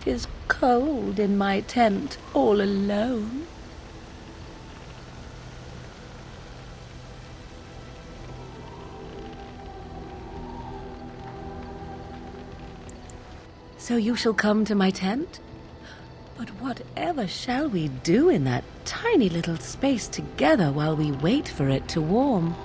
is cold in my tent all alone. So you shall come to my tent? But whatever shall we do in that tiny little space together while we wait for it to warm?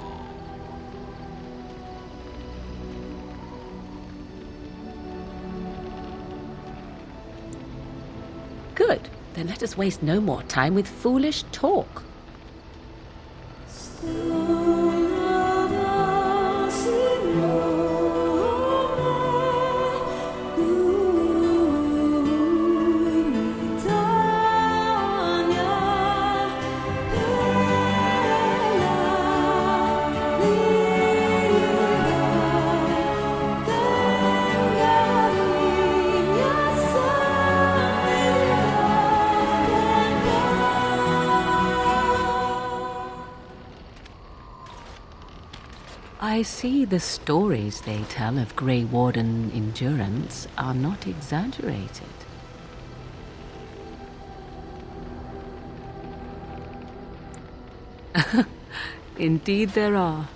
Good. Then let us waste no more time with foolish talk. I see the stories they tell of Grey Warden endurance are not exaggerated. Indeed there are.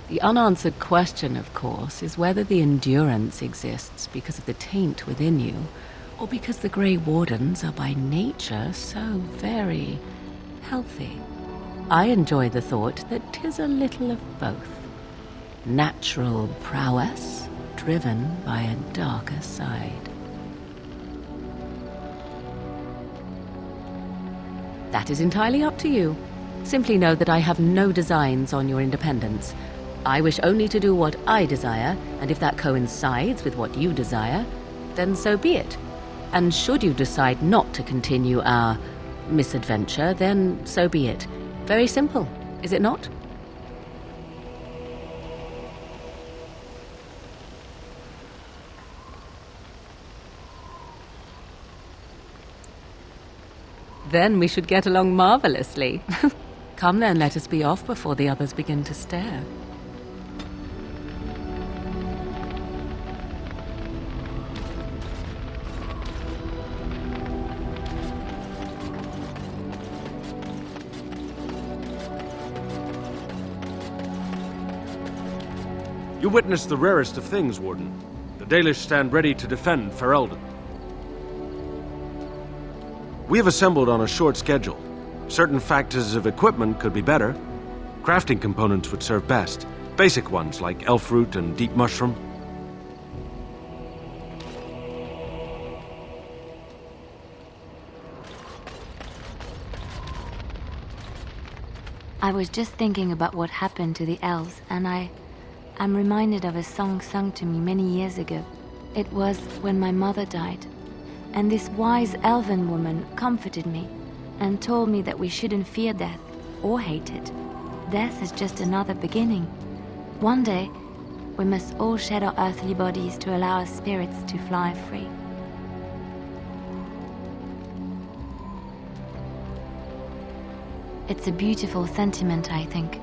The unanswered question, of course, is whether the endurance exists because of the taint within you, or because the Grey Wardens are by nature so very healthy. I enjoy the thought that 'tis a little of both. Natural prowess, driven by a darker side. That is entirely up to you. Simply know that I have no designs on your independence. I wish only to do what I desire, and if that coincides with what you desire, then so be it. And should you decide not to continue our misadventure, then so be it. Very simple, is it not? Then we should get along marvelously. Come then, let us be off before the others begin to stare. You witnessed the rarest of things, Warden. The Dalish stand ready to defend Ferelden. We have assembled on a short schedule. Certain factors of equipment could be better. Crafting components would serve best. Basic ones like elf root and deep mushroom. I was just thinking about what happened to the elves, and I'm reminded of a song sung to me many years ago. It was when my mother died. And this wise elven woman comforted me and told me that we shouldn't fear death or hate it. Death is just another beginning. One day, we must all shed our earthly bodies to allow our spirits to fly free. It's a beautiful sentiment, I think.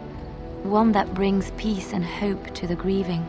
One that brings peace and hope to the grieving.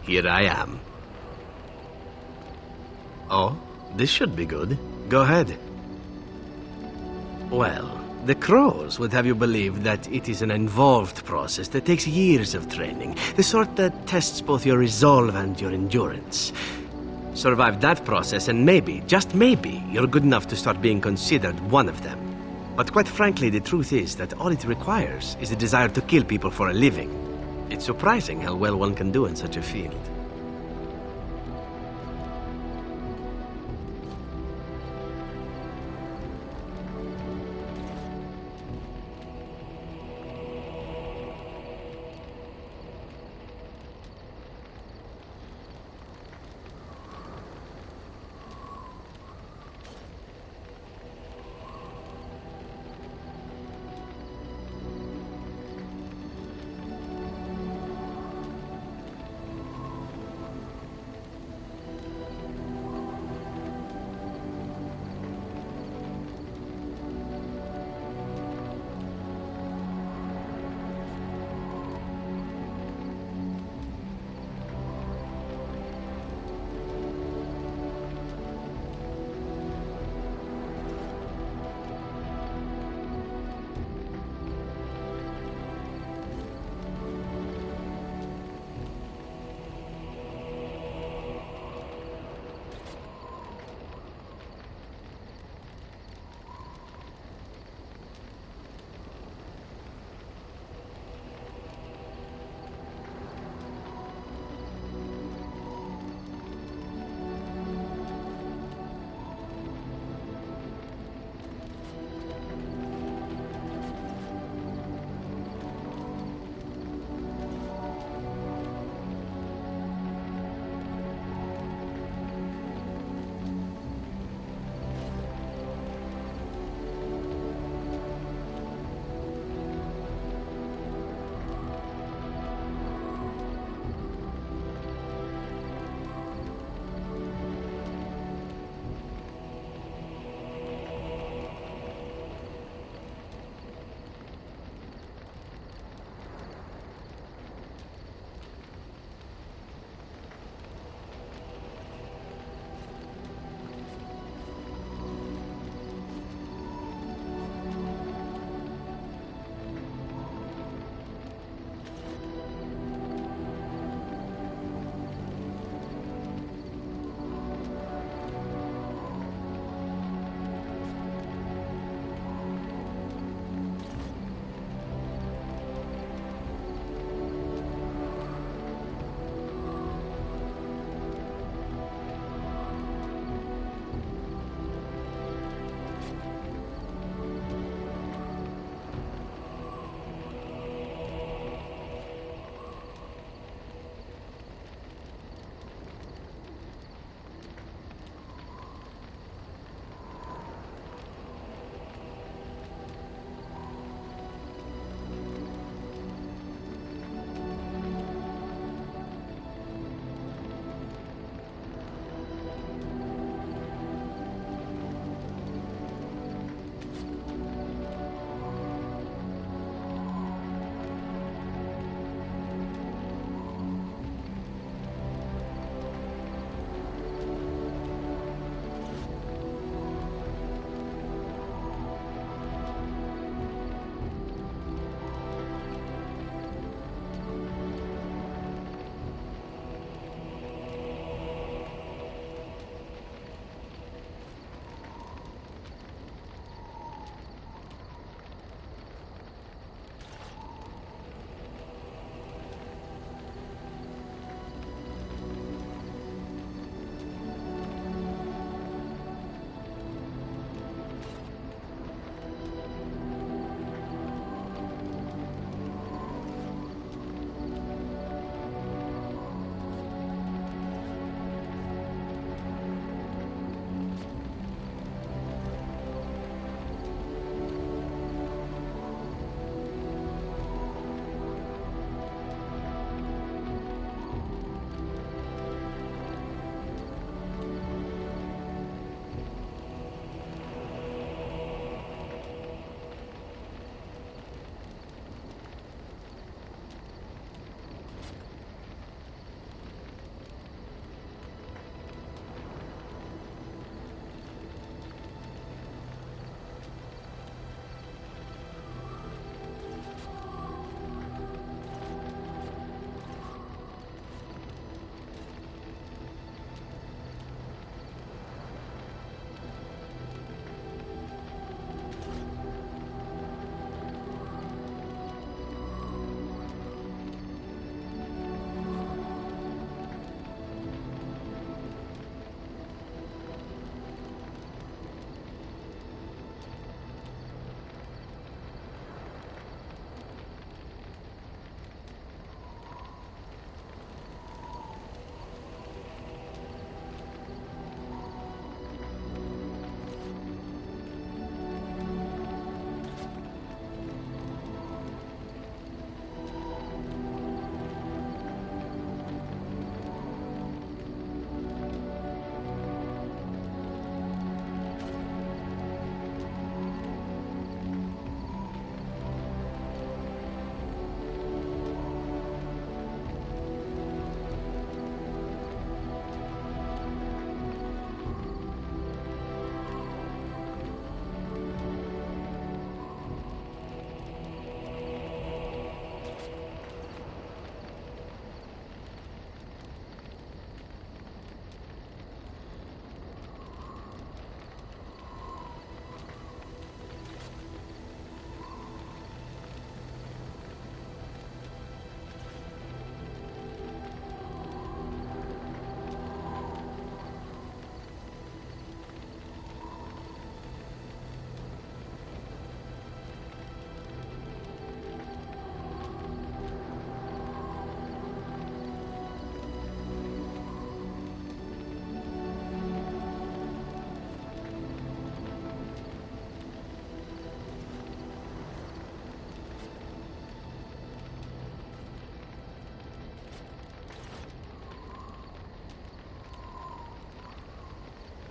here I am. Oh, this should be good. Go ahead. Well, the crows would have you believe that it is an involved process that takes years of training, the sort that tests both your resolve and your endurance. Survive that process and maybe, just maybe, you're good enough to start being considered one of them. But quite frankly, the truth is that all it requires is a desire to kill people for a living. It's surprising how well one can do in such a field.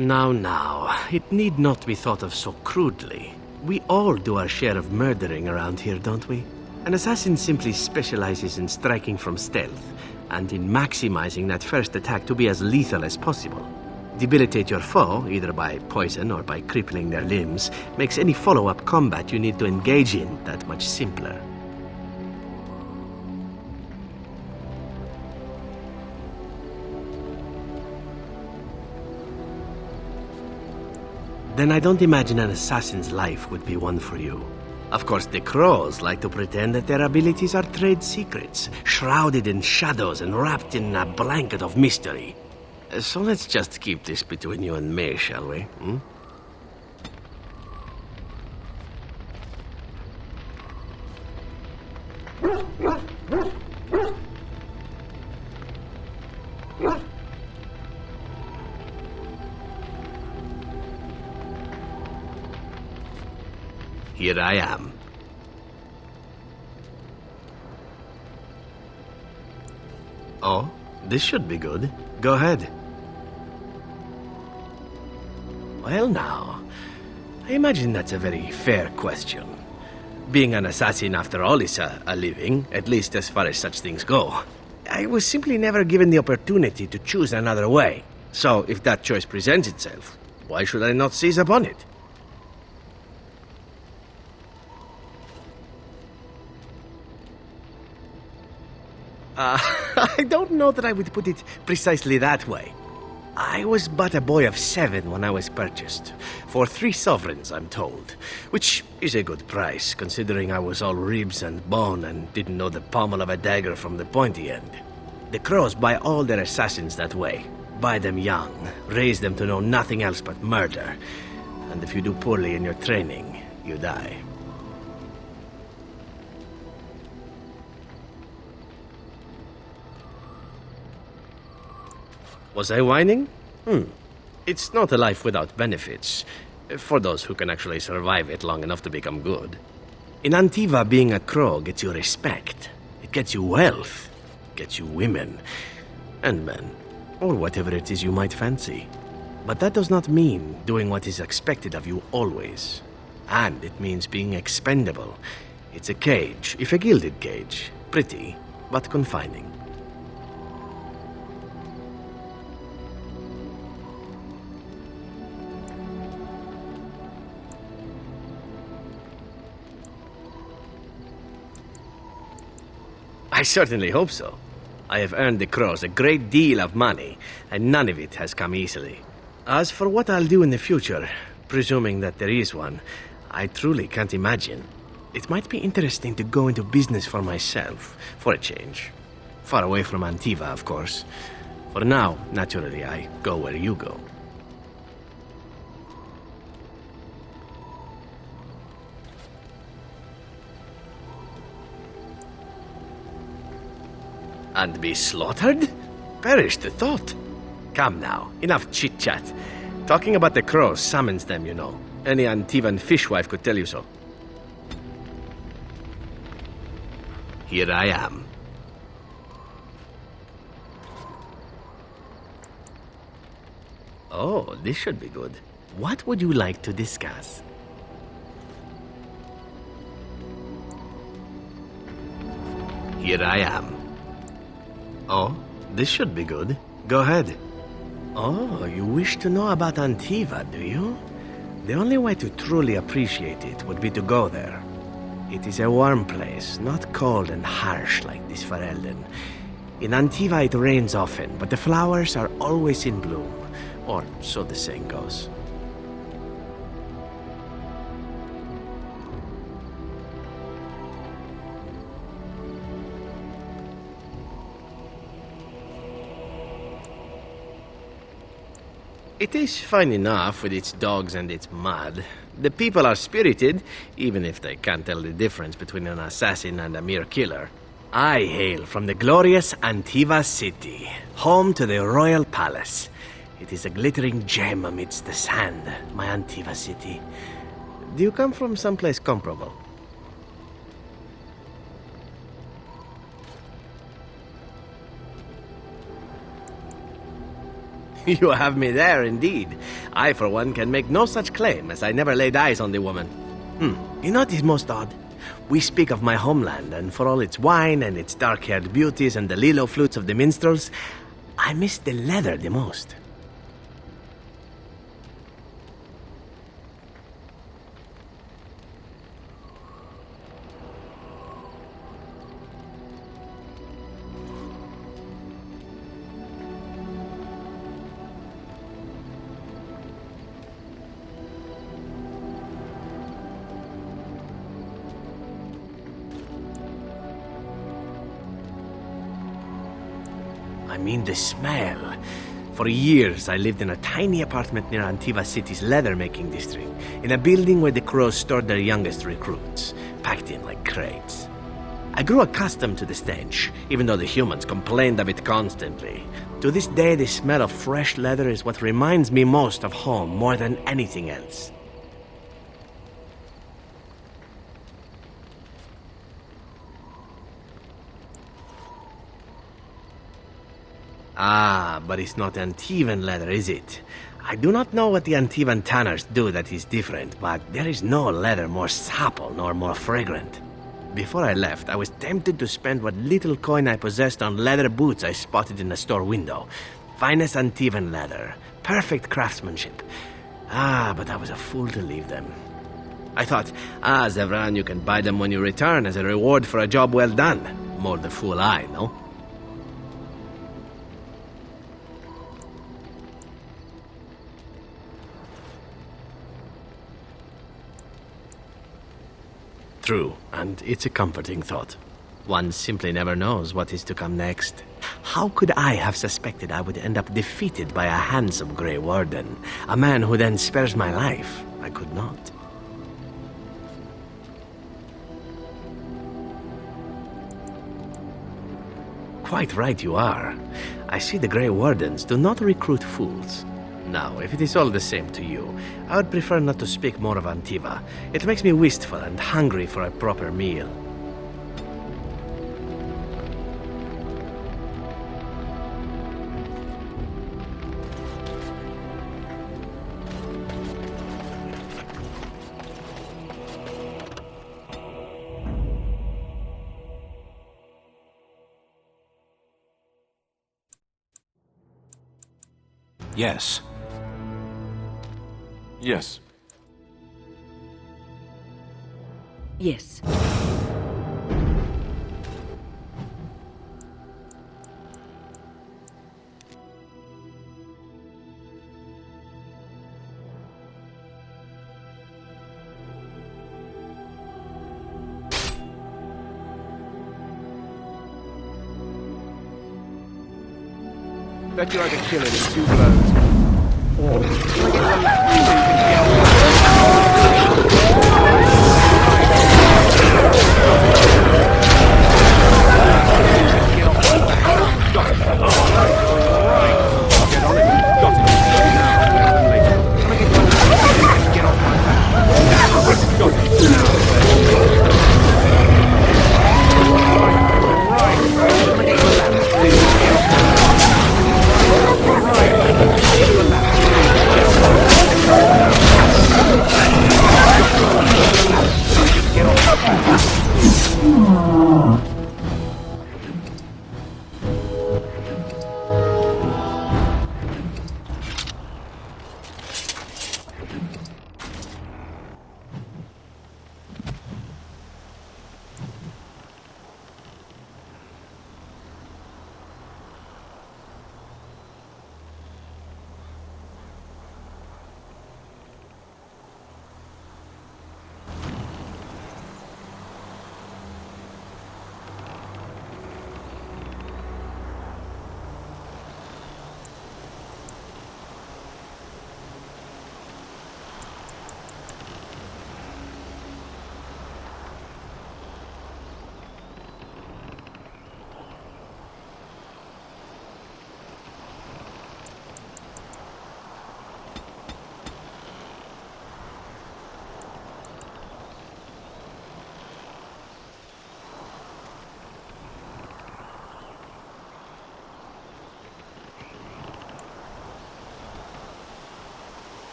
Now, it need not be thought of so crudely. We all do our share of murdering around here, don't we? An assassin simply specializes in striking from stealth, and in maximizing that first attack to be as lethal as possible. Debilitate your foe, either by poison or by crippling their limbs, makes any follow-up combat you need to engage in that much simpler. Then I don't imagine an assassin's life would be one for you. Of course, the crows like to pretend that their abilities are trade secrets, shrouded in shadows and wrapped in a blanket of mystery. So let's just keep this between you and me, shall we? Hmm? Here I am. Oh, this should be good. Go ahead. Well now, I imagine that's a very fair question. Being an assassin, after all, is a living, at least as far as such things go. I was simply never given the opportunity to choose another way. So, if that choice presents itself, why should I not seize upon it? I don't know that I would put it precisely that way. I was but a boy of 7 when I was purchased. For 3 sovereigns, I'm told. Which is a good price, considering I was all ribs and bone and didn't know the pommel of a dagger from the pointy end. The crows buy all their assassins that way. Buy them young, raise them to know nothing else but murder. And if you do poorly in your training, you die. Was I whining? It's not a life without benefits, for those who can actually survive it long enough to become good. In Antiva, being a crow gets you respect. It gets you wealth, gets you women, and men, or whatever it is you might fancy. But that does not mean doing what is expected of you always. And it means being expendable. It's a cage, if a gilded cage. Pretty, but confining. I certainly hope so. I have earned the crows a great deal of money, and none of it has come easily. As for what I'll do in the future, presuming that there is one, I truly can't imagine. It might be interesting to go into business for myself, for a change. Far away from Antiva, of course. For now, naturally, I go where you go. And be slaughtered? Perish the thought. Come now, enough chit-chat. Talking about the crows summons them, you know. Any Antivan fishwife could tell you so. Here I am. Oh, this should be good. What would you like to discuss? Here I am. Oh, this should be good. Go ahead. Oh, you wish to know about Antiva, do you? The only way to truly appreciate it would be to go there. It is a warm place, not cold and harsh like this Ferelden. In Antiva it rains often, but the flowers are always in bloom. Or so the saying goes. It is fine enough with its dogs and its mud. The people are spirited, even if they can't tell the difference between an assassin and a mere killer. I hail from the glorious Antiva city, home to the royal palace. It is a glittering gem amidst the sand, my Antiva city. Do you come from someplace comparable? You have me there, indeed. I, for one, can make no such claim, as I never laid eyes on the woman. You know what is most odd? We speak of my homeland, and for all its wine and its dark-haired beauties and the lilo flutes of the minstrels, I miss the leather the most. I mean the smell. For years, I lived in a tiny apartment near Antiva City's leather-making district, in a building where the crows stored their youngest recruits, packed in like crates. I grew accustomed to the stench, even though the humans complained of it constantly. To this day, the smell of fresh leather is what reminds me most of home more than anything else. Ah, but it's not Antivan leather, is it? I do not know what the Antivan tanners do that is different, but there is no leather more supple nor more fragrant. Before I left, I was tempted to spend what little coin I possessed on leather boots I spotted in a store window. Finest Antivan leather, perfect craftsmanship. Ah, but I was a fool to leave them. I thought, Zevran, you can buy them when you return as a reward for a job well done. More the fool I, no? True, and it's a comforting thought. One simply never knows what is to come next. How could I have suspected I would end up defeated by a handsome Grey Warden? A man who then spares my life? I could not. Quite right you are. I see the Grey Wardens do not recruit fools. Now, if it is all the same to you, I would prefer not to speak more of Antiva. It makes me wistful and hungry for a proper meal. Yes. Yes. Yes. Bet you I could kill it in 2 blows.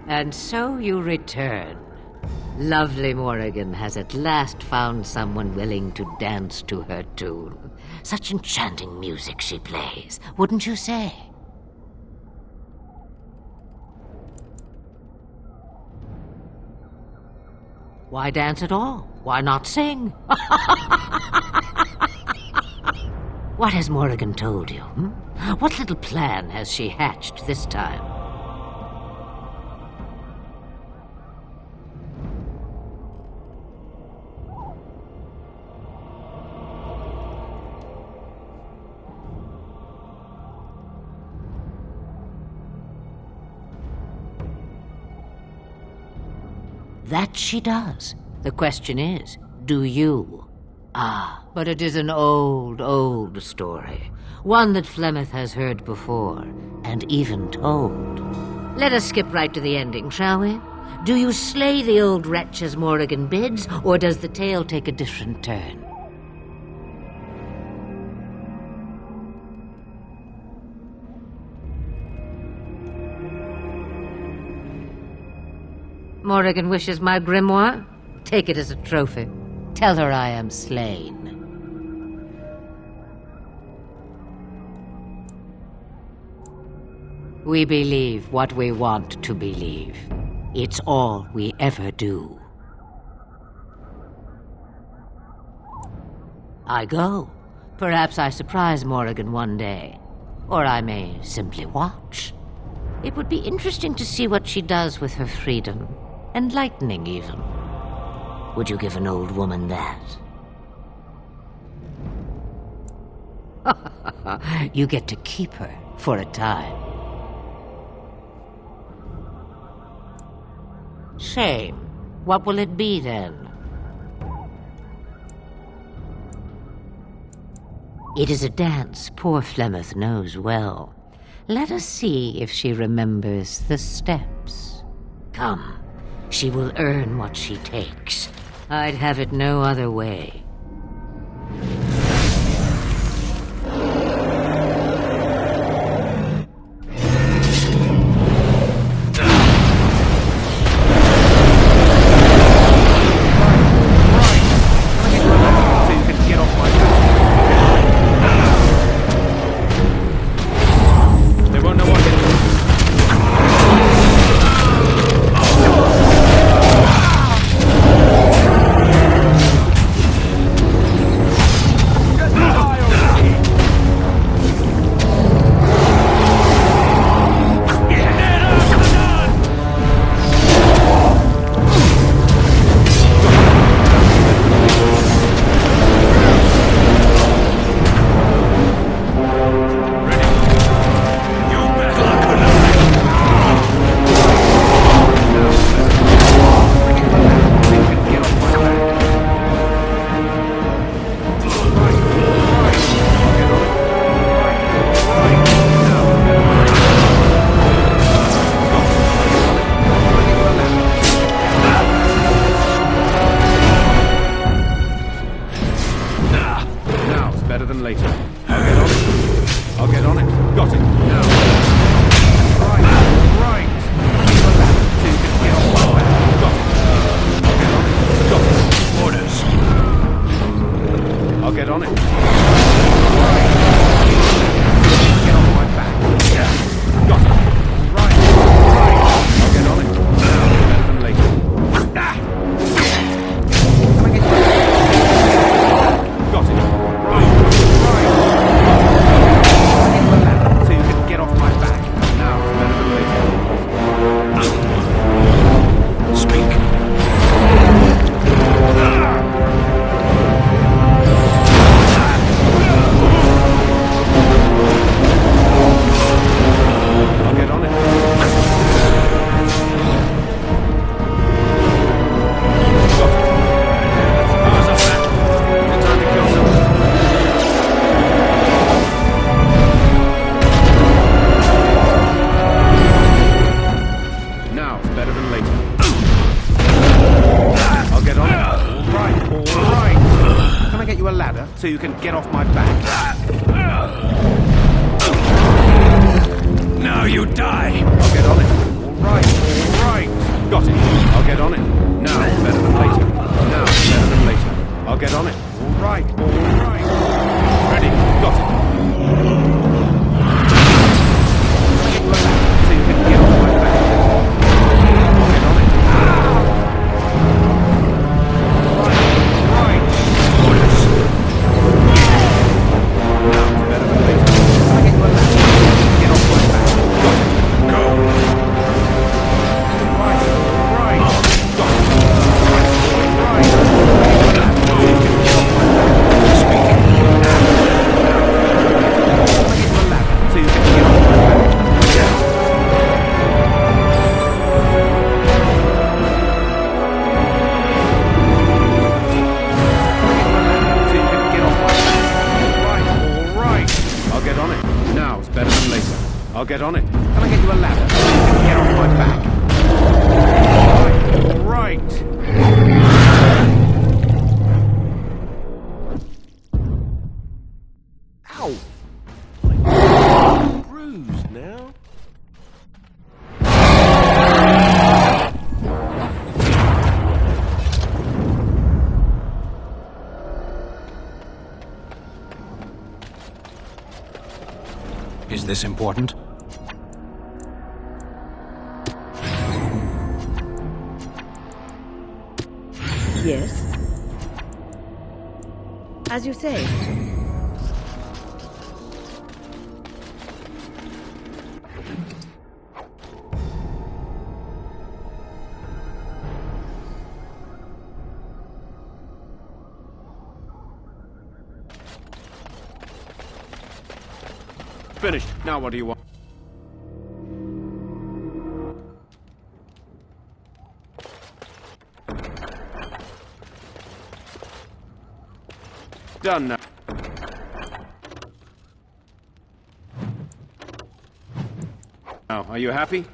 And so you return. Lovely Morrigan has at last found someone willing to dance to her tune. Such enchanting music she plays, wouldn't you say? Why dance at all? Why not sing? What has Morrigan told you? What little plan has she hatched this time? That she does. The question is, do you? Ah, but it is an old, old story. One that Flemeth has heard before, and even told. Let us skip right to the ending, shall we? Do you slay the old wretch as Morrigan bids, or does the tale take a different turn? Morrigan wishes my grimoire? Take it as a trophy. Tell her I am slain. We believe what we want to believe. It's all we ever do. I go. Perhaps I surprise Morrigan one day. Or I may simply watch. It would be interesting to see what she does with her freedom. Enlightening, even. Would you give an old woman that? You get to keep her for a time. Shame. What will it be, then? It is a dance poor Flemeth knows well. Let us see if she remembers the steps. Come. She will earn what she takes. I'd have it no other way. so you can get off my back. Now you die! I'll get on it. All right, all right. Now's better than later. I'll get on it. Can I get you a ladder so you can get off my back? All right. Ow! Bruised now. Is this important? Yes. As you say. Finished. Now what do you want? Done now. Now, are you happy?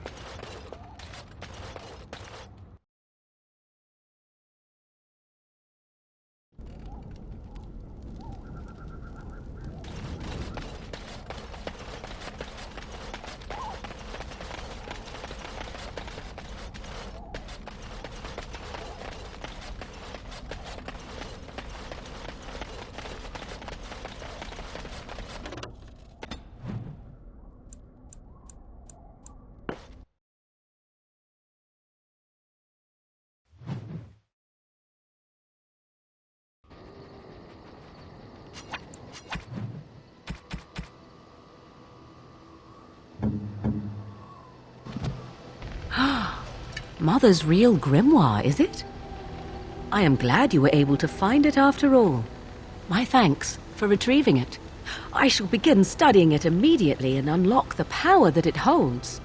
Mother's real grimoire, is it? I am glad you were able to find it after all. My thanks for retrieving it. I shall begin studying it immediately and unlock the power that it holds.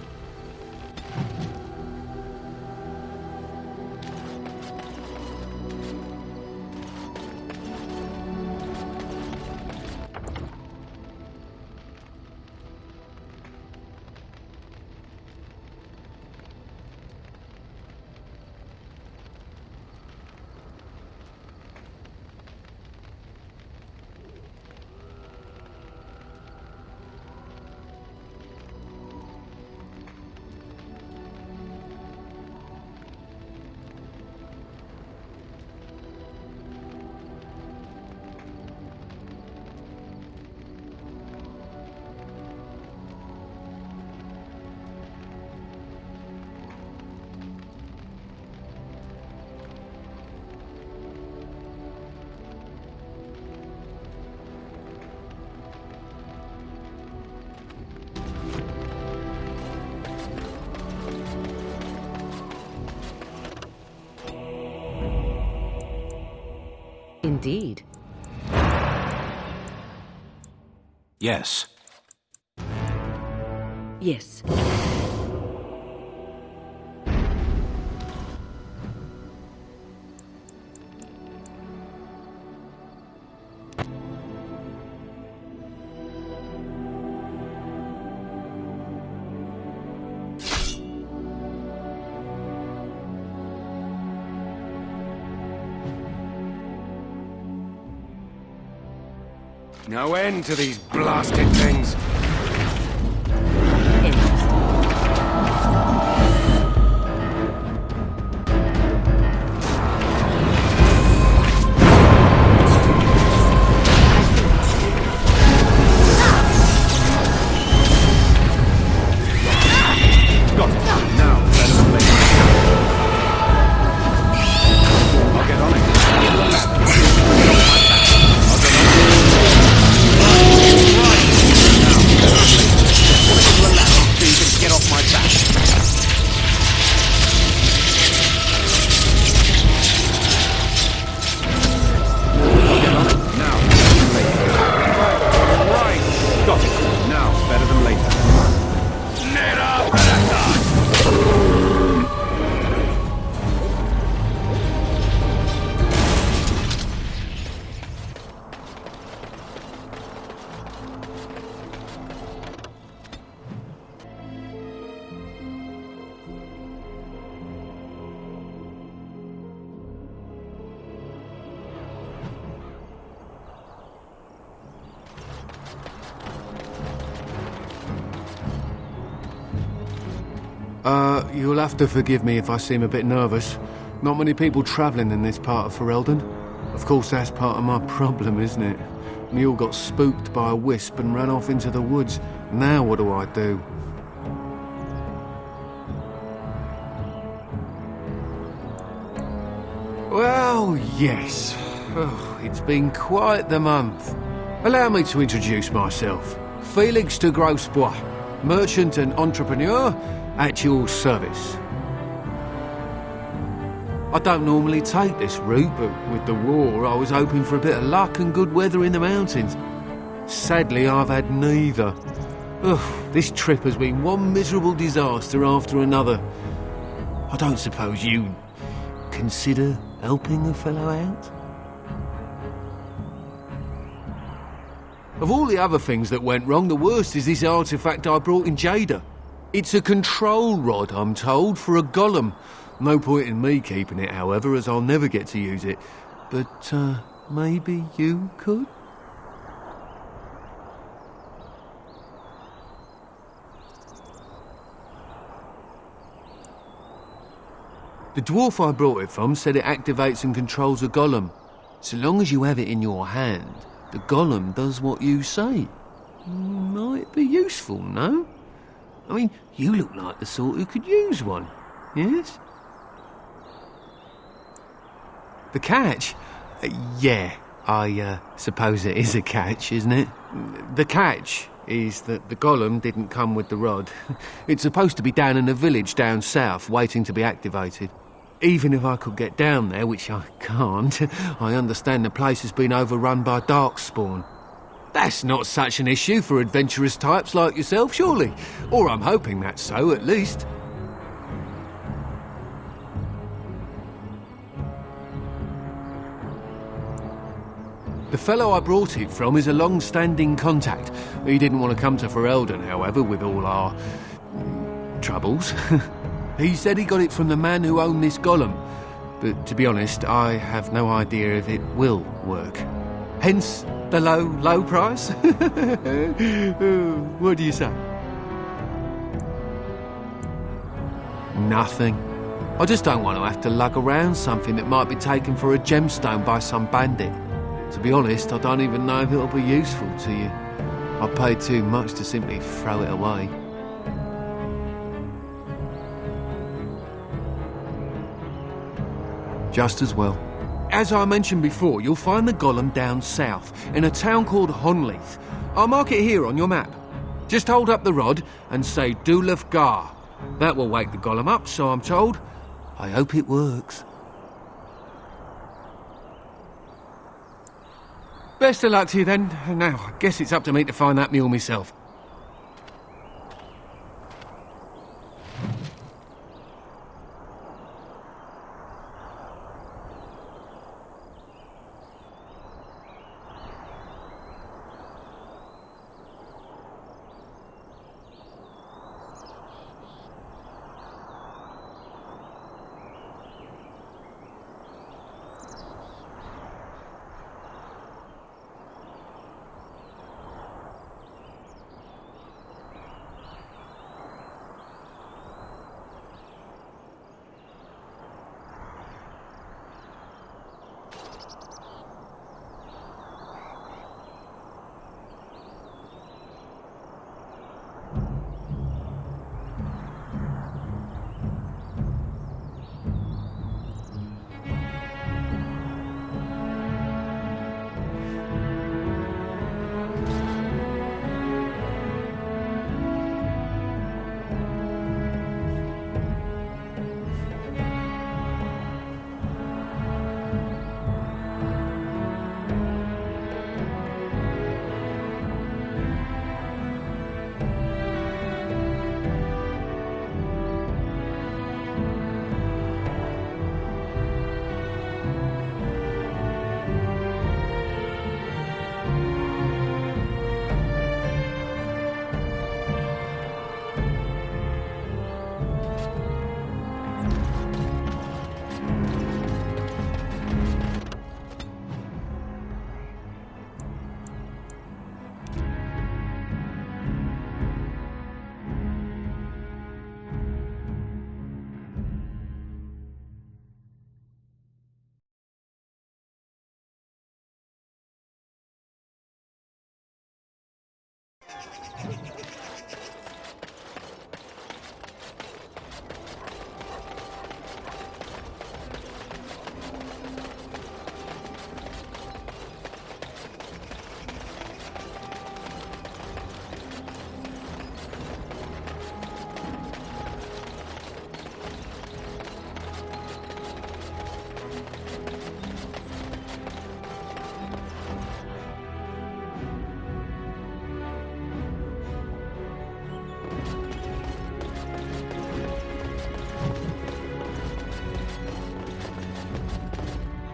Indeed. Yes. Yes. No end to these blasted things. Got it. Now, let us play. I'll get on it. I'll get on it. You'll have to forgive me if I seem a bit nervous. Not many people travelling in this part of Ferelden. Of course, that's part of my problem, isn't it? Mule got spooked by a wisp and ran off into the woods. Now what do I do? Well, yes. Oh, it's been quite the month. Allow me to introduce myself. Felix de Grosbois, merchant and entrepreneur at your service. I don't normally take this route, but with the war, I was hoping for a bit of luck and good weather in the mountains. Sadly, I've had neither. Ugh, this trip has been one miserable disaster after another. I don't suppose you consider helping a fellow out? Of all the other things that went wrong, the worst is this artifact I brought in Jada. It's a control rod, I'm told, for a golem. No point in me keeping it, however, as I'll never get to use it. But, maybe you could? The dwarf I brought it from said it activates and controls a golem. So long as you have it in your hand, the golem does what you say. Might be useful, no? I mean, you look like the sort who could use one, yes? The catch? Yeah, I suppose it is a catch, isn't it? The catch is that the golem didn't come with the rod. It's supposed to be down in a village down south, waiting to be activated. Even if I could get down there, which I can't, I understand the place has been overrun by darkspawn. That's not such an issue for adventurous types like yourself, surely? Or I'm hoping that's so, at least. The fellow I brought it from is a long-standing contact. He didn't want to come to Ferelden, however, with all our troubles. He said he got it from the man who owned this golem. But to be honest, I have no idea if it will work. Hence the low price. What do you say? Nothing. I just don't want to have to lug around something that might be taken for a gemstone by some bandit. To be honest, I don't even know if it'll be useful to you. I paid too much to simply throw it away. Just as well. As I mentioned before, you'll find the golem down south, in a town called Honleith. I'll mark it here on your map. Just hold up the rod and say Dulaf Gar. That will wake the golem up, so I'm told. I hope it works. Best of luck to you then. Now, I guess it's up to me to find that mule myself.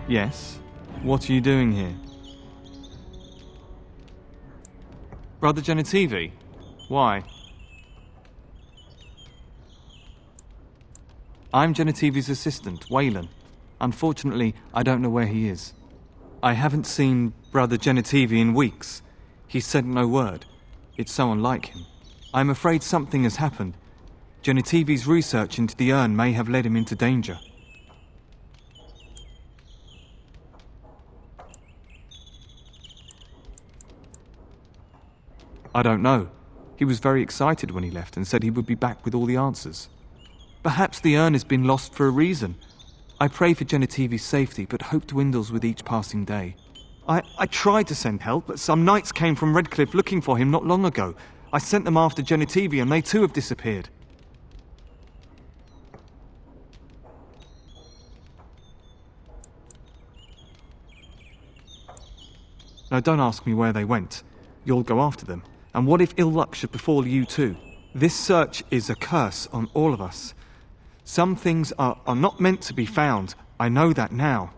Yes? What are you doing here? Brother Genitivi? Why? I'm Genitivi's assistant, Waylon. Unfortunately, I don't know where he is. I haven't seen Brother Genitivi in weeks. He said no word. It's so unlike him. I'm afraid something has happened. Genitivi's research into the urn may have led him into danger. I don't know. He was very excited when he left and said he would be back with all the answers. Perhaps the urn has been lost for a reason. I pray for Genitivi's safety, but hope dwindles with each passing day. I tried to send help, but some knights came from Redcliffe looking for him not long ago. I sent them after Genitivi and they too have disappeared. Now don't ask me where they went. You'll go after them. And what if ill luck should befall you too? This search is a curse on all of us. Some things are not meant to be found. I know that now.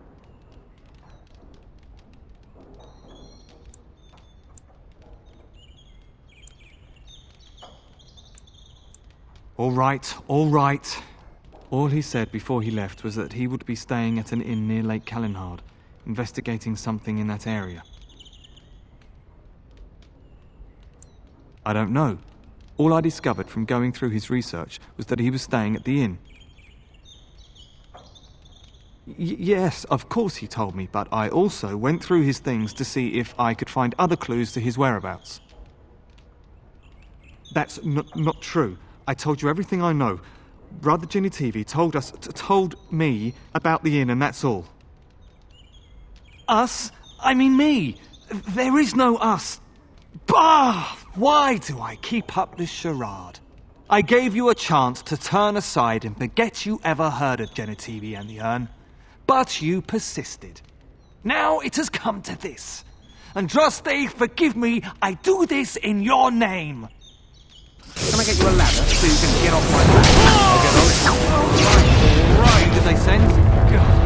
All right, all right. All he said before he left was that he would be staying at an inn near Lake Calenhard, investigating something in that area. I don't know. All I discovered from going through his research was that he was staying at the inn. Yes, of course he told me, but I also went through his things to see if I could find other clues to his whereabouts. That's not true. I told you everything I know. Brother Genitivi told me about the inn and that's all. Us? I mean me! There is no us! Bah! Why do I keep up this charade? I gave you a chance to turn aside and forget you ever heard of Genitivi and the urn. But you persisted. Now it has come to this. Andraste, forgive me, I do this in your name. Can I get you a ladder so you can get off my back? I'll get on it. All right. Did they send? God.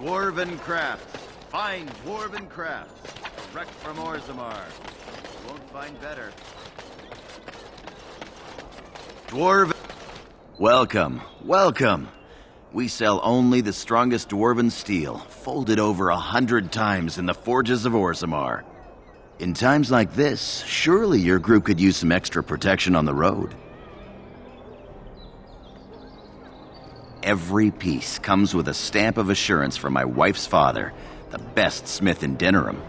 Dwarven crafts. Fine dwarven crafts. Direct from Orzammar. You won't find better. Dwarven... Welcome, welcome. We sell only the strongest dwarven steel, folded over 100 times in the forges of Orzammar. In times like this, surely your group could use some extra protection on the road. Every piece comes with a stamp of assurance from my wife's father, the best smith in Denerim.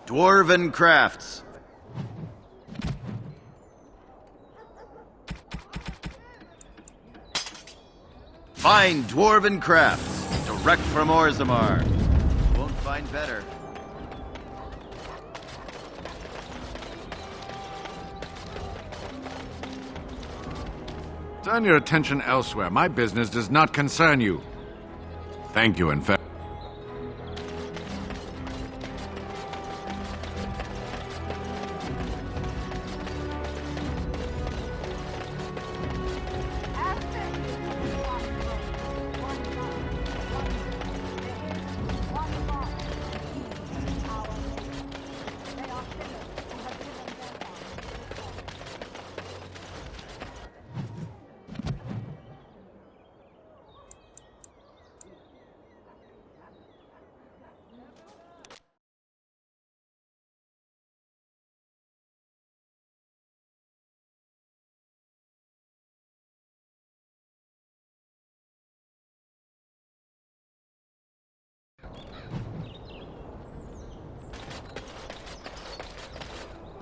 Dwarven crafts. Fine dwarven crafts, direct from Orzammar. Won't find better. Turn your attention elsewhere. My business does not concern you. Thank you, in fact.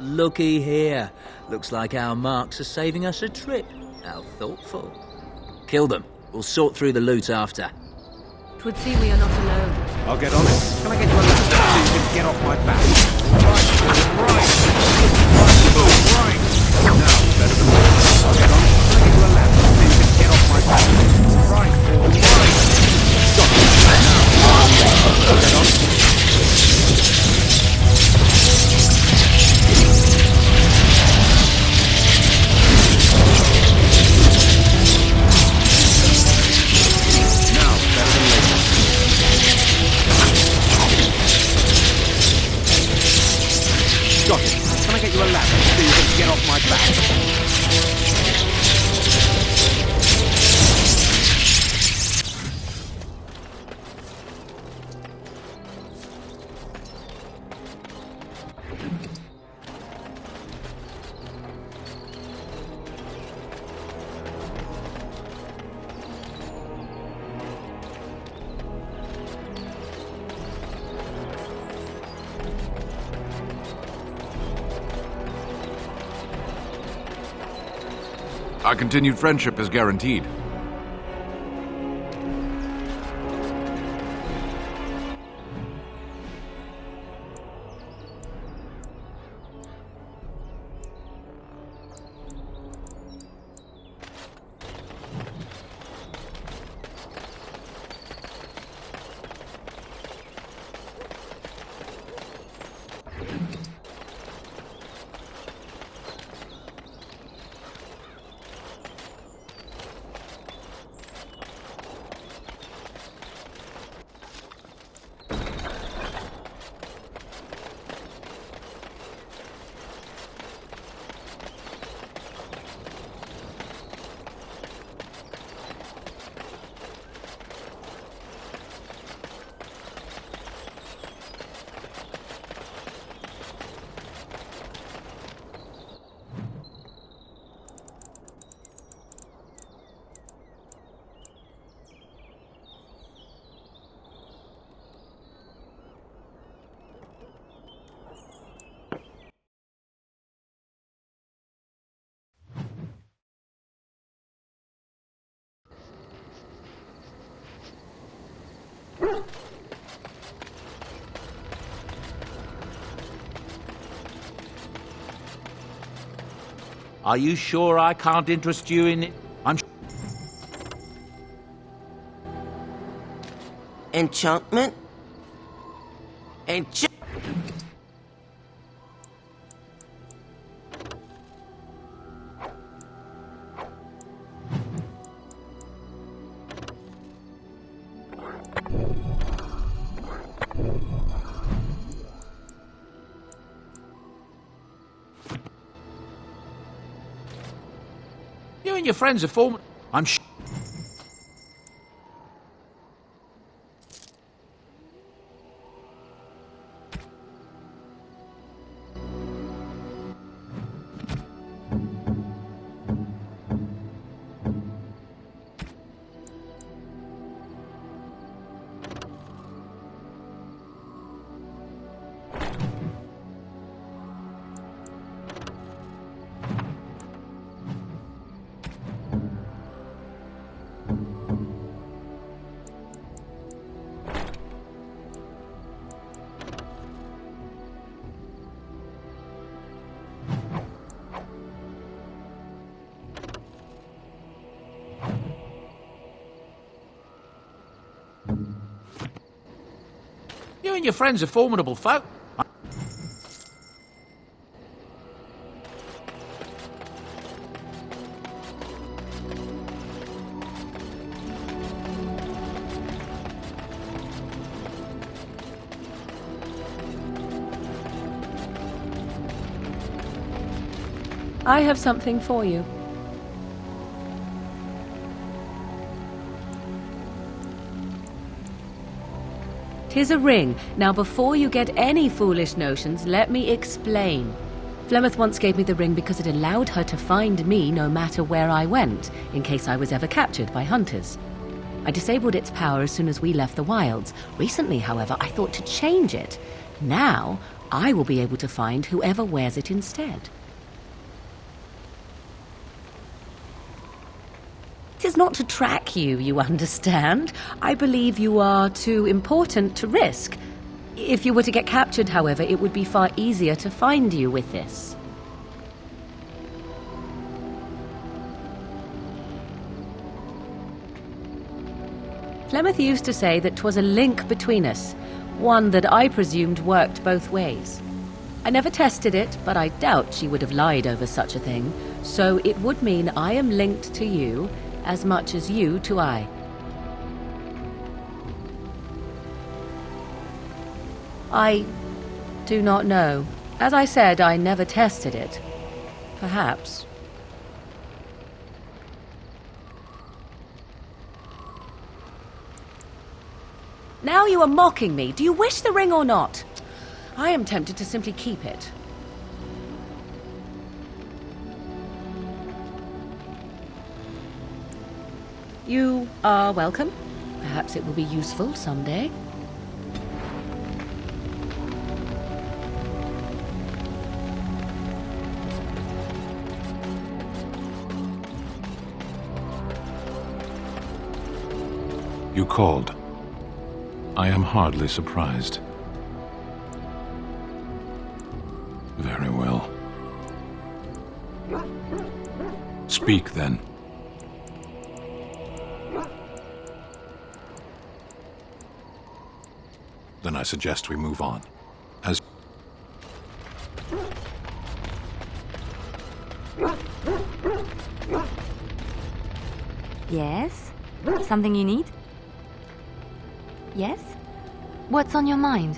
Looky here. Looks like our marks are saving us a trip. How thoughtful. Kill them. We'll sort through the loot after. 'Twould seem we are not alone. I'll get on it. Can I get you a ladder so you can get off my back? Right. Now, better than that. I'll get on it. Can I get you a ladder so you can get off my back? Right. Stop it. Now. I'll get on it. Got it. Can I get you a ladder so you can get off my back? Our continued friendship is guaranteed. Are you sure I can't interest you in it? I'm Enchantment? You and your friends are forming. I'm sure. You and your friends are formidable folk. I have something for you. 'Tis a ring. Now, before you get any foolish notions, let me explain. Flemeth once gave me the ring because it allowed her to find me no matter where I went, in case I was ever captured by hunters. I disabled its power as soon as we left the wilds. Recently, however, I thought to change it. Now, I will be able to find whoever wears it instead. It is not to track you, you understand. I believe you are too important to risk. If you were to get captured, however, it would be far easier to find you with this. Flemeth used to say that 'twas a link between us, one that I presumed worked both ways. I never tested it, but I doubt she would have lied over such a thing, so it would mean I am linked to you as much as you to I. I do not know. As I said, I never tested it. Perhaps. Now you are mocking me. Do you wish the ring or not? I am tempted to simply keep it. You are welcome. Perhaps it will be useful someday. You called. I am hardly surprised. Very well. Speak, then. Then I suggest we move on. As Yes? Something you need? Yes? What's on your mind?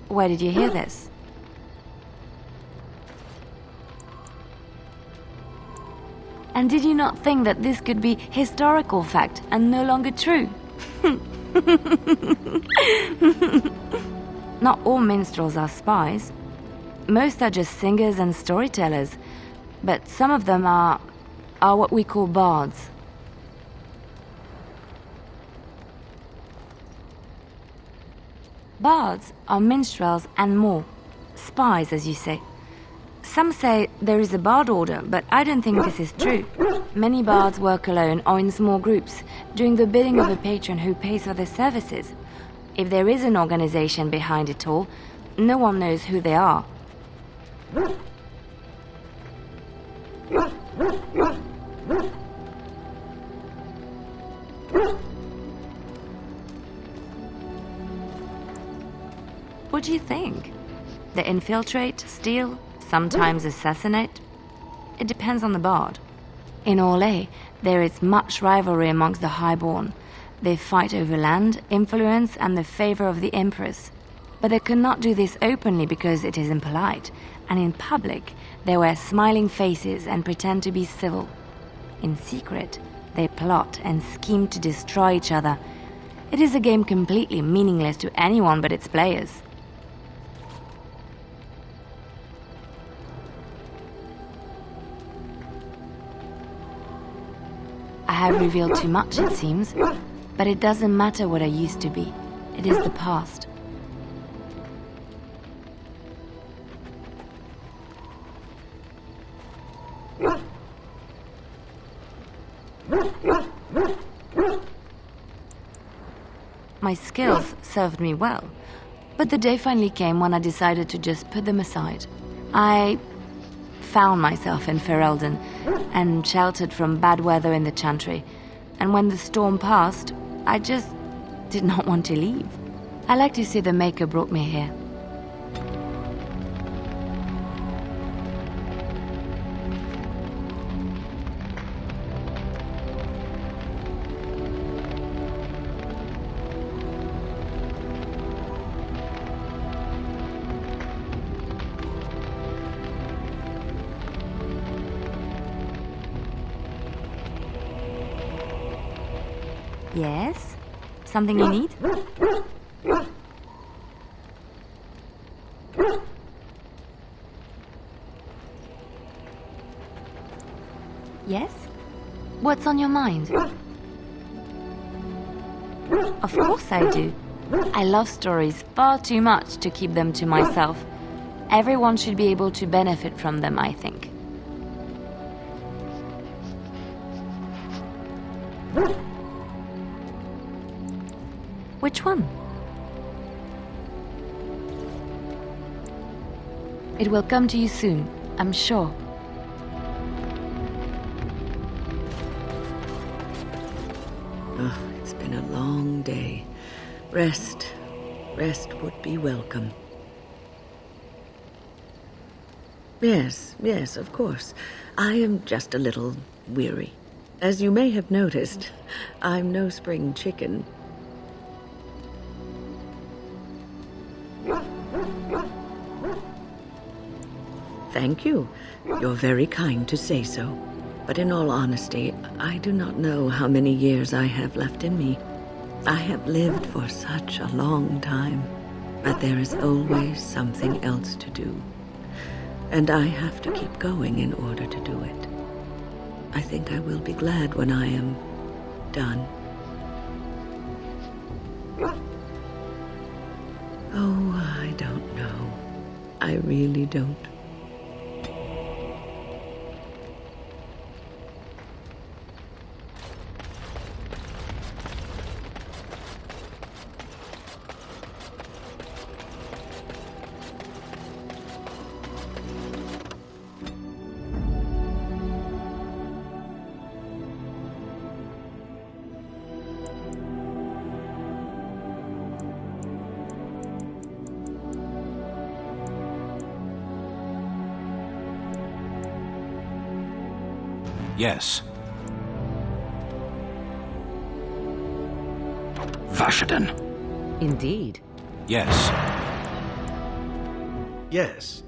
Where did you hear this? And did you not think that this could be historical fact and no longer true? Not all minstrels are spies. Most are just singers and storytellers, but some of them are what we call bards. Bards are minstrels and more. Spies, as you say. Some say there is a bard order, but I don't think this is true. Many bards work alone or in small groups, doing the bidding of a patron who pays for their services. If there is an organization behind it all, no one knows who they are. What do you think? They infiltrate, steal, sometimes assassinate? It depends on the bard. In Orlais, there is much rivalry amongst the highborn. They fight over land, influence, and the favor of the empress. But they cannot do this openly because it is impolite, and in public, they wear smiling faces and pretend to be civil. In secret, they plot and scheme to destroy each other. It is a game completely meaningless to anyone but its players. I have revealed too much, it seems, but it doesn't matter what I used to be. It is the past. My skills served me well, but the day finally came when I decided to just put them aside. I found myself in Ferelden and sheltered from bad weather in the Chantry, and when the storm passed, I just did not want to leave. I like to say the Maker brought me here. Yes? Something you need? Yes? What's on your mind? Of course I do. I love stories far too much to keep them to myself. Everyone should be able to benefit from them, I think. Which one? It will come to you soon, I'm sure. Oh, it's been a long day. Rest would be welcome. Yes, of course. I am just a little weary. As you may have noticed, I'm no spring chicken. Thank you. You're very kind to say so. But in all honesty, I do not know how many years I have left in me. I have lived for such a long time, but there is always something else to do. And I have to keep going in order to do it. I think I will be glad when I am done. Oh, I don't know. I really don't. Yes. Vashaden. Indeed. Yes. Yes.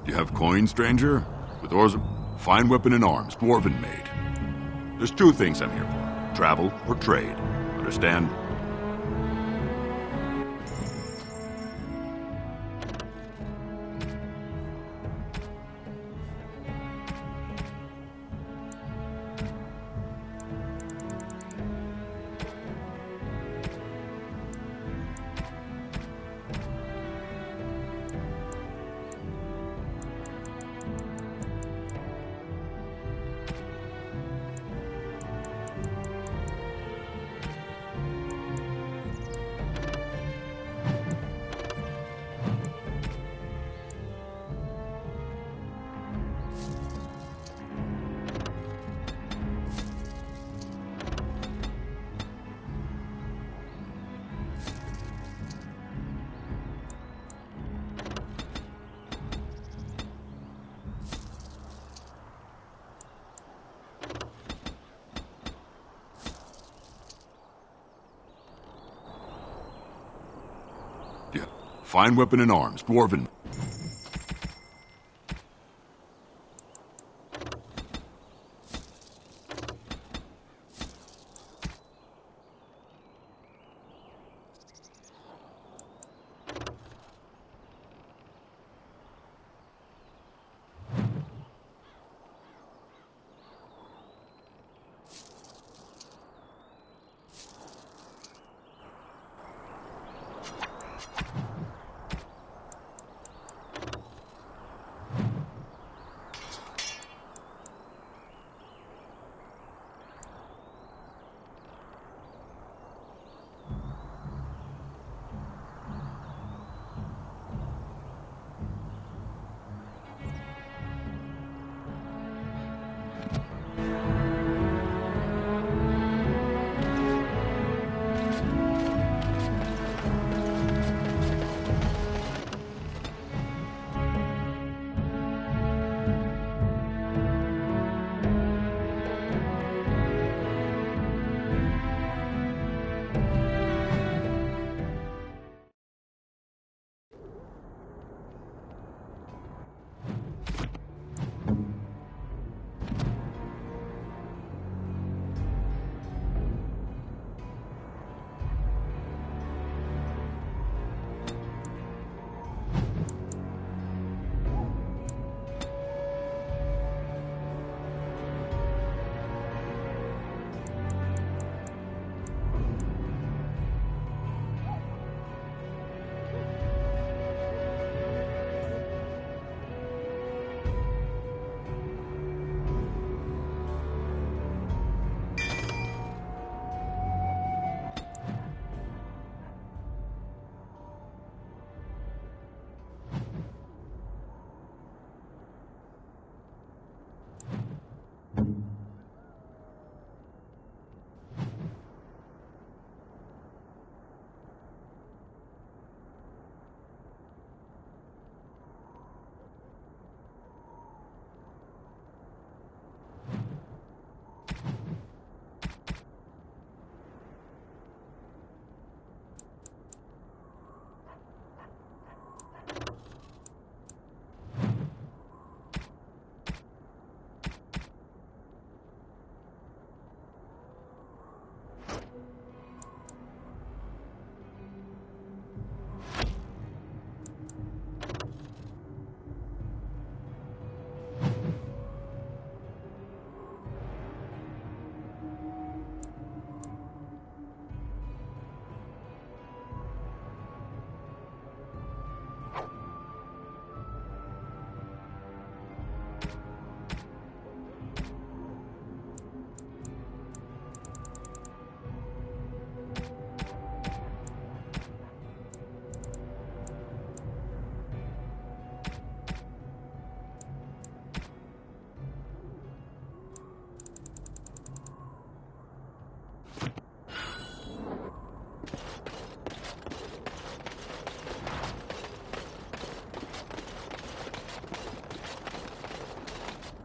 You have coin, stranger? With ores, fine weapon and arms, dwarven made. There's two things I'm here for. Travel or trade. Understand? Yeah. Fine weapon and arms, dwarven.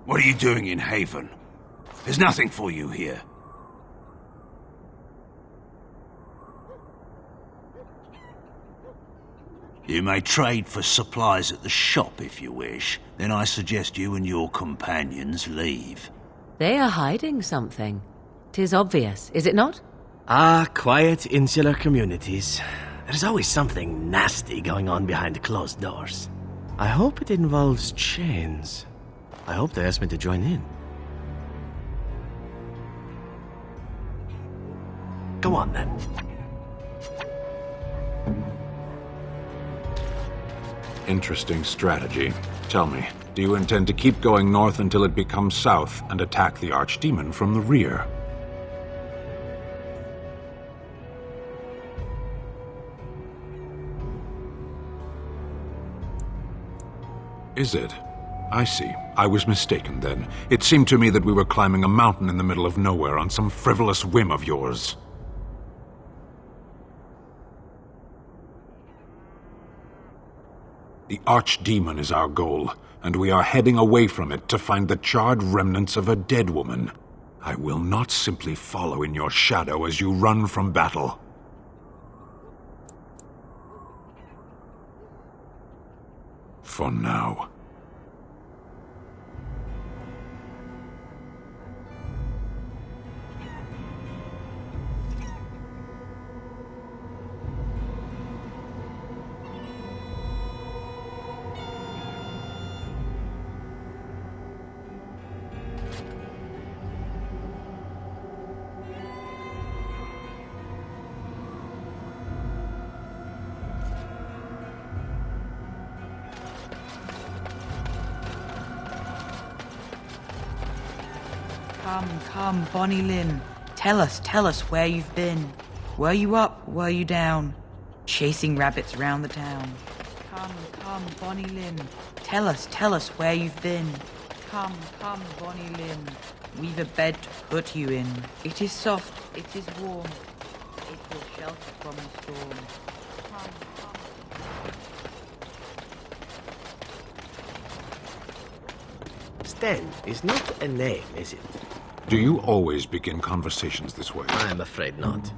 What are you doing in Haven? There's nothing for you here. You may trade for supplies at the shop if you wish. Then I suggest you and your companions leave. They are hiding something. 'Tis obvious, is it not? Ah, quiet, insular communities. There's always something nasty going on behind closed doors. I hope it involves chains. I hope they ask me to join in. Go on, then. Interesting strategy. Tell me, do you intend to keep going north until it becomes south and attack the Archdemon from the rear? Is it? I see. I was mistaken then. It seemed to me that we were climbing a mountain in the middle of nowhere on some frivolous whim of yours. The Archdemon is our goal, and we are heading away from it to find the charred remnants of a dead woman. I will not simply follow in your shadow as you run from battle. For now. Come, Bonnie Lynn. Tell us where you've been. Were you up? Were you down? Chasing rabbits around the town. Come, Bonnie Lynn. Tell us where you've been. Come, Bonnie Lynn. We've a bed to put you in. It is soft, it is warm. It will shelter from the storm. Come. Sten is not a name, is it? Do you always begin conversations this way? I'm afraid not.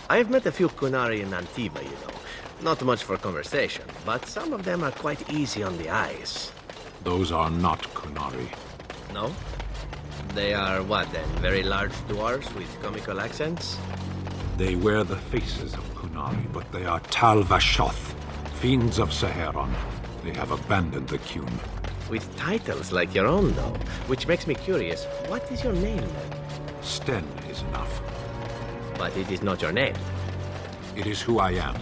I've met a few Kunari in Antiva, you know. Not much for conversation, but some of them are quite easy on the eyes. Those are not Kunari. No? They are what then? Very large dwarves with comical accents? They wear the faces of Kunari, but they are Tal Vashoth, fiends of Saheron. They have abandoned the Qun. With titles like your own, though, which makes me curious. What is your name, then? Sten is enough. But it is not your name. It is who I am.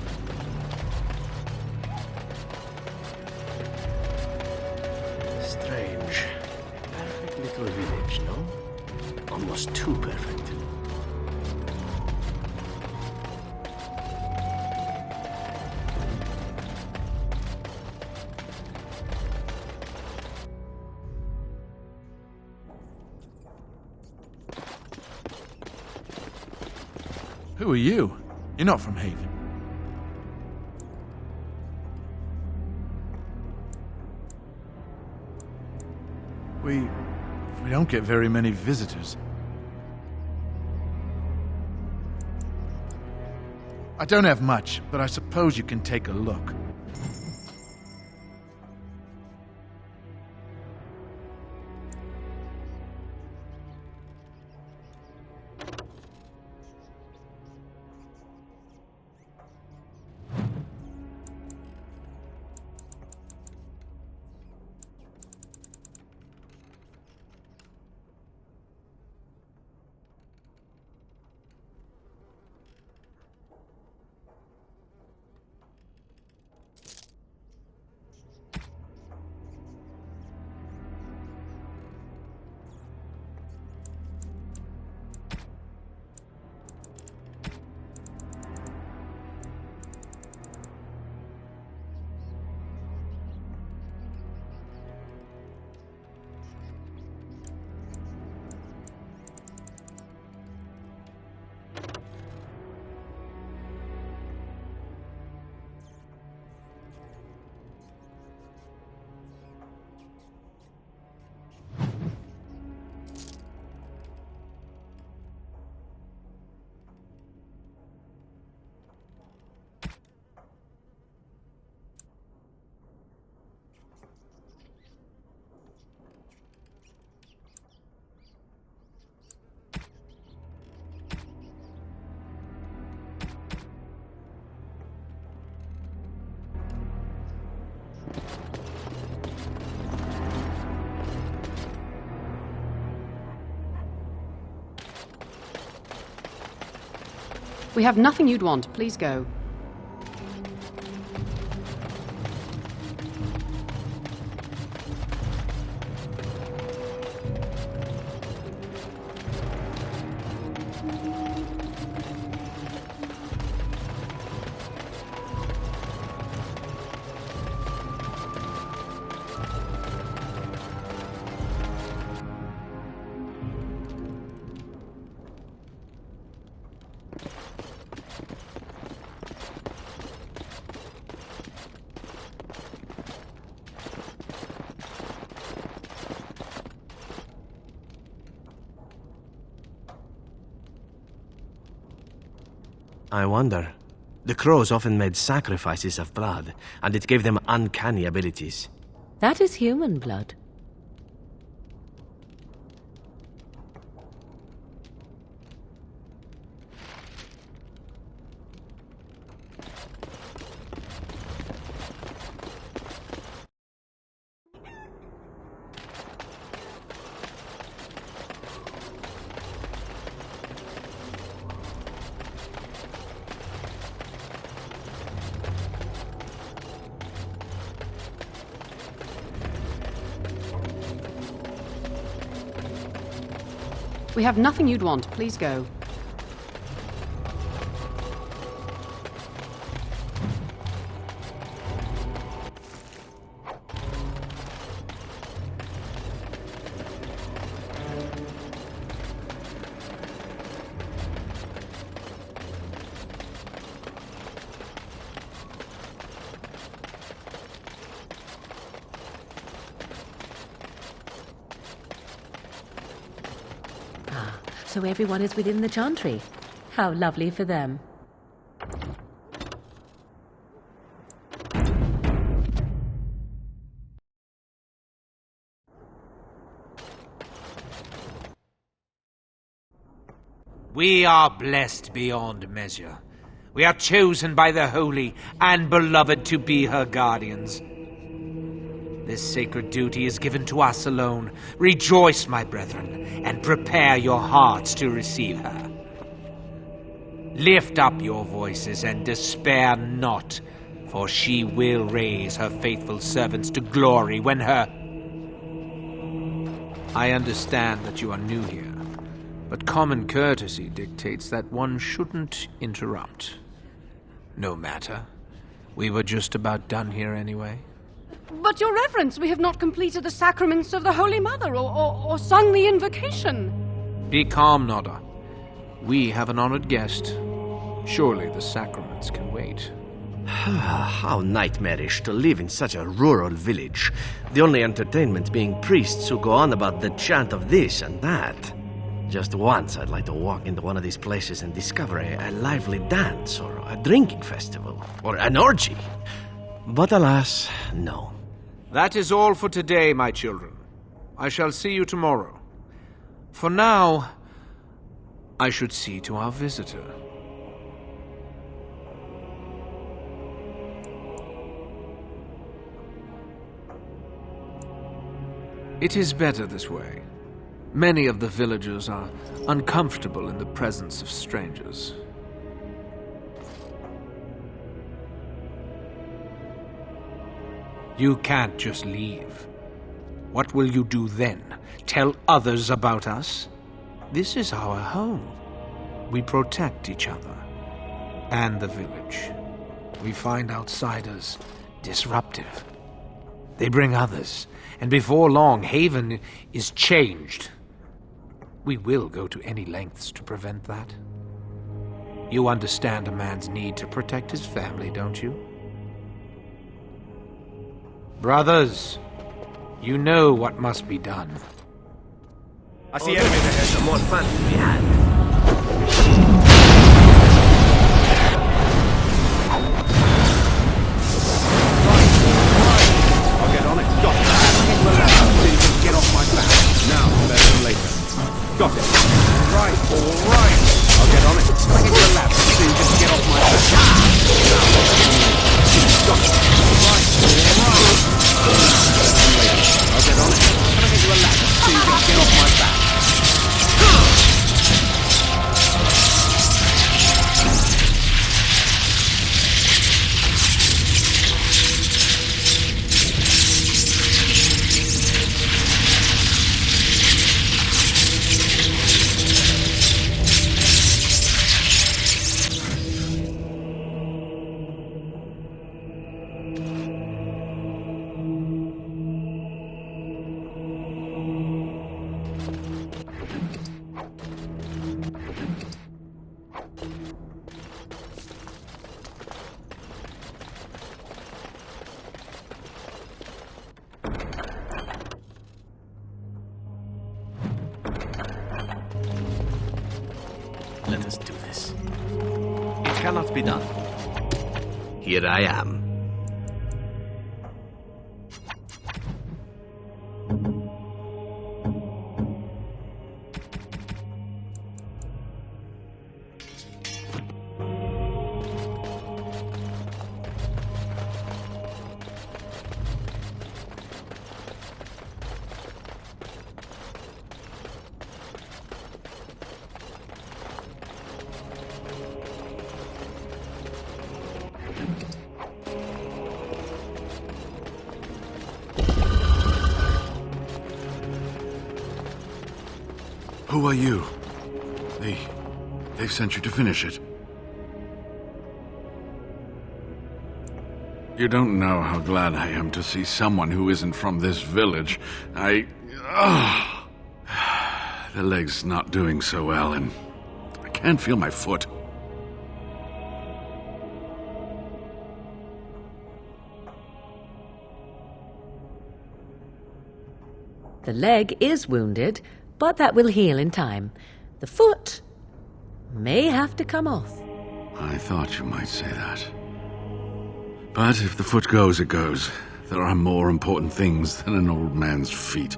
Strange. Perfect little village, no? Almost too perfect. Who are you? You're not from Haven. We don't get very many visitors. I don't have much, but I suppose you can take a look. We have nothing you'd want. Please go. I wonder. The crows often made sacrifices of blood, and it gave them uncanny abilities. That is human blood. We have nothing you'd want. Please go. So everyone is within the chantry. How lovely for them. We are blessed beyond measure. We are chosen by the Holy and Beloved to be her guardians. This sacred duty is given to us alone. Rejoice, my brethren, and prepare your hearts to receive her. Lift up your voices and despair not, for she will raise her faithful servants to glory when her... I understand that you are new here, but common courtesy dictates that one shouldn't interrupt. No matter. We were just about done here anyway. But, Your Reverence, we have not completed the sacraments of the Holy Mother or sung the invocation. Be calm, Nodda. We have an honored guest. Surely the sacraments can wait. How nightmarish to live in such a rural village. The only entertainment being priests who go on about the chant of this and that. Just once I'd like to walk into one of these places and discover a lively dance or a drinking festival or an orgy. But alas, no. That is all for today, my children. I shall see you tomorrow. For now, I should see to our visitor. It is better this way. Many of the villagers are uncomfortable in the presence of strangers. You can't just leave. What will you do then? Tell others about us? This is our home. We protect each other and the village. We find outsiders disruptive. They bring others, and before long, Haven is changed. We will go to any lengths to prevent that. You understand a man's need to protect his family, don't you? Brothers, you know what must be done. I see enemies ahead. Some more fun to be had. I'll get on it. Got it. So you can get off my back. Now, better than later. Got it. Right, all right. I'll get on it. Bring it to the lab so you can get off my back. Now, got it. Right, all right. I'll get on it. Bring it to the lab so you can get off my back. cannot be done. Here I am. Who are you? They've sent you to finish it. You don't know how glad I am to see someone who isn't from this village. The leg's not doing so well, and I can't feel my foot. The leg is wounded, but that will heal in time. The foot may have to come off. I thought you might say that. But if the foot goes, it goes. There are more important things than an old man's feet.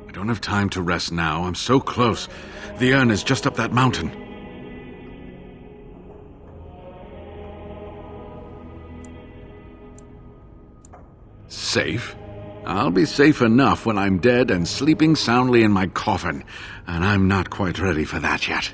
I don't have time to rest now. I'm so close. The urn is just up that mountain. Safe? I'll be safe enough when I'm dead and sleeping soundly in my coffin. And I'm not quite ready for that yet.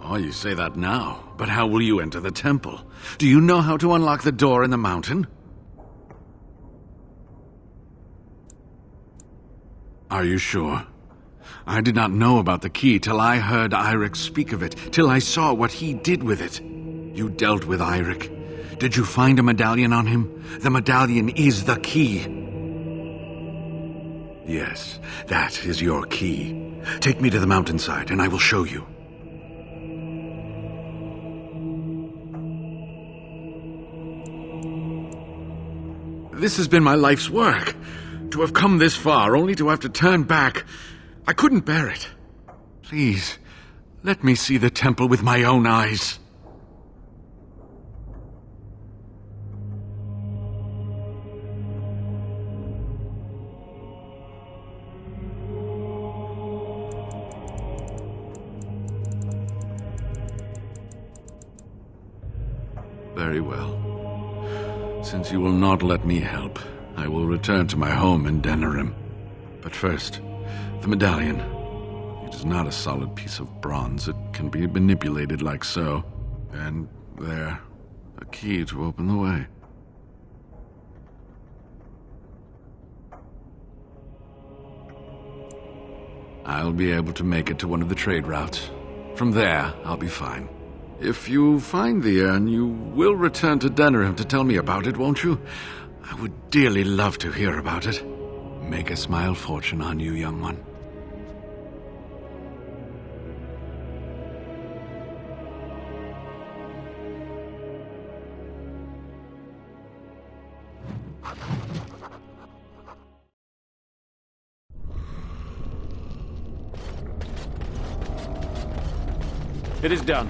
Oh, you say that now, but how will you enter the temple? Do you know how to unlock the door in the mountain? Are you sure? I did not know about the key till I heard Eirik speak of it, till I saw what he did with it. You dealt with Eirik. Did you find a medallion on him? The medallion is the key. Yes, that is your key. Take me to the mountainside and I will show you. This has been my life's work. To have come this far, only to have to turn back. I couldn't bear it. Please, let me see the temple with my own eyes. Very well. Since you will not let me help, I will return to my home in Denerim. But first, the medallion. It is not a solid piece of bronze. It can be manipulated like so. And there, a key to open the way. I'll be able to make it to one of the trade routes. From there, I'll be fine. If you find the urn, you will return to Denerim to tell me about it, won't you? I would dearly love to hear about it. Make a smile fortune on you, young one. It is done.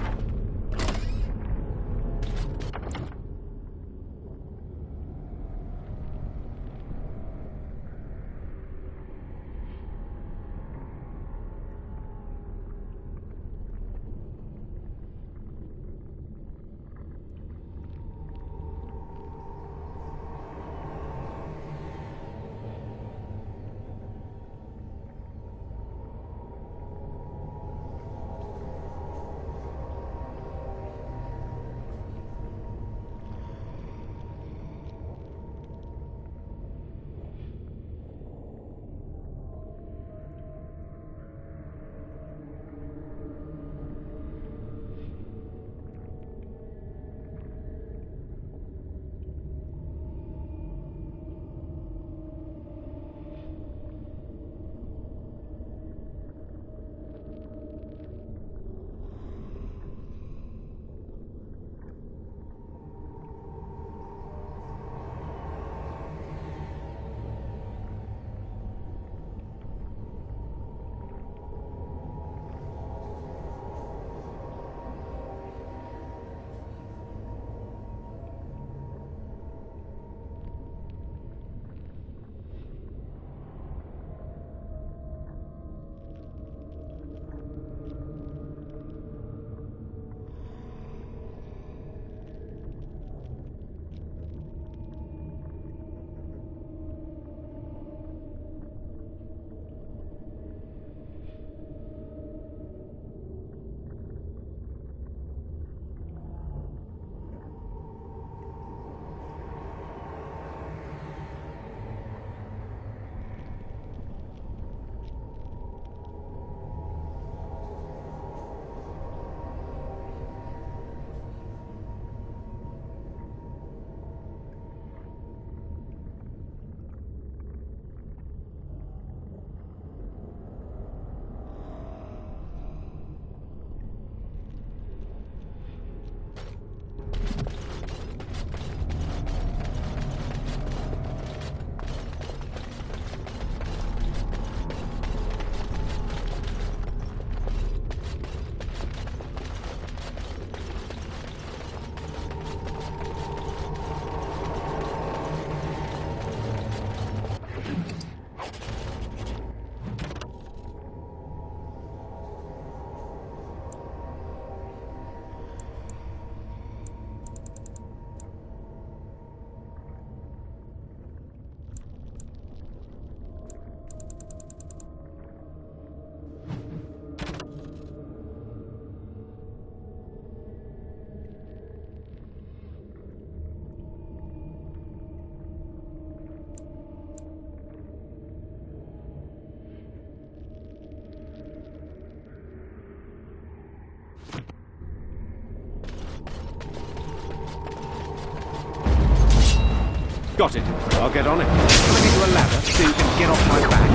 Got it. I'll get on it. Can I get you a ladder so you can get off my back?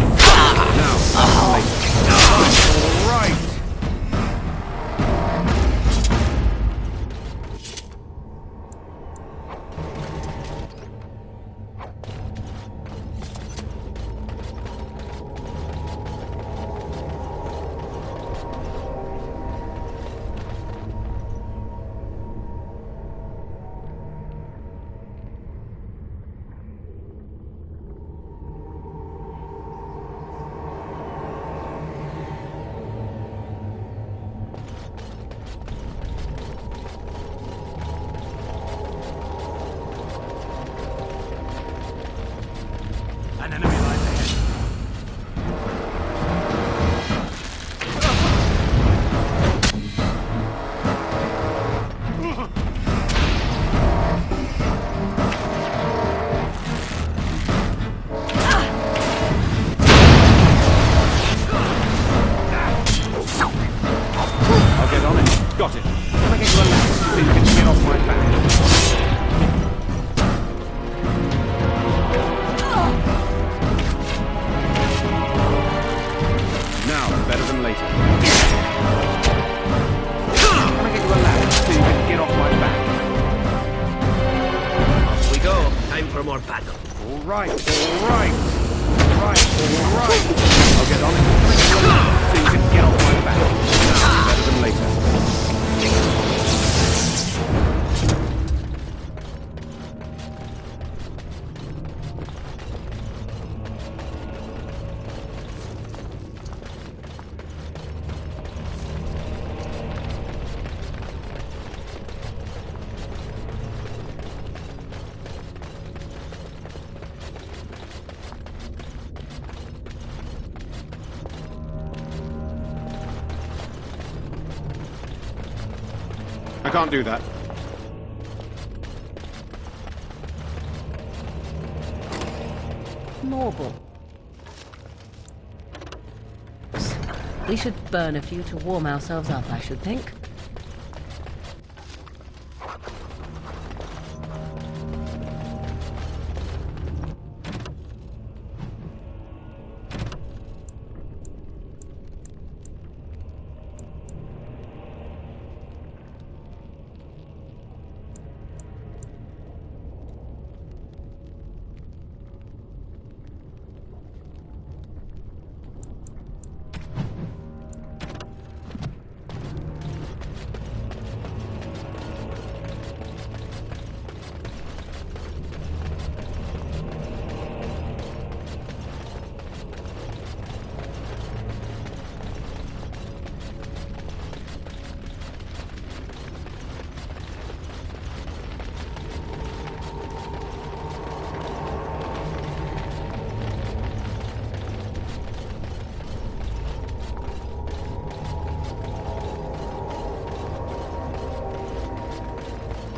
Now, later. All right. An enemy lies ahead. I'll get on it. Got it. Can I get you a ladder so you can get off my back? Now, better than later. Can I get you a ladder so you can get off my back? Off we go. Time for more battle. All right, all right. All right, all right. I'll get on it. Can I get you a ladder so you can get off my back? Now, better than later. I can't do that. Normal. We should burn a few to warm ourselves up, I should think.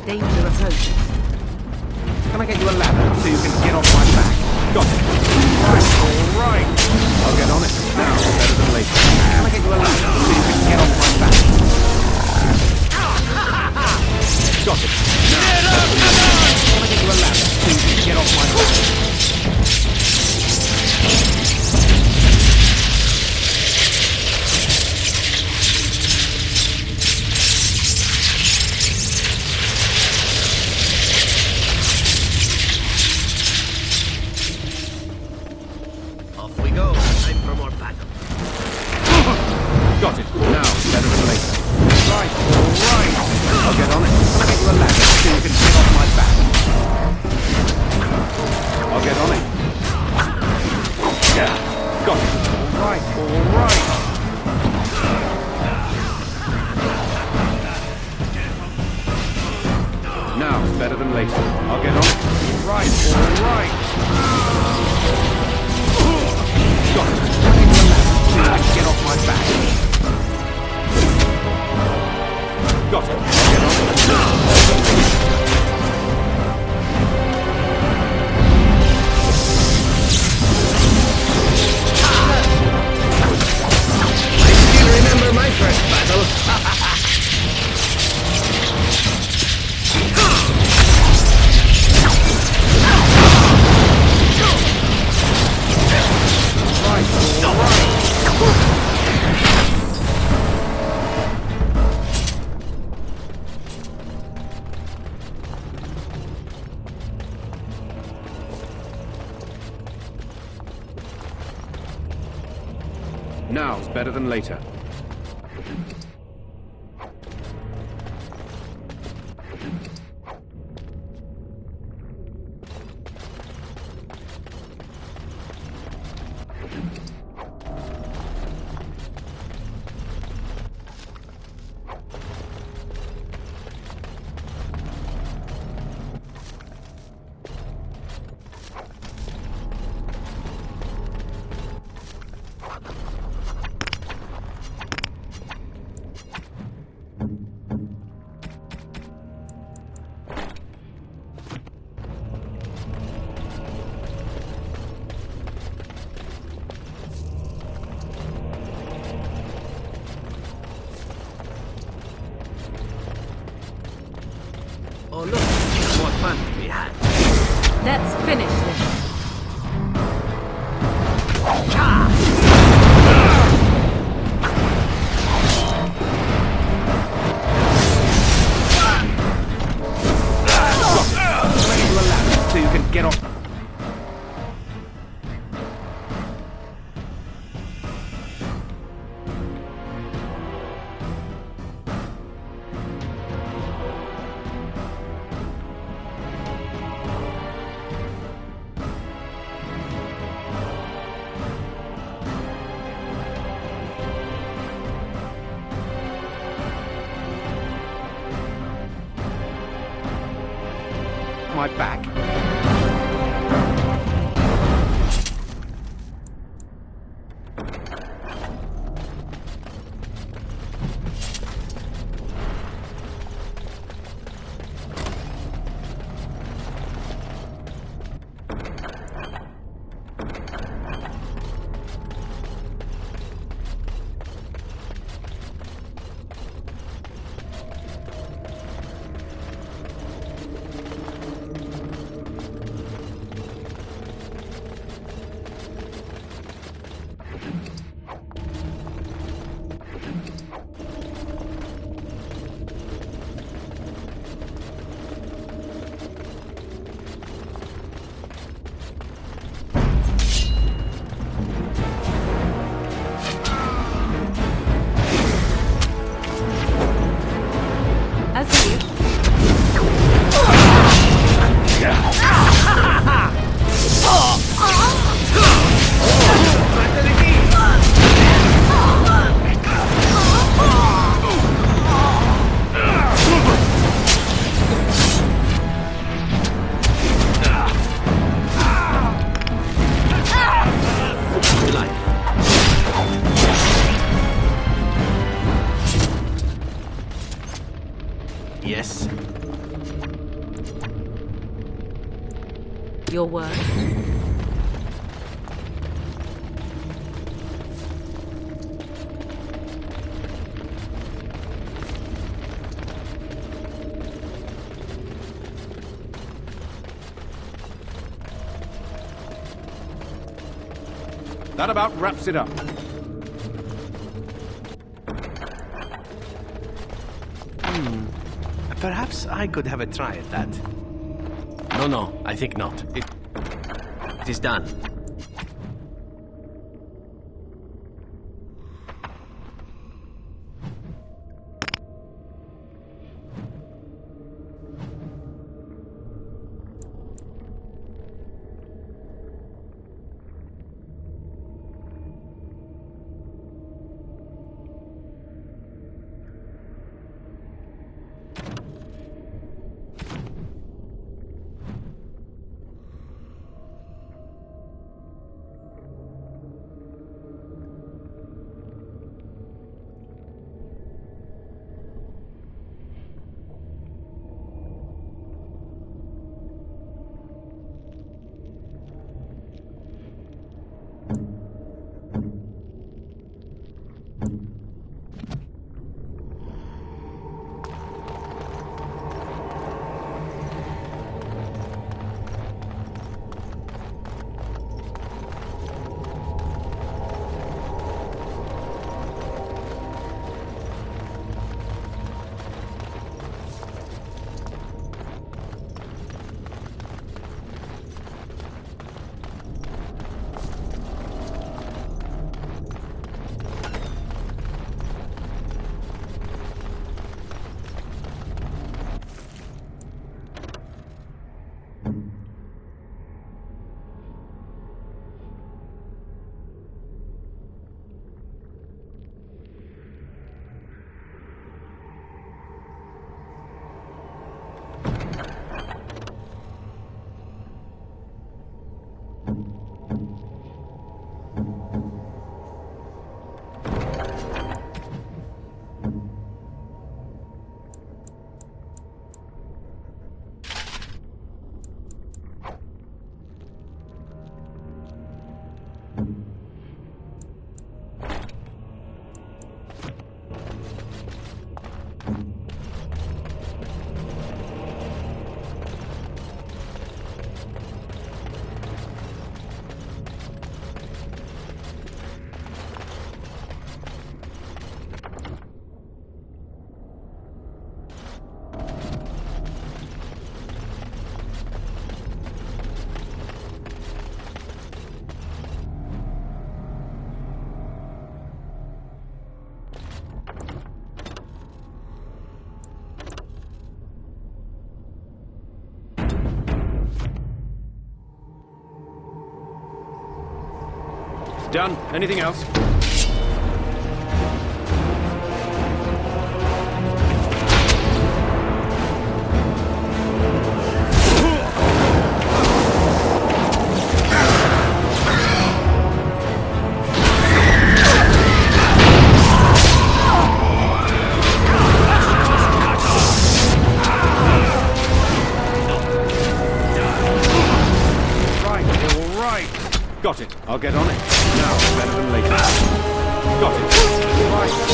Danger approaches. Can I get you a ladder so you can get off my back? Got it. All right. I'll get on it. Now, better than later. Can I get you a ladder so you can get off my back? Got it. Now, better than later. Can I get you a ladder so you can get off my back? Got it. Now, better than later. Right, all right. I'll get on it. Can I get you a ladder so you can get off my back? I'll get on it. Yeah. Got it. All right, all right. Now, it's better than later. I'll get on it. All right, all right. Got it. Can I get you a ladder so you can get off my back? Got it. I'll get on it. I still remember my first battle. Now's better than later. Oh look, more fun to be had. Let's finish this. Ready to relax so you can get off. My back. Yes. Your word? That about wraps it up. Perhaps I could have a try at that. No, I think not. It is done. Done. Anything else? Got it. I'll get on it. Now, better than later. Got it. Right.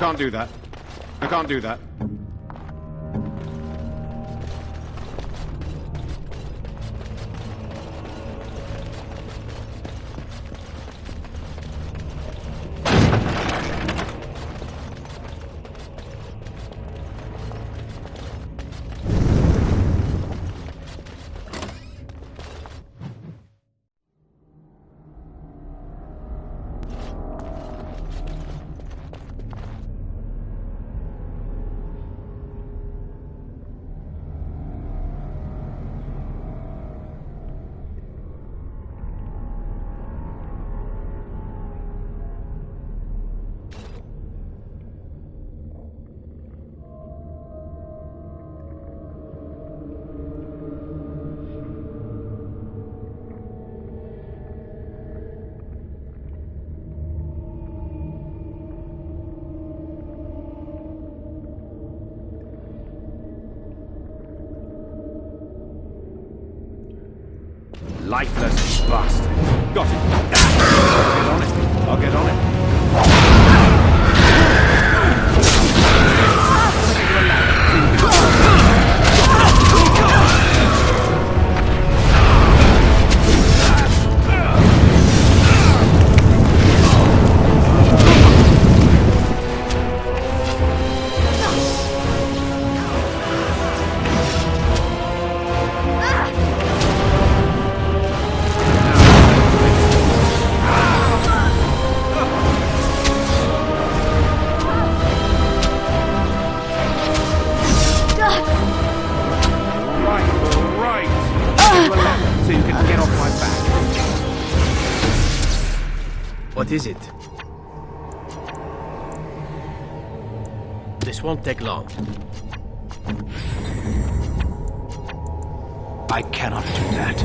can't do that. I can't do that. Lifeless bastard. Got it. Get on it. I'll get on it. What is it? This won't take long. I cannot do that.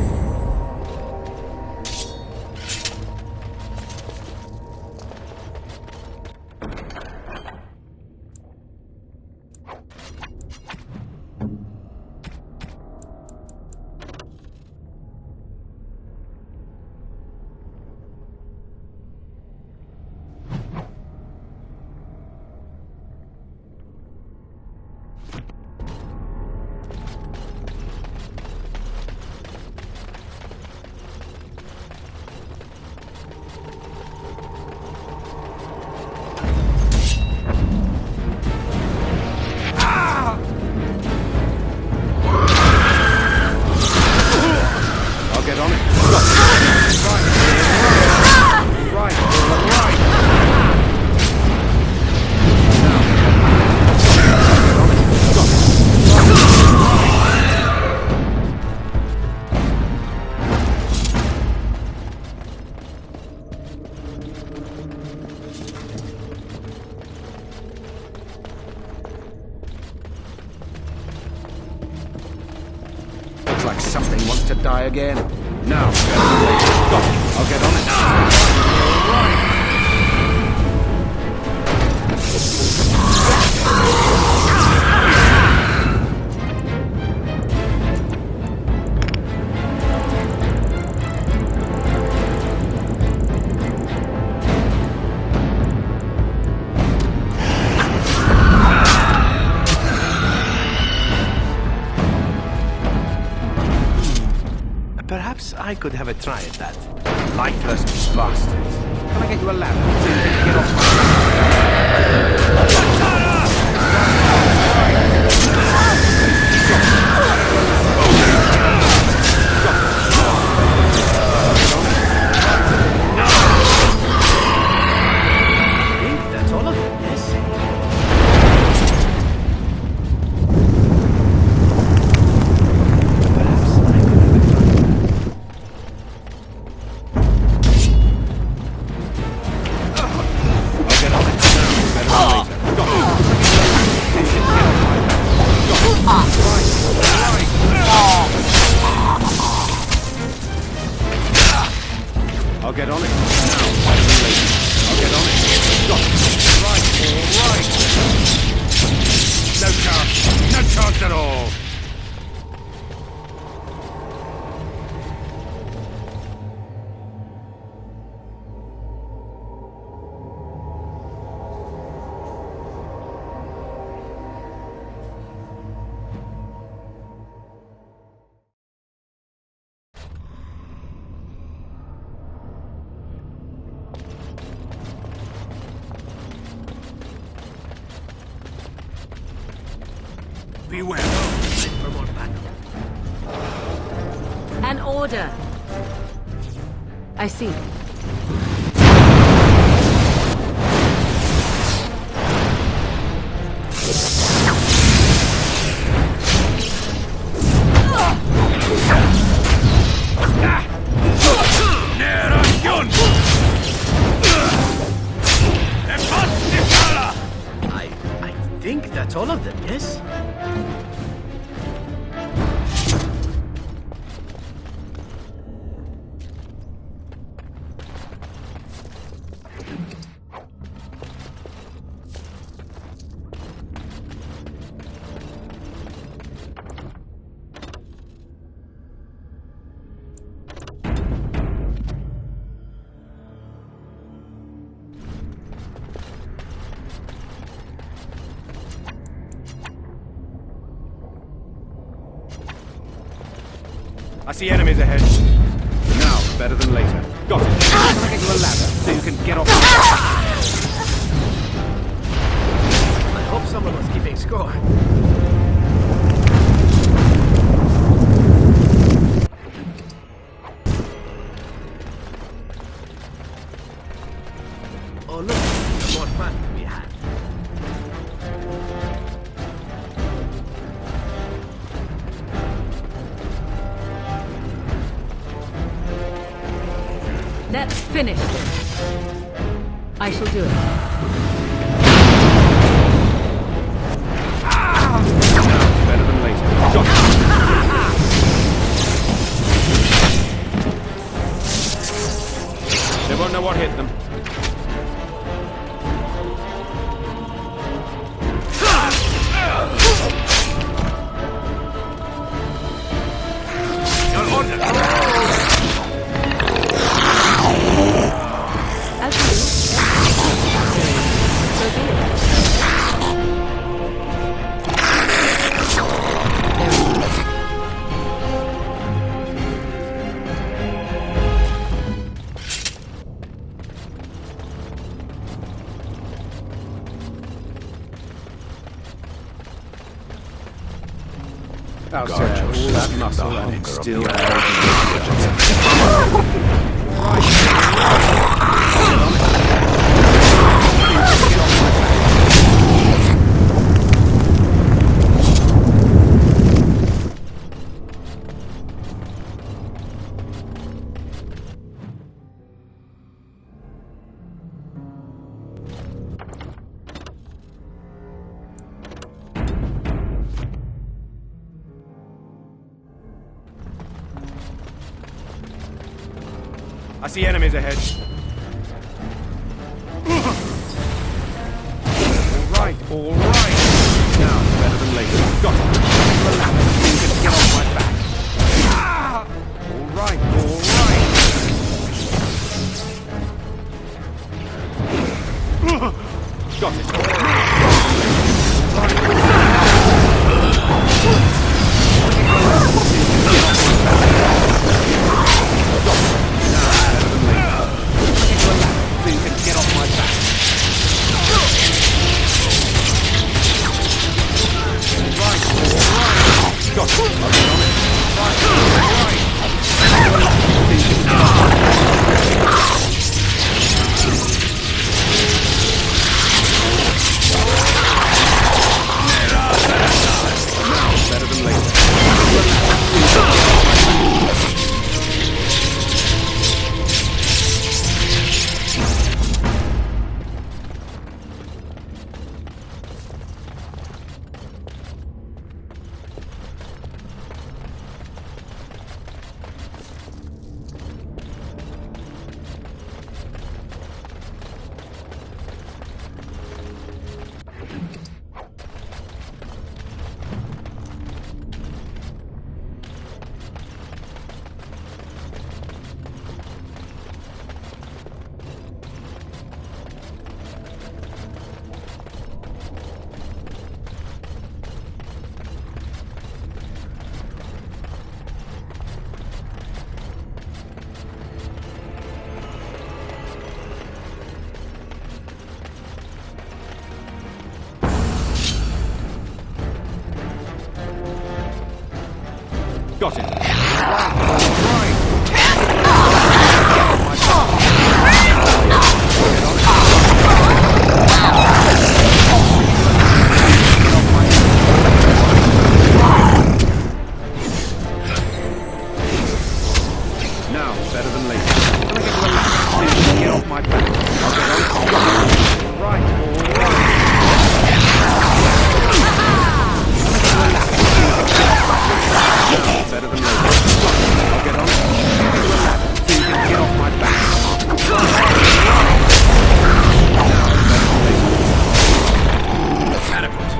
Like something wants to die again. Now, got it. I'll get on it. Perhaps I could have a try at that. Lifeless bastards. Can I get you a ladder so you can get off my That's all of it, yes. I'll get on it. Now, I'll get on it. Got it. Right. No chance. No chance at all. Beware. Ready for more battle. An order. I see. I think that's all of them, yes? I see enemies ahead. Now, better than later. Got it. I'm gonna get you a ladder so you can get off. I hope someone was keeping score. Oh look, there's more fun to be had. Let's finish this. I shall do it. Now, better than later. Got it. They won't know what hit them. Your order. As you wish. So be it. There we go. I'll Guard say all yourself that the muscle and hunger it's of still the I see enemies ahead. All right. Now, better than later. Got it. The ladder. You can get off my back. All right. Got it. So you can get off my back. All right. Got it. I'll get on it. Got it. Right. Get off my Now, better than later. Can I get to the ladder? Get off my back. I'll get on. Right, all right. Now, better than later. I'll get on. Get to the ladder so you can get off my back. Now, better than later. Adequate.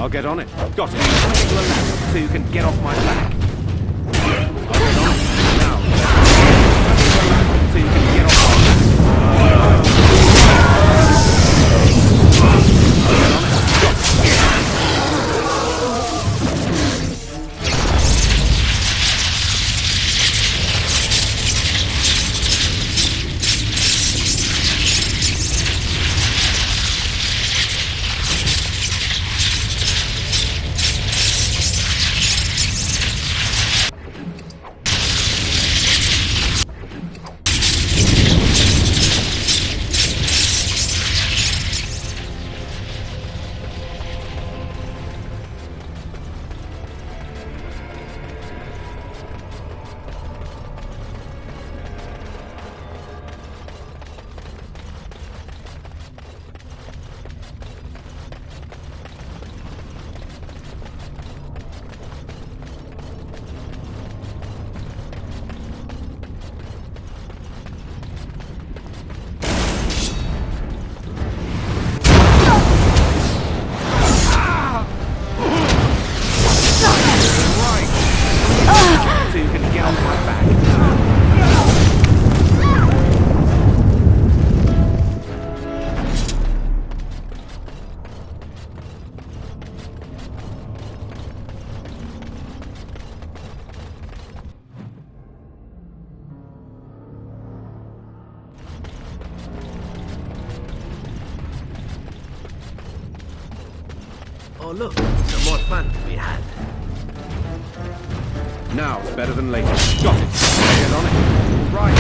I'll get on it. Got it. Get to the ladder so you can get off my back. I'll get on it. Now. So you can get off my back. I'll get on it. Got it. So you can get off my back. Oh look, some more fun to be had. Now it's better than later. Got it. Get on it. Right.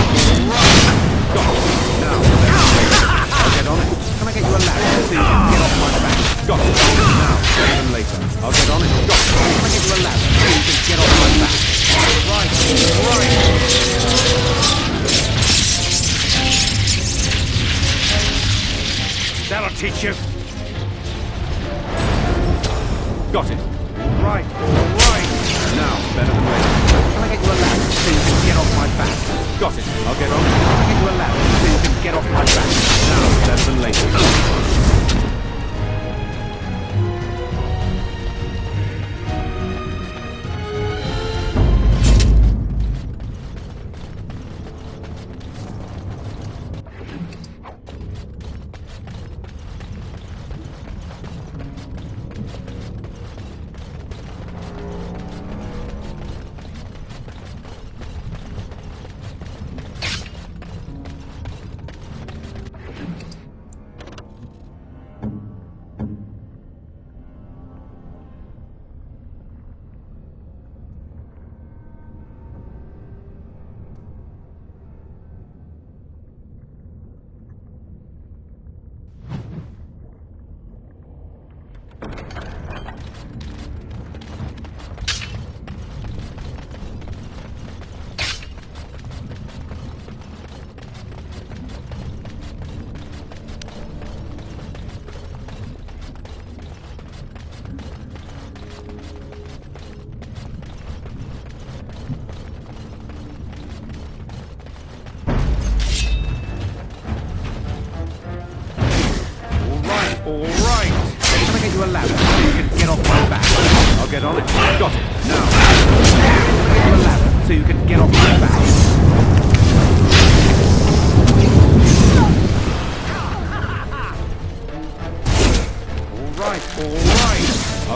Got it. Now it's better than later. I'll get on it. Can I get you a ladder so you can get off my back? Got it. Now it's better than later. I'll get on it. Got it. Can I get you a ladder so you can get off my back? Right. That'll teach you. Got it. Right. Now, better than later. Can I get you a ladder so you can get off my back? Got it. I'll get on. Can I get you a ladder so you can get off my back? Now, better than later. All right. Can I get you a ladder so you can get off my back? I'll get on it. Got it. Now. Can I get you a ladder so you can get off my back?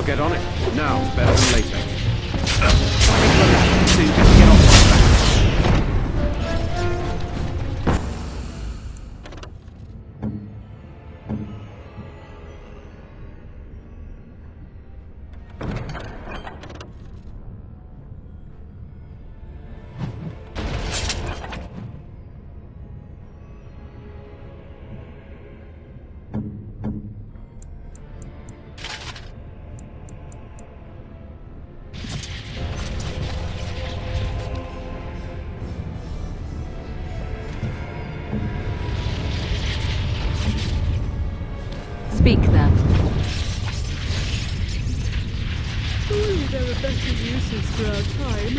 I'll get on it. Now's better than later. Can I get you a ladder so you can get off my back? Speak then. Surely there are better uses for our time.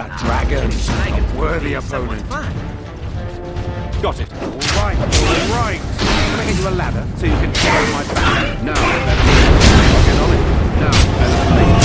A dragon, a worthy opponent. Got it. All right, all right. Can I get you a ladder so you can get on my back? Now, better than later. I'll get on it. Now, better than later.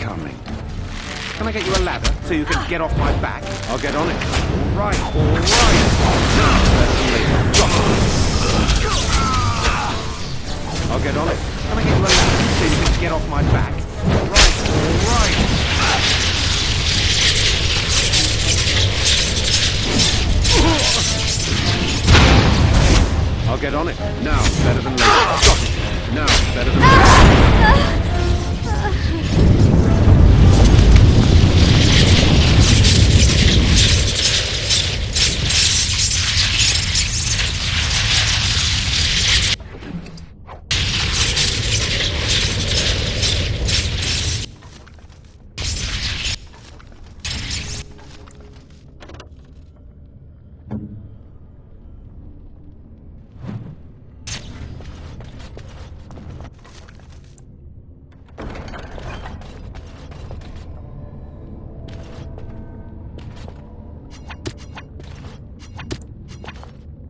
Coming. Can I get you a ladder so you can get off my back? I'll get on it. All right, all right. Now, better than later. Drop it. I'll get on it. Can I get you a ladder so you can get off my back? All right, all right. I'll get on it. Now, better than later. Drop it. Now, better than later.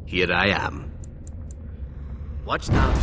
Here I am. Watch now.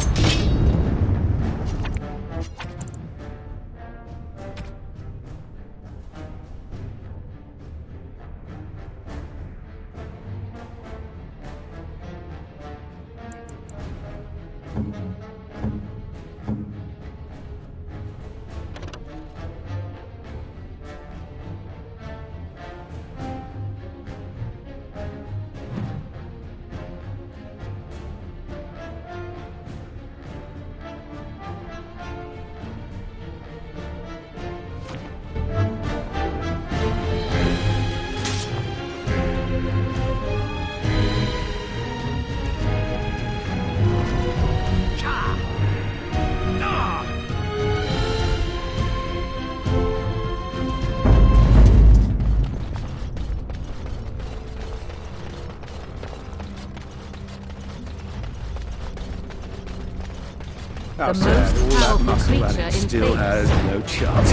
How The sad, most all that powerful muscle and creature it in still space. has no chance.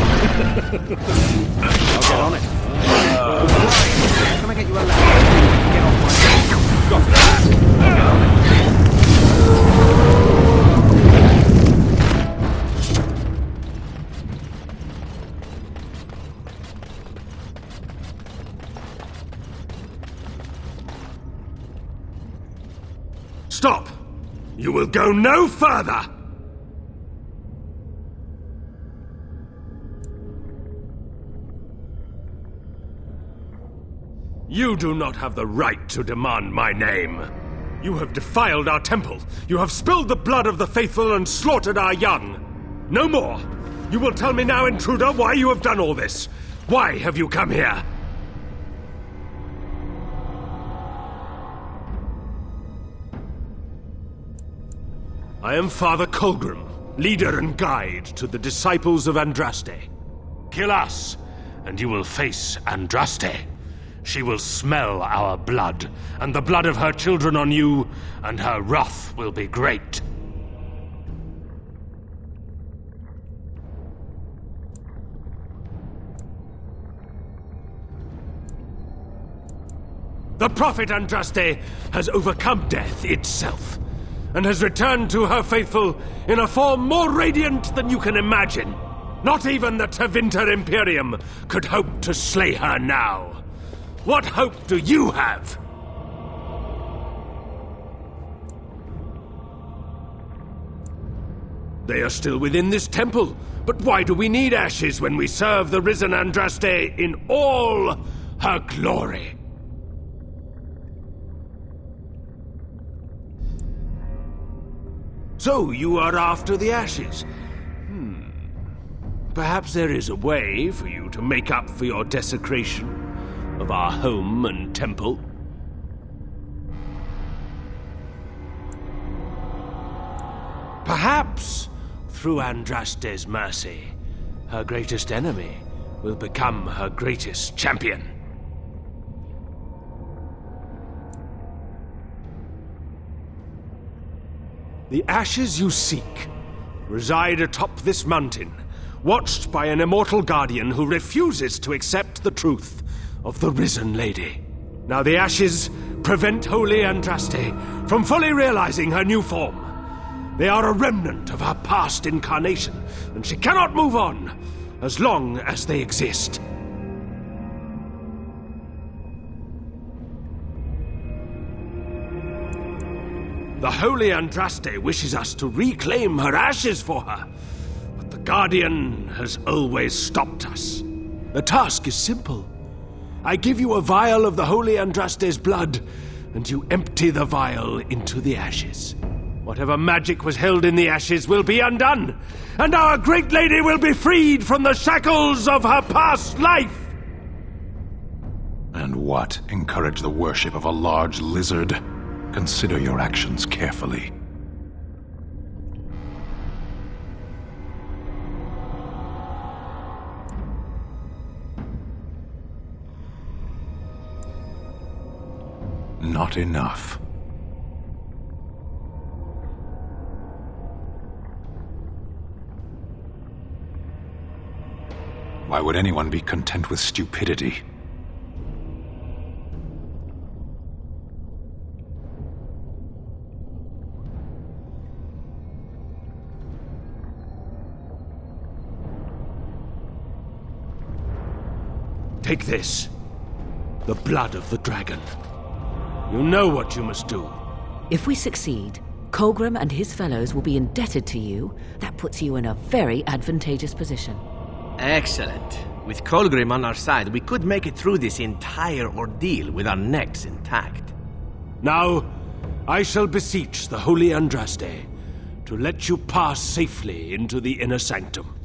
I'll get on it. Right. Can I get you a ladder? Get off my back. Got it. I'll get on it. Stop! You will go no further! You do not have the right to demand my name. You have defiled our temple. You have spilled the blood of the faithful and slaughtered our young. No more! You will tell me now, intruder, why you have done all this. Why have you come here? I am Father Colgrim, leader and guide to the disciples of Andraste. Kill us, and you will face Andraste. She will smell our blood, and the blood of her children on you, and her wrath will be great. The prophet Andraste has overcome death itself, and has returned to her faithful in a form more radiant than you can imagine. Not even the Tevinter Imperium could hope to slay her now. What hope do you have? They are still within this temple, but why do we need ashes when we serve the risen Andraste in all her glory? So you are after the ashes? Perhaps there is a way for you to make up for your desecration of our home and temple. Perhaps, through Andraste's mercy, her greatest enemy will become her greatest champion. The ashes you seek reside atop this mountain, watched by an immortal guardian who refuses to accept the truth of the risen lady. Now the ashes prevent Holy Andraste from fully realizing her new form. They are a remnant of her past incarnation, and she cannot move on as long as they exist. The Holy Andraste wishes us to reclaim her ashes for her, but the Guardian has always stopped us. The task is simple. I give you a vial of the Holy Andraste's blood, and you empty the vial into the ashes. Whatever magic was held in the ashes will be undone, and our great lady will be freed from the shackles of her past life! And what? Encourage the worship of a large lizard? Consider your actions carefully. Not enough. Why would anyone be content with stupidity? Take this. The blood of the dragon. You know what you must do. If we succeed, Colgrim and his fellows will be indebted to you. That puts you in a very advantageous position. Excellent. With Colgrim on our side, we could make it through this entire ordeal with our necks intact. Now, I shall beseech the Holy Andraste to let you pass safely into the inner sanctum.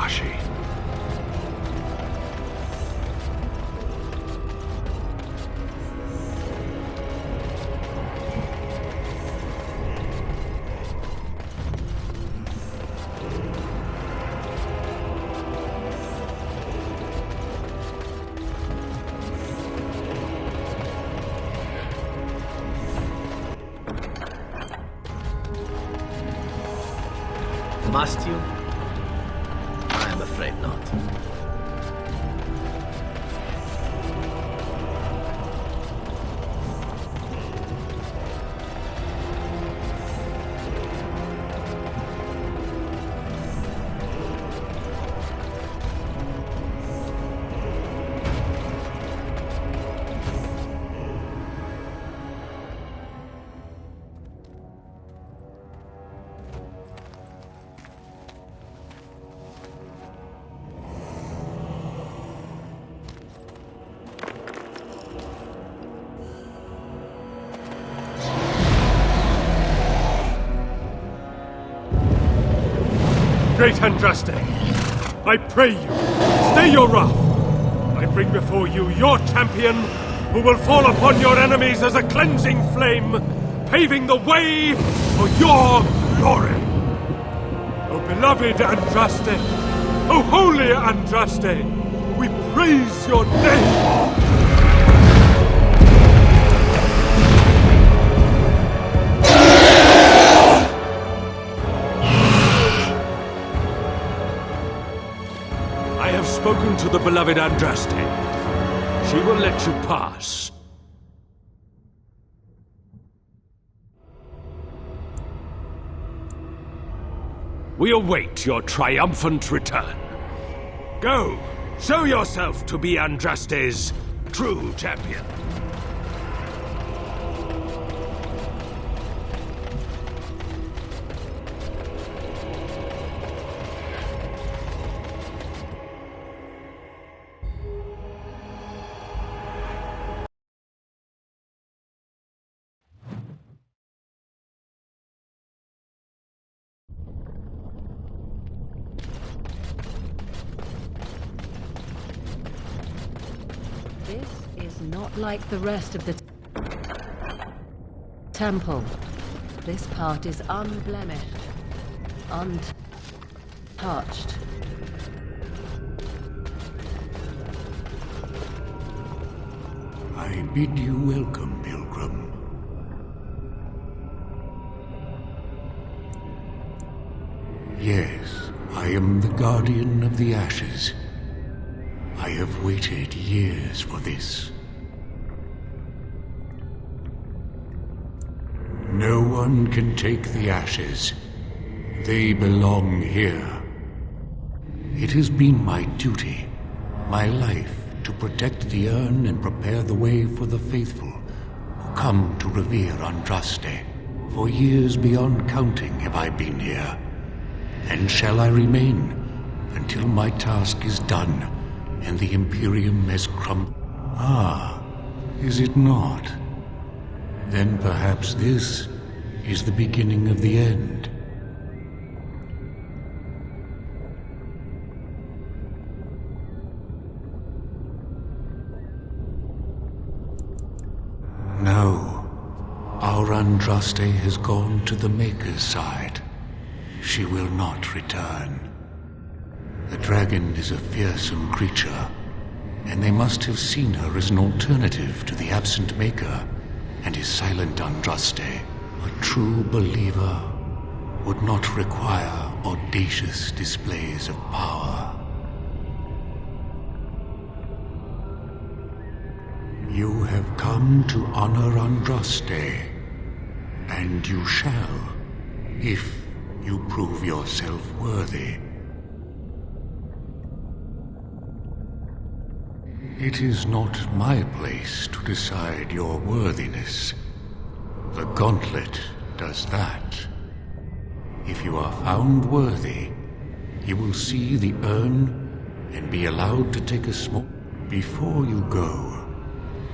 Hashi. Must you? I am afraid not. Great Andraste, I pray you, stay your wrath. I bring before you your champion, who will fall upon your enemies as a cleansing flame, paving the way for your glory. O beloved Andraste, O holy Andraste, we praise your name. I have spoken to the beloved Andraste. She will let you pass. We await your triumphant return. Go, show yourself to be Andraste's true champion. This is not like the rest of the temple. This part is unblemished, untouched. I bid you welcome, pilgrim. Yes, I am the guardian of the ashes. I have waited years for this. No one can take the ashes. They belong here. It has been my duty, my life, to protect the urn and prepare the way for the faithful who come to revere Andraste. For years beyond counting have I been here, and shall I remain until my task is done and the Imperium has crumbled. Ah, is it not? Then perhaps this is the beginning of the end. No, our Andraste has gone to the Maker's side. She will not return. The dragon is a fearsome creature, and they must have seen her as an alternative to the absent Maker and his silent Andraste. A true believer would not require audacious displays of power. You have come to honor Andraste, and you shall, if you prove yourself worthy. It is not my place to decide your worthiness. The gauntlet does that. If you are found worthy, you will see the urn and be allowed to take a smoke. Before you go,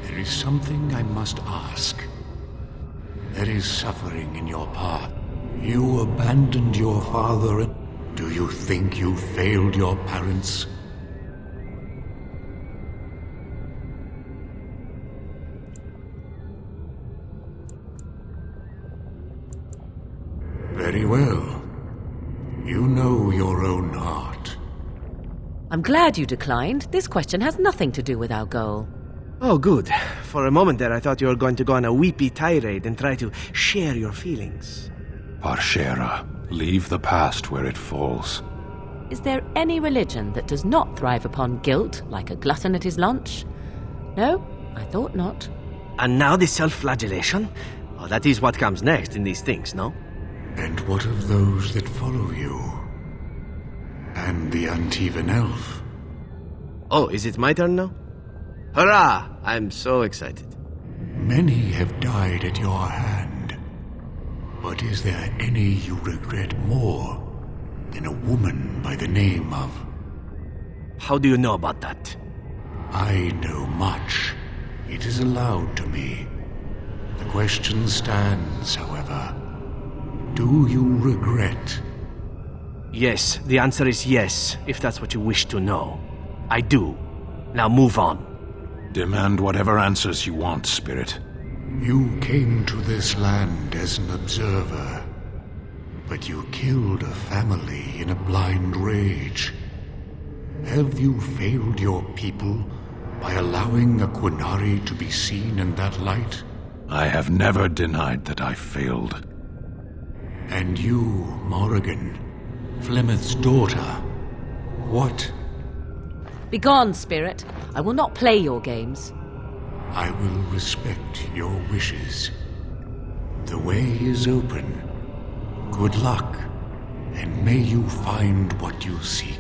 there is something I must ask. There is suffering in your path. You abandoned your father. Do you think you failed your parents? Very well. You know your own heart. I'm glad you declined. This question has nothing to do with our goal. Oh, good. For a moment there, I thought you were going to go on a weepy tirade and try to share your feelings. Parshera, leave the past where it falls. Is there any religion that does not thrive upon guilt, like a glutton at his lunch? No, I thought not. And now the self-flagellation? Oh, that is what comes next in these things, no? And what of those that follow you? And the uneven elf? Oh, is it my turn now? Hurrah! I'm so excited. Many have died at your hand. But is there any you regret more than a woman by the name of... How do you know about that? I know much. It is allowed to me. The question stands, however. Do you regret? Yes, the answer is yes, if that's what you wish to know. I do. Now move on. Demand whatever answers you want, Spirit. You came to this land as an observer, but you killed a family in a blind rage. Have you failed your people by allowing a Quinari to be seen in that light? I have never denied that I failed. And you, Morrigan, Flemeth's daughter, what? Begone, Spirit. I will not play your games. I will respect your wishes. The way is open. Good luck, and may you find what you seek.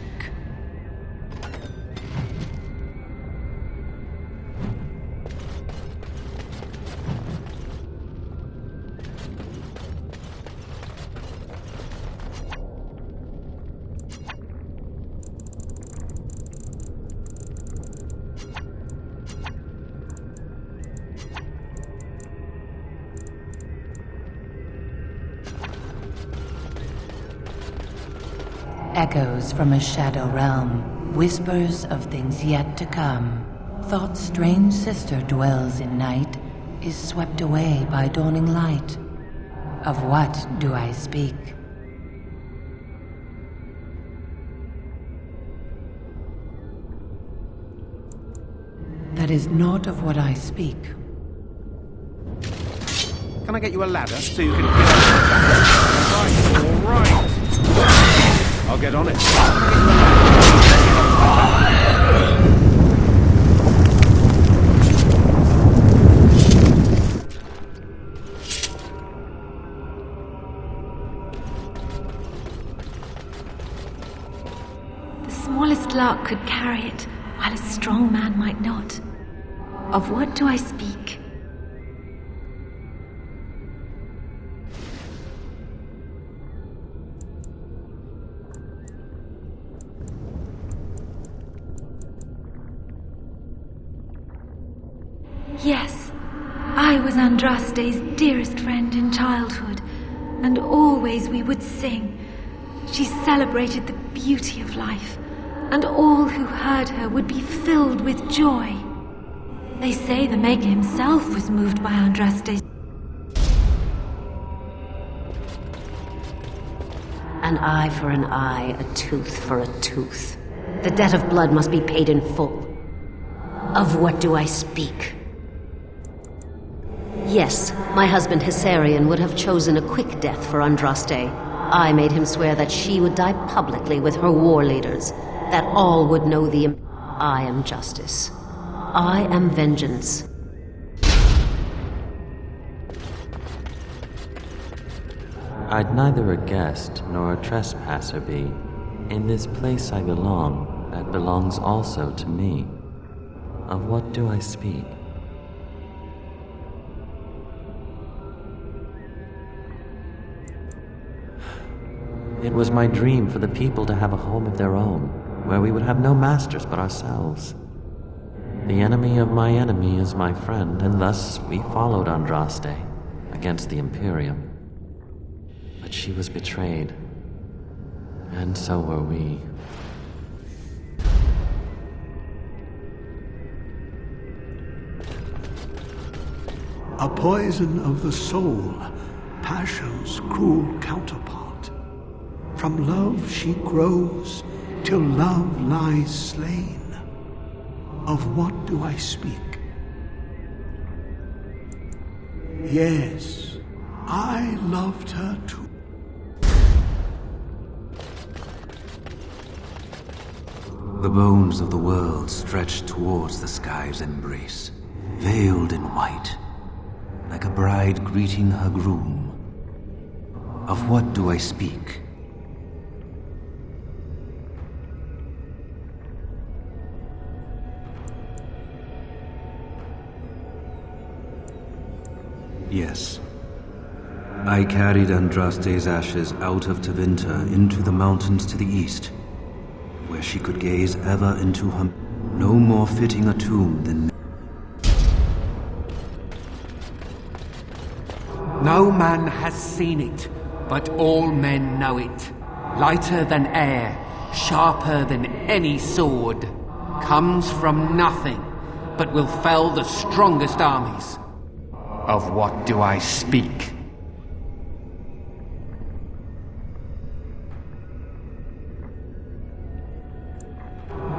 Echoes from a shadow realm, whispers of things yet to come. Thought's strange sister dwells in night, is swept away by dawning light. Of what do I speak? That is not of what I speak. Can I get you a ladder so you can get up? Right, all right. I'll get on it. The smallest lark could carry it, while a strong man might not. Of what do I speak? Yes, I was Andraste's dearest friend in childhood, and always we would sing. She celebrated the beauty of life, and all who heard her would be filled with joy. They say the Maker himself was moved by Andraste's. An eye for an eye, a tooth for a tooth. The debt of blood must be paid in full. Of what do I speak? Yes, my husband Hysarion would have chosen a quick death for Andraste. I made him swear that she would die publicly with her war leaders, that all would know I am justice. I am vengeance. I'd neither a guest nor a trespasser be. In this place I belong, that belongs also to me. Of what do I speak? It was my dream for the people to have a home of their own, where we would have no masters but ourselves. The enemy of my enemy is my friend, and thus we followed Andraste against the Imperium. But she was betrayed. And so were we. A poison of the soul, passion's cruel counterpart. From love she grows, till love lies slain. Of what do I speak? Yes, I loved her too. The bones of the world stretched towards the sky's embrace, veiled in white, like a bride greeting her groom. Of what do I speak? Yes. I carried Andraste's ashes out of Tevinter into the mountains to the east, where she could gaze ever into her, no more fitting a tomb than... No man has seen it, but all men know it. Lighter than air, sharper than any sword. Comes from nothing, but will fell the strongest armies. Of what do I speak?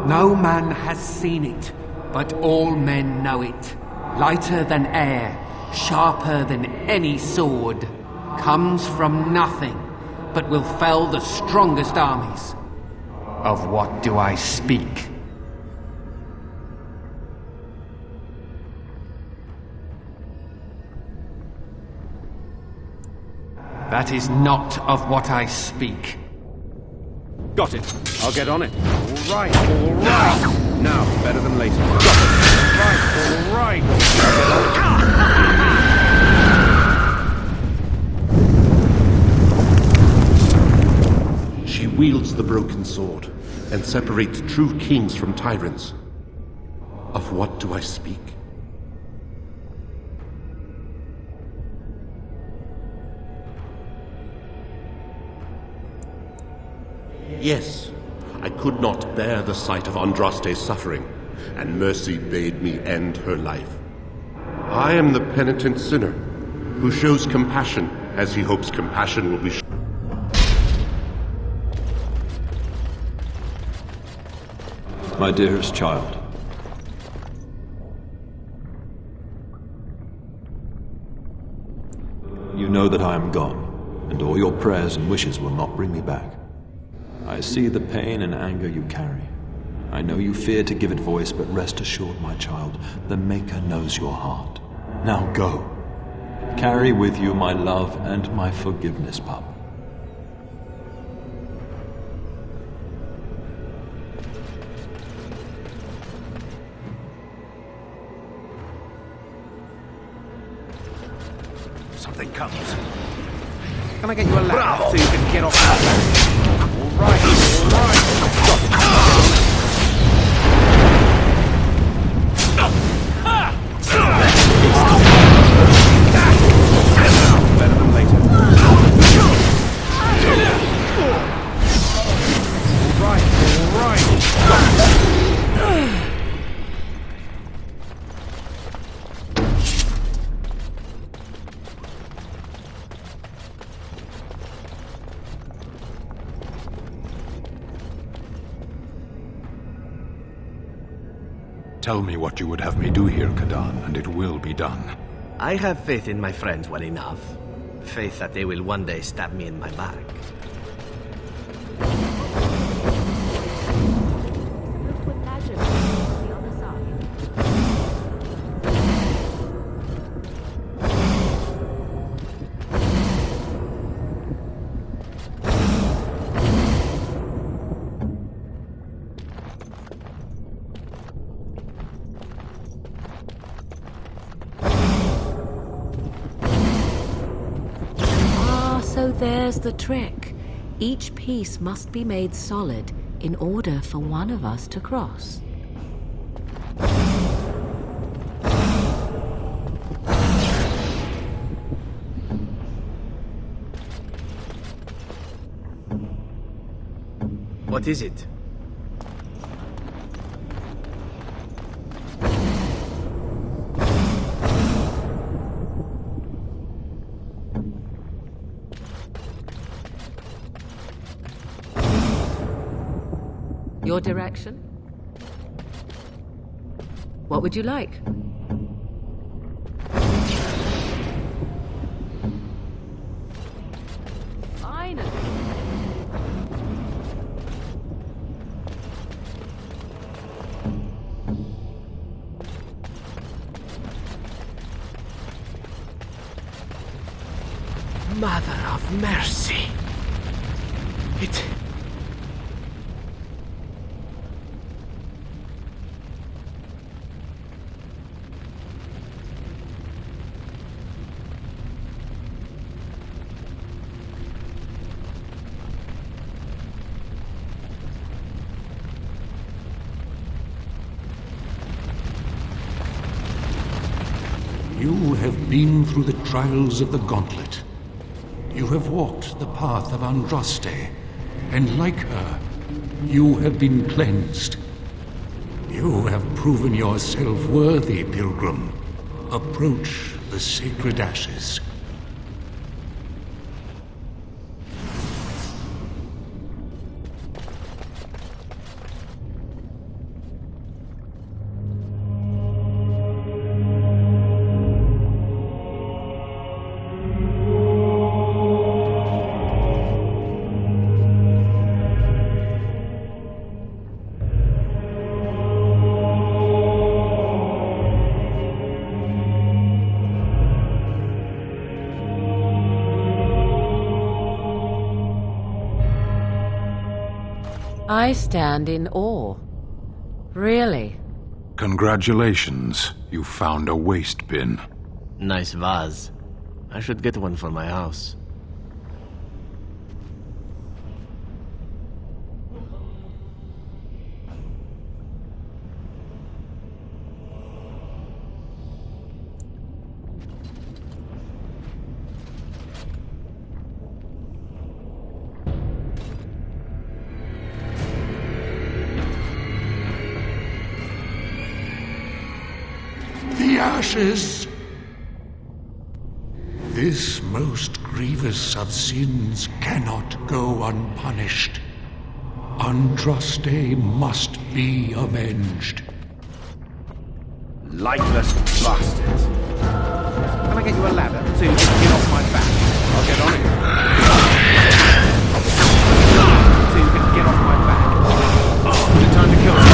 No man has seen it, but all men know it. Lighter than air, sharper than any sword. Comes from nothing, but will fell the strongest armies. Of what do I speak? That is not of what I speak. Got it. I'll get on it. All right, all right. Now, better than later. Got it. All right. I'll get on it. She wields the broken sword and separates true kings from tyrants. Of what do I speak? Yes, I could not bear the sight of Andraste's suffering, and mercy bade me end her life. I am the penitent sinner, who shows compassion as he hopes compassion will be shown. My dearest child, you know that I am gone, and all your prayers and wishes will not bring me back. I see the pain and anger you carry. I know you fear to give it voice, but rest assured, my child, the Maker knows your heart. Now go. Carry with you my love and my forgiveness, pup. Something comes. Can I get you a ladder so you can get off my back? All right, all right. Got it. Better than later. All right, all right. Tell me what you would have me do here, Kadan, and it will be done. I have faith in my friends well enough. Faith that they will one day stab me in my back. So there's the trick. Each piece must be made solid in order for one of us to cross. What is it? Your direction? What would you like? Finally. Mother of mercy. It... You have been through the trials of the Gauntlet. You have walked the path of Andraste, and like her, you have been cleansed. You have proven yourself worthy, pilgrim. Approach the sacred ashes. I stand in awe. Really? Congratulations, you found a waste bin. Nice vase. I should get one for my house. The ashes! This most grievous of sins cannot go unpunished. Andraste must be avenged. Lightless bastards. Can I get you a ladder so you can get off my back? I'll get on it. So you can get off my back. Oh, it's time to kill us.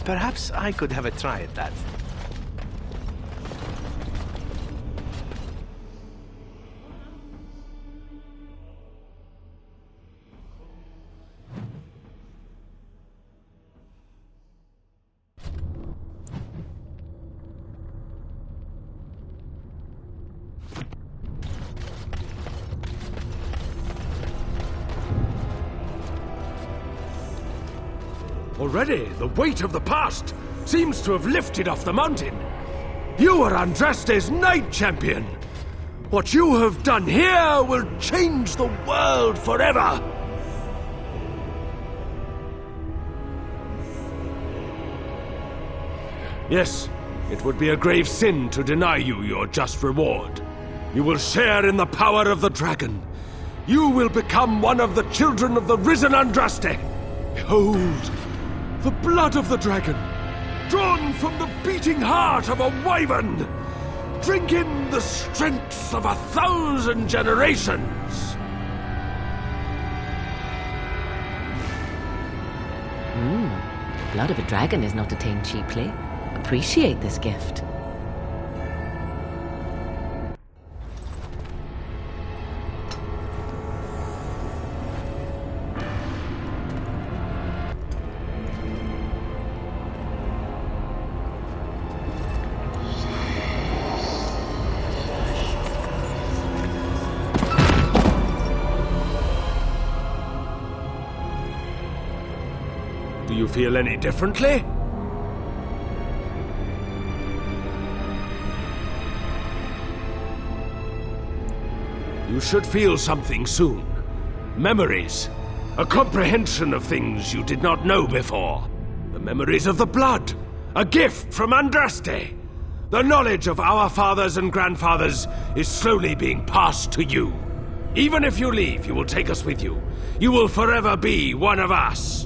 Perhaps I could have a try at that. Already, the weight of the past seems to have lifted off the mountain. You are Andraste's Knight Champion. What you have done here will change the world forever. Yes, it would be a grave sin to deny you your just reward. You will share in the power of the dragon. You will become one of the children of the risen Andraste. Behold, the blood of the dragon, drawn from the beating heart of a wyvern. Drink in the strength of 1,000 generations. The blood of a dragon is not attained cheaply. Appreciate this gift. Do you feel any differently? You should feel something soon. Memories. A comprehension of things you did not know before. The memories of the blood. A gift from Andraste. The knowledge of our fathers and grandfathers is slowly being passed to you. Even if you leave, you will take us with you. You will forever be one of us.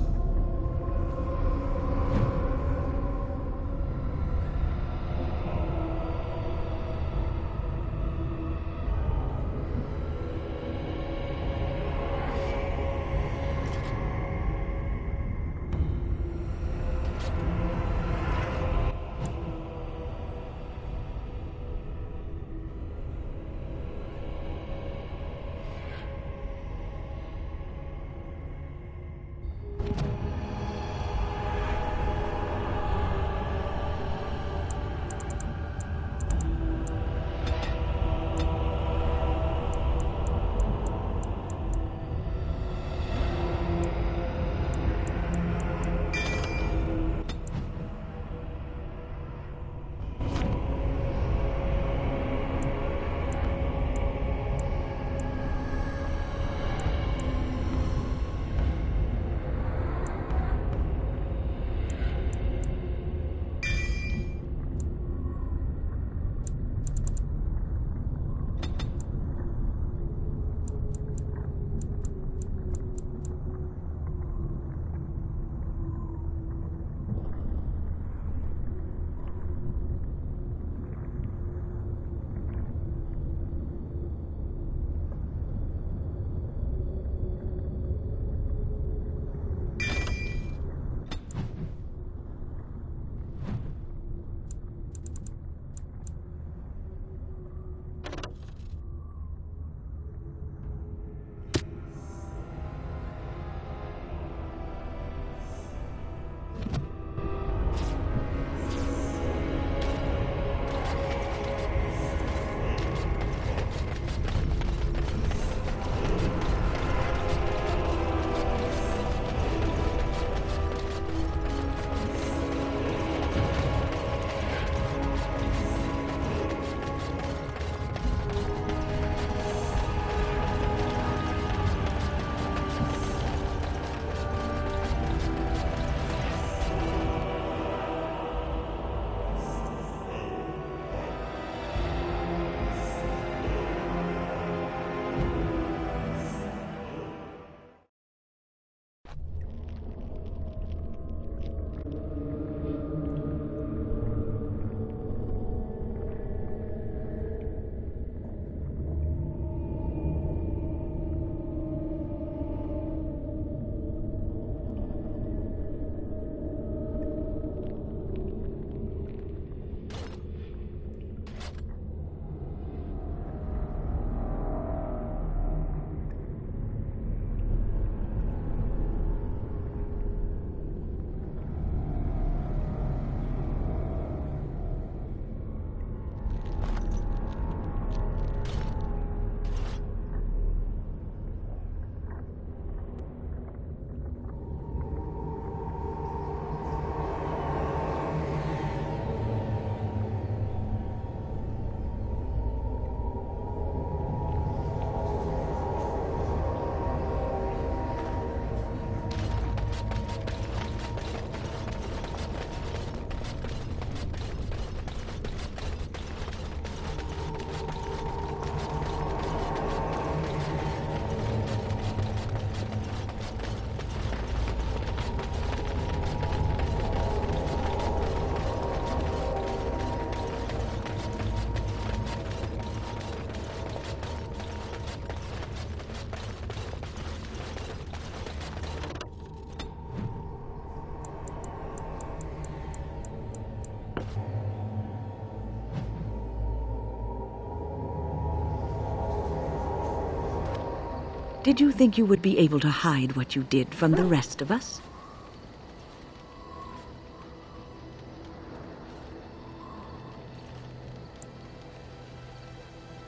Did you think you would be able to hide what you did from the rest of us?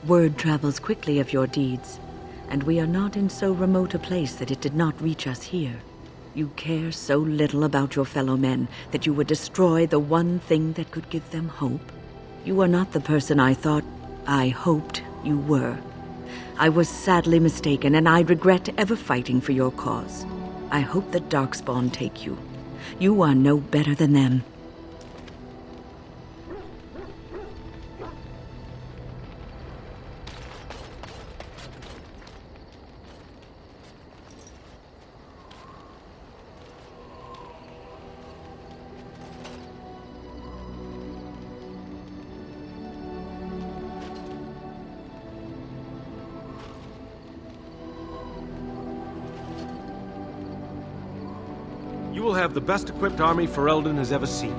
Word travels quickly of your deeds, and we are not in so remote a place that it did not reach us here. You care so little about your fellow men that you would destroy the one thing that could give them hope. You are not the person I thought, I hoped you were. I was sadly mistaken, and I regret ever fighting for your cause. I hope the Darkspawn take you. You are no better than them. You will have the best equipped army Ferelden has ever seen.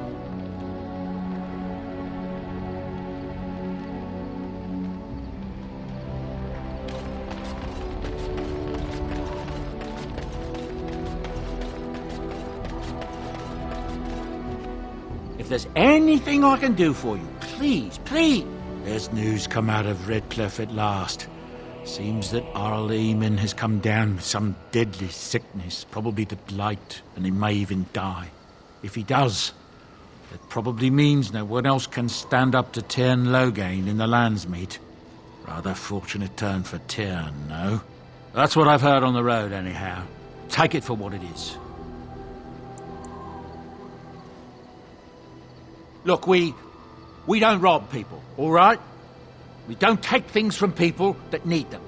If there's anything I can do for you, please, please. There's news come out of Redcliffe at last. Seems that Arl Eamon has come down with some deadly sickness, probably the blight, and he may even die. If he does, that probably means no one else can stand up to Tyrn Loghain in the Landsmeet. Rather fortunate turn for Tyrn, no? That's what I've heard on the road, anyhow. Take it for what it is. Look, we don't rob people, all right? We don't take things from people that need them.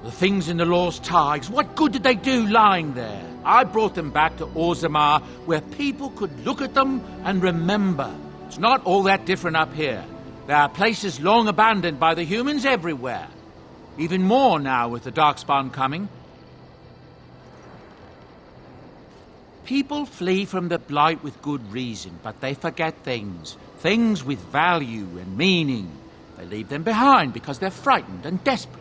The things in the Lost Tigers, what good did they do lying there? I brought them back to Orzammar, where people could look at them and remember. It's not all that different up here. There are places long abandoned by the humans everywhere. Even more now with the Darkspawn coming. People flee from the Blight with good reason, but they forget things. Things with value and meaning. They leave them behind because they're frightened and desperate.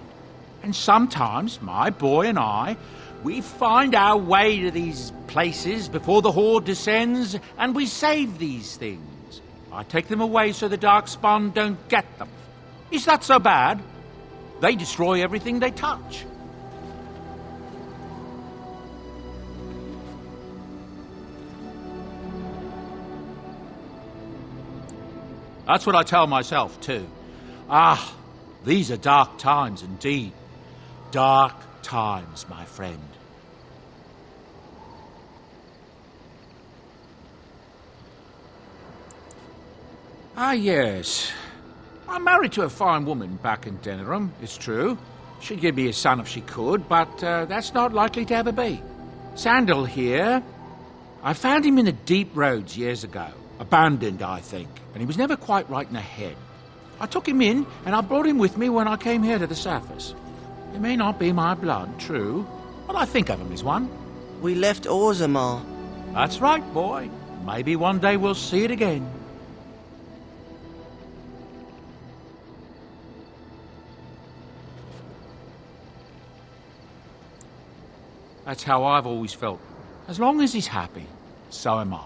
And sometimes, my boy and I, we find our way to these places before the Horde descends, and we save these things. I take them away so the Darkspawn don't get them. Is that so bad? They destroy everything they touch. That's what I tell myself, too. Ah, these are dark times indeed. Dark times, my friend. Ah, yes. I'm married to a fine woman back in Denerim, it's true. She'd give me a son if she could, but that's not likely to ever be. Sandal here. I found him in the deep roads years ago. Abandoned, I think, and he was never quite right in the head. I took him in, and I brought him with me when I came here to the surface. He may not be my blood, true, but I think of him as one. We left Orzammar. That's right, boy. Maybe one day we'll see it again. That's how I've always felt. As long as he's happy, so am I.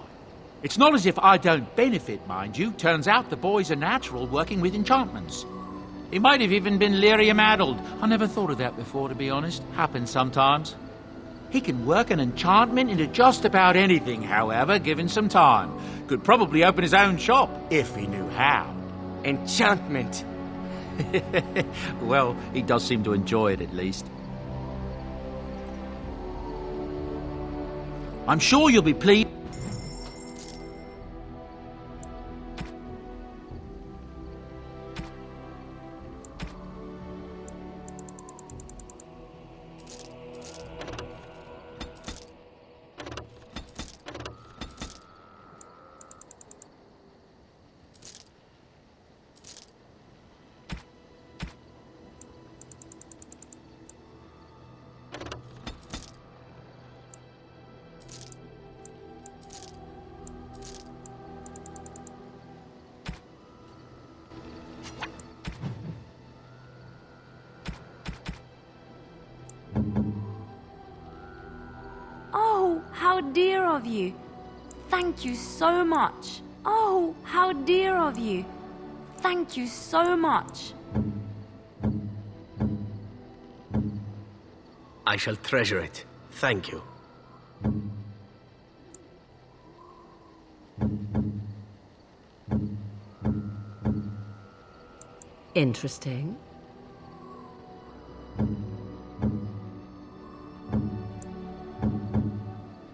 It's not as if I don't benefit, mind you. Turns out the boy's a natural working with enchantments. He might have even been lyrium-addled. I never thought of that before, to be honest. Happens sometimes. He can work an enchantment into just about anything, however, given some time. Could probably open his own shop, if he knew how. Enchantment. Well, he does seem to enjoy it, at least. I'm sure you'll be pleased. how dear of you. Thank you so much. Oh, how dear of you. Thank you so much. I shall treasure it. Thank you. Interesting.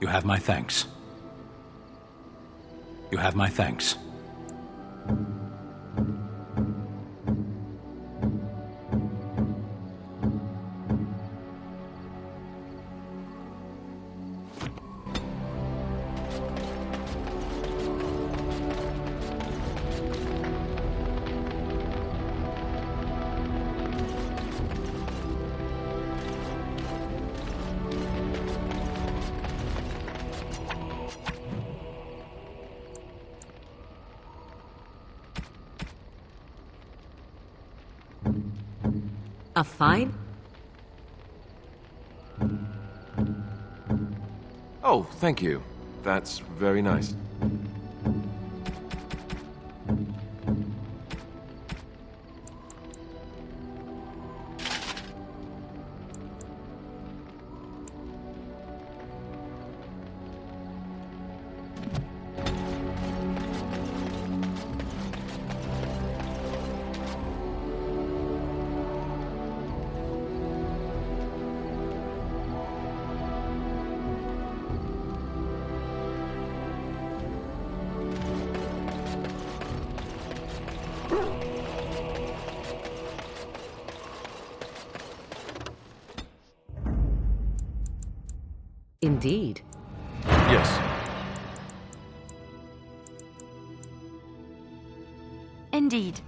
You have my thanks. You have my thanks. A fine? Oh, thank you. That's very nice. Indeed. Yes. Indeed.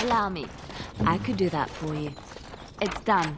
Allow me. I could do that for you. It's done.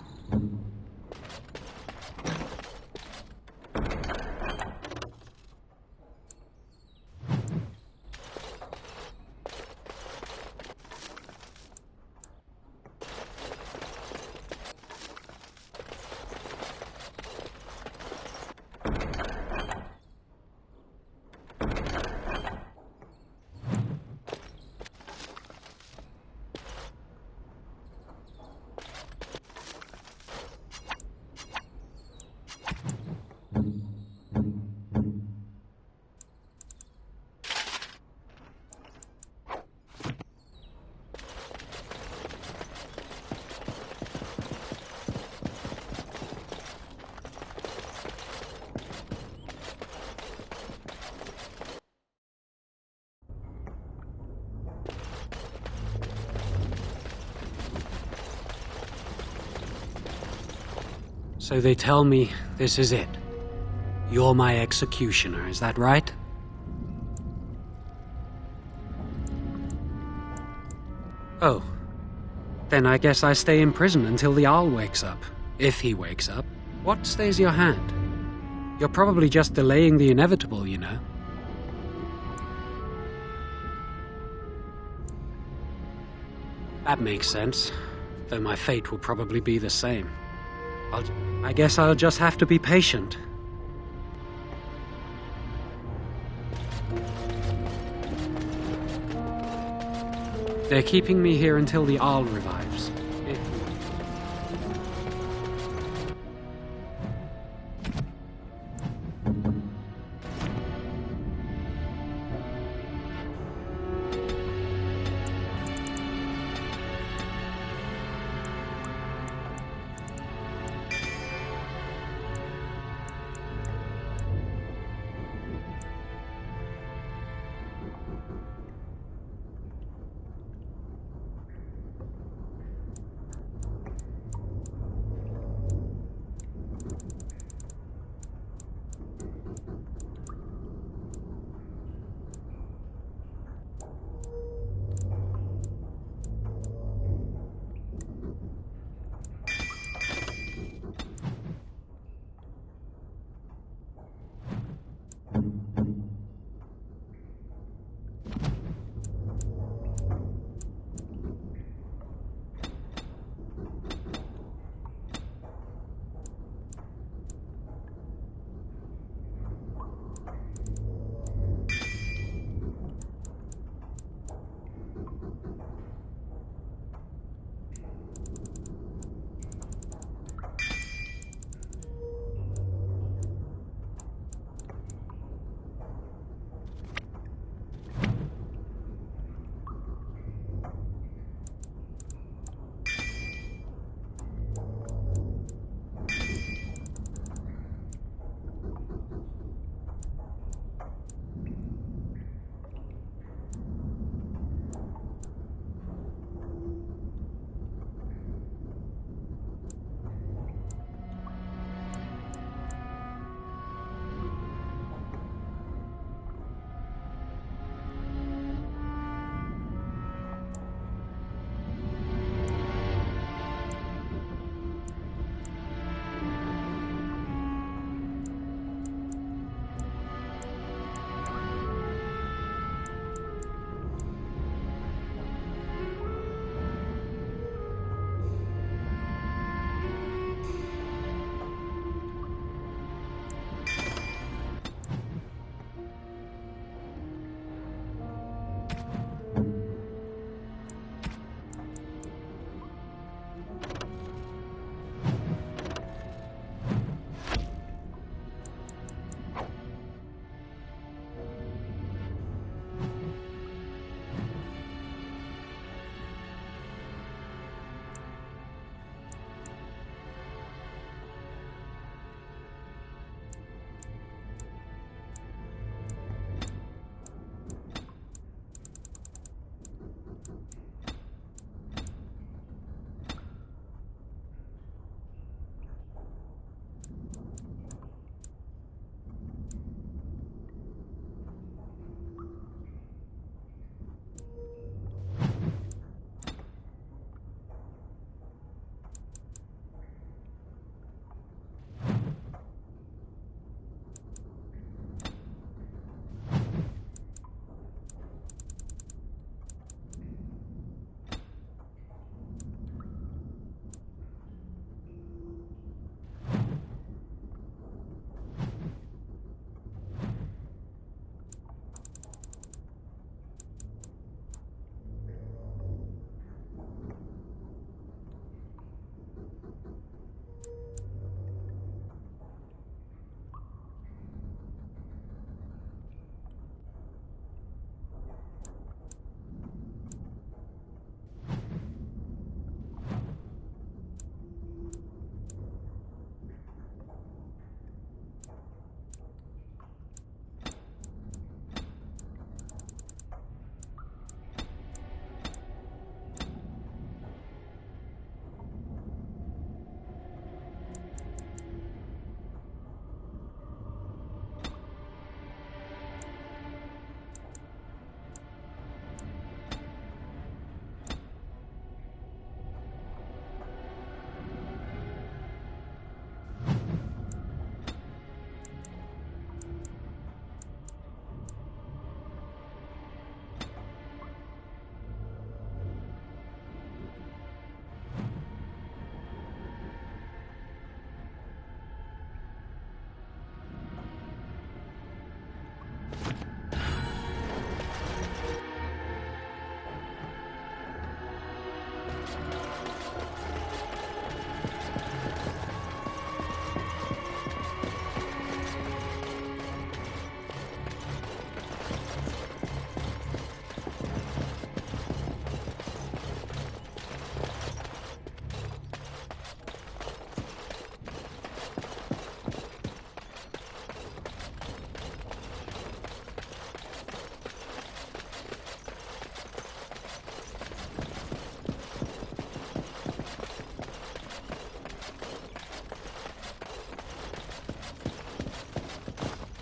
So they tell me this is it. You're my executioner, is that right? Oh. Then I guess I stay in prison until the Owl wakes up. If he wakes up. What stays your hand? You're probably just delaying the inevitable, you know. That makes sense, though my fate will probably be the same. I guess I'll just have to be patient. They're keeping me here until the Owl revives.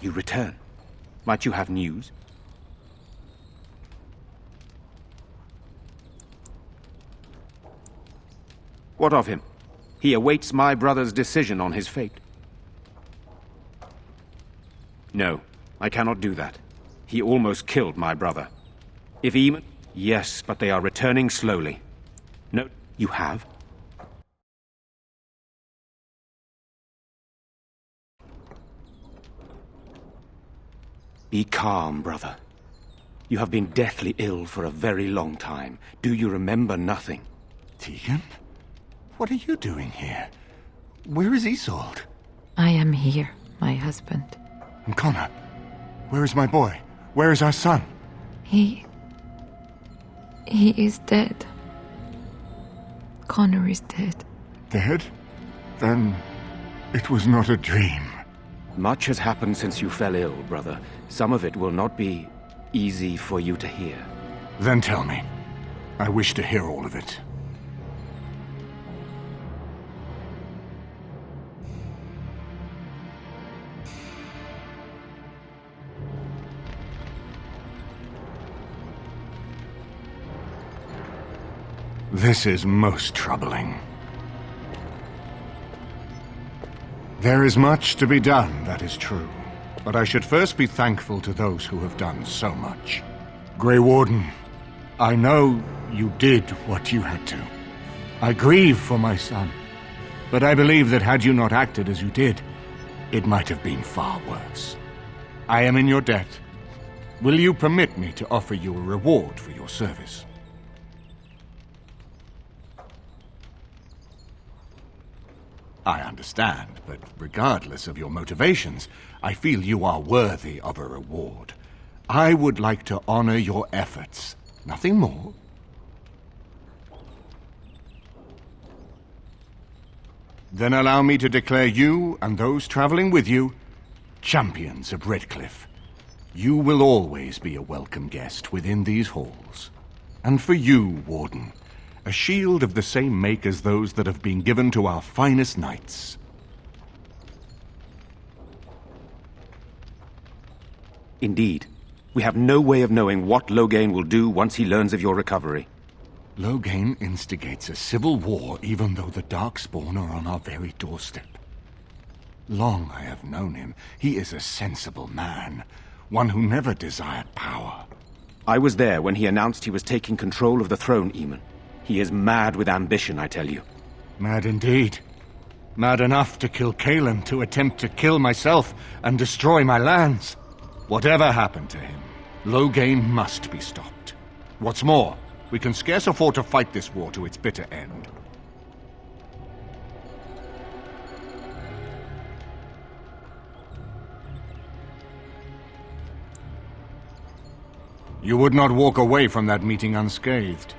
You return. Might you have news? What of him? He awaits my brother's decision on his fate. No, I cannot do that. He almost killed my brother. If Eamon... Yes, but they are returning slowly. No, you have? Be calm, brother. You have been deathly ill for a very long time. Do you remember nothing? Tegan? What are you doing here? Where is Isolde? I am here, my husband. And Connor? Where is my boy? Where is our son? He is dead. Connor is dead. Dead? Then it was not a dream. Much has happened since you fell ill, brother. Some of it will not be easy for you to hear. Then tell me. I wish to hear all of it. This is most troubling. There is much to be done, that is true. But I should first be thankful to those who have done so much. Grey Warden, I know you did what you had to. I grieve for my son. But I believe that had you not acted as you did, it might have been far worse. I am in your debt. Will you permit me to offer you a reward for your service? I understand, but regardless of your motivations, I feel you are worthy of a reward. I would like to honor your efforts. Nothing more. Then allow me to declare you and those traveling with you champions of Redcliffe. You will always be a welcome guest within these halls. And for you, Warden, a shield of the same make as those that have been given to our finest knights. Indeed. We have no way of knowing what Loghain will do once he learns of your recovery. Loghain instigates a civil war even though the Darkspawn are on our very doorstep. Long I have known him. He is a sensible man, one who never desired power. I was there when he announced he was taking control of the throne, Eamon. He is mad with ambition, I tell you. Mad indeed. Mad enough to kill Kaelin, to attempt to kill myself and destroy my lands. Whatever happened to him, Loghain must be stopped. What's more, we can scarce afford to fight this war to its bitter end. You would not walk away from that meeting unscathed.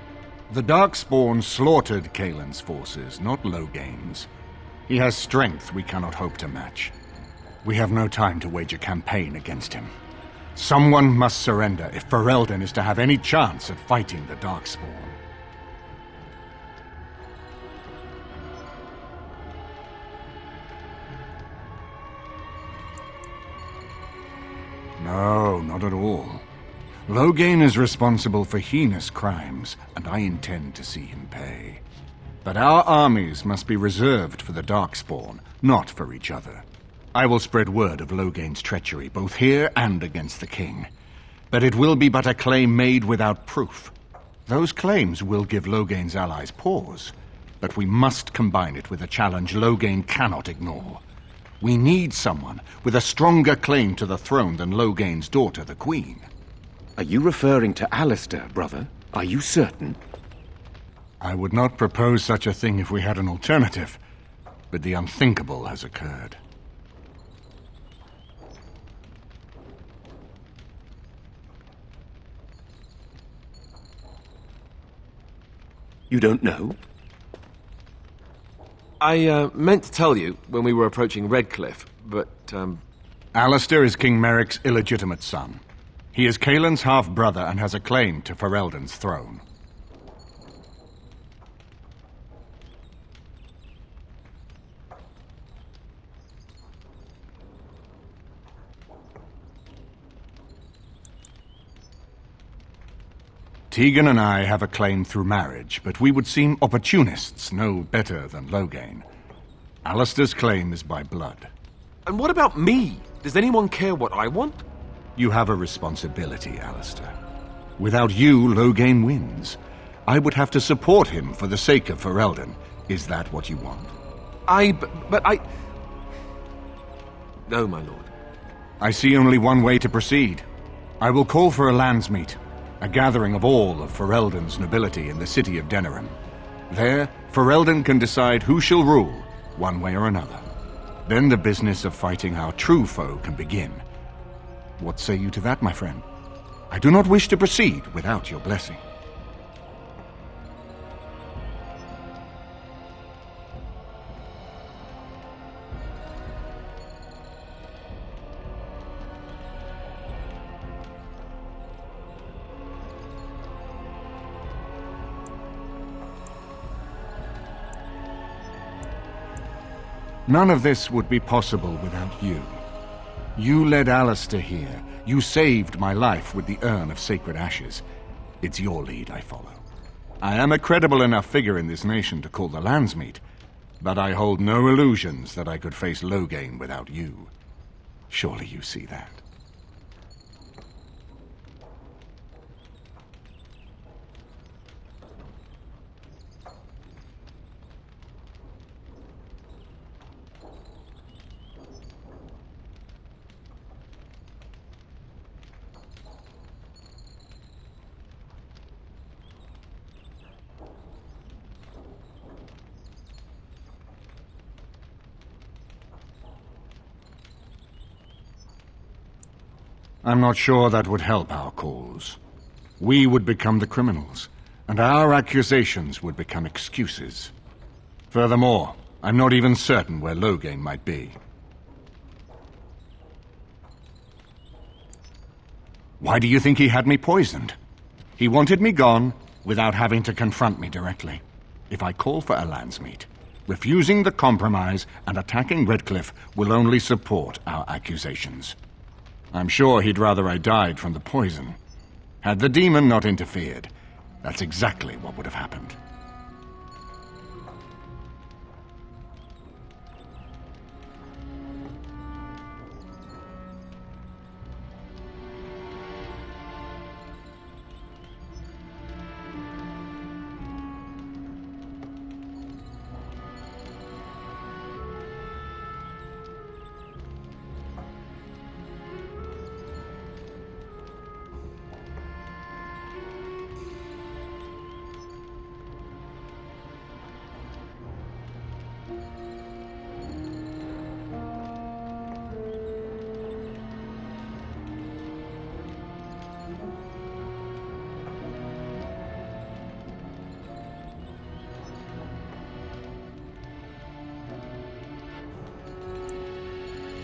The Darkspawn slaughtered Kaelin's forces, not Loghain's. He has strength we cannot hope to match. We have no time to wage a campaign against him. Someone must surrender if Ferelden is to have any chance at fighting the Darkspawn. No, not at all. Loghain is responsible for heinous crimes, and I intend to see him pay. But our armies must be reserved for the Darkspawn, not for each other. I will spread word of Loghain's treachery, both here and against the king. But it will be but a claim made without proof. Those claims will give Loghain's allies pause, but we must combine it with a challenge Loghain cannot ignore. We need someone with a stronger claim to the throne than Loghain's daughter, the Queen. Are you referring to Alistair, brother? Are you certain? I would not propose such a thing if we had an alternative, but the unthinkable has occurred. You don't know? I meant to tell you when we were approaching Redcliffe, but, Alistair is King Merrick's illegitimate son. He is Kaelin's half-brother and has a claim to Ferelden's throne. Tegan and I have a claim through marriage, but we would seem opportunists no better than Loghain. Alistair's claim is by blood. And what about me? Does anyone care what I want? You have a responsibility, Alistair. Without you, Loghain wins. I would have to support him for the sake of Ferelden. Is that what you want? But I... No, my lord. I see only one way to proceed. I will call for a landsmeet, a gathering of all of Ferelden's nobility in the city of Denerim. There, Ferelden can decide who shall rule, one way or another. Then the business of fighting our true foe can begin. What say you to that, my friend? I do not wish to proceed without your blessing. None of this would be possible without you. You led Alistair here. You saved my life with the urn of sacred ashes. It's your lead I follow. I am a credible enough figure in this nation to call the landsmeet, but I hold no illusions that I could face Loghain without you. Surely you see that. I'm not sure that would help our cause. We would become the criminals, and our accusations would become excuses. Furthermore, I'm not even certain where Loghain might be. Why do you think he had me poisoned? He wanted me gone without having to confront me directly. If I call for a landsmeet, refusing the compromise and attacking Redcliffe will only support our accusations. I'm sure he'd rather I died from the poison. Had the demon not interfered, that's exactly what would have happened.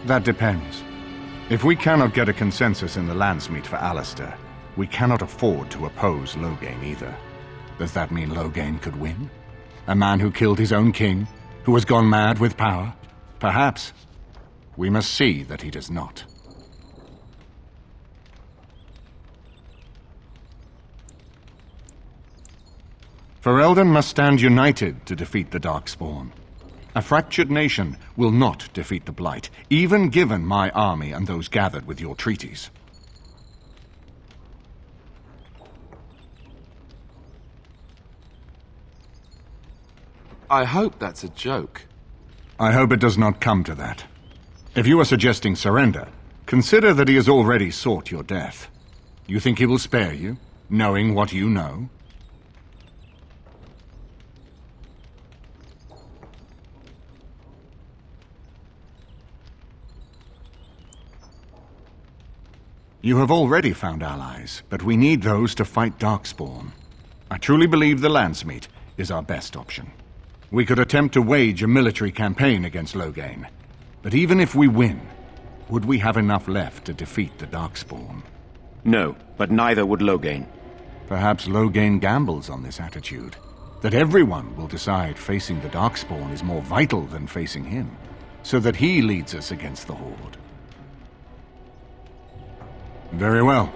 That depends. If we cannot get a consensus in the landsmeet for Alistair, we cannot afford to oppose Loghain either. Does that mean Loghain could win? A man who killed his own king, who has gone mad with power? Perhaps. We must see that he does not. Ferelden must stand united to defeat the Darkspawn. A fractured nation will not defeat the Blight, even given my army and those gathered with your treaties. I hope that's a joke. I hope it does not come to that. If you are suggesting surrender, consider that he has already sought your death. You think he will spare you, knowing what you know? You have already found allies, but we need those to fight Darkspawn. I truly believe the landsmeet is our best option. We could attempt to wage a military campaign against Loghain, but even if we win, would we have enough left to defeat the Darkspawn? No, but neither would Loghain. Perhaps Loghain gambles on this attitude, that everyone will decide facing the Darkspawn is more vital than facing him, so that he leads us against the Horde. Very well.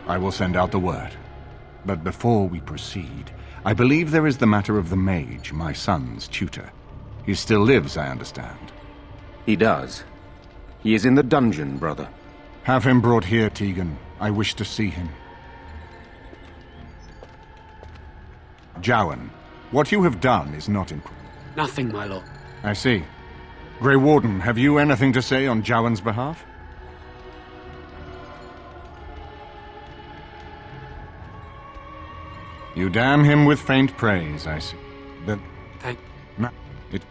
I will send out the word. But before we proceed, I believe there is the matter of the mage, my son's tutor. He still lives, I understand. He does. He is in the dungeon, brother. Have him brought here, Tegan. I wish to see him. Jowan, what you have done is not important. Nothing, my lord. I see. Grey Warden, have you anything to say on Jowan's behalf? You damn him with faint praise, I see. But... Thank... It...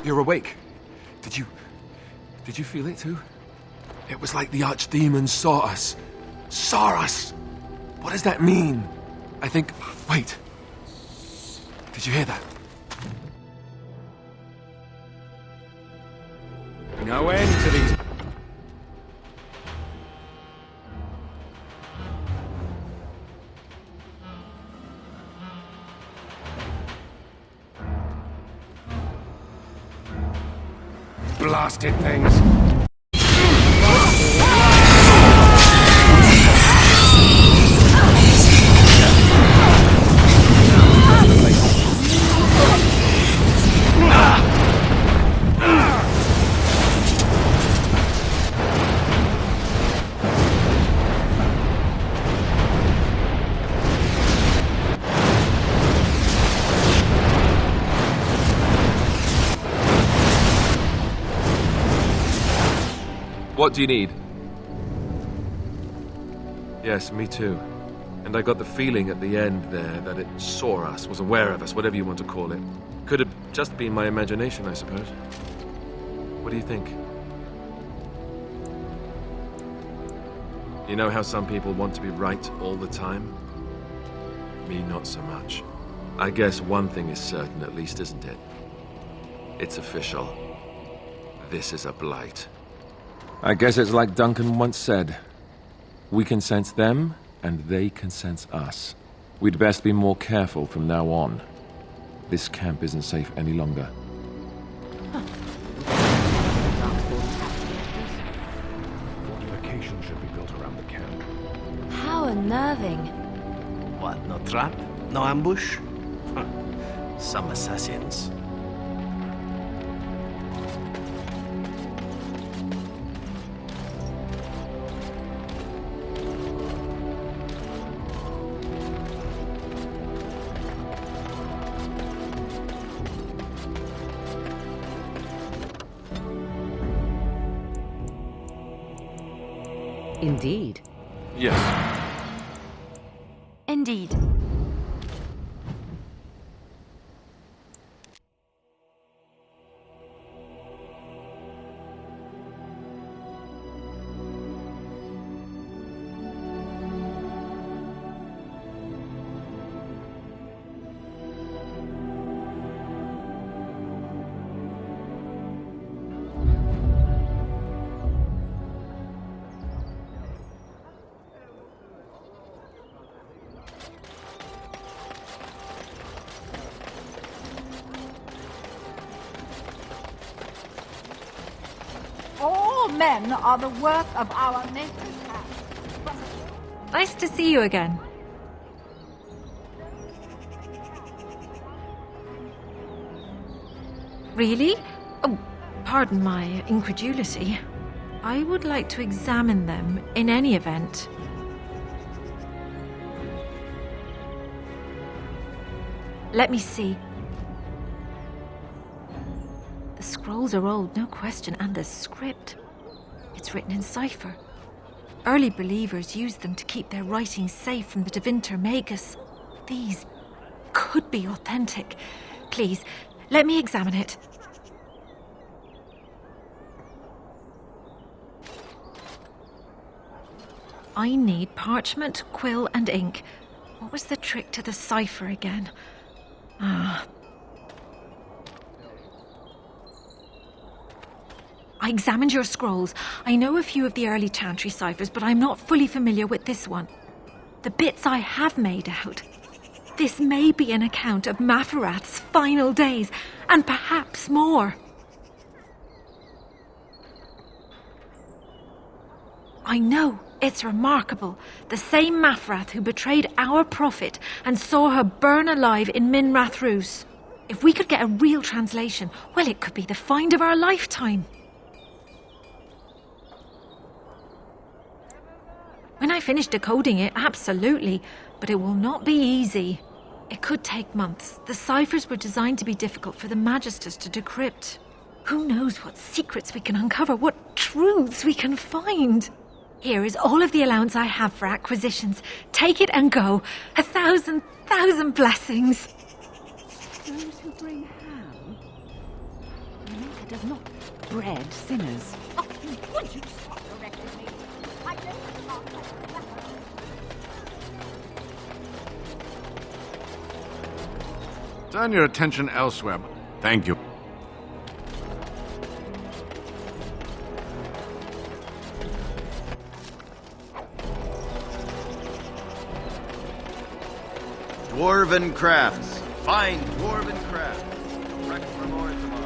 You're awake. Did you feel it too? It was like the archdemons saw us. Saw us! What does that mean? I think... Wait. Did you hear that? No end to these... blasted things. What do you need? Yes, me too. And I got the feeling at the end there that it saw us, was aware of us, whatever you want to call it. Could have just been my imagination, I suppose. What do you think? You know how some people want to be right all the time? Me, not so much. I guess one thing is certain, at least, isn't it? It's official. This is a blight. I guess it's like Duncan once said. We can sense them, and they can sense us. We'd best be more careful from now on. This camp isn't safe any longer. Fortification should be built around the camp. How unnerving. What, no trap? No ambush? Huh. Some assassins. Indeed. Yes. Indeed. All men are the work of our nature's hand. Nice to see you again. Really? Oh, pardon my incredulity. I would like to examine them in any event. Let me see. The scrolls are old, no question, and the script. It's written in cipher. Early believers used them to keep their writings safe from the Devinter Magus. These could be authentic. Please, let me examine it. I need parchment, quill, and ink. What was the trick to the cipher again? I examined your scrolls. I know a few of the early Chantry ciphers, but I'm not fully familiar with this one. The bits I have made out. This may be an account of Maferath's final days, and perhaps more. I know, it's remarkable. The same Maferath who betrayed our prophet and saw her burn alive in Minrath Rus. If we could get a real translation, well, it could be the find of our lifetime. When I finish decoding it, absolutely, but it will not be easy. It could take months. The ciphers were designed to be difficult for the Magisters to decrypt. Who knows what secrets we can uncover, what truths we can find. Here is all of the allowance I have for acquisitions. Take it and go. 1,000 blessings. Those who bring ham. America does not bread sinners. Oh, would you stop correcting me? I don't want Turn your attention elsewhere. Thank you. Dwarven crafts. Find dwarven crafts. Wreck for more tomorrow.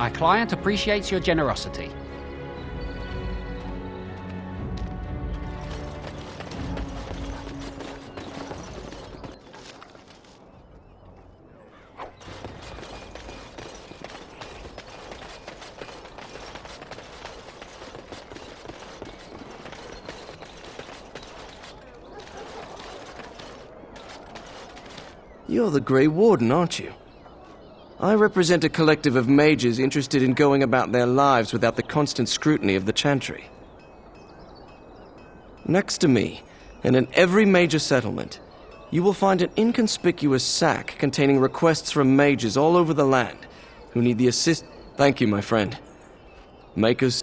My client appreciates your generosity. You're the Grey Warden, aren't you? I represent a collective of mages interested in going about their lives without the constant scrutiny of the Chantry. Next to me, and in every major settlement, you will find an inconspicuous sack containing requests from mages all over the land who need the assist. Thank you, my friend. Makers.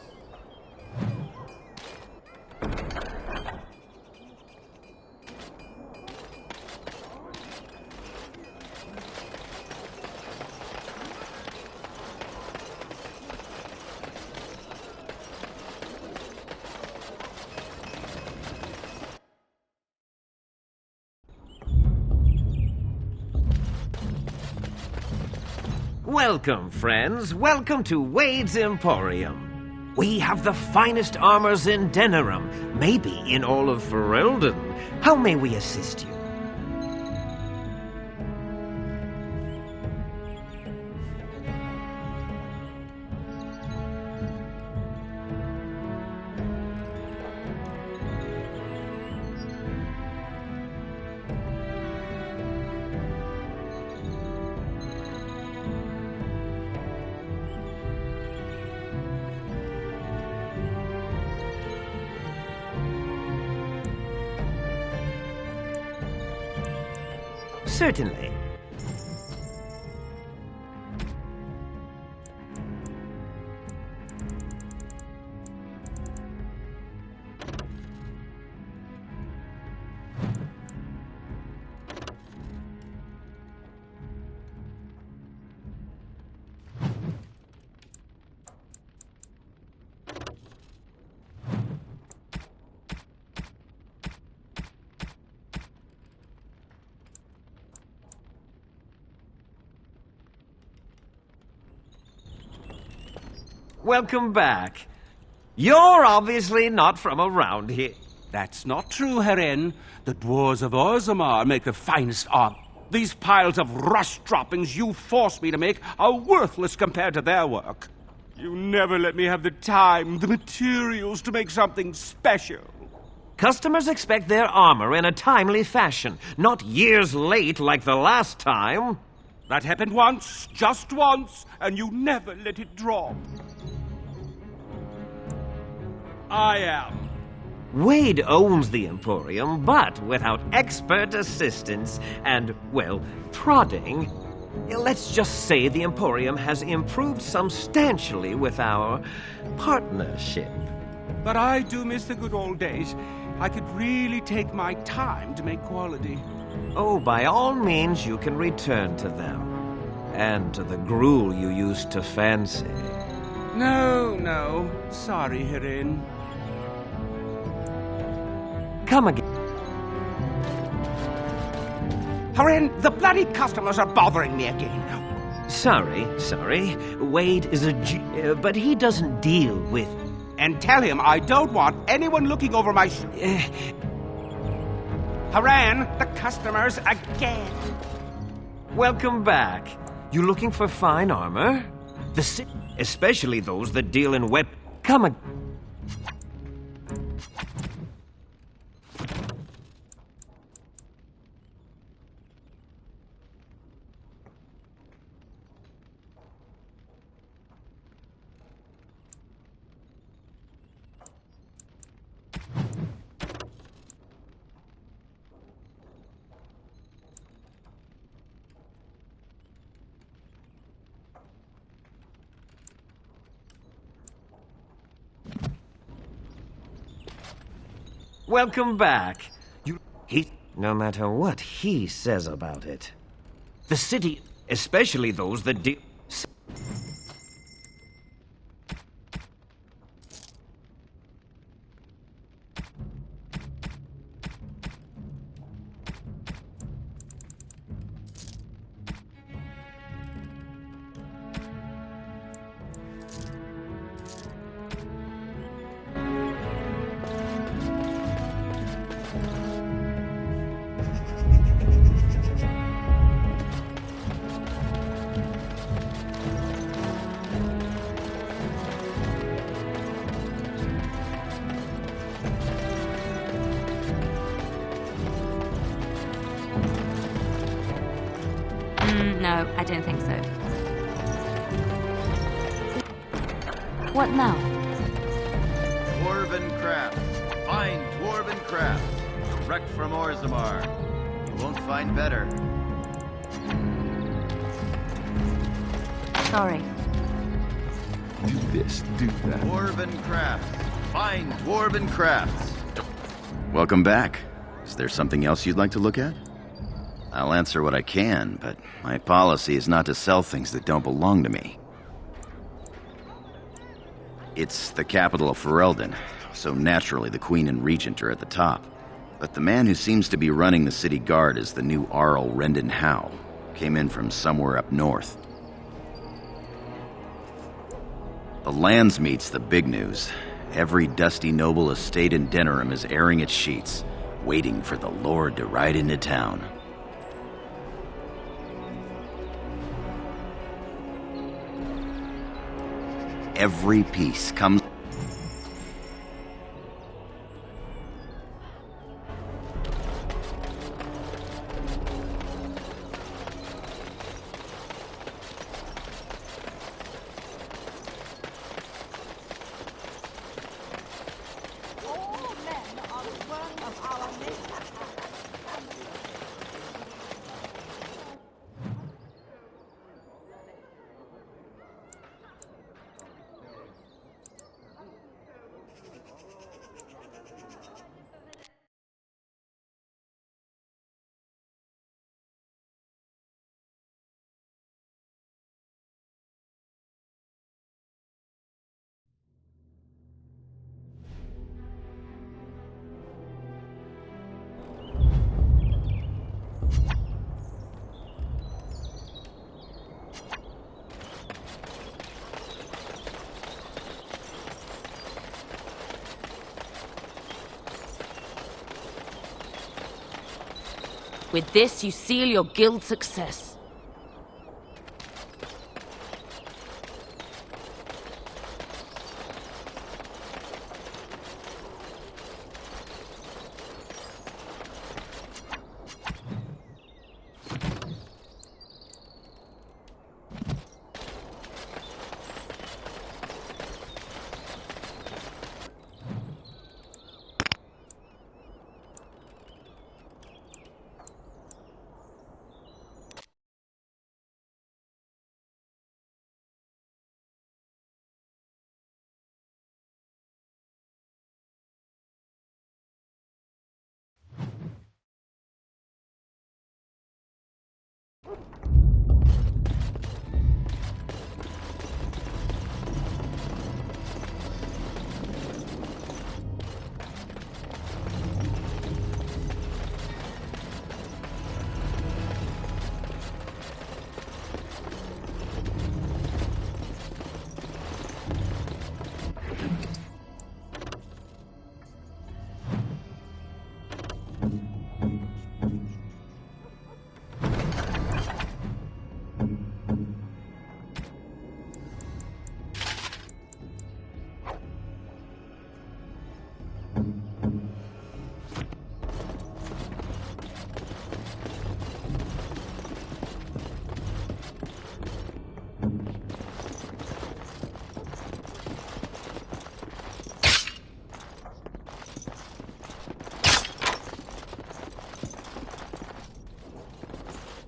Welcome, friends. Welcome to Wade's Emporium. We have the finest armors in Denerim, maybe in all of Ferelden. How may we assist you? Certainly. Welcome back. You're obviously not from around here. That's not true, Herin. The dwarves of Orzammar make the finest art. These piles of rust droppings you forced me to make are worthless compared to their work. You never let me have the time, the materials to make something special. Customers expect their armor in a timely fashion, not years late like the last time. That happened once, just once, and you never let it drop. I am. Wade owns the Emporium, but without expert assistance and, well, prodding, let's just say the Emporium has improved substantially with our partnership. But I do miss the good old days. I could really take my time to make quality. Oh, by all means, you can return to them. And to the gruel you used to fancy. No. Sorry, Herin. Come again. Herin, the bloody customers are bothering me again. Sorry. Wade is but he doesn't deal with... And tell him I don't want anyone looking over my... Haran, the customers again. Welcome back. You looking for fine armor? Especially those that deal in Come again. Welcome back. No matter what he says about it. The city, especially those that deal... I don't think so. What now? Dwarven crafts. Find dwarven crafts. Direct from Orzammar. You won't find better. Sorry. Do this, do that. Dwarven crafts. Find dwarven crafts. Welcome back. Is there something else you'd like to look at? I'll answer what I can, but my policy is not to sell things that don't belong to me. It's the capital of Ferelden, so naturally the Queen and Regent are at the top. But the man who seems to be running the city guard is the new Arl Rendon Howe. Came in from somewhere up north. The Landsmeet's the big news. Every dusty noble estate in Denerim is airing its sheets, waiting for the Lord to ride into town. Every piece comes... With this, you seal your guild's success.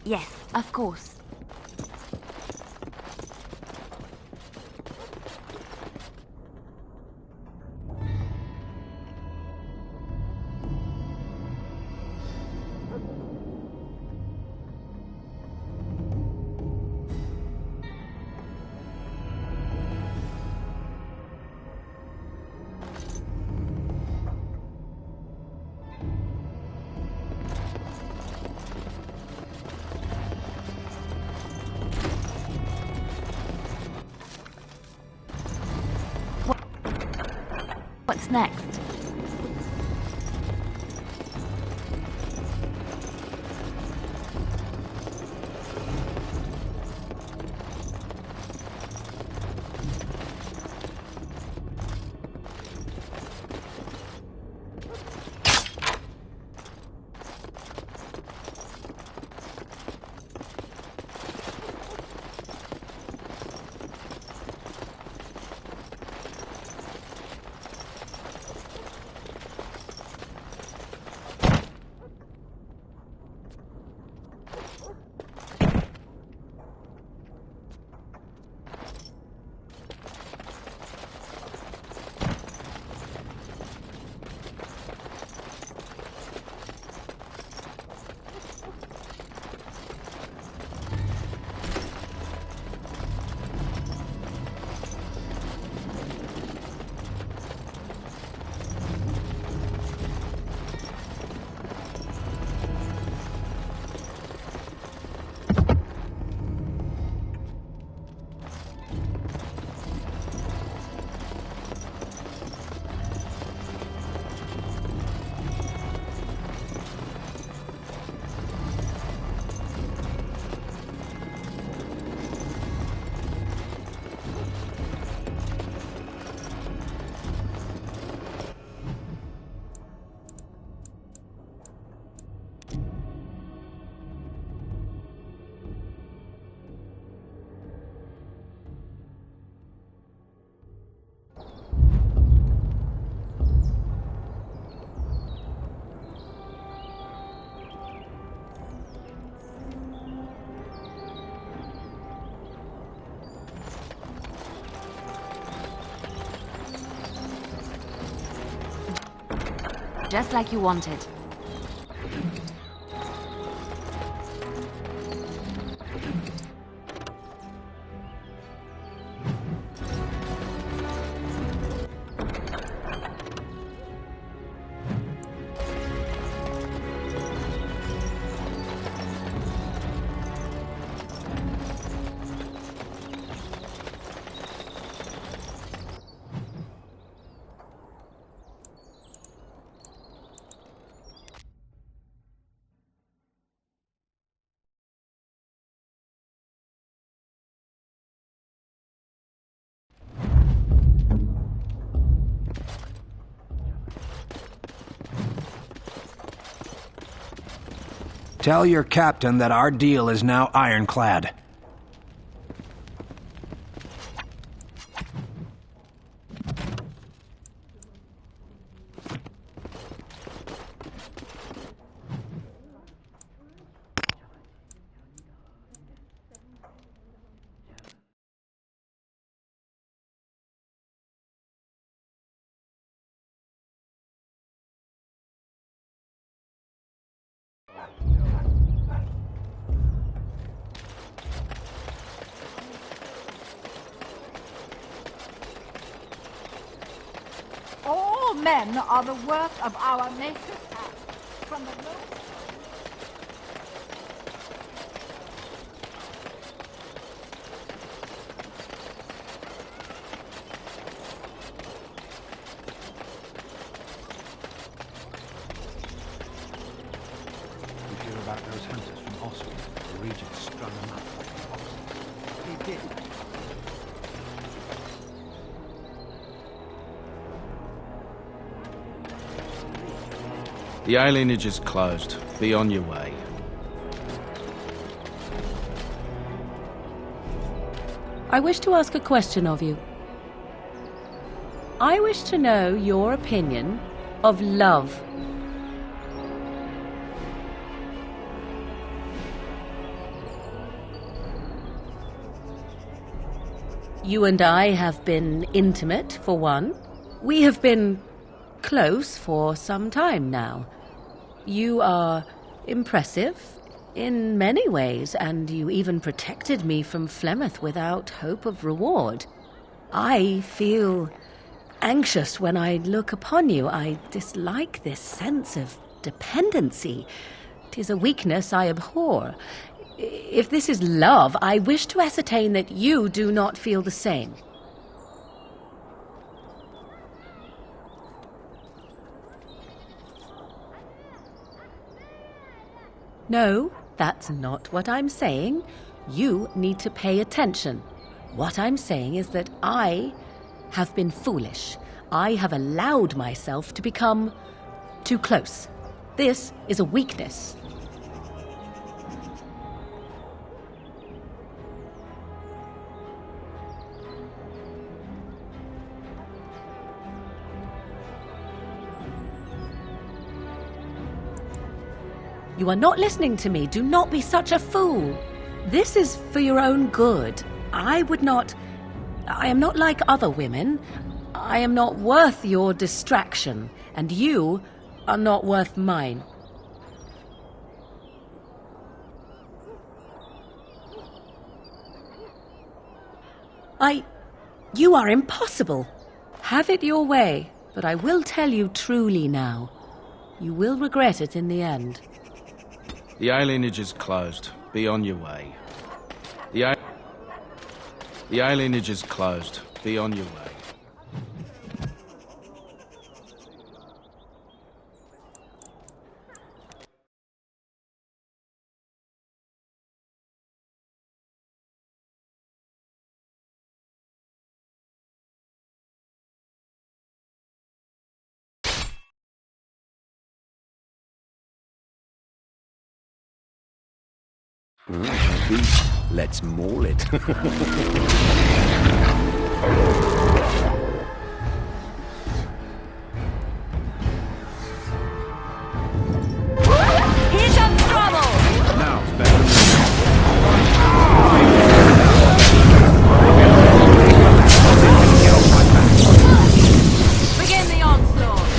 Yes, of course. What's next? just like you wanted. Tell your captain that our deal is now ironclad. All men are the work of our nature's hand. From the lowest You hear about those hunters from Oswald? The Regent strung them up like a fox. He did. The alienage is closed. Be on your way. I wish to ask a question of you. I wish to know your opinion of love. You and I have been intimate, for one. We have been close for some time now. You are impressive in many ways, and you even protected me from Flemeth without hope of reward. I feel anxious when I look upon you. I dislike this sense of dependency. 'Tis a weakness I abhor. If this is love, I wish to ascertain that you do not feel the same. No, that's not what I'm saying. You need to pay attention. What I'm saying is that I have been foolish. I have allowed myself to become too close. This is a weakness. You are not listening to me. Do not be such a fool. This is for your own good. I am not like other women. I am not worth your distraction, and you are not worth mine. You are impossible. Have it your way, but I will tell you truly now. You will regret it in the end. The alienage is closed. Be on your way. The alienage is closed. Be on your way. Let's maul it. Here's some trouble! Now it's better. Begin the onslaught!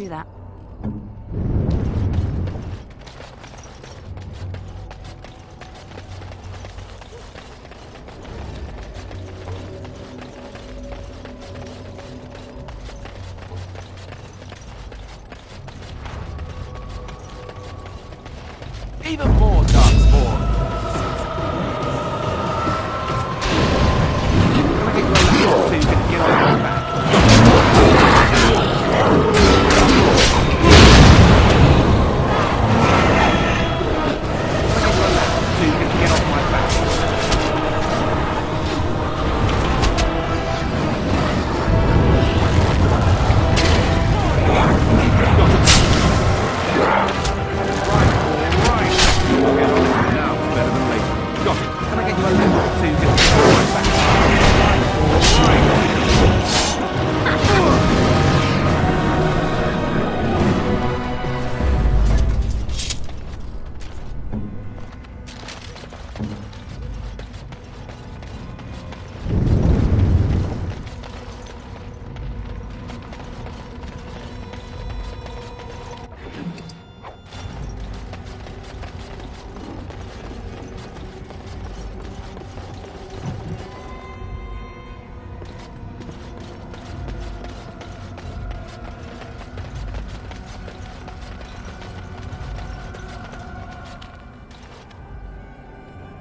do that. Even more darkspawn. Can I get you a ladder so you can get on my back? So you can get off my back. Now it's better than later. Got it. Can I get you a ladder so you can get off my back?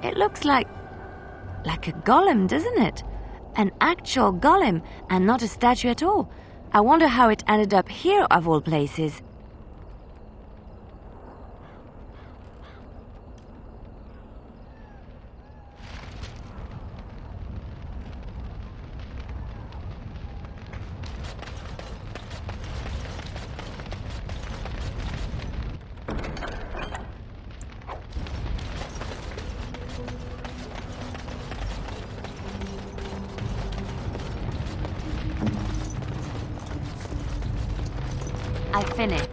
It looks like a golem, doesn't it? An actual golem, and not a statue at all. I wonder how it ended up here, of all places. I finished.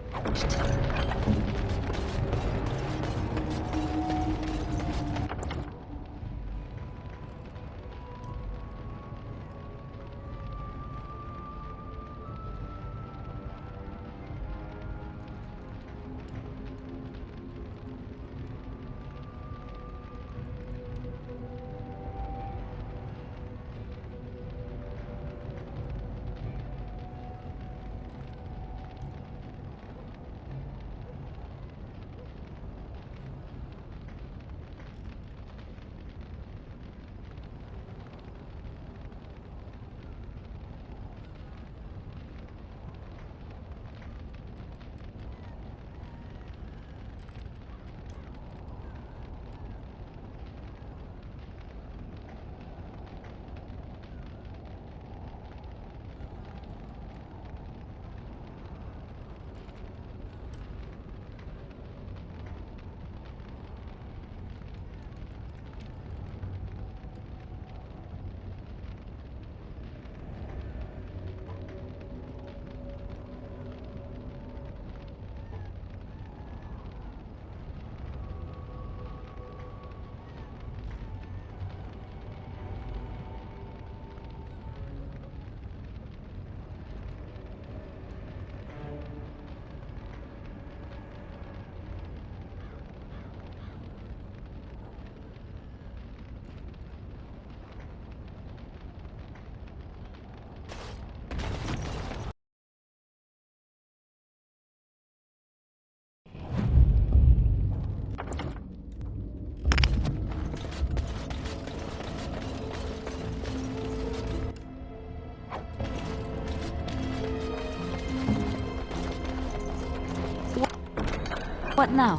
What now?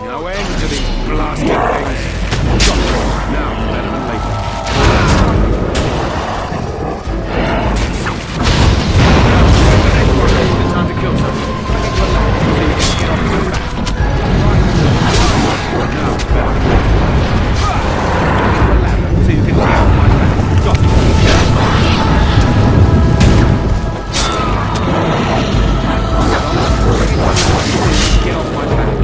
No end to these blasted things. Now it's better than later. It's time to kill something. So you can get off your back. Now it's better than later. So you can get off my back. Got it. Get off my back.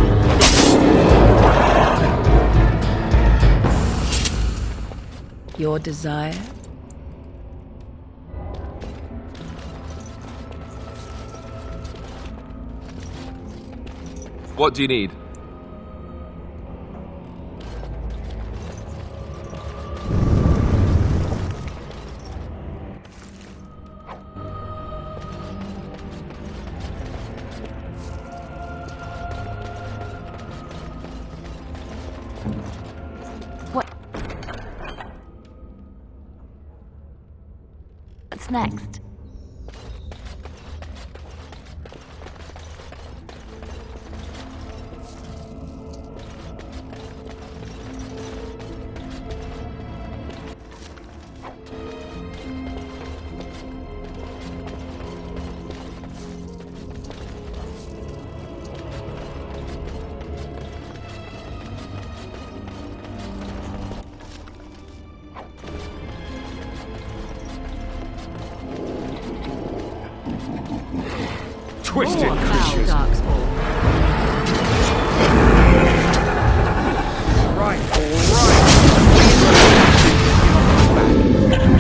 Your desire? What do you need? What's next? Twisted More foul creatures. darkspawn. Right, all right.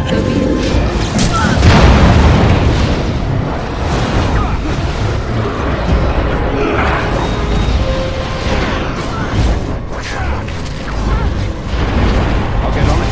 So be it. I'll get on it.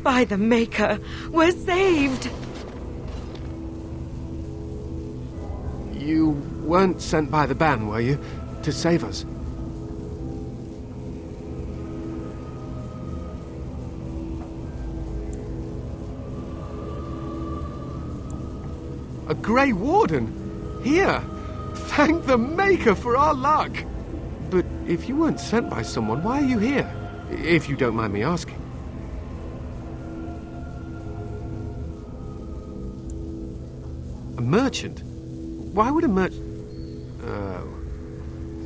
By the Maker, we're saved! You weren't sent by the ban, were you? To save us? A Grey Warden? Here! Thank the Maker for our luck! But if you weren't sent by someone, why are you here? If you don't mind me asking. A merchant? Why would a merchant... Oh.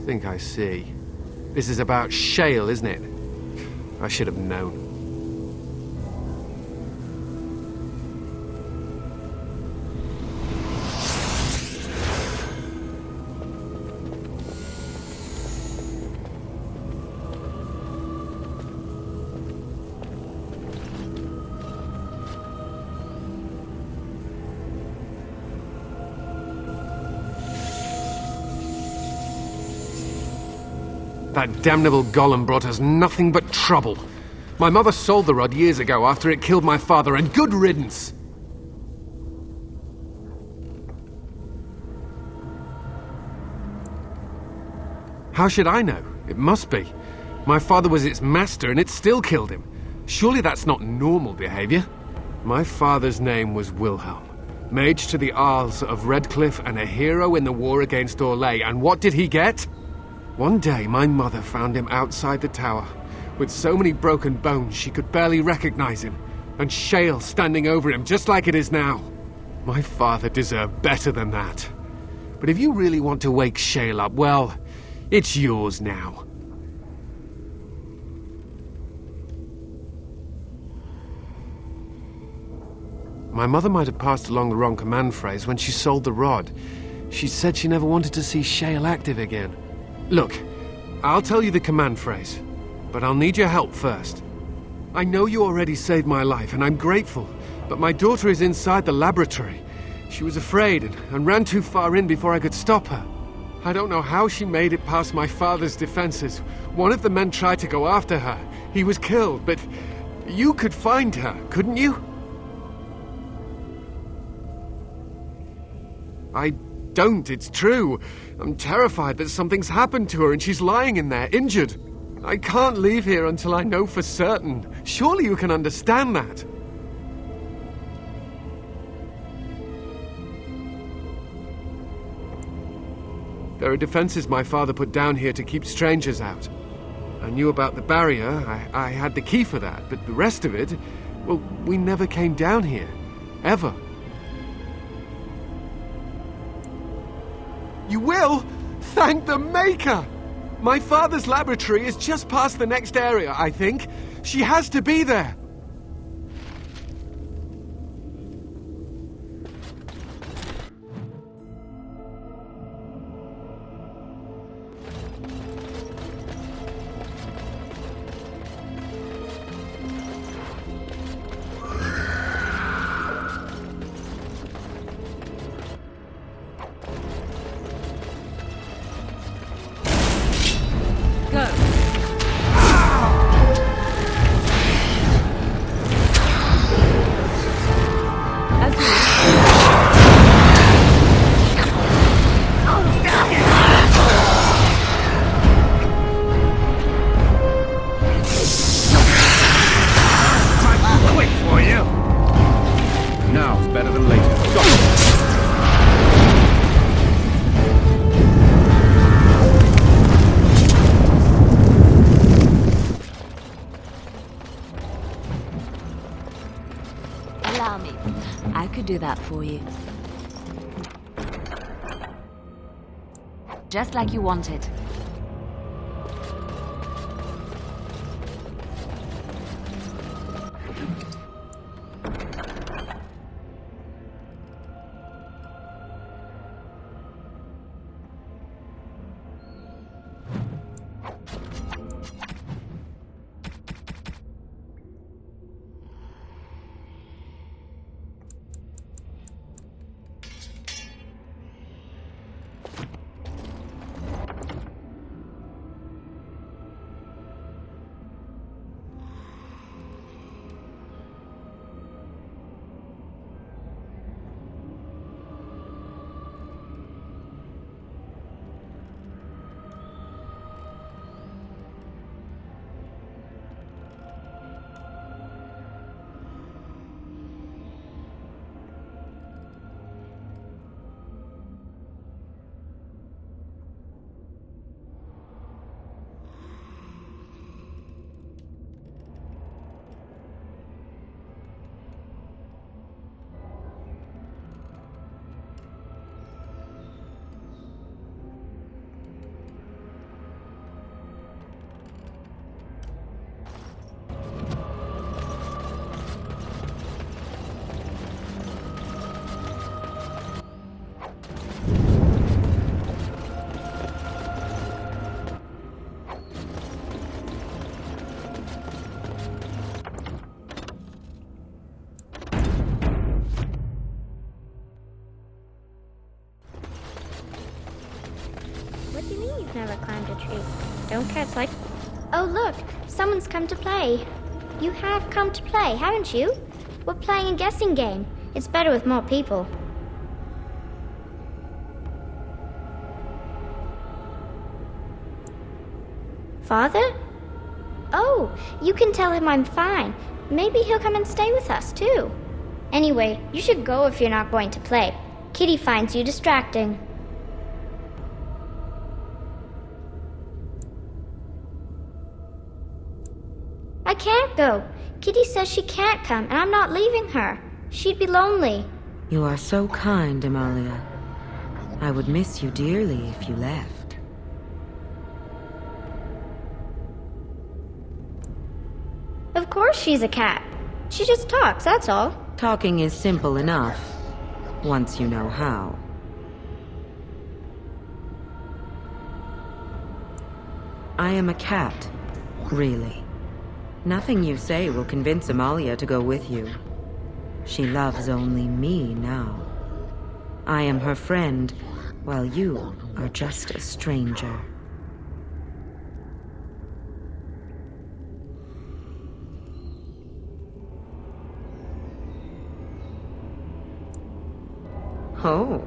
Think I see. This is about shale, isn't it? I should have known. That damnable golem brought us nothing but trouble. My mother sold the rod years ago after it killed my father, and good riddance! How should I know? It must be. My father was its master, and it still killed him. Surely that's not normal behavior. My father's name was Wilhelm, mage to the Arls of Redcliffe and a hero in the war against Orlais, and what did he get? One day, my mother found him outside the tower, with so many broken bones she could barely recognize him, and shale standing over him just like it is now. My father deserved better than that. But if you really want to wake shale up, well, it's yours now. My mother might have passed along the wrong command phrase when she sold the rod. She said she never wanted to see shale active again. Look, I'll tell you the command phrase, but I'll need your help first. I know you already saved my life, and I'm grateful, but my daughter is inside the laboratory. She was afraid and ran too far in before I could stop her. I don't know how she made it past my father's defenses. One of the men tried to go after her. He was killed, but you could find her, couldn't you? I don't, it's true. I'm terrified that something's happened to her and she's lying in there, injured. I can't leave here until I know for certain. Surely you can understand that. There are defenses my father put down here to keep strangers out. I knew about the barrier, I had the key for that, but the rest of it, well, we never came down here. Ever. You will? Thank the Maker! My father's laboratory is just past the next area, I think. She has to be there. Allow me. I could do that for you. Just like you wanted. What do you mean you've never climbed a tree? Don't cats like... Oh look, someone's come to play. You have come to play, haven't you? We're playing a guessing game. It's better with more people. Father? Oh, you can tell him I'm fine. Maybe he'll come and stay with us, too. Anyway, you should go if you're not going to play. Kitty finds you distracting. I can't go. Kitty says she can't come, and I'm not leaving her. She'd be lonely. You are so kind, Amalia. I would miss you dearly if you left. Of course she's a cat. She just talks, that's all. Talking is simple enough, once you know how. I am a cat, really. Nothing you say will convince Amalia to go with you. She loves only me now. I am her friend, while you are just a stranger. Oh,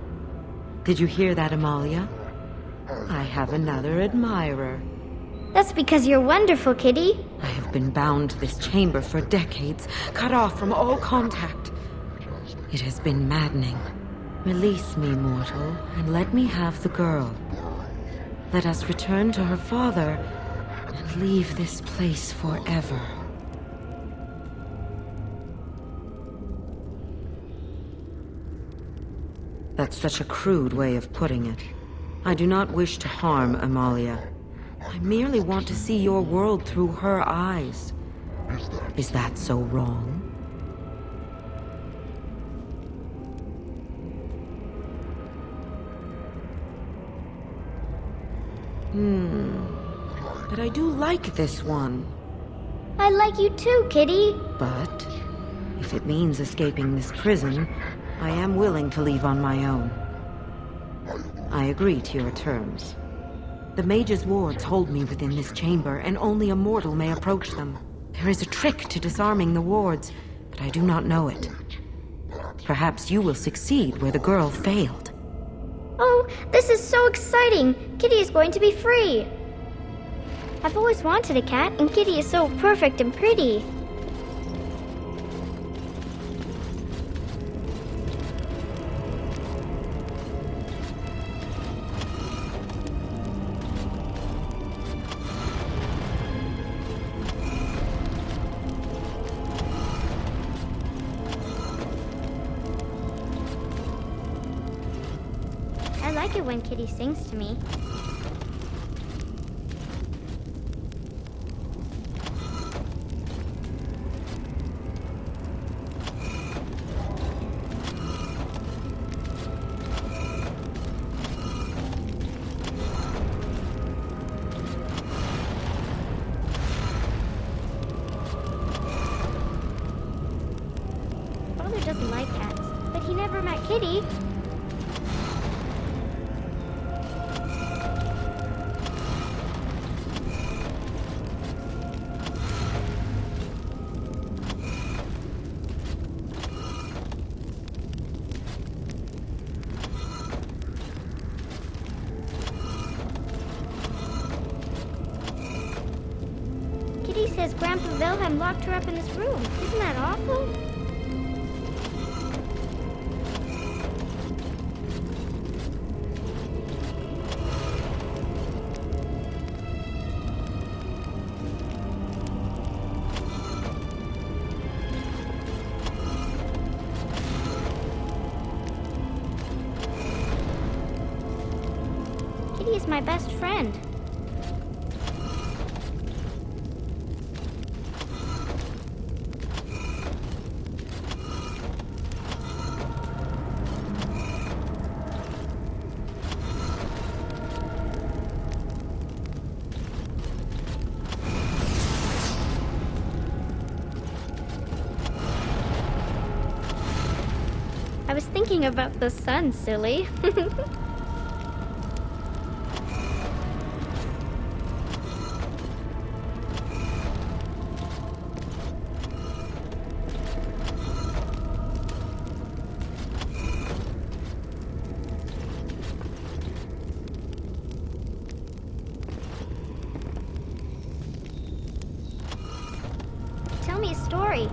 did you hear that, Amalia? I have another admirer. That's because you're wonderful, Kitty. I have been bound to this chamber for decades, cut off from all contact. It has been maddening. Release me, mortal, and let me have the girl. Let us return to her father and leave this place forever. That's such a crude way of putting it. I do not wish to harm Amalia. I merely want to see your world through her eyes. Is that so wrong? But I do like this one. I like you too, Kitty. But if it means escaping this prison, I am willing to leave on my own. I agree to your terms. The mage's wards hold me within this chamber, and only a mortal may approach them. There is a trick to disarming the wards, but I do not know it. Perhaps you will succeed where the girl failed. Oh, this is so exciting! Kitty is going to be free! I've always wanted a cat, and Kitty is so perfect and pretty. I like it when Kitty sings to me. Father doesn't like cats, but he never met Kitty. Kitty says Grandpa Wilhelm locked her up in this room. Isn't that awful? Kitty is my best friend. I was thinking about the sun, silly. Tell me a story.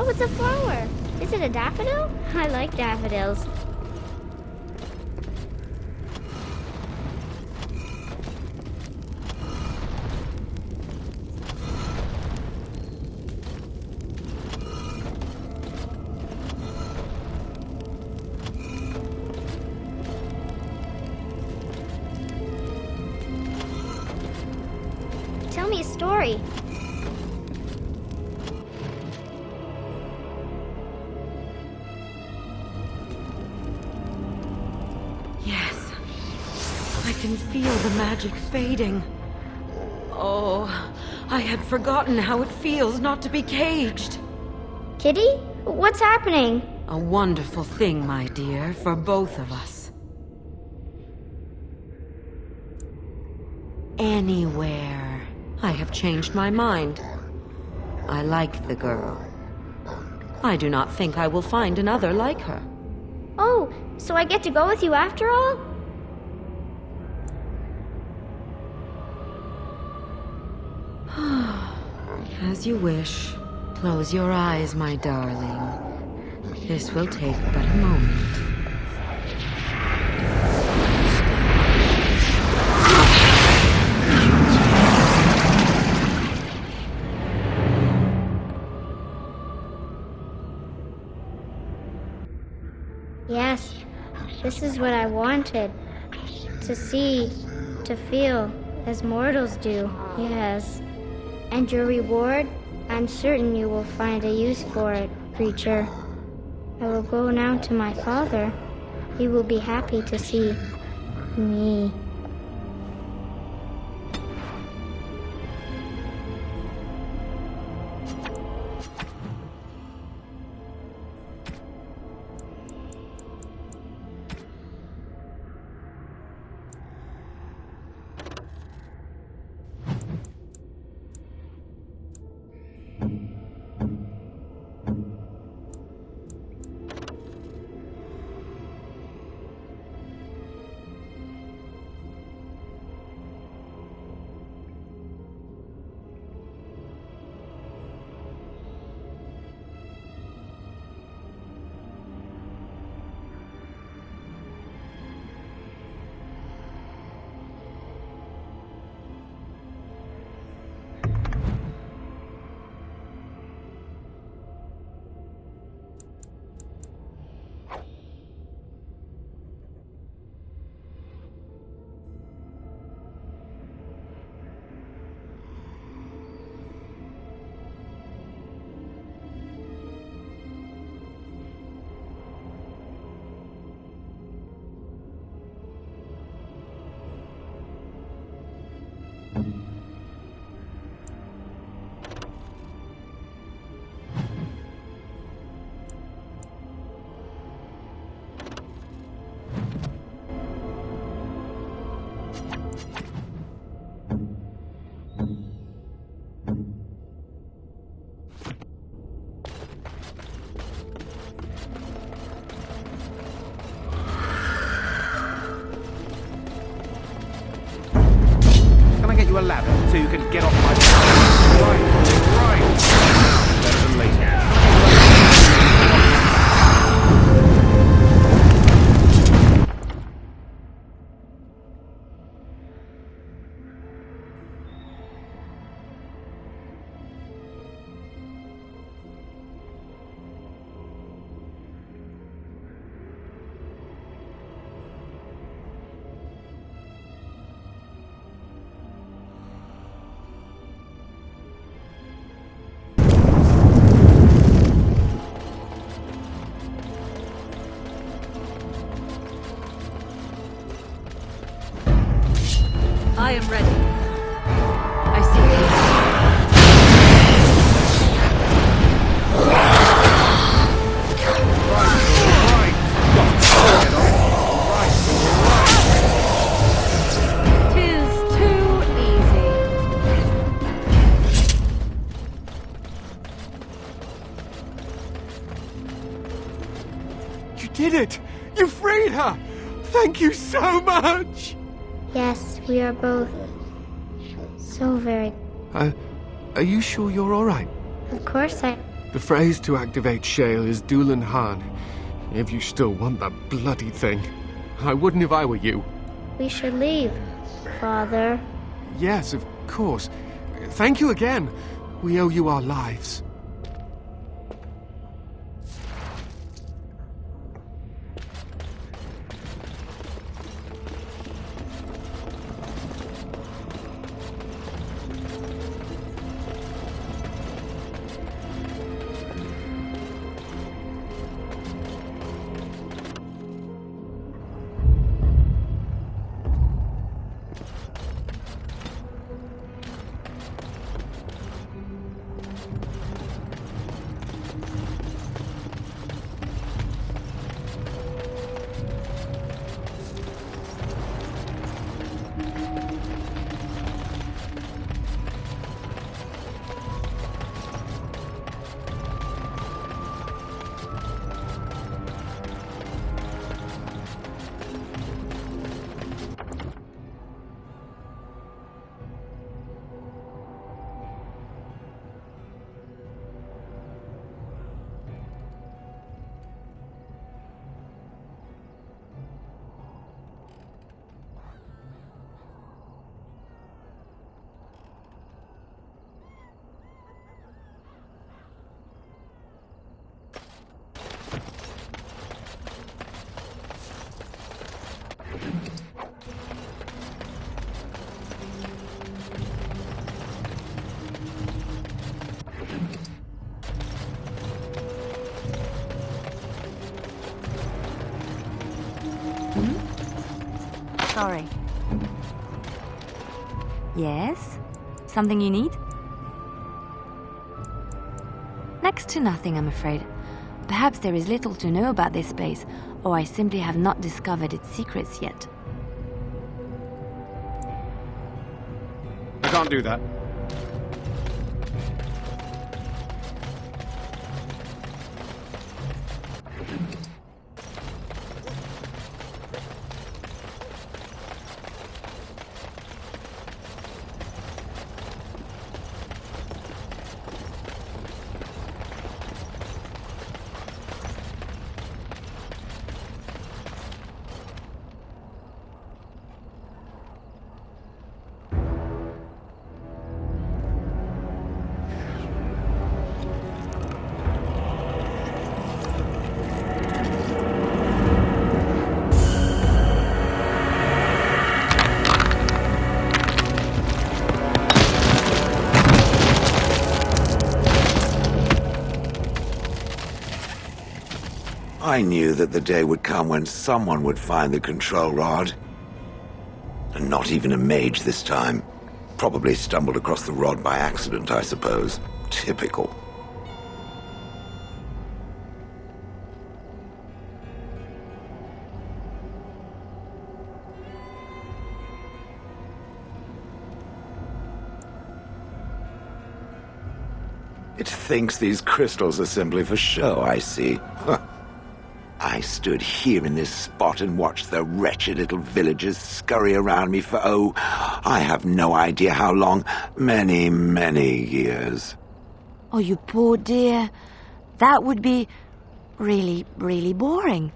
Oh, it's a flower. Is it a daffodil? I like daffodils. Tell me a story. Yes. I can feel the magic fading. Oh, I had forgotten how it feels not to be caged. Kitty? What's happening? A wonderful thing, my dear, for both of us. Anywhere. I have changed my mind. I like the girl. I do not think I will find another like her. Oh, so I get to go with you after all? As you wish. Close your eyes, my darling. This will take but a moment. Yes, this is what I wanted. To see, to feel, as mortals do, yes. And your reward? I'm certain you will find a use for it, creature. I will go now to my father. He will be happy to see me. You a ladder so you can get off my back. Right. Better than later. I am ready. I see you. Tis too easy. You did it! You freed her! Thank you so much! Yes, we are both so very... Are you sure you're alright? Of course I... The phrase to activate Shale is Doolan Han. If you still want that bloody thing. I wouldn't if I were you. We should leave, Father. Yes, of course. Thank you again. We owe you our lives. Sorry. Yes? Something you need? Next to nothing, I'm afraid. Perhaps there is little to know about this place, or I simply have not discovered its secrets yet. I can't do that. I knew that the day would come when someone would find the control rod. And not even a mage this time. Probably stumbled across the rod by accident, I suppose. Typical. It thinks these crystals are simply for show, I see. Huh. I stood here in this spot and watched the wretched little villagers scurry around me for, oh, I have no idea how long. Many, many years. Oh, you poor dear. That would be really, really boring.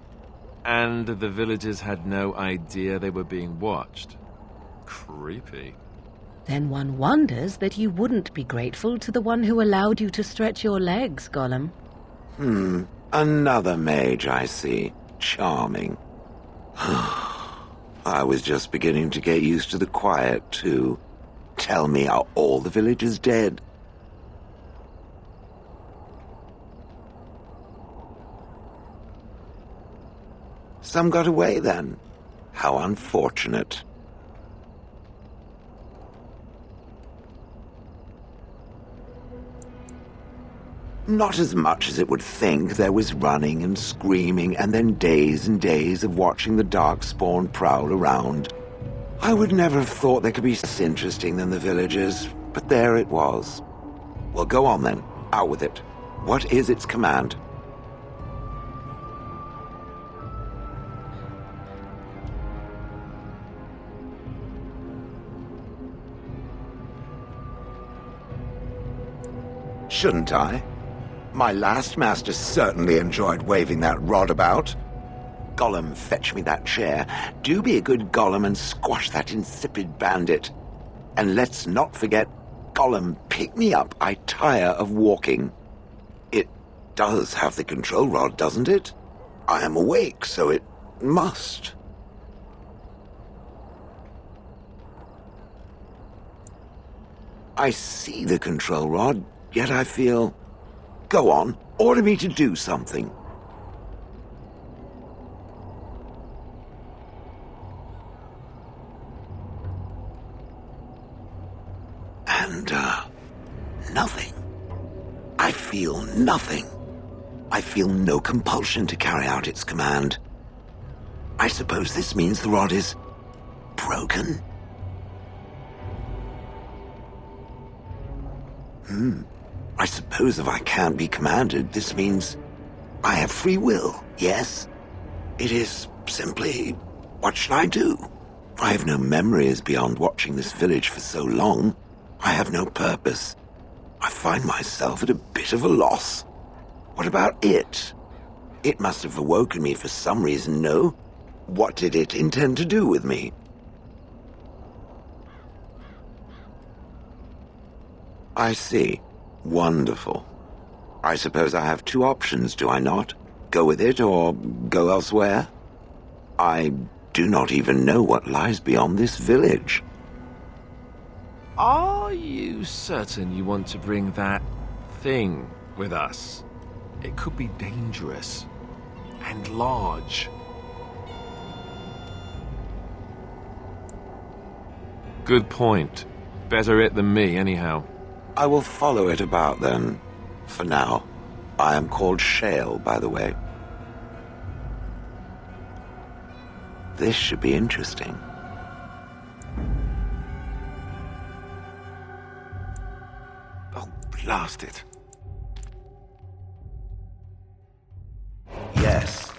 And the villagers had no idea they were being watched. Creepy. Then one wonders that you wouldn't be grateful to the one who allowed you to stretch your legs, Gollum. Another mage, I see. Charming. I was just beginning to get used to the quiet, too. Tell me, are all the villagers dead? Some got away, then. How unfortunate. Not as much as it would think. There was running and screaming, and then days and days of watching the Darkspawn prowl around. I would never have thought they could be less interesting than the villagers, but there it was. Well, go on then. Out with it. What is its command? Shouldn't I? My last master certainly enjoyed waving that rod about. Gollum, fetch me that chair. Do be a good Gollum and squash that insipid bandit. And let's not forget, Gollum, pick me up. I tire of walking. It does have the control rod, doesn't it? I am awake, so it must. I see the control rod, yet I feel... Go on, order me to do something. And, nothing. I feel nothing. I feel no compulsion to carry out its command. I suppose this means the rod is... broken? I suppose if I can't be commanded, this means I have free will, yes? It is simply, what should I do? I have no memories beyond watching this village for so long. I have no purpose. I find myself at a bit of a loss. What about it? It must have awoken me for some reason, no? What did it intend to do with me? I see. Wonderful. I suppose I have two options, do I not? Go with it or go elsewhere? I do not even know what lies beyond this village. Are you certain you want to bring that thing with us? It could be dangerous and large. Good point. Better it than me, anyhow. I will follow it about then. For now. I am called Shale, by the way. This should be interesting. Oh, blast it. Yes.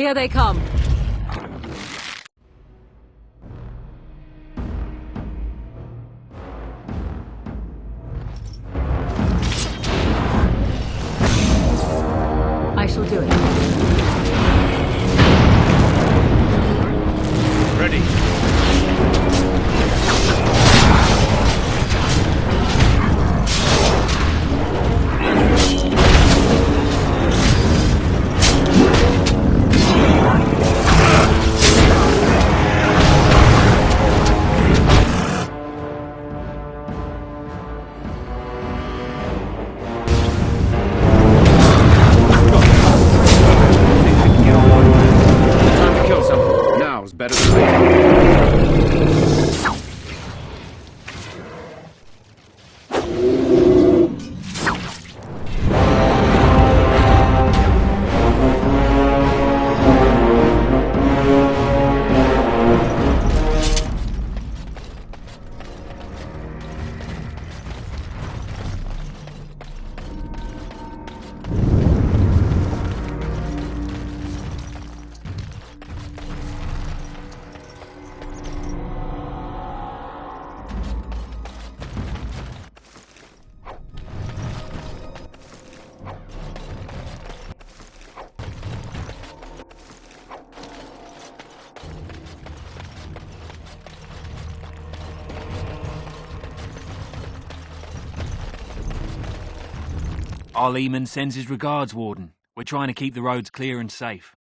Here they come. I shall do it. Ready. Time to kill something. Now's better than later. Our Lehman sends his regards, Warden. We're trying to keep the roads clear and safe.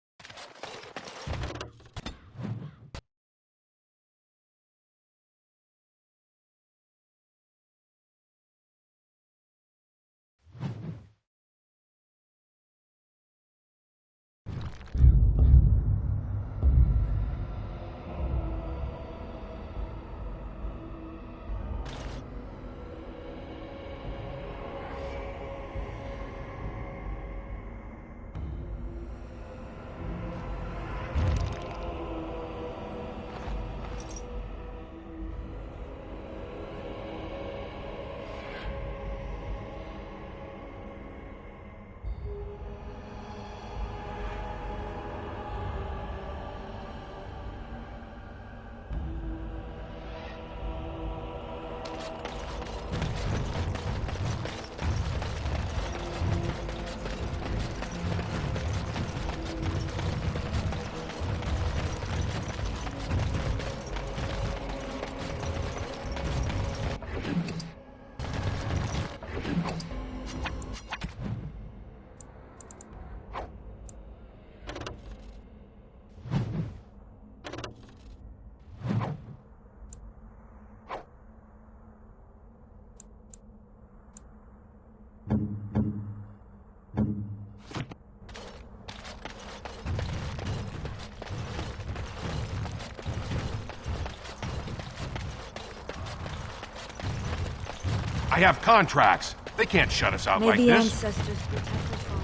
I have contracts. They can't shut us out May like the this. ancestors protect us all.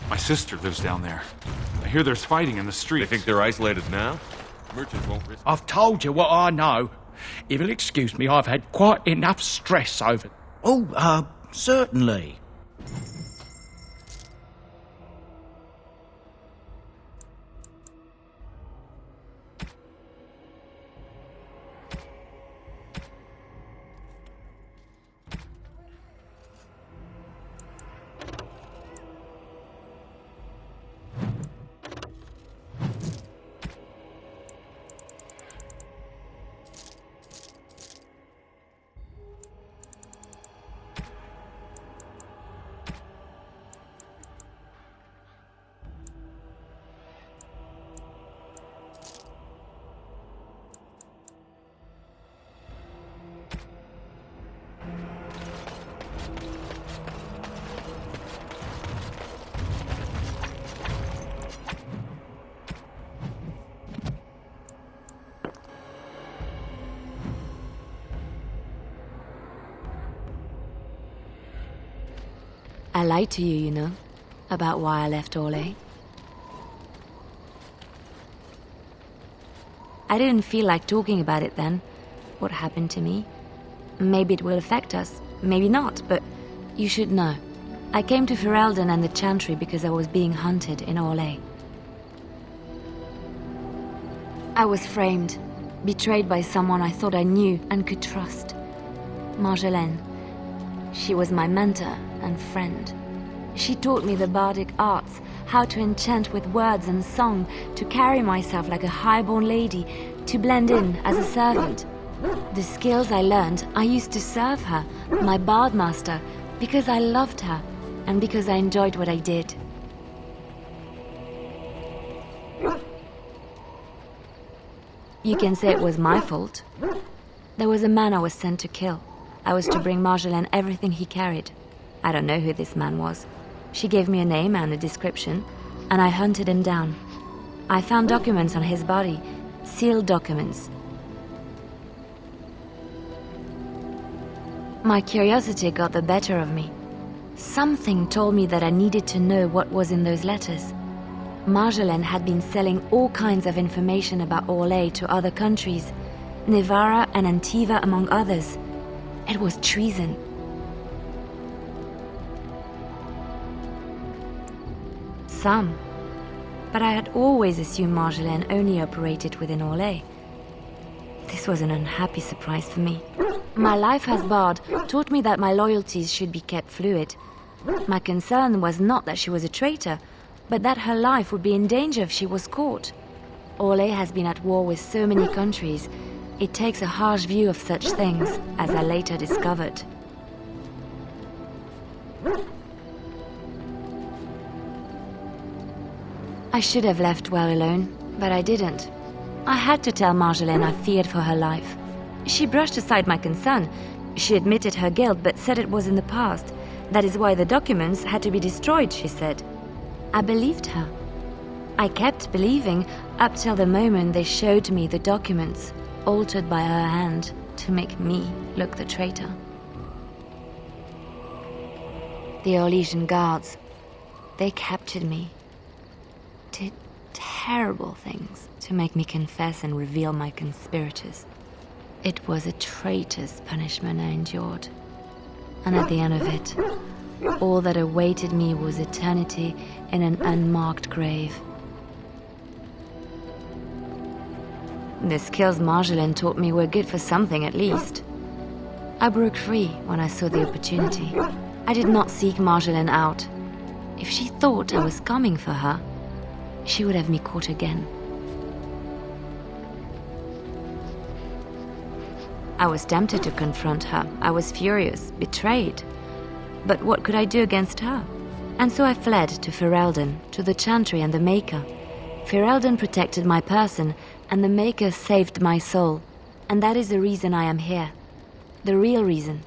My sister lives down there. I hear there's fighting in the streets. They think they're isolated now? Merchants won't risk. I've told you what I know. If you'll excuse me, I've had quite enough stress over... Oh, certainly. I lied to you, you know, about why I left Orlais. I didn't feel like talking about it then, what happened to me. Maybe it will affect us, maybe not, but you should know. I came to Ferelden and the Chantry because I was being hunted in Orlais. I was framed, betrayed by someone I thought I knew and could trust. Marjolaine. She was my mentor and friend. She taught me the bardic arts, how to enchant with words and song, to carry myself like a highborn lady, to blend in as a servant. The skills I learned, I used to serve her, my bard master, because I loved her and because I enjoyed what I did. You can say it was my fault. There was a man I was sent to kill. I was to bring Marjolaine everything he carried. I don't know who this man was. She gave me a name and a description, and I hunted him down. I found documents on his body, sealed documents. My curiosity got the better of me. Something told me that I needed to know what was in those letters. Marjolaine had been selling all kinds of information about Orlais to other countries, Nevara and Antiva among others. It was treason. Some. But I had always assumed Marjolaine only operated within Orlais. This was an unhappy surprise for me. My life as bard taught me that my loyalties should be kept fluid. My concern was not that she was a traitor, but that her life would be in danger if she was caught. Orlais has been at war with so many countries. It takes a harsh view of such things, as I later discovered. I should have left well alone, but I didn't. I had to tell Marjolaine I feared for her life. She brushed aside my concern. She admitted her guilt, but said it was in the past. That is why the documents had to be destroyed, she said. I believed her. I kept believing up till the moment they showed me the documents, altered by her hand to make me look the traitor. The Orlesian guards, they captured me, did terrible things to make me confess and reveal my conspirators. It was a traitor's punishment I endured, and at the end of it, all that awaited me was eternity in an unmarked grave. The skills Marjolaine taught me were good for something at least. I broke free when I saw the opportunity. I did not seek Marjolaine out. If she thought I was coming for her, she would have me caught again. I was tempted to confront her. I was furious, betrayed. But what could I do against her? And so I fled to Ferelden, to the Chantry and the Maker. Ferelden protected my person, and the Maker saved my soul. And that is the reason I am here. The real reason.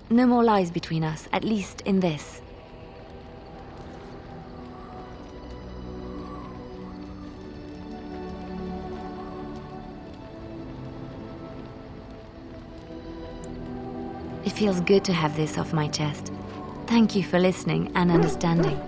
No more lies between us, at least in this. It feels good to have this off my chest. Thank you for listening and understanding.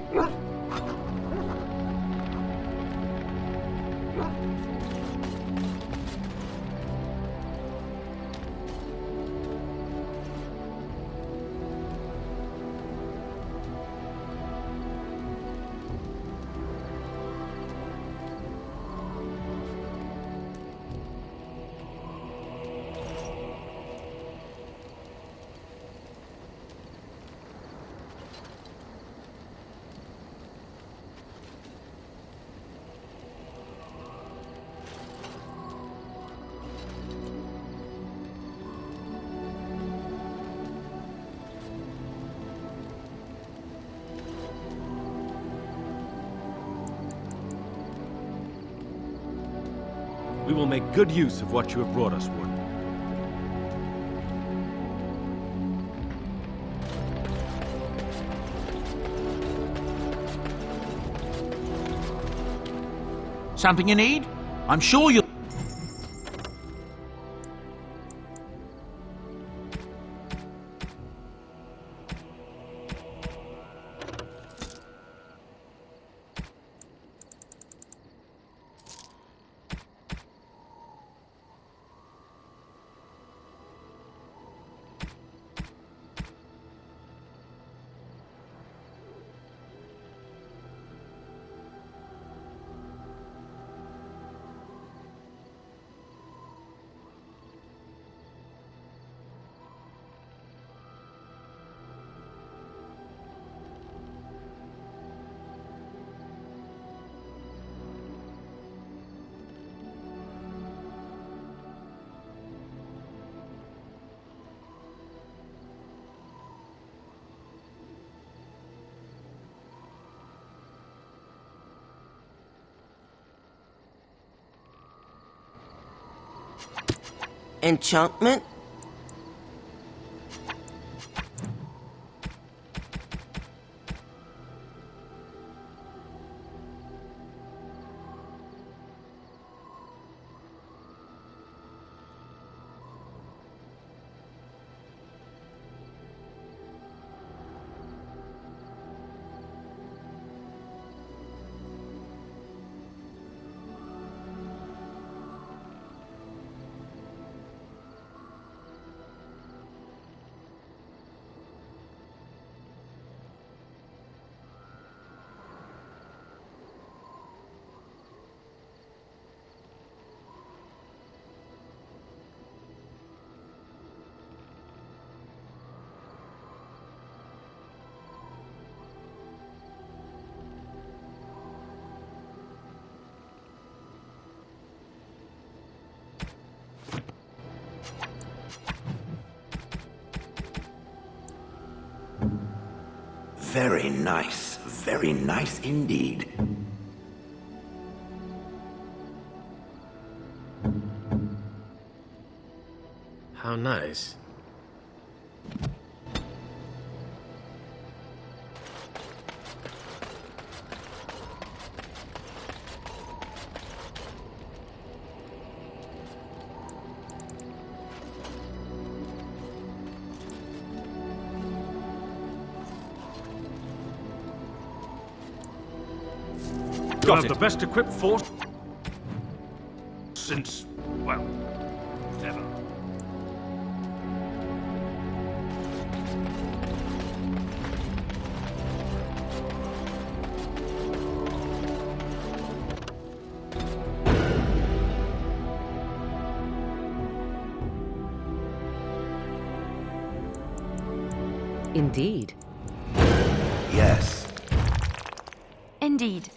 We will make good use of what you have brought us, Warden. Something you need? I'm sure you'll... enchantment? Very nice indeed. How nice. You have the best equipped force since, well, ever. Indeed. Yes. Indeed.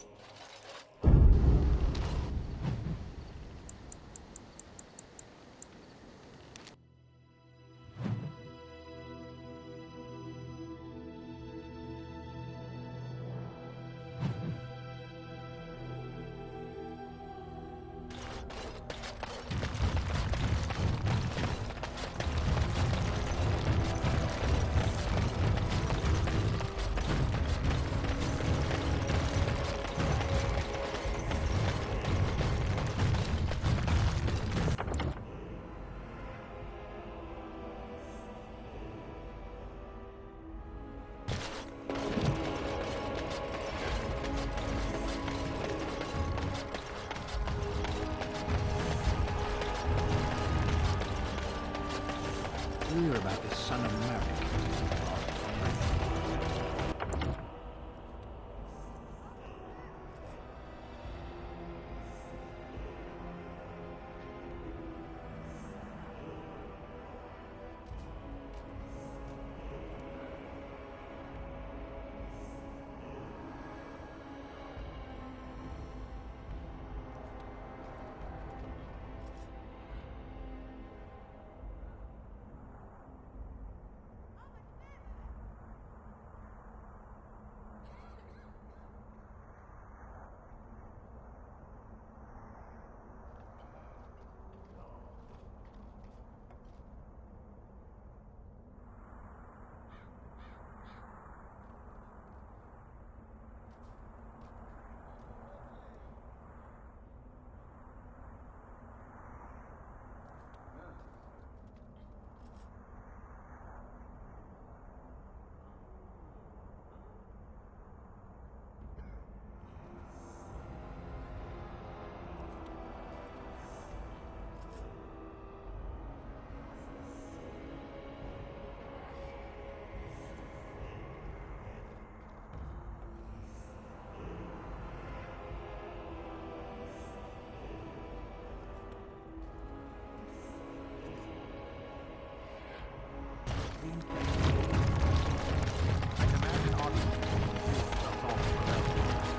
Hear about this son of Merrick.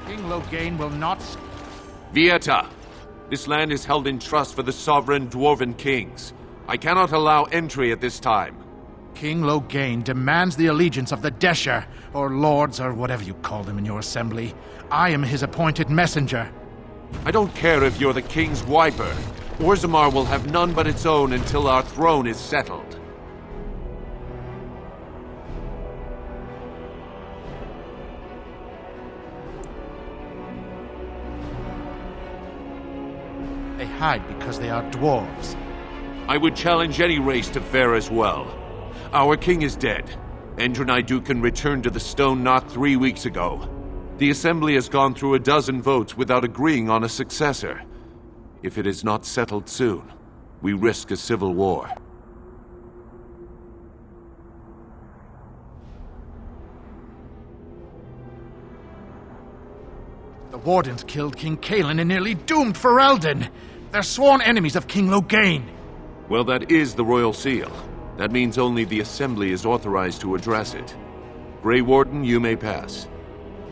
King Loghain will not... Vieta, this land is held in trust for the sovereign dwarven kings. I cannot allow entry at this time. King Loghain demands the allegiance of the Desher, or lords, or whatever you call them in your assembly. I am his appointed messenger. I don't care if you're the king's wiper. Orzammar will have none but its own until our throne is settled. They hide because they are dwarves. I would challenge any race to fare as well. Our king is dead. Endrunai Dukan returned to the Stone Knot 3 weeks ago. The Assembly has gone through a dozen votes without agreeing on a successor. If it is not settled soon, we risk a civil war. The Wardens killed King Kaelin and nearly doomed Ferelden. They're sworn enemies of King Loghain. Well, that is the Royal Seal. That means only the Assembly is authorized to address it. Grey Warden, you may pass.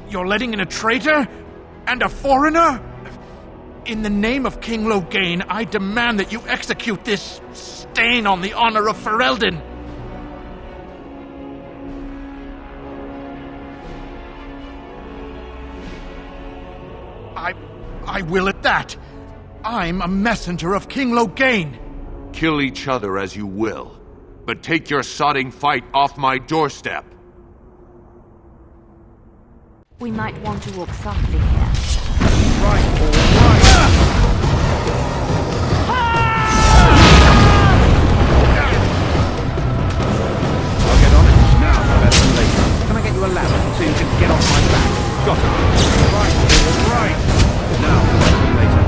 You're letting in a traitor? And a foreigner? In the name of King Loghain, I demand that you execute this stain on the honor of Ferelden. I will at that. I'm a messenger of King Loghain. Kill each other as you will, but take your sodding fight off my doorstep. We might want to walk softly here. I'll get on it now, better than later. Can I get you a ladder so you can get off my back? Got it. Right, all right. Now, better than later.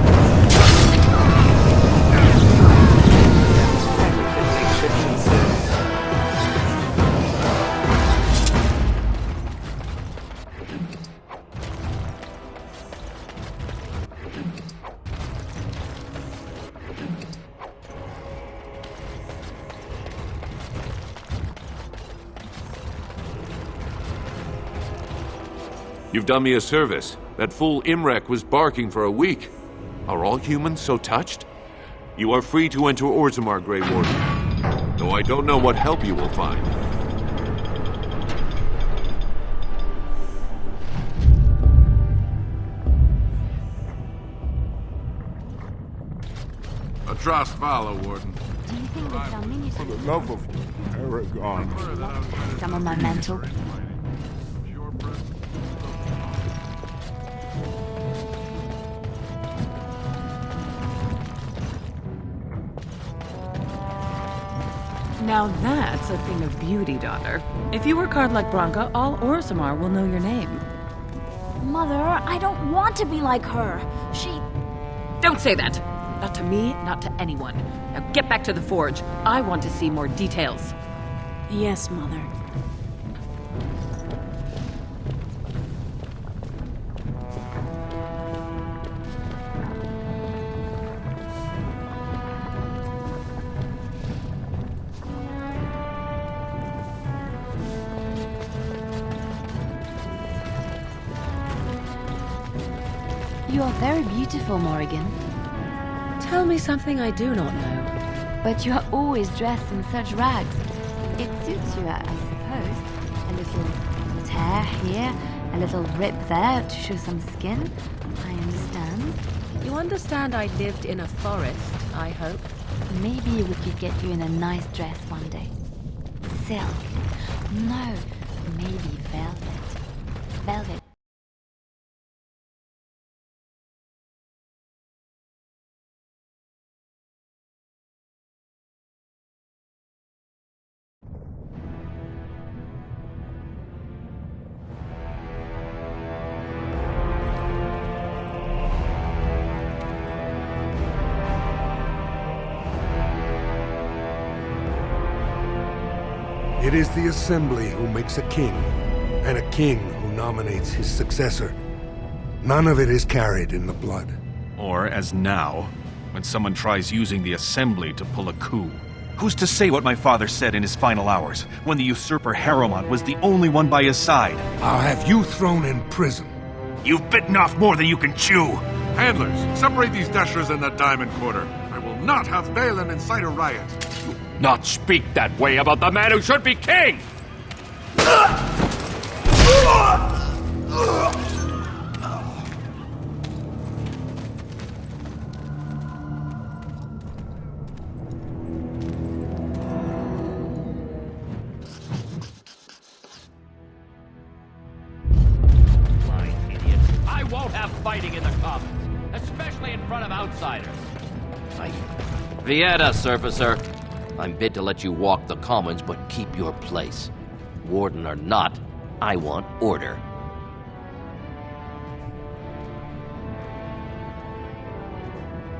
You've done me a service. That fool Imrek was barking for a week. Are all humans so touched? You are free to enter Orzammar, Grey Warden. Though I don't know what help you will find. A trust follow, Warden. Do you think that our minions For the love of Aragon. some of my mental? Now that's a thing of beauty, daughter. If you work hard like Branka, all Orzammar will know your name. Mother, I don't want to be like her. She... Don't say that! Not to me, not to anyone. Now get back to the forge. I want to see more details. Yes, Mother. You are very beautiful, Morrigan. Tell me something I do not know. But you are always dressed in such rags. It suits you, I suppose. A little tear here, a little rip there to show some skin. I understand. You understand I lived in a forest, I hope? Maybe we could get you in a nice dress one day. Silk. No, maybe velvet. Velvet. It is the Assembly who makes a king, and a king who nominates his successor. None of it is carried in the blood. Or, as now, when someone tries using the Assembly to pull a coup. Who's to say what my father said in his final hours, when the usurper Harrowmont was the only one by his side? I'll have you thrown in prison. You've bitten off more than you can chew! Handlers, separate these dashers in the Diamond Quarter. I will not have Valen incite a riot. Not speak that way about the man who should be king! fighting in the commons, especially in front of outsiders. Vieta, surfacer. I'm bid to let you walk the commons, but keep your place. Warden or not, I want order.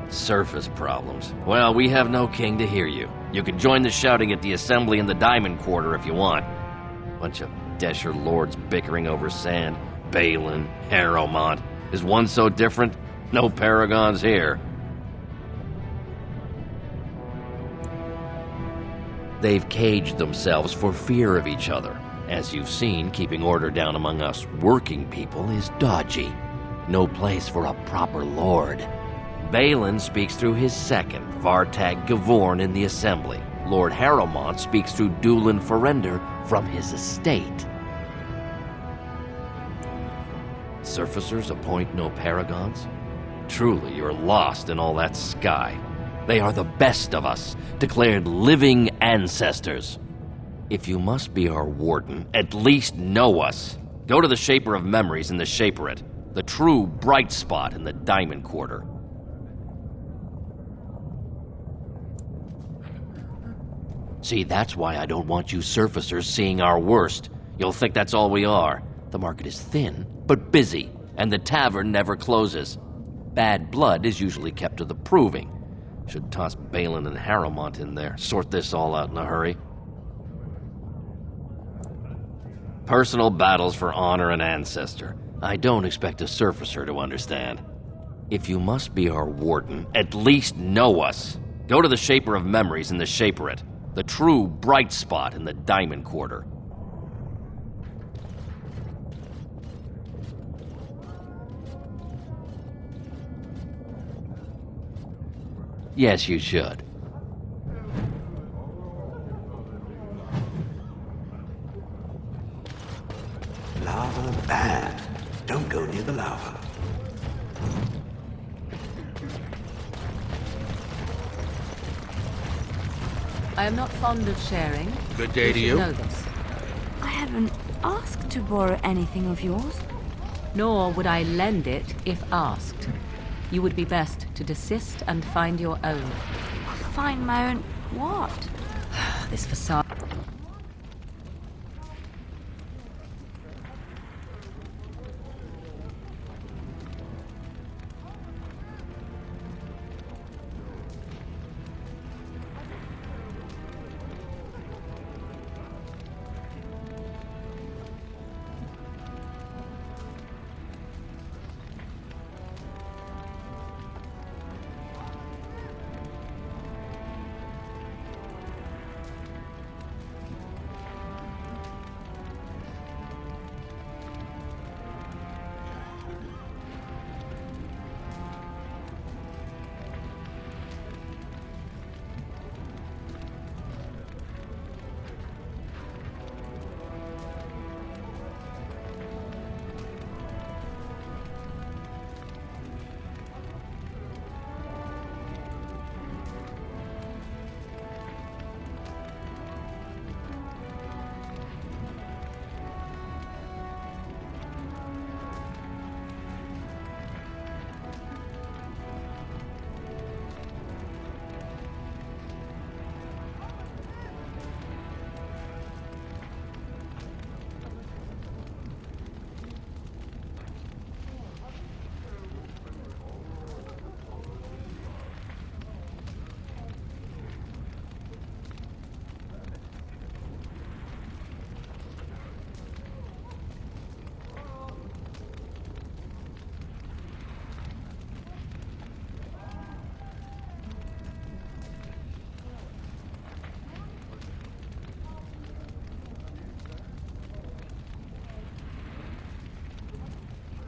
Surface problems. Well, we have no king to hear you. You can join the shouting at the assembly in the Diamond Quarter if you want. Bunch of Desher lords bickering over sand. Balin, Harrowmont. Is one so different? No paragons here. They've caged themselves for fear of each other. As you've seen, keeping order down among us working people is dodgy. No place for a proper lord. Balin speaks through his second, Vartag Gavorn, in the Assembly. Lord Harrowmont speaks through Dulin Ferender from his estate. Surfacers appoint no paragons? Truly, you're lost in all that sky. They are the best of us, declared living ancestors. If you must be our warden, at least know us. Go to the Shaper of Memories in the Shaperate, the true bright spot in the Diamond Quarter. See, that's why I don't want you surfacers seeing our worst. You'll think that's all we are. The market is thin, but busy, and the tavern never closes. Bad blood is usually kept to the proving. Should toss Balin and Harrowmont in there, sort this all out in a hurry. Personal battles for honor and ancestor. I don't expect a surfacer to understand. If you must be our warden, at least know us. Go to the Shaper of Memories in the Shaperate, the true bright spot in the Diamond Quarter. Yes, you should. Lava bad. Don't go near the lava. I am not fond of sharing. Good day to you. Know this. I haven't asked to borrow anything of yours. Nor would I lend it if asked. You would be best to desist and find your own. Find my own what? This facade.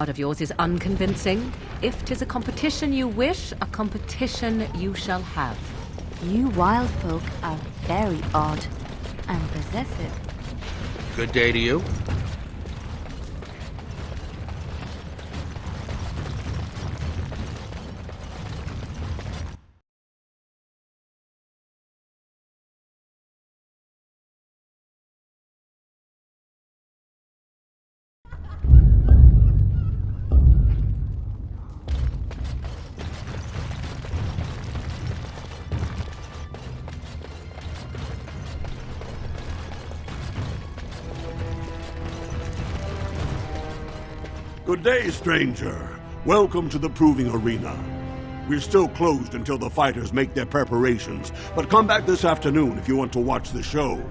Part of yours is unconvincing. If 'tis a competition you wish, a competition you shall have. You wild folk are very odd and possessive. Good day to you. Good day, stranger. Welcome to the proving arena. We're still closed until the fighters make their preparations, but come back this afternoon if you want to watch the show.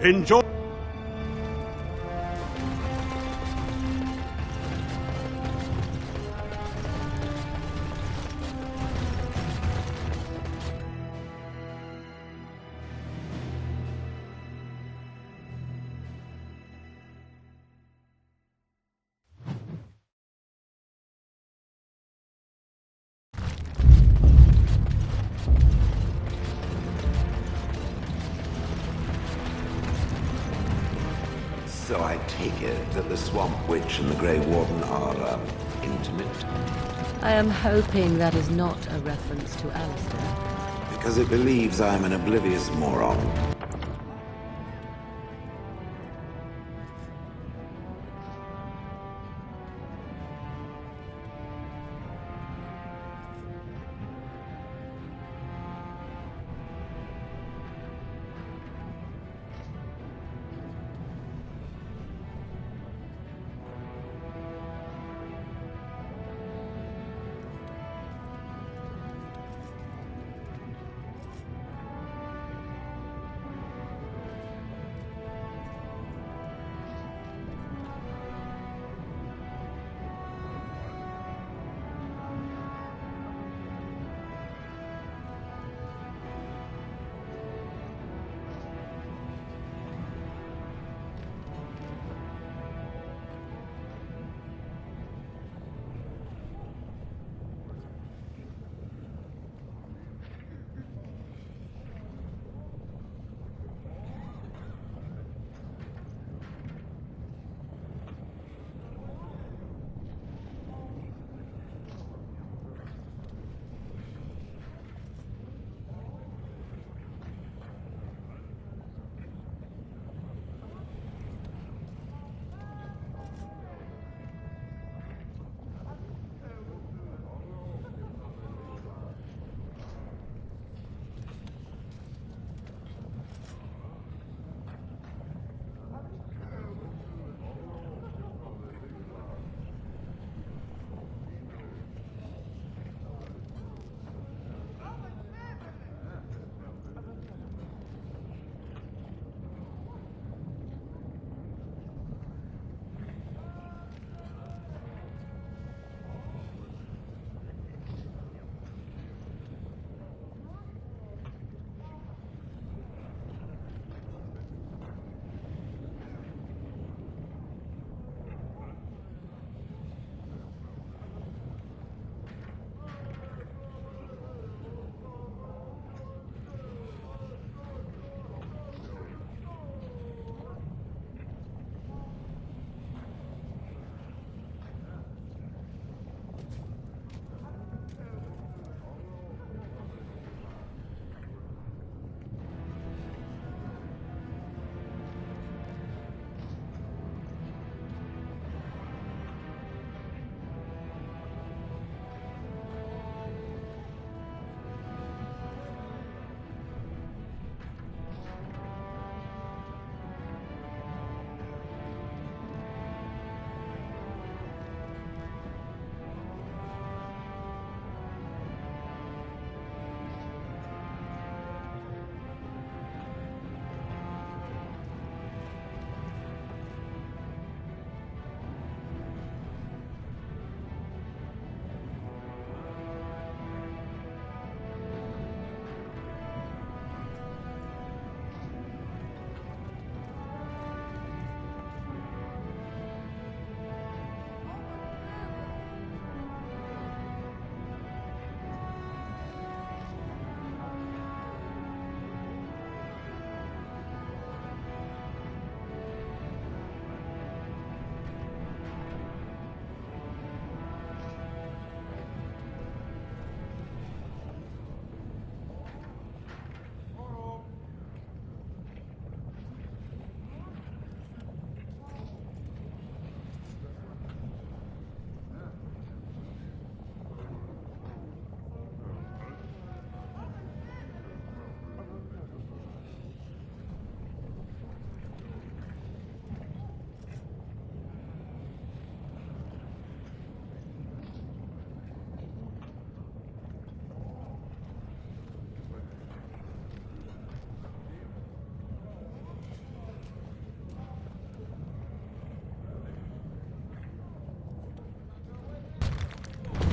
Enjoy! So I take it that the Swamp Witch and the Grey Warden are, intimate? I am hoping that is not a reference to Alistair. Because it believes I'm an oblivious moron.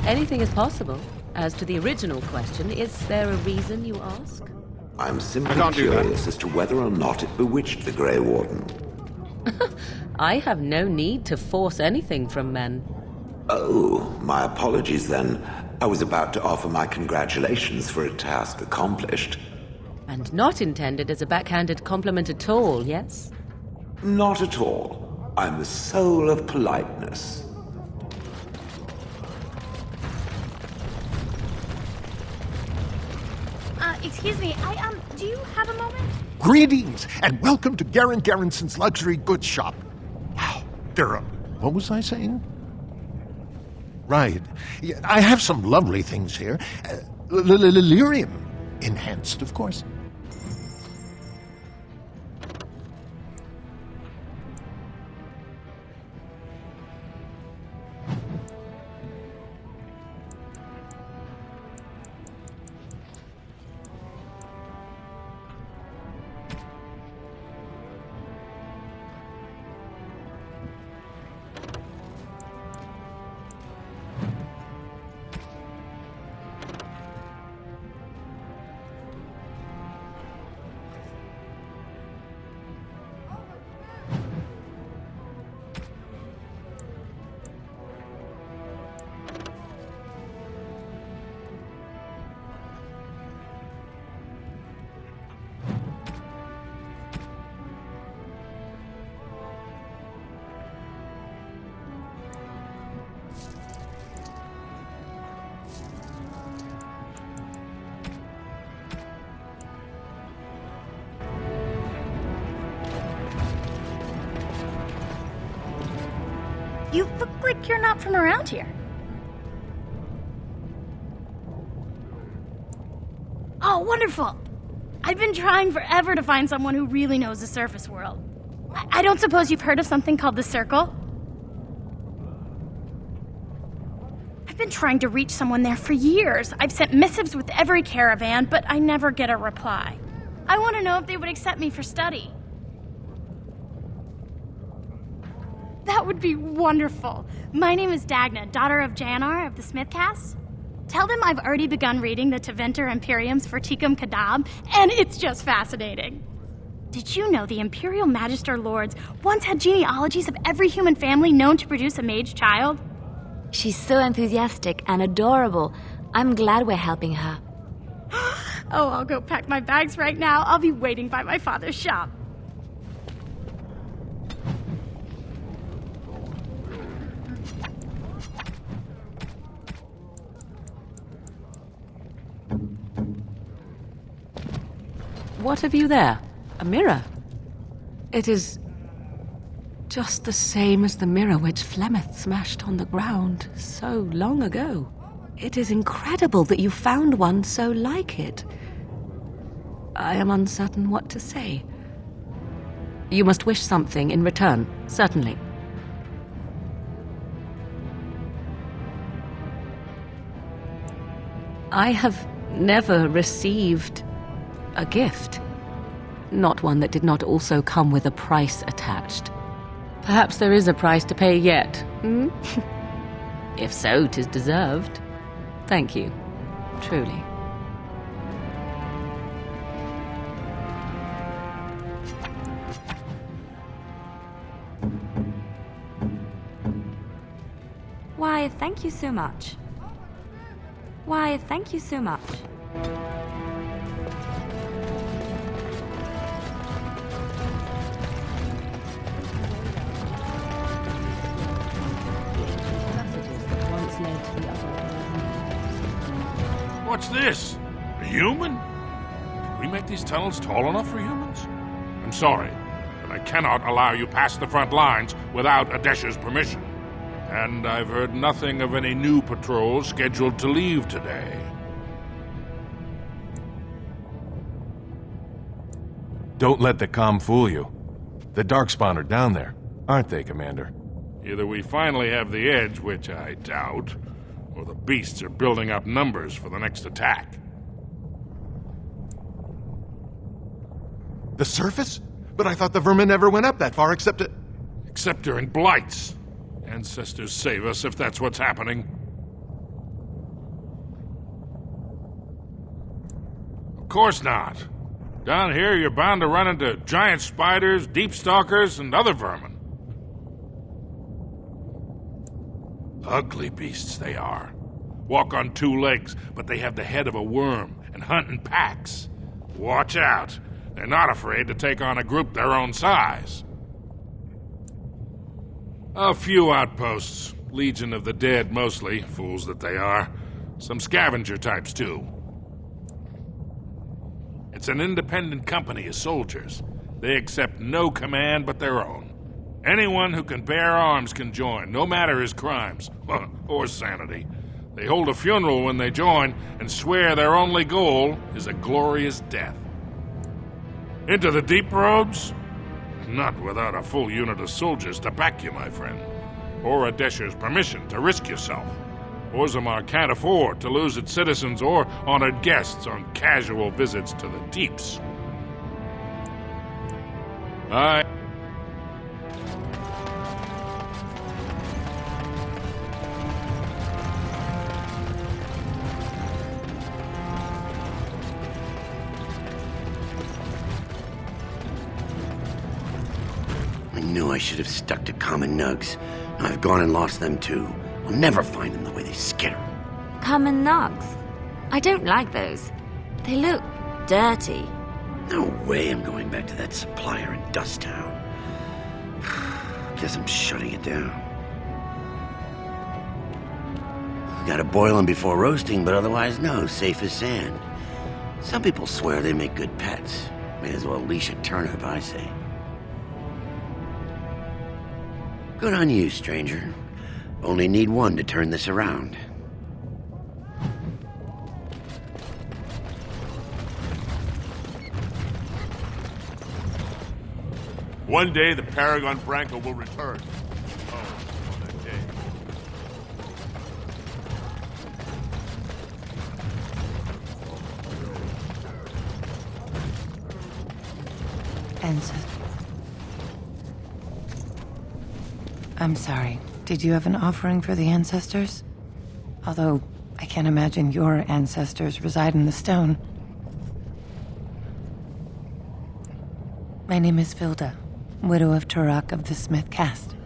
Anything is possible. As to the original question, is there a reason you ask? I'm simply curious as to whether or not it bewitched the Grey Warden. I have no need to force anything from men. Oh, my apologies then. I was about to offer my congratulations for a task accomplished. And not intended as a backhanded compliment at all, yes? Not at all. I'm the soul of politeness. Excuse me, do you have a moment? Greetings, and welcome to Garen Garrison's luxury goods shop. Wow, what was I saying? Right. Yeah, I have some lovely things here. Lyrium enhanced, of course. You look like you're not from around here. Oh, wonderful! I've been trying forever to find someone who really knows the surface world. I don't suppose you've heard of something called the Circle? I've been trying to reach someone there for years. I've sent missives with every caravan, but I never get a reply. I want to know if they would accept me for study. That would be wonderful. My name is Dagna, daughter of Janar of the Smithcast. Tell them I've already begun reading the Tevinter Imperiums for Tikum Kadab, and it's just fascinating. Did you know the Imperial Magister Lords once had genealogies of every human family known to produce a mage child? She's so enthusiastic and adorable. I'm glad we're helping her. Oh, I'll go pack my bags right now. I'll be waiting by my father's shop. What have you there? A mirror? It is just the same as the mirror which Flemeth smashed on the ground so long ago. It is incredible that you found one so like it. I am uncertain what to say. You must wish something in return, certainly. I have never received a gift. Not one that did not also come with a price attached. Perhaps there is a price to pay yet, hmm? If so, 'tis deserved. Thank you. Truly. Why, thank you so much. Why, thank you so much. What's this? A human? Did we make these tunnels tall enough for humans? I'm sorry, but I cannot allow you past the front lines without Adesha's permission. And I've heard nothing of any new patrols scheduled to leave today. Don't let the comm fool you. The Darkspawn are down there, aren't they, Commander? Either we finally have the edge, which I doubt, or the beasts are building up numbers for the next attack. The surface? But I thought the vermin never went up that far except during blights. Ancestors save us if that's what's happening. Of course not. Down here, you're bound to run into giant spiders, deep stalkers, and other vermin. Ugly beasts they are. Walk on two legs, but they have the head of a worm and hunt in packs. Watch out. They're not afraid to take on a group their own size. A few outposts. Legion of the Dead, mostly. Fools that they are. Some scavenger types, too. It's an independent company of soldiers. They accept no command but their own. Anyone who can bear arms can join, no matter his crimes, or sanity. They hold a funeral when they join, and swear their only goal is a glorious death. Into the deep roads? Not without a full unit of soldiers to back you, my friend. Or a Desher's permission to risk yourself. Orzammar can't afford to lose its citizens or honored guests on casual visits to the deeps. I knew I should have stuck to common nugs. I've gone and lost them too. I'll never find them the way they skitter. Common nugs? I don't like those. They look dirty. No way I'm going back to that supplier in Dust Town. Guess I'm shutting it down. Gotta boil them before roasting, but otherwise no, safe as sand. Some people swear they make good pets. May as well leash a turnip, I say. Good on you, stranger. Only need one to turn this around. One day the Paragon Branco will return. Oh, on that day. I'm sorry. Did you have an offering for the ancestors? Although, I can't imagine your ancestors reside in the stone. My name is Vilda, widow of Turok of the Smith caste.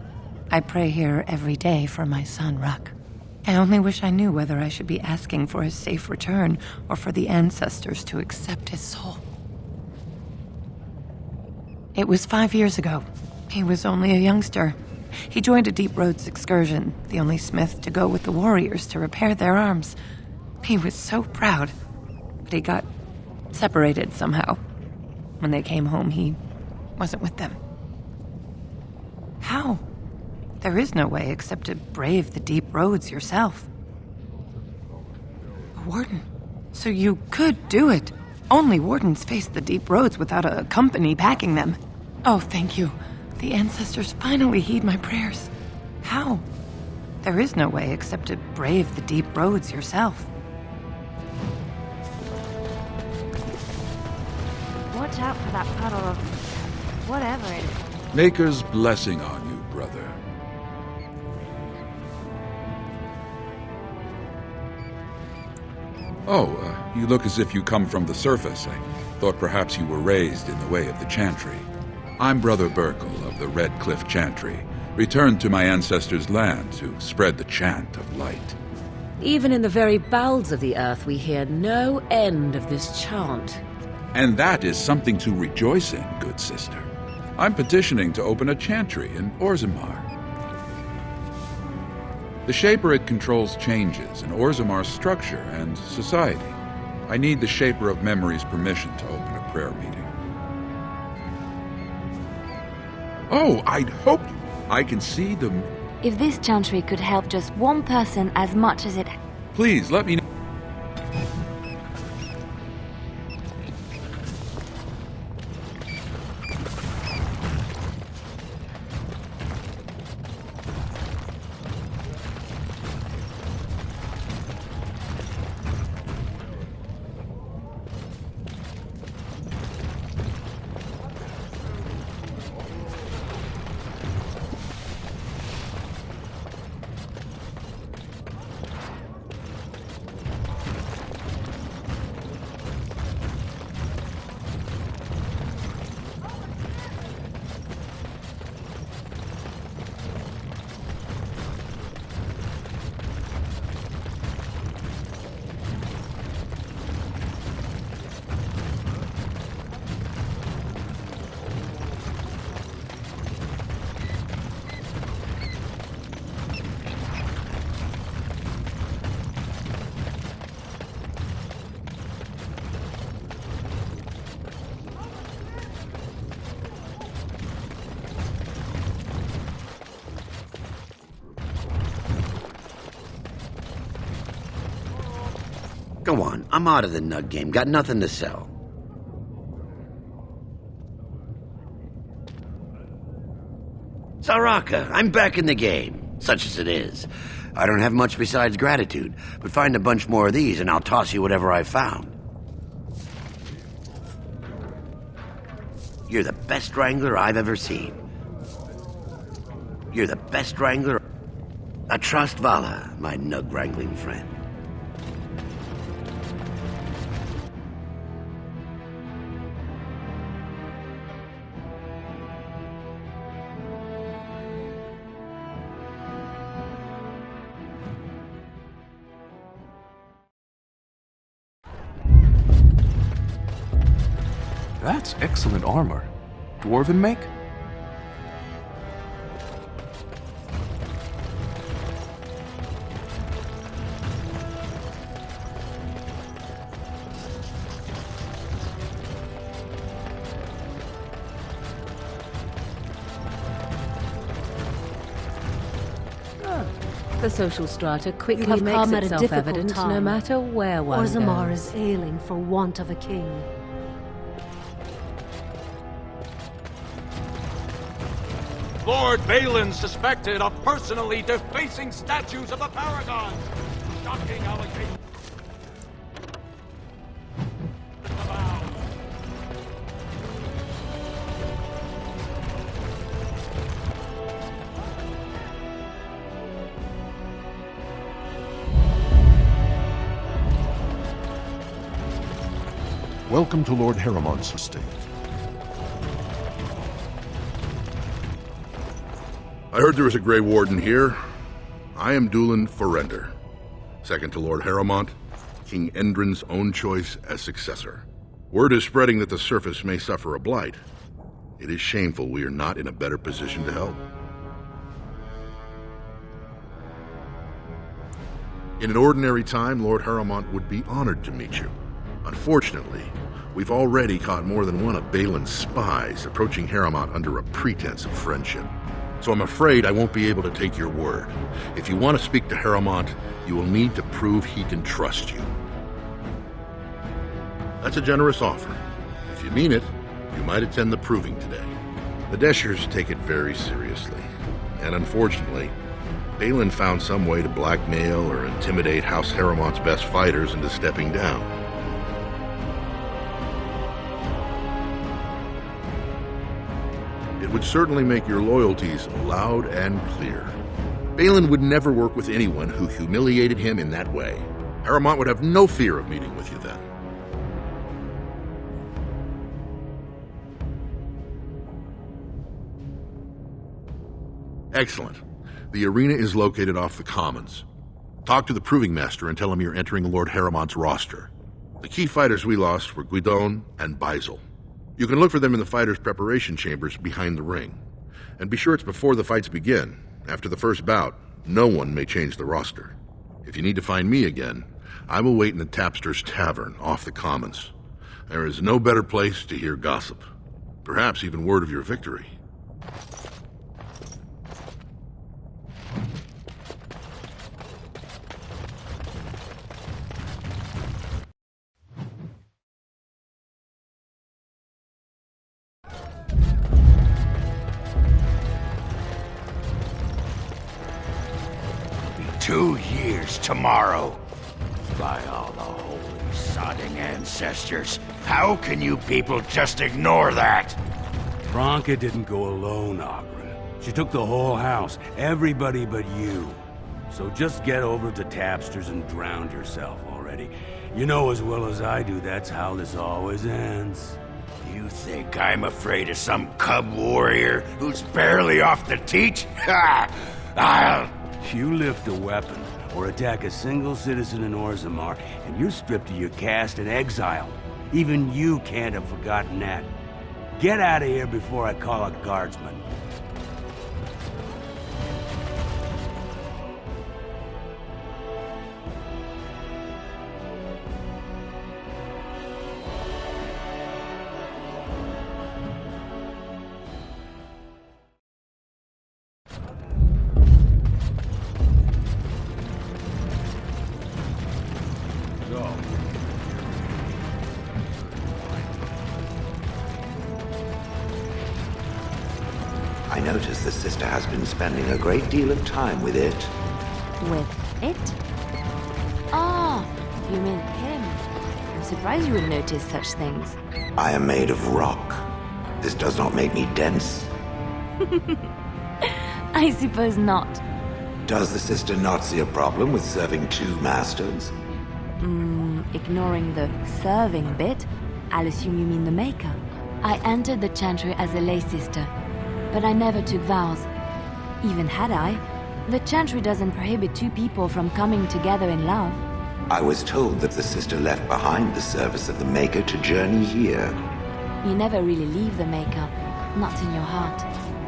I pray here every day for my son, Ruck. I only wish I knew whether I should be asking for his safe return or for the ancestors to accept his soul. It was 5 years ago. He was only a youngster. He joined a Deep Roads excursion, the only smith to go with the warriors to repair their arms. He was so proud, but he got separated somehow. When they came home, he wasn't with them. How? There is no way except to brave the Deep Roads yourself. A warden? So you could do it. Only wardens face the Deep Roads without a company backing them. Oh, thank you. The ancestors finally heed my prayers. How? There is no way except to brave the Deep Roads yourself. Watch out for that puddle of whatever it is. Maker's blessing on you, brother. Oh, you look as if you come from the surface. I thought perhaps you were raised in the way of the Chantry. I'm Brother Burkle of the Red Cliff Chantry, returned to my ancestors' land to spread the chant of light. Even in the very bowels of the earth, we hear no end of this chant. And that is something to rejoice in, good sister. I'm petitioning to open a chantry in Orzammar. The Shaper controls changes in Orzammar's structure and society. I need the Shaper of Memory's permission to open a prayer meeting. Oh, I'd hoped I can see them. If this chantry could help just one person as much as it... Please, let me know. Go on, I'm out of the nug game. Got nothing to sell. Saraka, I'm back in the game, such as it is. I don't have much besides gratitude, but find a bunch more of these and I'll toss you whatever I found. You're the best wrangler I've ever seen. You're the best wrangler. I trust Vala, my nug wrangling friend. That's excellent armor. Dwarven make? The social strata quickly You have makes come at a itself difficult evident time. no matter where one Orzammar goes. is ailing for want of a king. Lord Balin suspected of personally defacing statues of the Paragons. Shocking allegation. Welcome to Lord Haramont's estate. I heard there was a Grey Warden here. I am Dulin Forrender, second to Lord Haramont, King Endrin's own choice as successor. Word is spreading that the surface may suffer a blight. It is shameful we are not in a better position to help. In an ordinary time, Lord Haramont would be honored to meet you. Unfortunately, we've already caught more than one of Balin's spies approaching Haramont under a pretense of friendship. So I'm afraid I won't be able to take your word. If you want to speak to Haramont, you will need to prove he can trust you. That's a generous offer. If you mean it, you might attend the proving today. The Deshers take it very seriously. And unfortunately, Balin found some way to blackmail or intimidate House Haramont's best fighters into stepping down. It would certainly make your loyalties loud and clear. Balin would never work with anyone who humiliated him in that way. Haramont would have no fear of meeting with you then. Excellent. The arena is located off the Commons. Talk to the Proving Master and tell him you're entering Lord Haramont's roster. The key fighters we lost were Guidon and Baisel. You can look for them in the fighters' preparation chambers behind the ring. And be sure it's before the fights begin. After the first bout, no one may change the roster. If you need to find me again, I will wait in the Tapster's Tavern off the Commons. There is no better place to hear gossip. Perhaps even word of your victory. Be 2 years tomorrow. By all the holy sodding ancestors, how can you people just ignore that? Branka didn't go alone, Ogren. She took the whole house, everybody but you. So just get over to Tapster's and drown yourself already. You know as well as I do that's how this always ends. You think I'm afraid of some cub warrior who's barely off the teat? Ha! You lift a weapon or attack a single citizen in Orzammar, and you're stripped of your caste and exiled. Even you can't have forgotten that. Get out of here before I call a guardsman. So, notice the sister has been spending a great deal of time with it. With it? Ah, you mean him. I'm surprised you would notice such things. I am made of rock. This does not make me dense. I suppose not. Does the sister not see a problem with serving two masters? Ignoring the serving bit, I'll assume you mean the maker. I entered the chantry as a lay sister, but I never took vows. Even had I, the chantry doesn't prohibit two people from coming together in love. I was told that the sister left behind the service of the Maker to journey here. You never really leave the maker, not in your heart.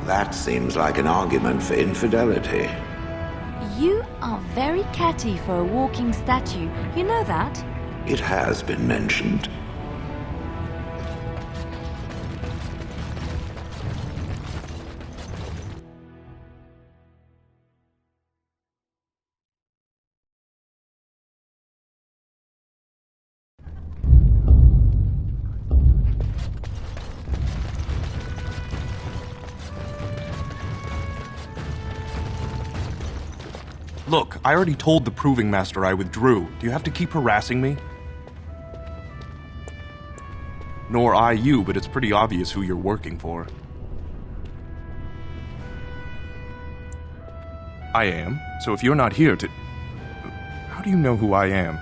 That seems like an argument for infidelity. You are very catty for a walking statue, you know that? It has been mentioned. Look, I already told the Proving Master I withdrew. Do you have to keep harassing me? Nor I you, but it's pretty obvious who you're working for. I am. So if you're not here to... How do you know who I am?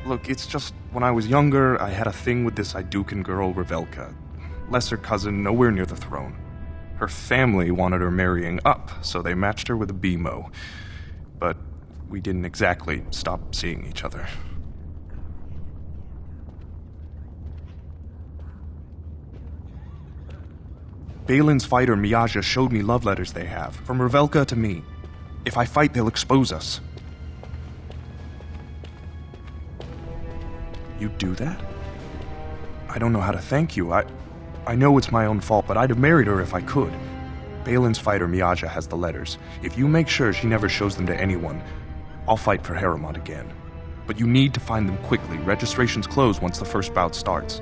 Look, it's just, when I was younger, I had a thing with this Idukan girl, Revelka. Lesser cousin, nowhere near the throne. Her family wanted her marrying up, so they matched her with a BMO. But we didn't exactly stop seeing each other. Balin's fighter Miaja showed me love letters they have, from Revelka to me. If I fight, they'll expose us. You do that? I don't know how to thank you. I know it's my own fault, but I'd have married her if I could. Balin's fighter Miaja has the letters. If you make sure she never shows them to anyone, I'll fight for Harriman again. But you need to find them quickly. Registrations close once the first bout starts.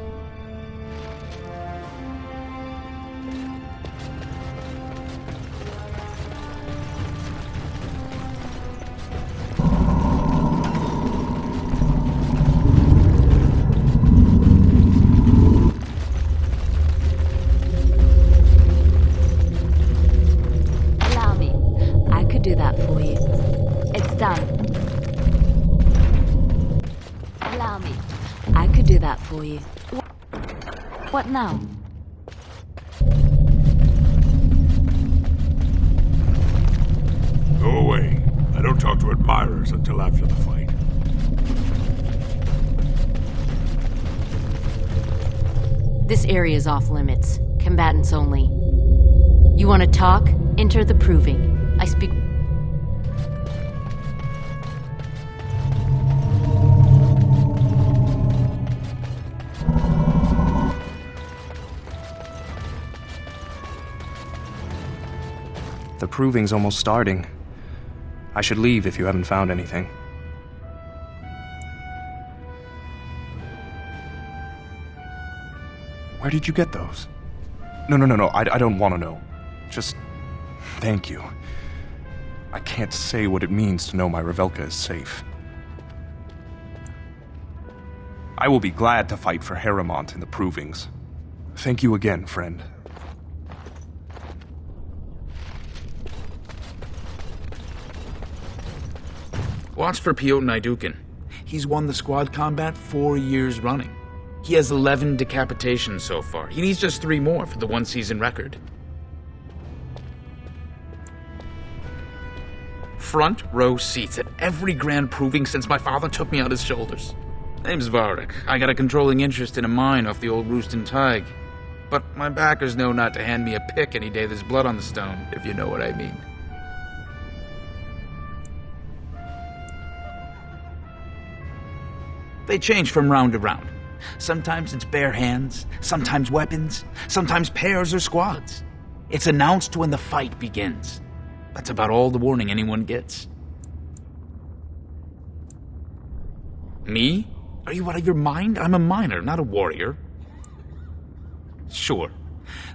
For you. What now? Go away. I don't talk to admirers until after the fight. This area is off limits. Combatants only. You want to talk? Enter the Proving. I speak... The Proving's almost starting. I should leave if you haven't found anything. Where did you get those? No, I don't want to know. Just thank you. I can't say what it means to know my Revelka is safe. I will be glad to fight for Harrimont in the Provings. Thank you again, friend. Watch for Piotr Idukan. He's won the squad combat 4 years running. He has 11 decapitations so far. He needs just 3 more for the one-season record. Front row seats at every grand proving since my father took me on his shoulders. Name's Varric. I got a controlling interest in a mine off the old Roostin Tig. But my backers know not to hand me a pick any day there's blood on the stone, if you know what I mean. They change from round to round. Sometimes it's bare hands, sometimes weapons, sometimes pairs or squads. It's announced when the fight begins. That's about all the warning anyone gets. Me? Are you out of your mind? I'm a miner, not a warrior. Sure,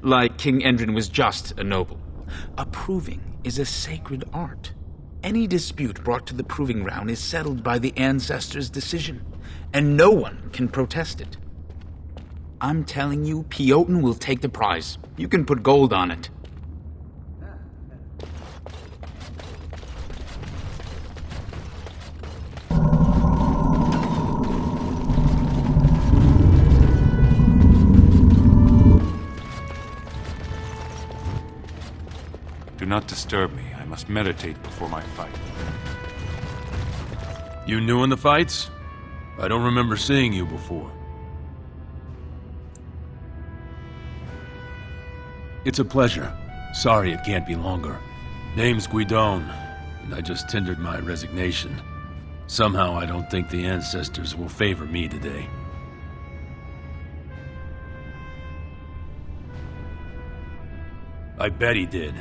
like King Endrin was just a noble. A proving is a sacred art. Any dispute brought to the proving ground is settled by the ancestors' decision, and no one can protest it. I'm telling you, Piotin will take the prize. You can put gold on it. Do not disturb me. I must meditate before my fight. You new in the fights? I don't remember seeing you before. It's a pleasure. Sorry it can't be longer. Name's Guidon, and I just tendered my resignation. Somehow I don't think the ancestors will favor me today. I bet he did.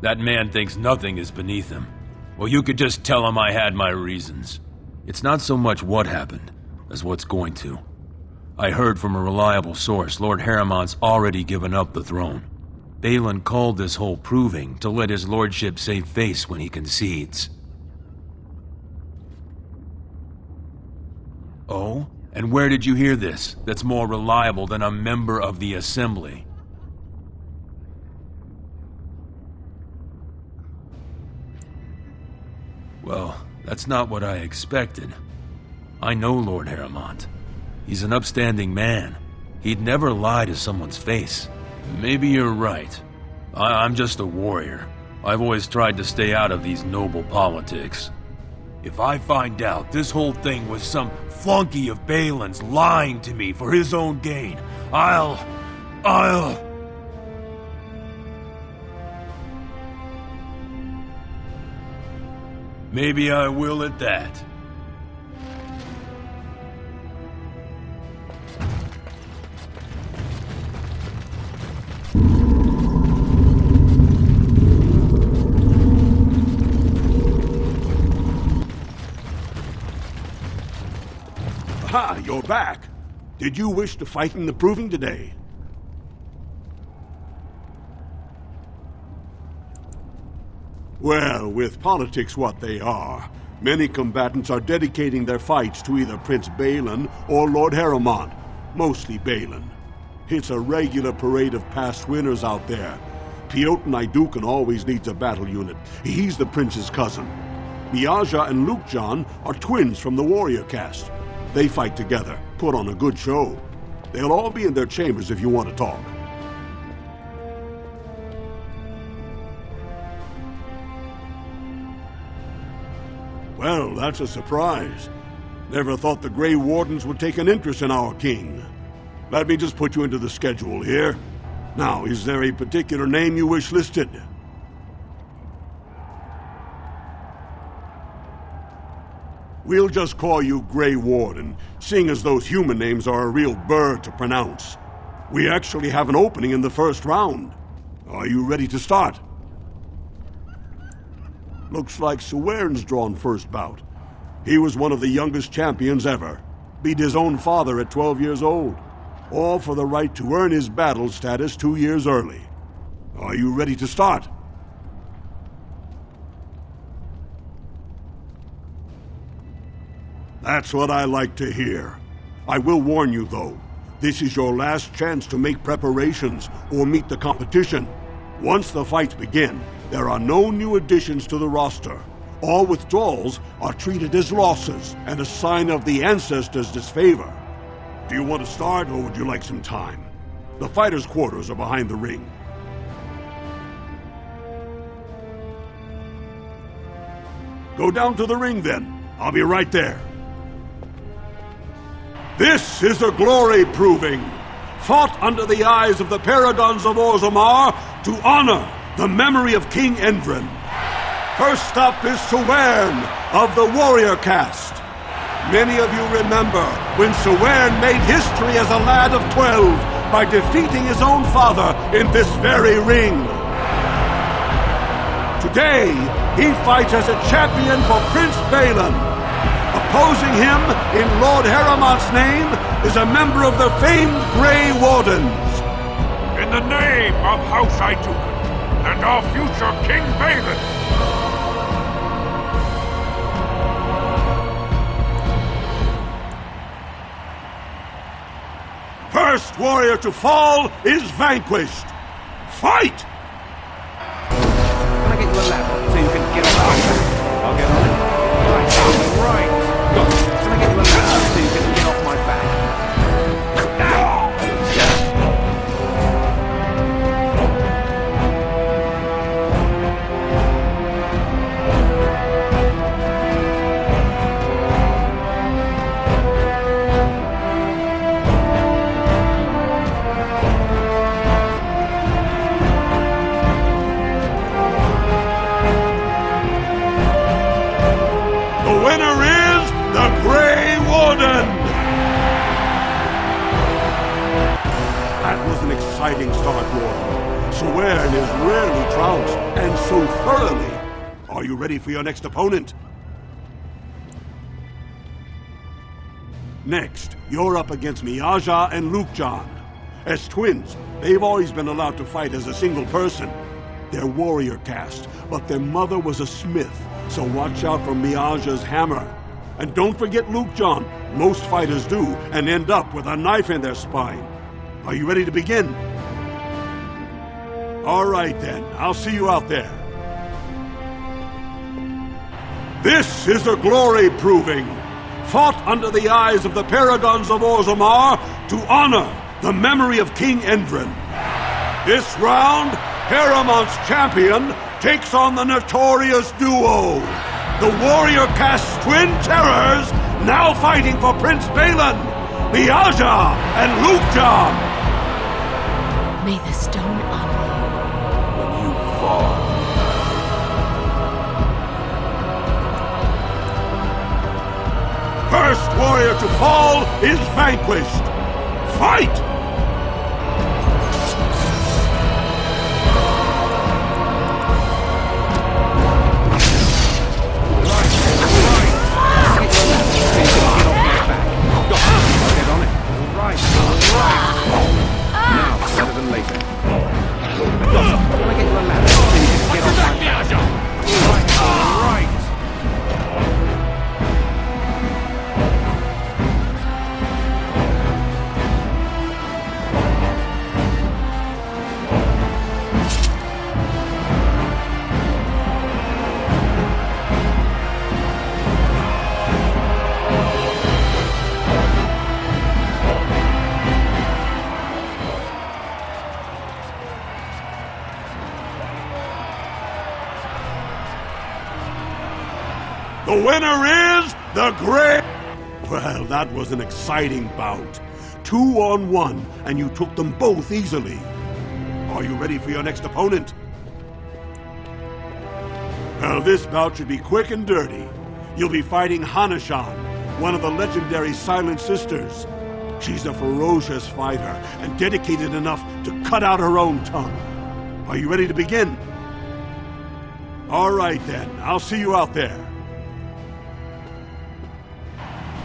That man thinks nothing is beneath him. Well, you could just tell him I had my reasons. It's not so much what happened, as what's going to. I heard from a reliable source Lord Harriman's already given up the throne. Balin called this whole proving to let his lordship save face when he concedes. Oh? And where did you hear this that's more reliable than a member of the Assembly? Well, that's not what I expected. I know Lord Harriman. He's an upstanding man. He'd never lie to someone's face. Maybe you're right. I'm just a warrior. I've always tried to stay out of these noble politics. If I find out this whole thing was some flunky of Balin's lying to me for his own gain, I'll... Maybe I will at that. Aha, you're back. Did you wish to fight in the proving today? Well, with politics what they are, many combatants are dedicating their fights to either Prince Balin or Lord Harriman, mostly Balin. It's a regular parade of past winners out there. Piotin Idukan always needs a battle unit. He's the prince's cousin. Miaja and Lukejan are twins from the warrior caste. They fight together, put on a good show. They'll all be in their chambers if you want to talk. Well, that's a surprise. Never thought the Grey Wardens would take an interest in our king. Let me just put you into the schedule here. Now, is there a particular name you wish listed? We'll just call you Grey Warden, seeing as those human names are a real burr to pronounce. We actually have an opening in the first round. Are you ready to start? Looks like Suwern's drawn first bout. He was one of the youngest champions ever. Beat his own father at 12 years old. All for the right to earn his battle status 2 years early. Are you ready to start? That's what I like to hear. I will warn you, though. This is your last chance to make preparations or meet the competition. Once the fights begin, there are no new additions to the roster. All withdrawals are treated as losses and a sign of the ancestors' disfavor. Do you want to start, or would you like some time? The fighters' quarters are behind the ring. Go down to the ring, then. I'll be right there. This is a glory proving, fought under the eyes of the Paragons of Orzammar to honor the memory of King Endrin. First up is Suwern of the warrior caste. Many of you remember when Suwern made history as a lad of 12 by defeating his own father in this very ring. Today, he fights as a champion for Prince Balin. opposing him, in Lord Heramont's name, is a member of the famed Grey Wardens. In the name of House Aituken and our future King Balin. First warrior to fall is vanquished. Fight! Can I get you a ladder so you can get on my back? I'll get on it. Right. Got it. Can I get you a ladder so you can get off my back? Exciting start, Warden. Swearn is rarely trounced, and so thoroughly. Are you ready for your next opponent? Next, you're up against Miaja and Lukejan. As twins, they've always been allowed to fight as a single person. They're warrior caste, but their mother was a smith, so watch out for Miaja's hammer. And don't forget Lukejan. Most fighters do, and end up with a knife in their spine. Are you ready to begin? All right, then. I'll see you out there. This is a glory proving, fought under the eyes of the paragons of Orzammar to honor the memory of King Endrin. This round, Heramont's champion takes on the notorious duo, the warrior caste twin terrors, now fighting for Prince Balin, Miaja and Lukejan. May the stone honor you when you fall. First warrior to fall is vanquished. Fight! The winner is the Grey... Well, that was an exciting bout. 2-on-1, and you took them both easily. Are you ready for your next opponent? Well, this bout should be quick and dirty. You'll be fighting Hanashan, one of the legendary Silent Sisters. She's a ferocious fighter and dedicated enough to cut out her own tongue. Are you ready to begin? All right, then. I'll see you out there.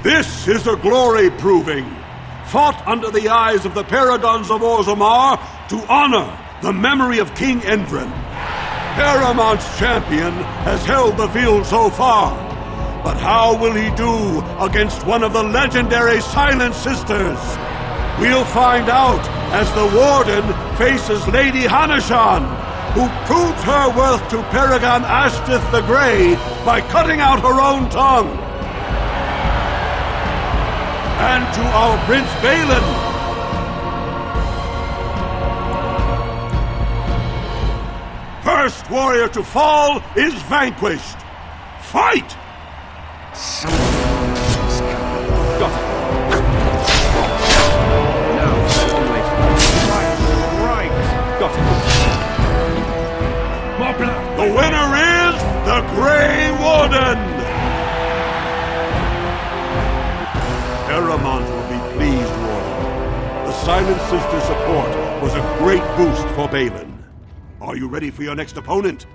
This is a glory proving, fought under the eyes of the paragons of Orzammar to honor the memory of King Endrin. Heramont's champion has held the field so far, but how will he do against one of the legendary Silent Sisters? We'll find out as the Warden faces Lady Hanashan, who proves her worth to Paragon Ashtith the Grey by cutting out her own tongue. And to our Prince Balin. First warrior to fall is vanquished. Fight! Got it. Now, right. Got it. More blood. The winner is the Grey Warden. Heramont will be pleased, Warden. The Silent Sister support was a great boost for Balin. Are you ready for your next opponent?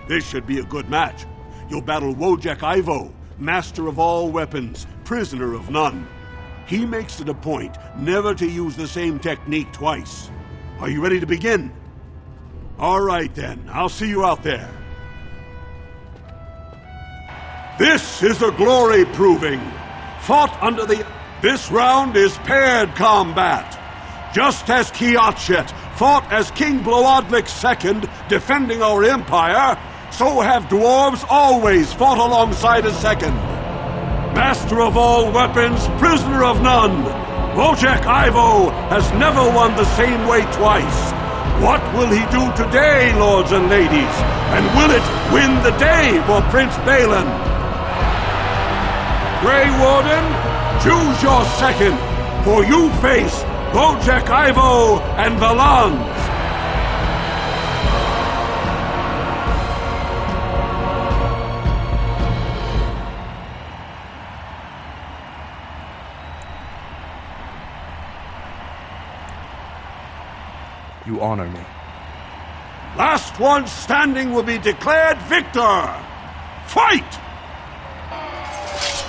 This should be a good match. You'll battle Wojek Ivo, master of all weapons, prisoner of none. He makes it a point never to use the same technique twice. Are you ready to begin? All right then, I'll see you out there. This is a glory proving. Fought under the... This round is paired combat. Just as Kiatchet fought as King Bloodlik II, defending our empire, so have dwarves always fought alongside a second. Master of all weapons, prisoner of none, Wojciech Ivo has never won the same way twice. What will he do today, lords and ladies? And will it win the day for Prince Balin? Grey Warden, choose your second, for you face Wojciech Ivo and Valans. You honor me. Last one standing will be declared victor. Fight!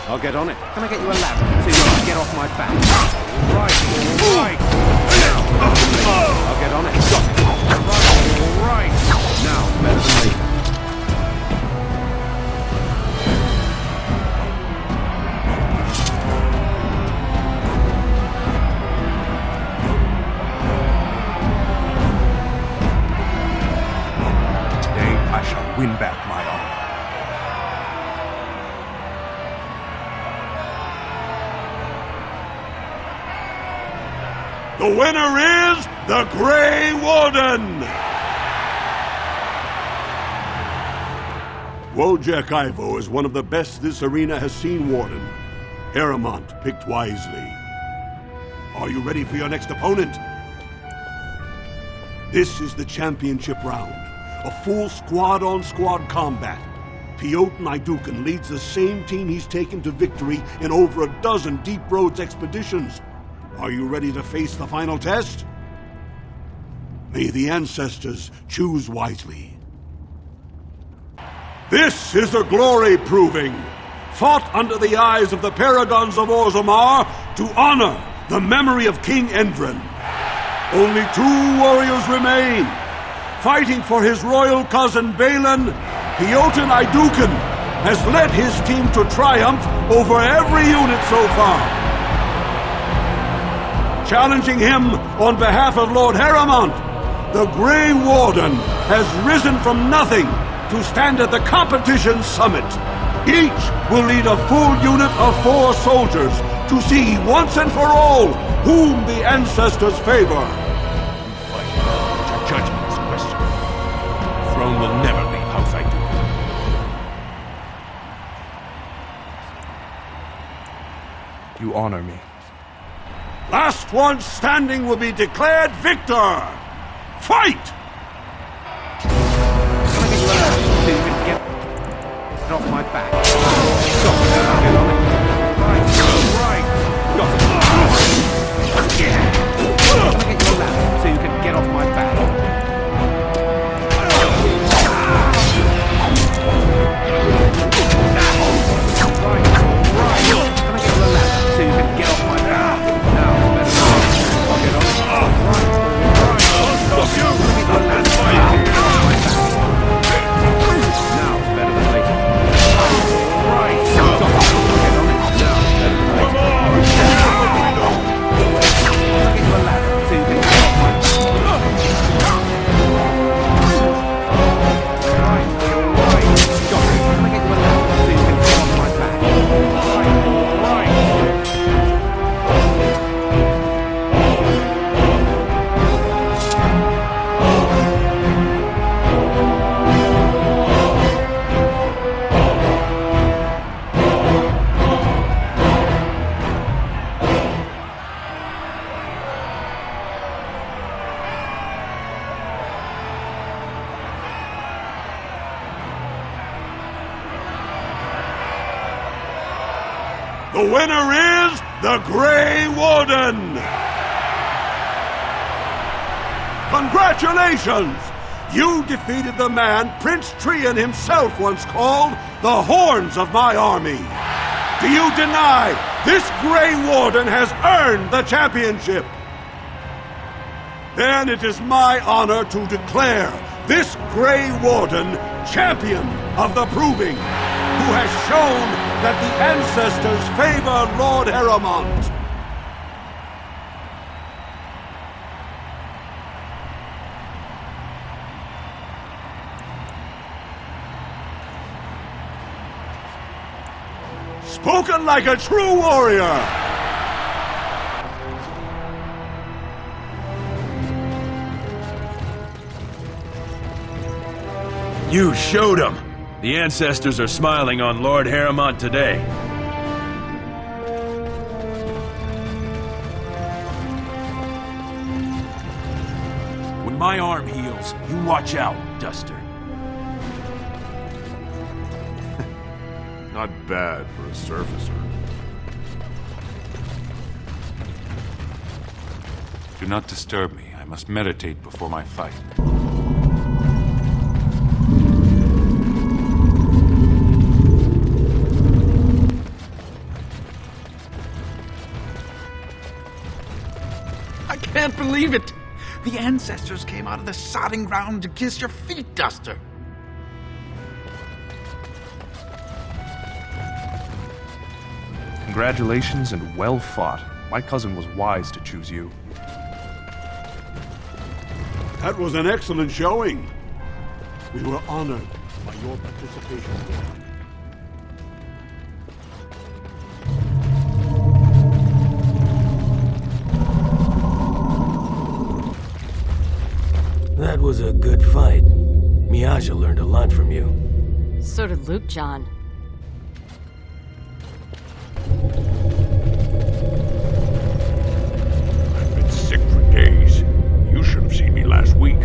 I'll get on it. Can I get you a ladder so you can get off my back? All right. Now, I'll get on it. Got it. All right. Now, it's better than later. Today, I shall win back my honor. The winner is the Grey Warden! Wojciech Ivo is one of the best this arena has seen, Warden. Heremont picked wisely. Are you ready for your next opponent? This is the championship round, a full squad-on-squad combat. Piotr Naidukan leads the same team he's taken to victory in over a dozen Deep Roads expeditions. Are you ready to face the final test? May the ancestors choose wisely. This is a glory proving, fought under the eyes of the Paragons of Orzammar to honor the memory of King Endrin. Only 2 warriors remain. Fighting for his royal cousin Balin, Piotr Naidukan has led his team to triumph over every unit so far. Challenging him on behalf of Lord Heremont, the Grey Warden has risen from nothing to stand at the competition summit. Each will lead a full unit of 4 soldiers to see once and for all whom the ancestors favor. Your judgment is questionable. The throne will never leave House Naidukan. You honor me. Last one standing will be declared victor. Fight! Can I get you a ladder so you can get off my back? Got it. I'll get on it. Right. Got it. Can I get you a ladder so you can get off my back? The winner is the Grey Warden! Congratulations! You defeated the man Prince Trian himself once called the Horns of my army. Do you deny this Grey Warden has earned the championship? Then it is my honor to declare this Grey Warden champion of the Proving, who has shown that the ancestors favor Lord Heremont. Spoken like a true warrior! You showed them! The ancestors are smiling on Lord Heremont today. When my arm heals, you watch out, Duster. Not bad for a surfacer. Do not disturb me. I must meditate before my fight. I can't believe it! The ancestors came out of the sodding ground to kiss your feet, Duster. Congratulations and well fought. My cousin was wise to choose you. That was an excellent showing. We were honored by your participation. That was a good fight. Miaja learned a lot from you. So did Luke, John. I've been sick for days. You should have seen me last week.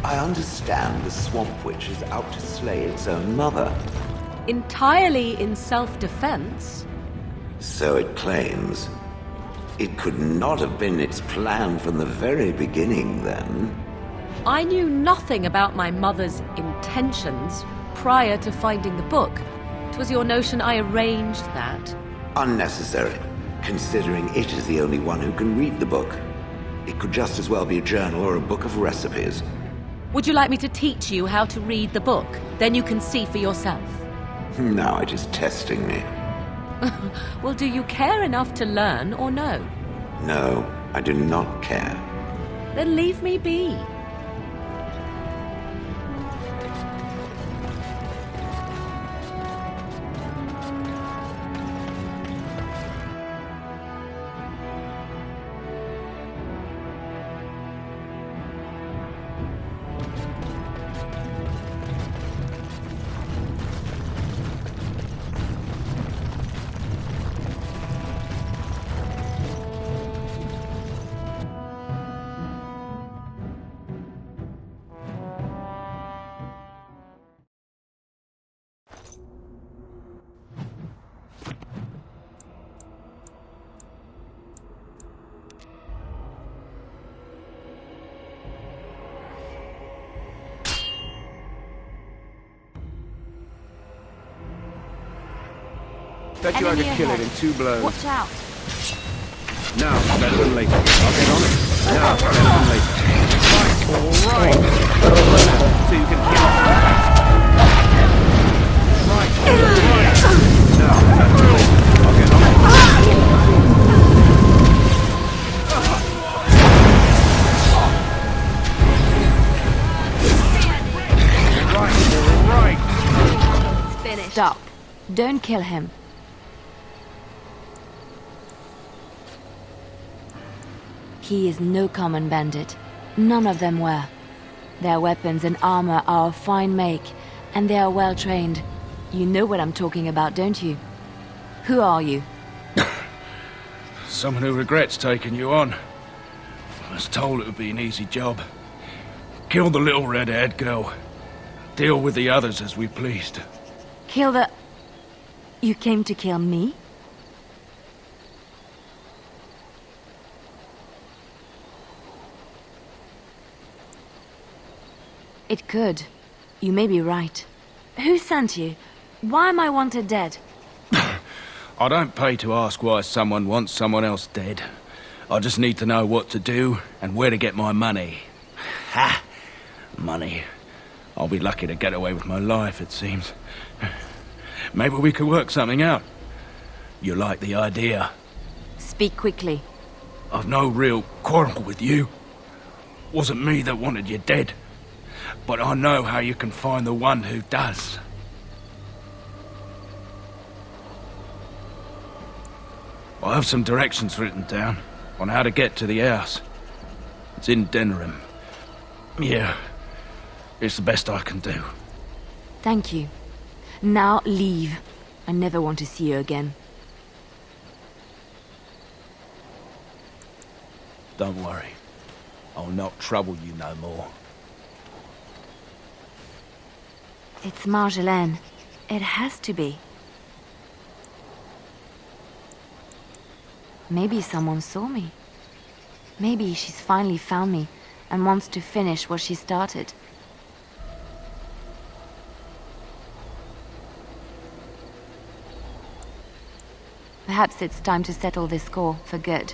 I understand the Swamp Witch is out to slay its own mother. Entirely in self-defense? So it claims. It could not have been its plan from the very beginning, then. I knew nothing about my mother's intentions prior to finding the book. 'Twas your notion I arranged that. Unnecessary, considering it is the only one who can read the book. It could just as well be a journal or a book of recipes. Would you like me to teach you how to read the book? Then you can see for yourself. Now it is testing me. Well, do you care enough to learn or no? No, I do not care. Then leave me be. Bet you I Enemy could kill it ahead. in 2 blows. Watch out. Now, better than later. I'll get on it. Now, better than later. Right, all right. So you can get off my back. Right, all right. Now, better than later. I'll get on it. Right, all Stop. Don't kill him. He is no common bandit. None of them were. Their weapons and armor are of fine make, and they are well trained. You know what I'm talking about, don't you? Who are you? Someone who regrets taking you on. I was told it would be an easy job. Kill the little red-haired girl. Deal with the others as we pleased. Kill the... You came to kill me? It could. You may be right. Who sent you? Why am I wanted dead? I don't pay to ask why someone wants someone else dead. I just need to know what to do and where to get my money. Ha! Money. I'll be lucky to get away with my life, it seems. Maybe we could work something out. You like the idea? Speak quickly. I've no real quarrel with you. Wasn't me that wanted you dead. But I know how you can find the one who does. I have some directions written down on how to get to the house. It's in Denrim. Yeah, it's the best I can do. Thank you. Now leave. I never want to see you again. Don't worry. I'll not trouble you no more. It's Marjolaine. It has to be. Maybe someone saw me. Maybe she's finally found me and wants to finish what she started. Perhaps it's time to settle this score for good.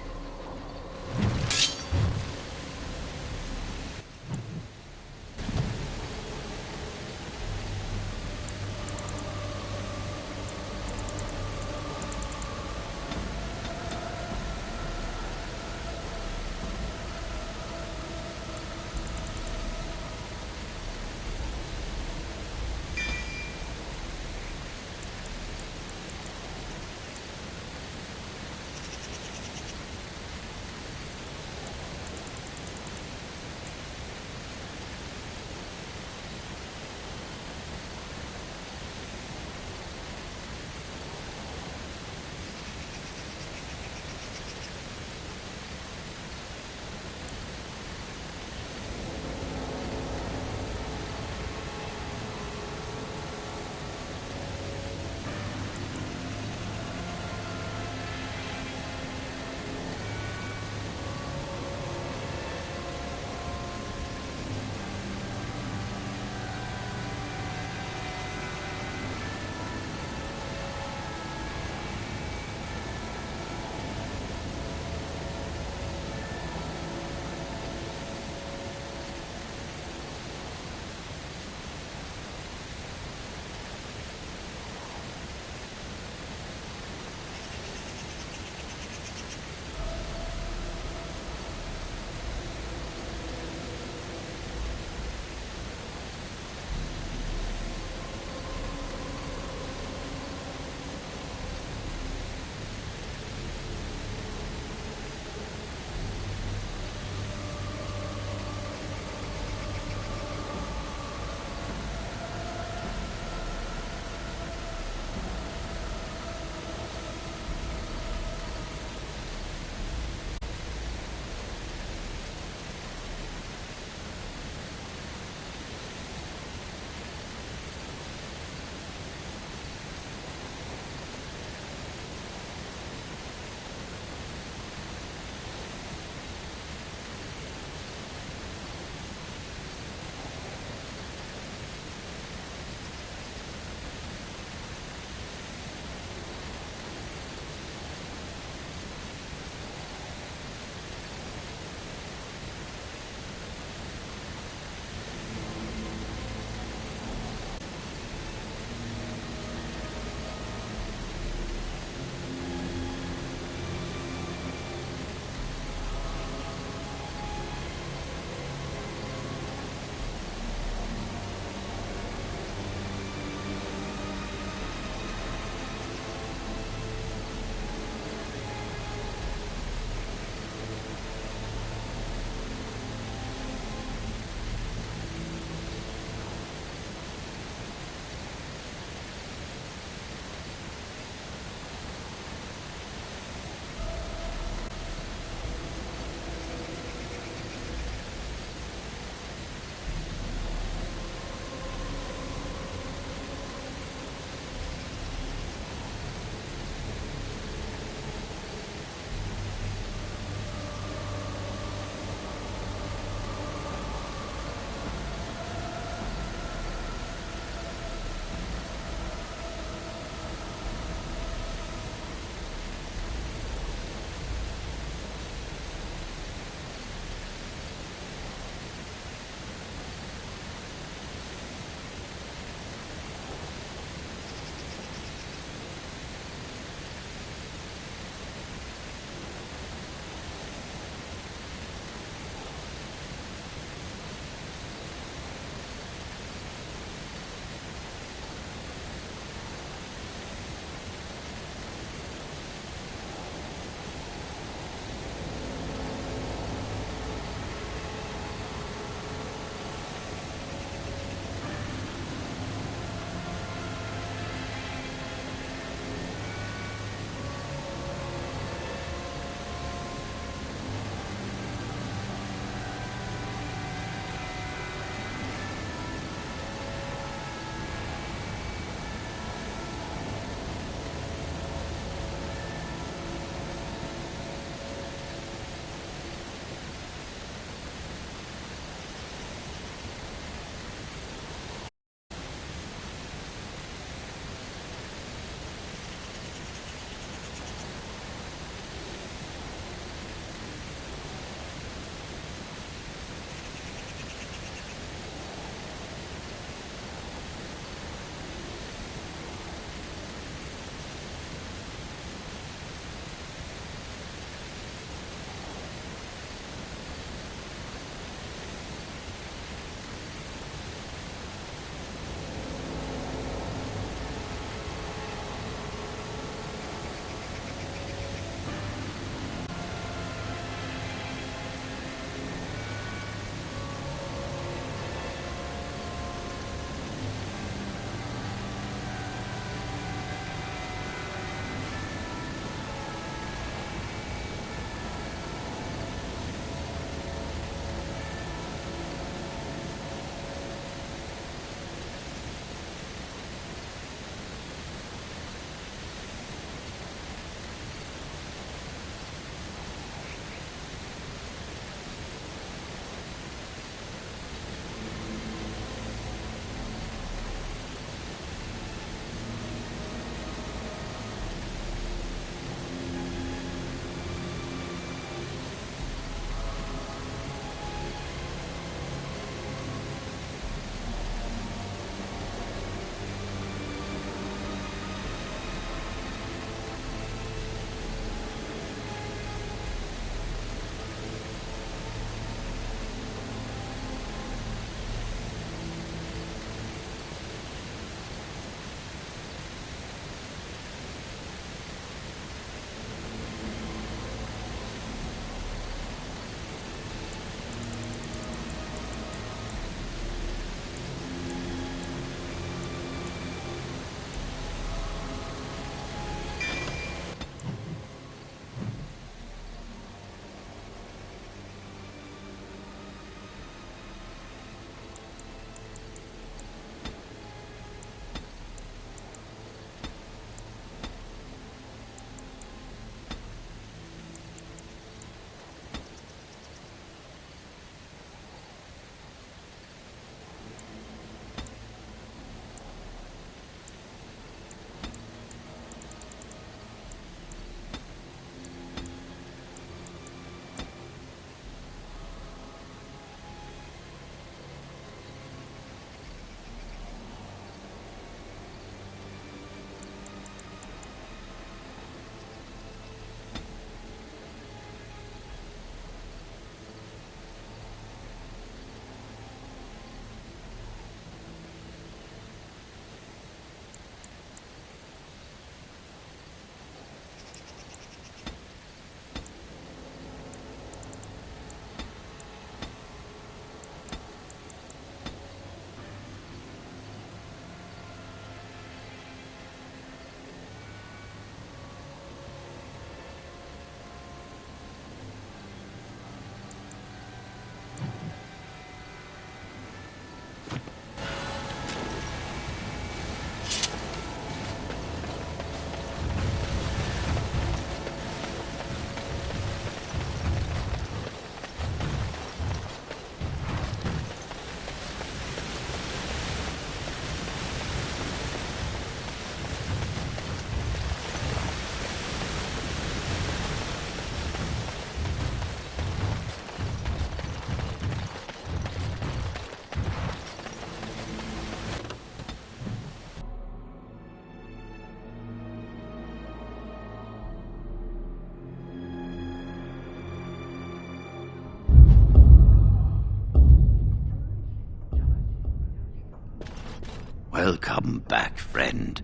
Welcome back, friend.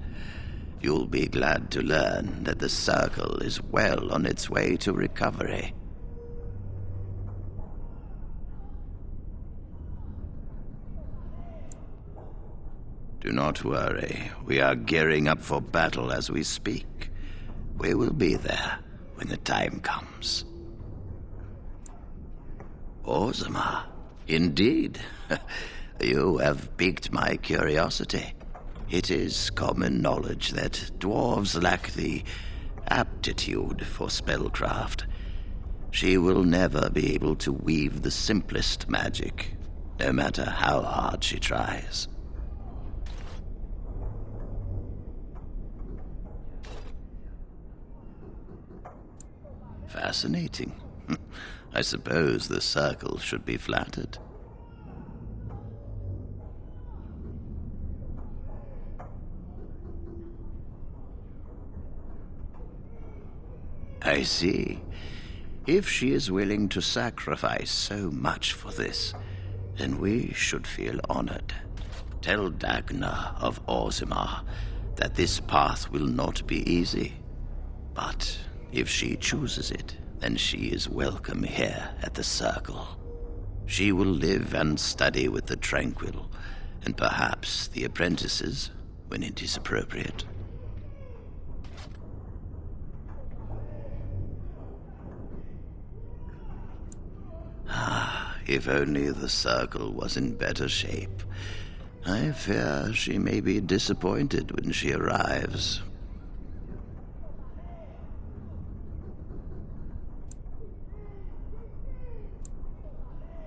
You'll be glad to learn that the Circle is well on its way to recovery. Do not worry. We are gearing up for battle as we speak. We will be there when the time comes. Orgins, indeed. You have piqued my curiosity. It is common knowledge that dwarves lack the aptitude for spellcraft. She will never be able to weave the simplest magic, no matter how hard she tries. Fascinating. I suppose the Circle should be flattered. I see. If she is willing to sacrifice so much for this, then we should feel honored. Tell Dagna of Orgins that this path will not be easy. But if she chooses it, then she is welcome here at the Circle. She will live and study with the Tranquil, and perhaps the apprentices, when it is appropriate. If only the Circle was in better shape. I fear she may be disappointed when she arrives.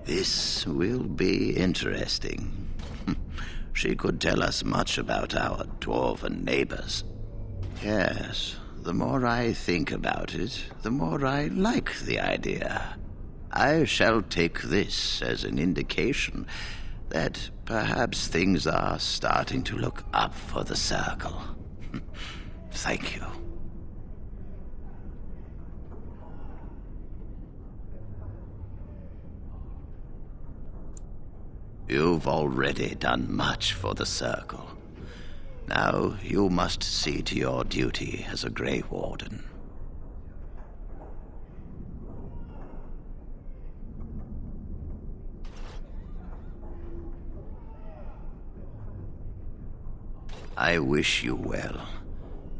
This will be interesting. She could tell us much about our dwarven neighbors. Yes, the more I think about it, the more I like the idea. I shall take this as an indication that perhaps things are starting to look up for the Circle. Thank you. You've already done much for the Circle. Now you must see to your duty as a Grey Warden. I wish you well.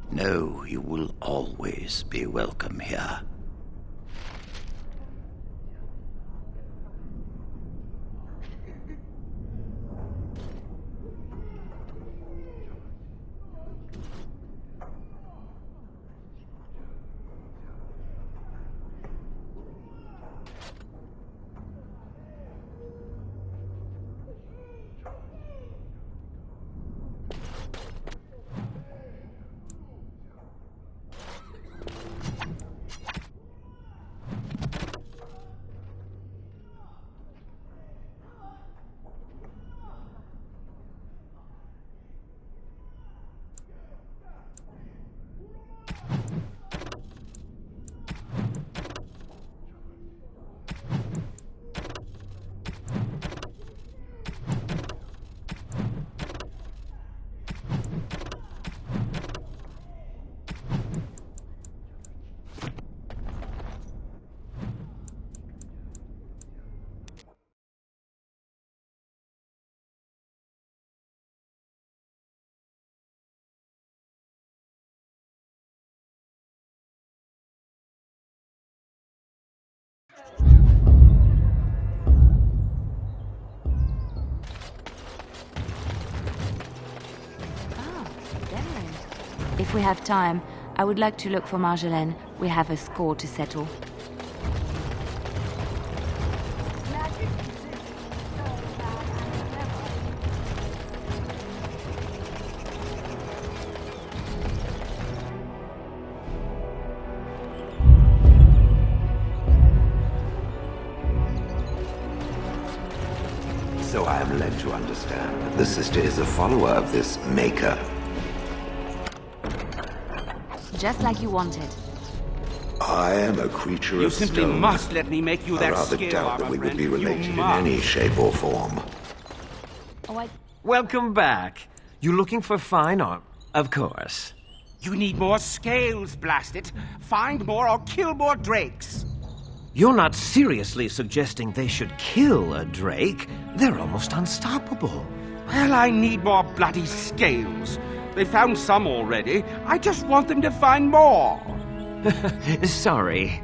Know you will always be welcome here. If we have time, I would like to look for Marjolaine. We have a score to settle. So I am led to understand that the sister is a follower of this Maker. Just like you wanted. I am a creature You of simply stone. must let me make you I that rather skill, doubt that our we would friend. be You related in must. any shape or form. Oh, Welcome back. You looking for fine art? Of course. You need more scales, blast it. Find more or kill more drakes. You're not seriously suggesting they should kill a drake? They're almost unstoppable. Well, I need more bloody scales. They found some already. I just want them to find more. Sorry.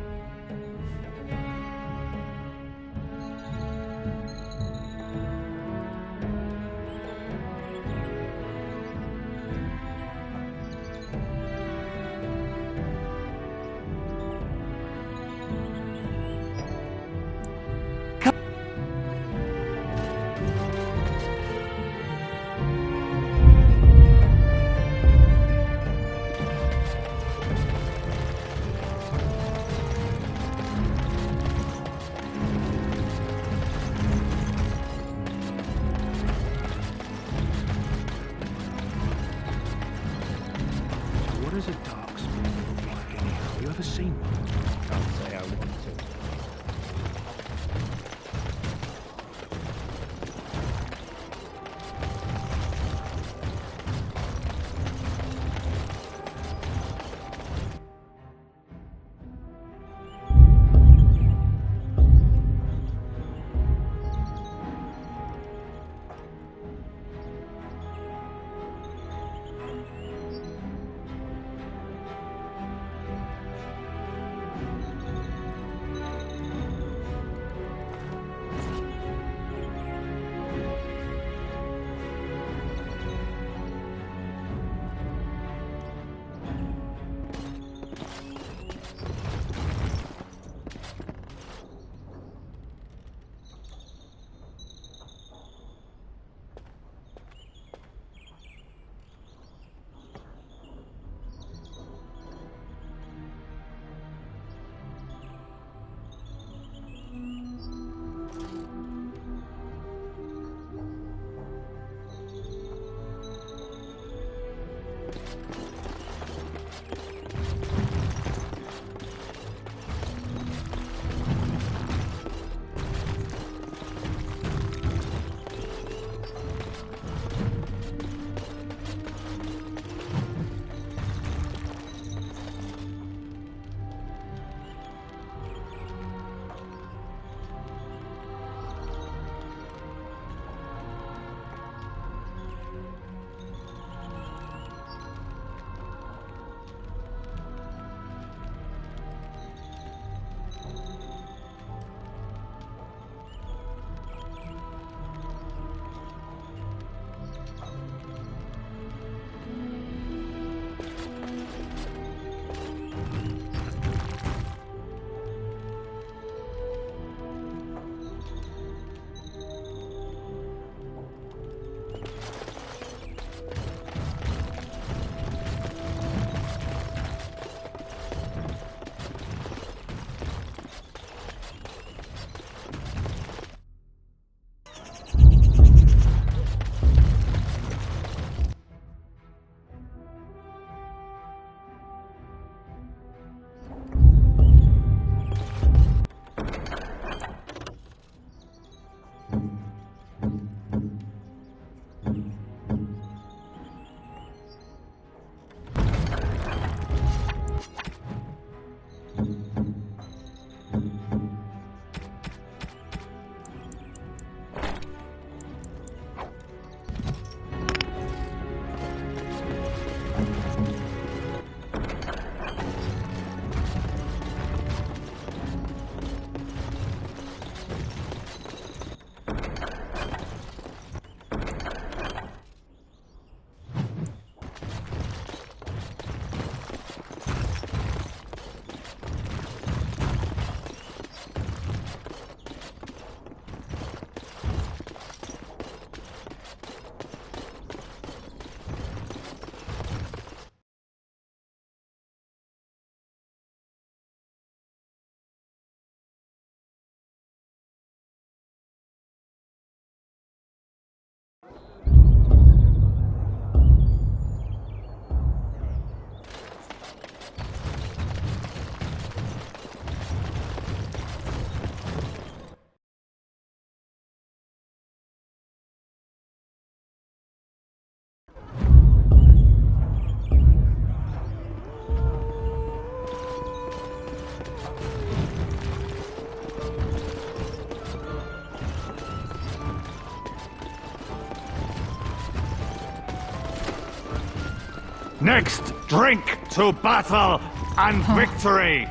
Next, drink to battle and victory!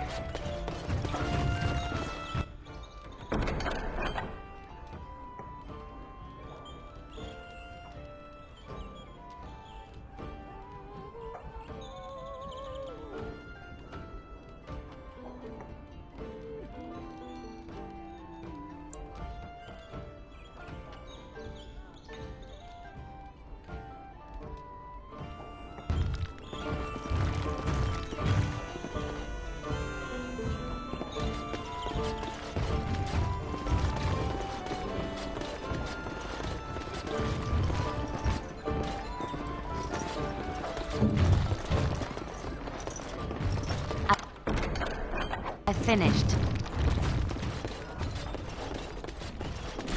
I finished.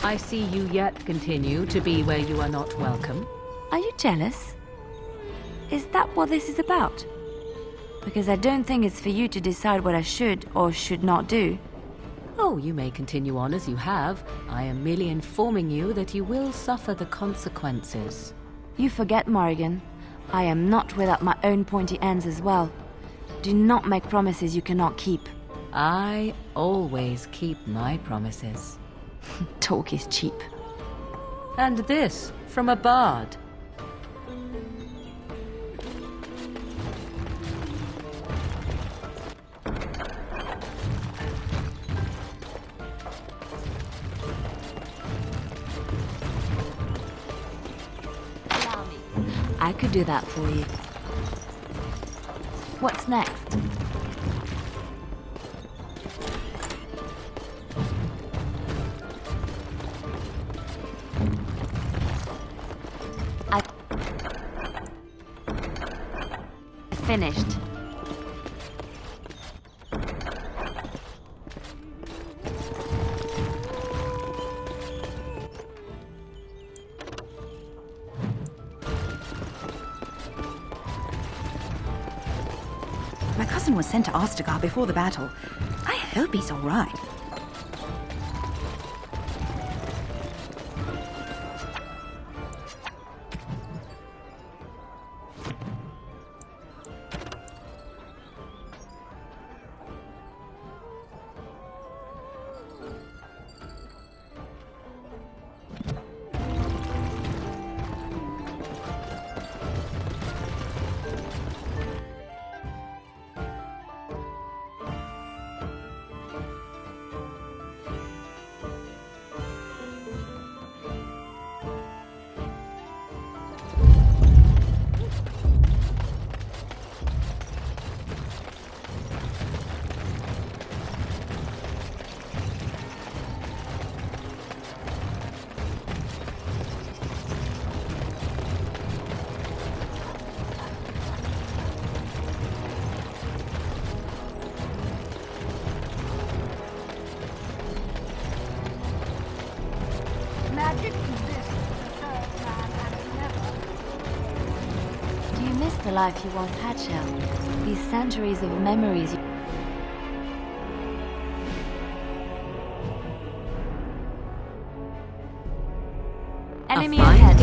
I see you yet continue to be where you are not welcome. Are you jealous? Is that what this is about? Because I don't think it's for you to decide what I should or should not do. Oh, you may continue on as you have. I am merely informing you that you will suffer the consequences. You forget, Morrigan. I am not without my own pointy ends as well. Do not make promises you cannot keep. I always keep my promises. Talk is cheap. And this, from a bard. I could do that for you. What's next? I finished. My cousin was sent to Ostagar before the battle. I hope he's all right. Do you miss the life you once had, Shell? These centuries of memories you... Enemy ahead.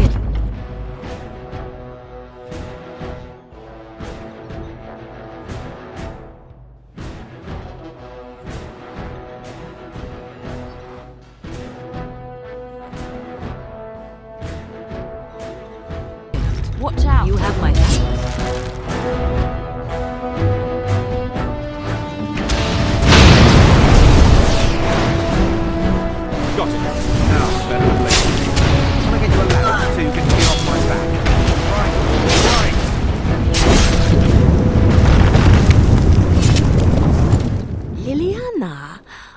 Watch out! You have my back. Got it. Now, better than later. Trying to get you a ladder so you can get off my back. Right. Liliana!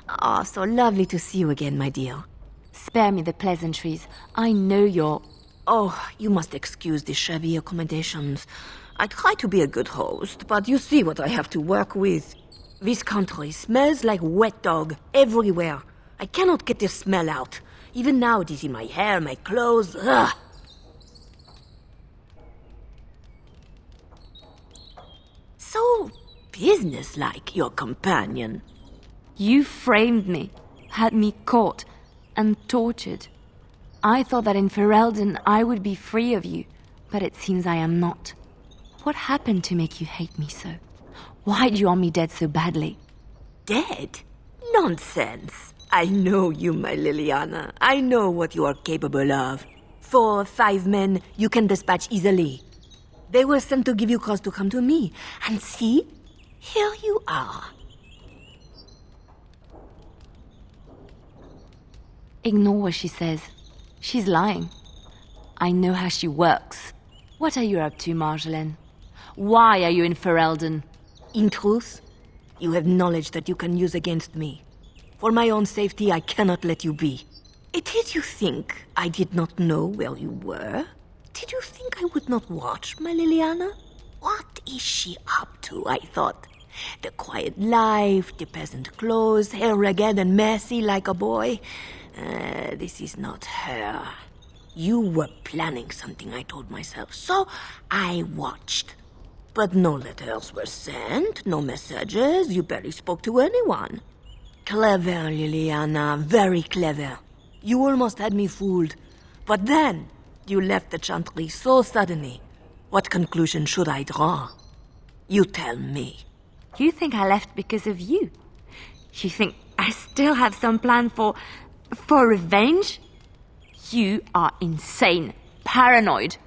Ah, so lovely to see you again, my dear. Spare me the pleasantries. I know you're... Oh, you must excuse the shabby accommodations. I try to be a good host, but you see what I have to work with. This country smells like wet dog everywhere. I cannot get the smell out. Even now it is in my hair, my clothes. Ugh. So businesslike, your companion. You framed me, had me caught, and tortured. I thought that in Ferelden I would be free of you, but it seems I am not. What happened to make you hate me so? Why do you want me dead so badly? Dead? Nonsense. I know you, my Liliana. I know what you are capable of. 4 or 5 men you can dispatch easily. They were sent to give you cause to come to me. And see, here you are. Ignore what she says. She's lying. I know how she works. What are you up to, Marjolaine? Why are you in Ferelden? In truth, you have knowledge that you can use against me. For my own safety, I cannot let you be. Did you think I did not know where you were? Did you think I would not watch, my Liliana? What is she up to, I thought? The quiet life, the peasant clothes, hair ragged and messy like a boy. This is not her. You were planning something, I told myself, so I watched. But no letters were sent, no messages, you barely spoke to anyone. Clever, Liliana, very clever. You almost had me fooled. But then, you left the Chantry so suddenly. What conclusion should I draw? You tell me. You think I left because of you? You think I still have some plan for revenge? You are insane, paranoid.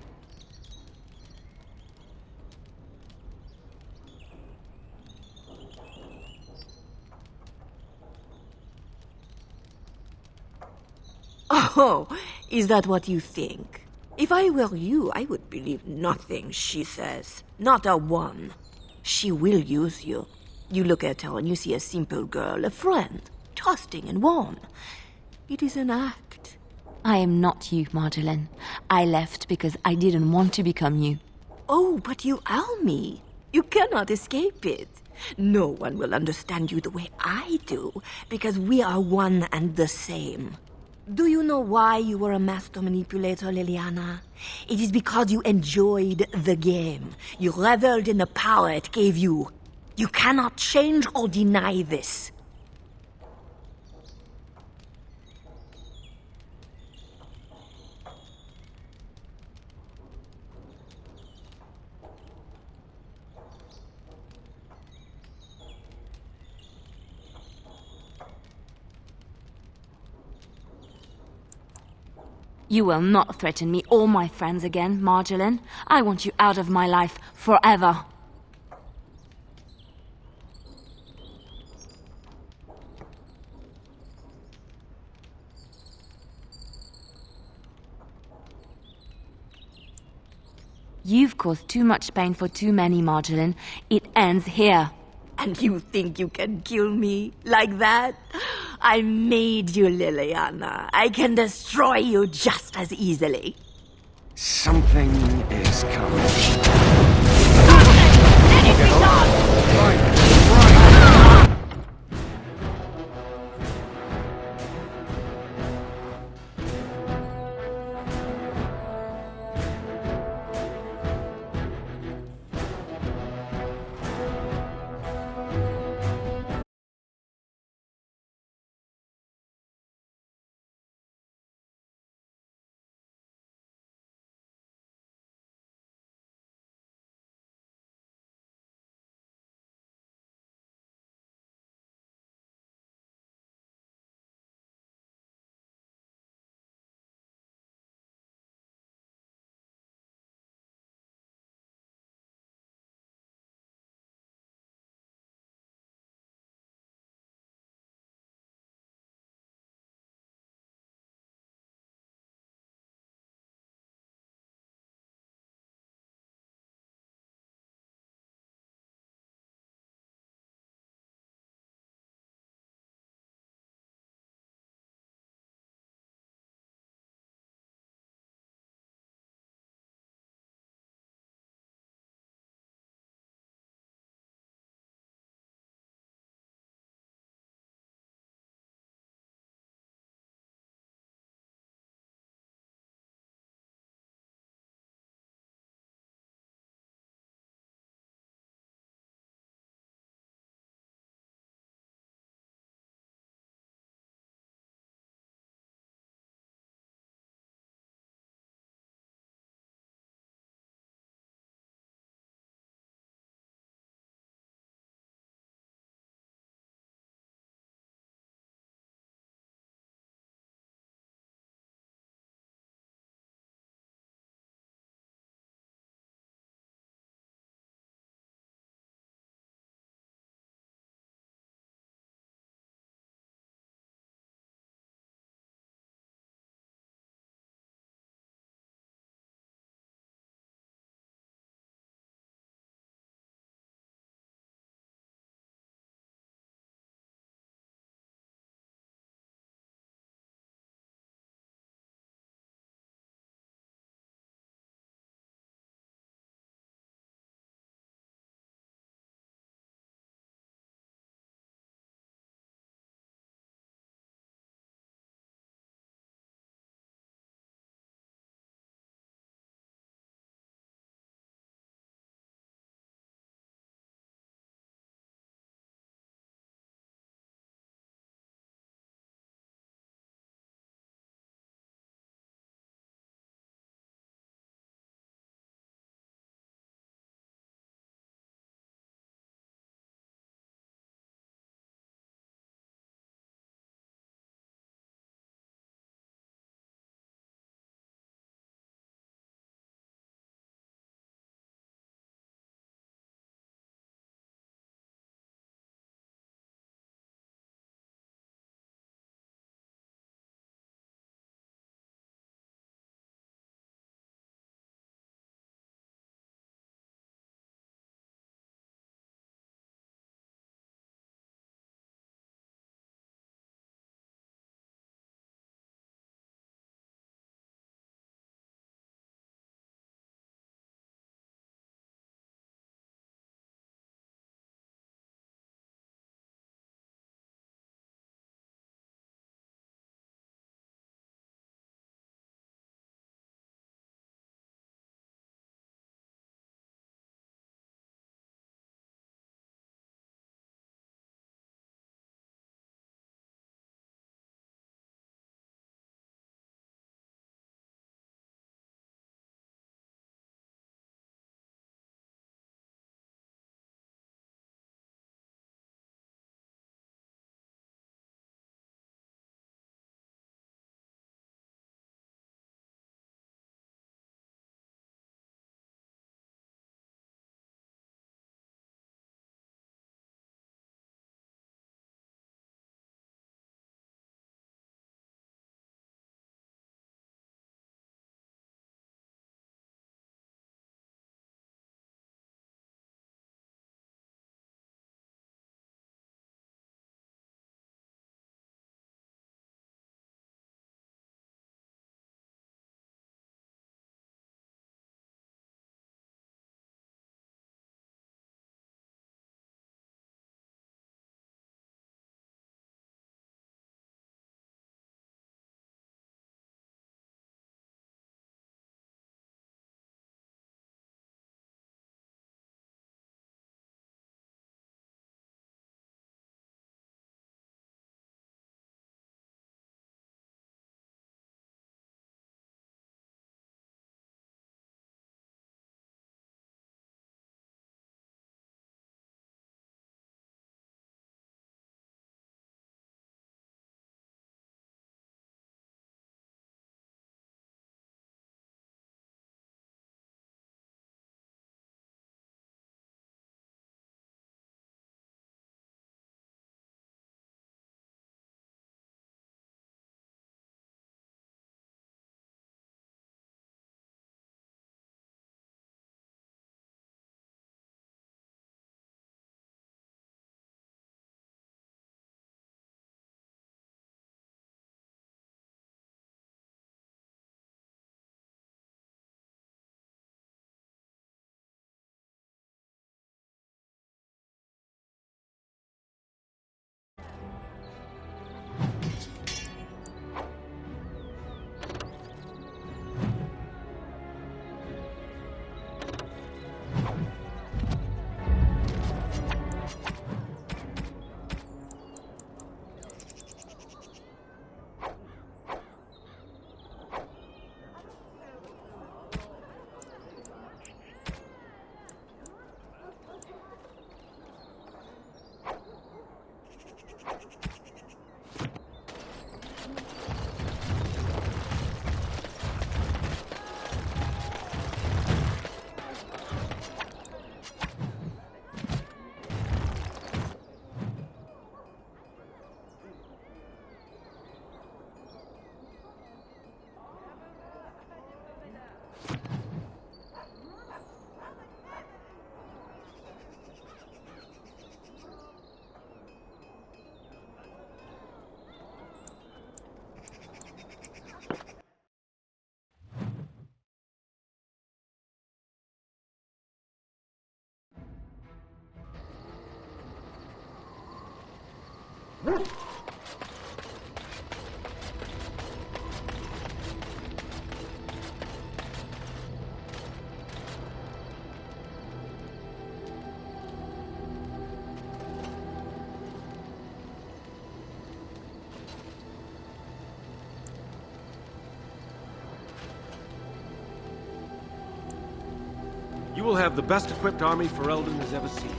Oh, is that what you think? If I were you, I would believe nothing she says. Not a one. She will use you. You look at her and you see a simple girl, a friend, trusting and warm. It is an act. I am not you, Marjolaine. I left because I didn't want to become you. Oh, but you are me. You cannot escape it. No one will understand you the way I do, because we are one and the same. Do you know why you were a master manipulator, Liliana? It is because you enjoyed the game. You reveled in the power it gave you. You cannot change or deny this. You will not threaten me or my friends again, Marjolaine. I want you out of my life forever. You've caused too much pain for too many, Marjolaine. It ends here. And you think you can kill me like that? I made you, Liliana. I can destroy you just as easily. Something is coming. You will have the best equipped army Ferelden has ever seen.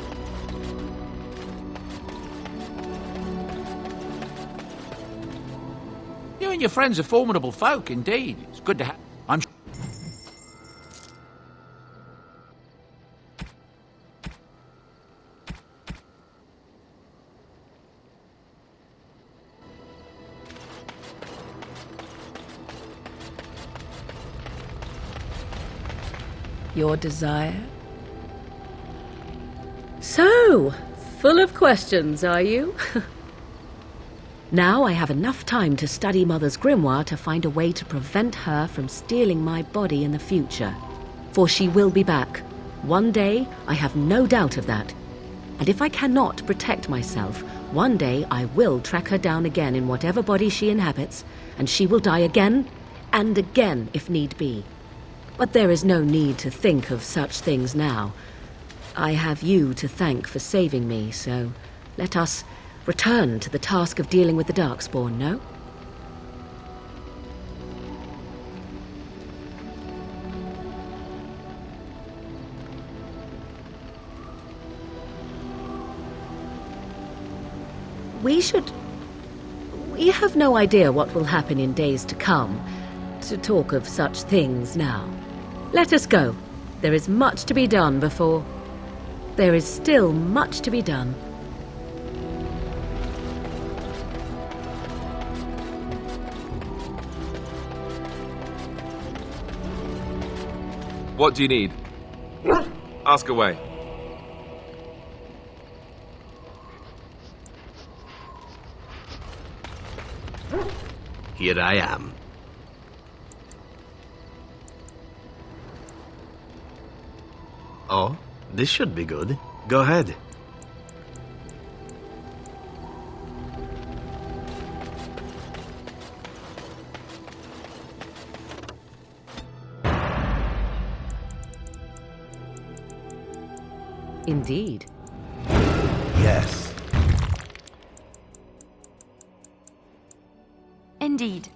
You and your friends are formidable folk, indeed. It's good to have... I'm... Your desire? So, full of questions, are you? Now I have enough time to study Mother's grimoire to find a way to prevent her from stealing my body in the future. For she will be back. One day, I have no doubt of that. And if I cannot protect myself, one day I will track her down again in whatever body she inhabits, and she will die again and again if need be. But there is no need to think of such things now. I have you to thank for saving me, so let us return to the task of dealing with the Darkspawn, no? We have no idea what will happen in days to come, to talk of such things now. Let us go. There is much to be done before... There is still much to be done. What do you need? Ask away. Here I am. Oh, this should be good. Go ahead. Indeed. Yes. Indeed.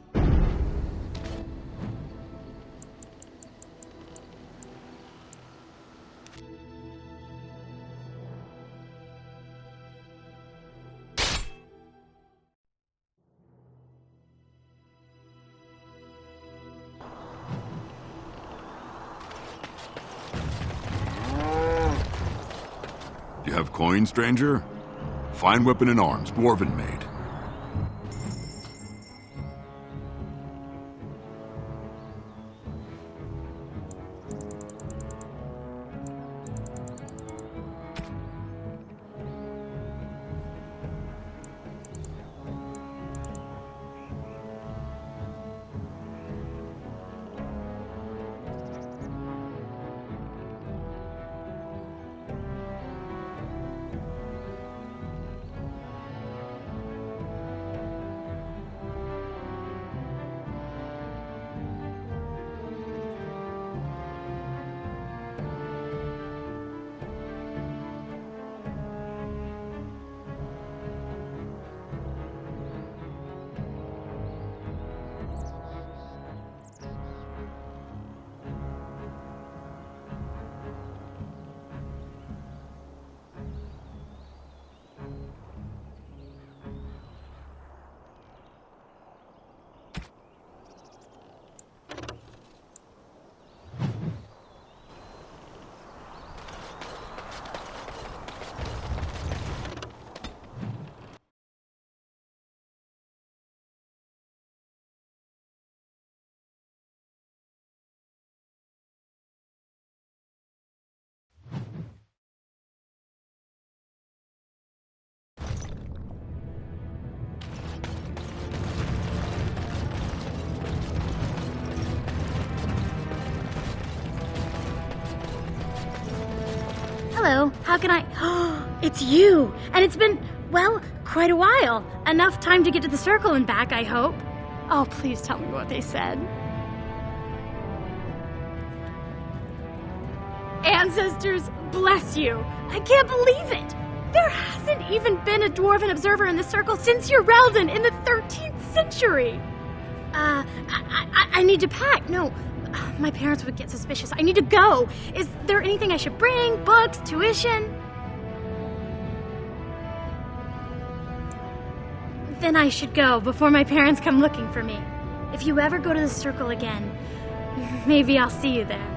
You have coin, stranger? Fine weapon and arms, dwarven made. Hello, how can I... Oh, it's you! And it's been, well, quite a while. Enough time to get to the circle and back, I hope. Oh, please tell me what they said. Ancestors, bless you. I can't believe it. There hasn't even been a dwarven observer in the circle since Urelden in the 13th century. I need to pack. No, my parents would get suspicious. I need to go. Is there anything I should bring? Books? Tuition? Then I should go before my parents come looking for me. If you ever go to the circle again, maybe I'll see you there.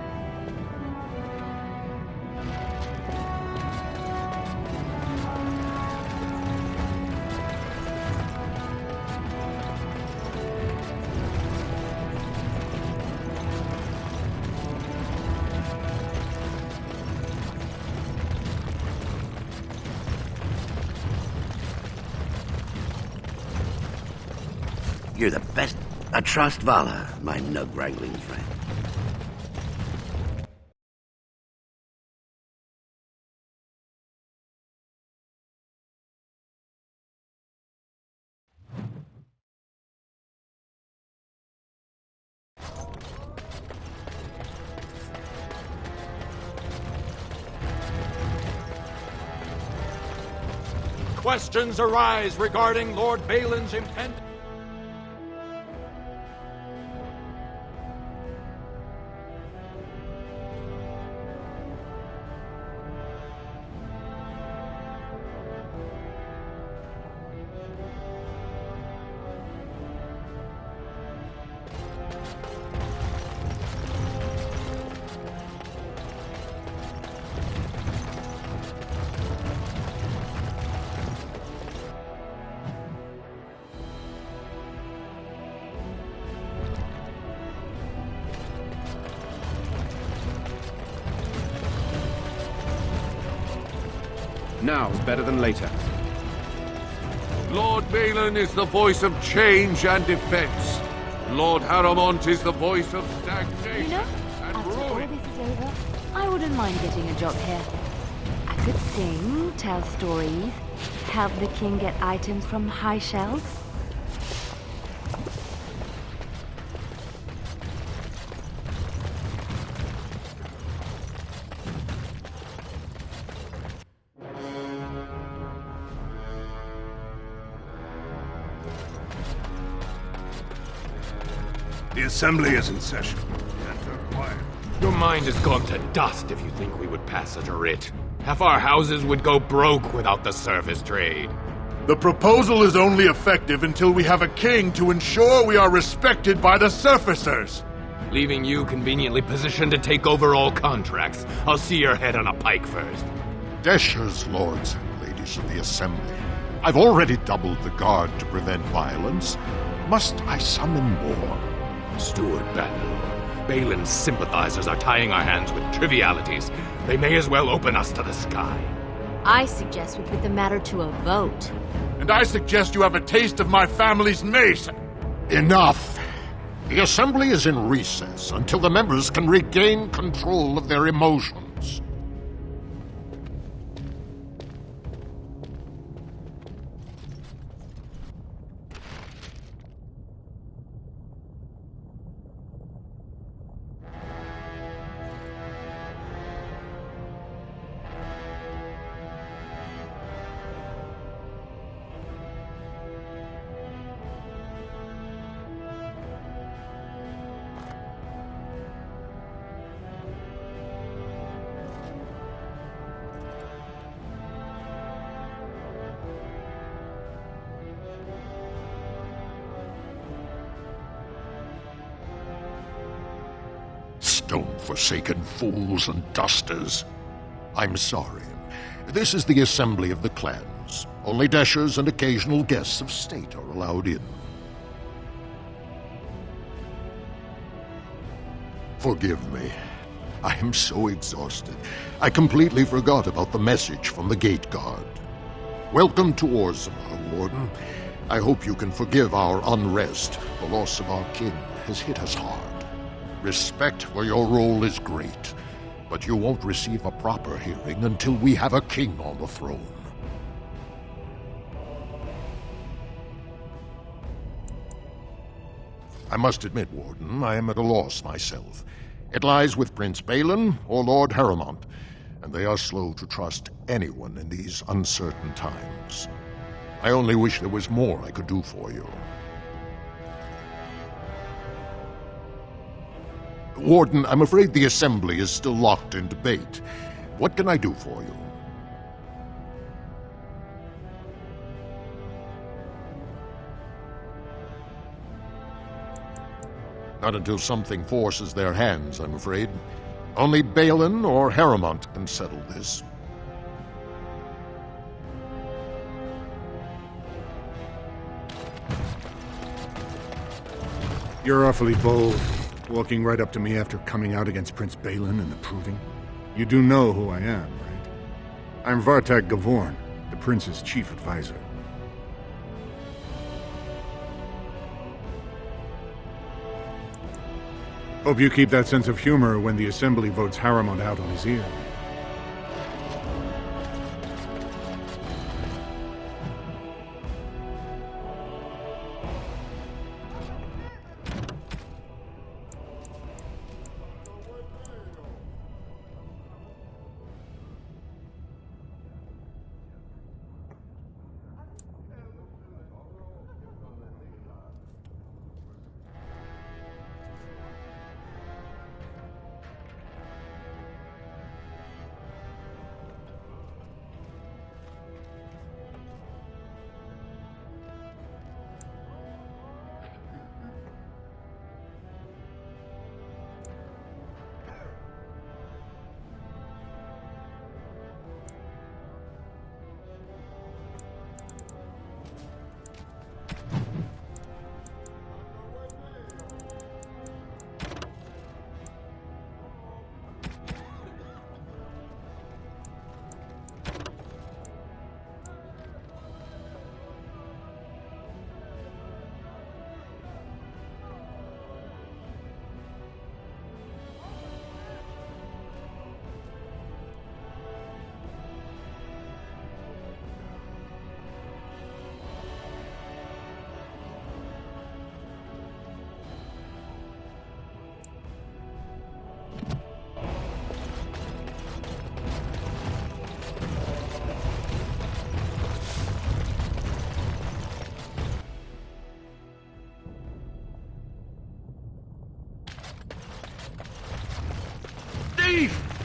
You're the best. I trust Vala, my nug-wrangling friend. Questions arise regarding Lord Balin's impending... Now's better than later. Lord Balin is the voice of change and defense. Lord Haramont is the voice of stagnation You know, and after ruin. all this is over, I wouldn't mind getting a job here. I could sing, tell stories, help the king get items from high shelves. The assembly is in session. Enter quiet. Your mind has gone to dust if you think we would pass such a writ. Half our houses would go broke without the service trade. The proposal is only effective until we have a king to ensure we are respected by the surfacers. Leaving you conveniently positioned to take over all contracts. I'll see your head on a pike first. Deshers, lords and ladies of the assembly. I've already doubled the guard to prevent violence. Must I summon more? Steward Bandalore, Balin's sympathizers are tying our hands with trivialities. They may as well open us to the sky. I suggest we put the matter to a vote. And I suggest you have a taste of my family's mace. Enough! The assembly is in recess until the members can regain control of their emotions. Stone-forsaken fools and dusters. I'm sorry. This is the assembly of the clans. Only Deshers and occasional guests of state are allowed in. Forgive me. I am so exhausted. I completely forgot about the message from the gate guard. Welcome to Orzammar, Warden. I hope you can forgive our unrest. The loss of our king has hit us hard. Respect for your role is great, but you won't receive a proper hearing until we have a king on the throne. I must admit, Warden, I am at a loss myself. It lies with Prince Balin or Lord Harrowmont, and they are slow to trust anyone in these uncertain times. I only wish there was more I could do for you. Warden, I'm afraid the Assembly is still locked in debate. What can I do for you? Not until something forces their hands, I'm afraid. Only Balin or Harrowmont can settle this. You're awfully bold, walking right up to me after coming out against Prince Balin in the Proving. You do know who I am, right? I'm Vartag Gavorn, the prince's chief advisor. Hope you keep that sense of humor when the Assembly votes Harrowmont out on his ear.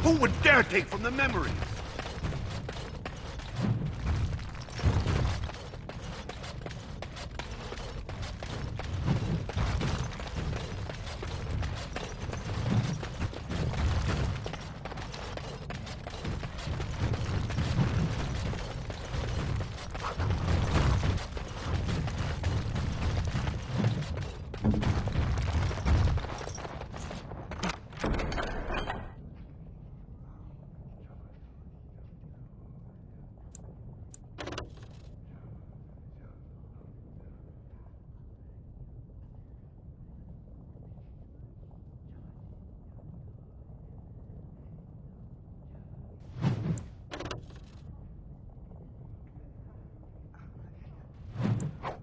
Who would dare take from the memories?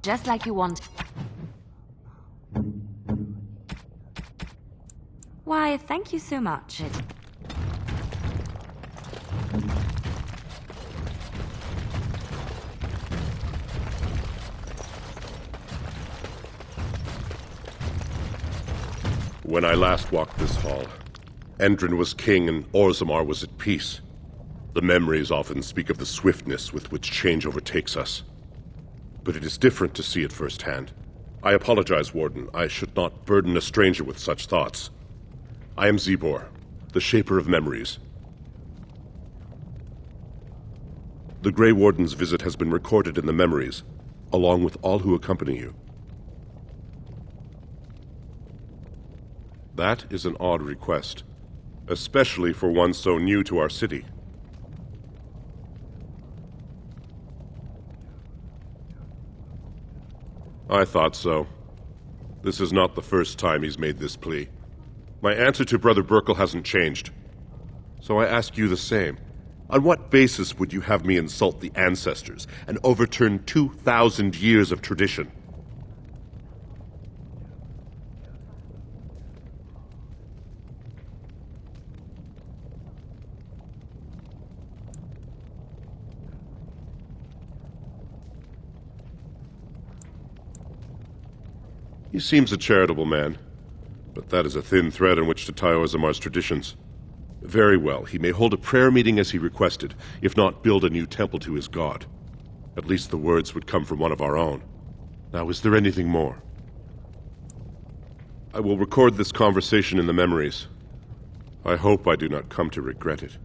Just like you want. Why, thank you so much. When I last walked this hall, Endrin was king and Orzammar was at peace. The memories often speak of the swiftness with which change overtakes us. But it is different to see it firsthand. I apologize, Warden. I should not burden a stranger with such thoughts. I am Zebor, the Shaper of Memories. The Grey Warden's visit has been recorded in the memories, along with all who accompany you. That is an odd request, especially for one so new to our city. I thought so. This is not the first time he's made this plea. My answer to Brother Burkle hasn't changed. So I ask you the same. On what basis would you have me insult the ancestors and overturn 2,000 years of tradition? He seems a charitable man, but that is a thin thread on which to tie Orzamar's traditions. Very well, he may hold a prayer meeting as he requested, if not build a new temple to his god. At least the words would come from one of our own. Now, is there anything more? I will record this conversation in the memories. I hope I do not come to regret it.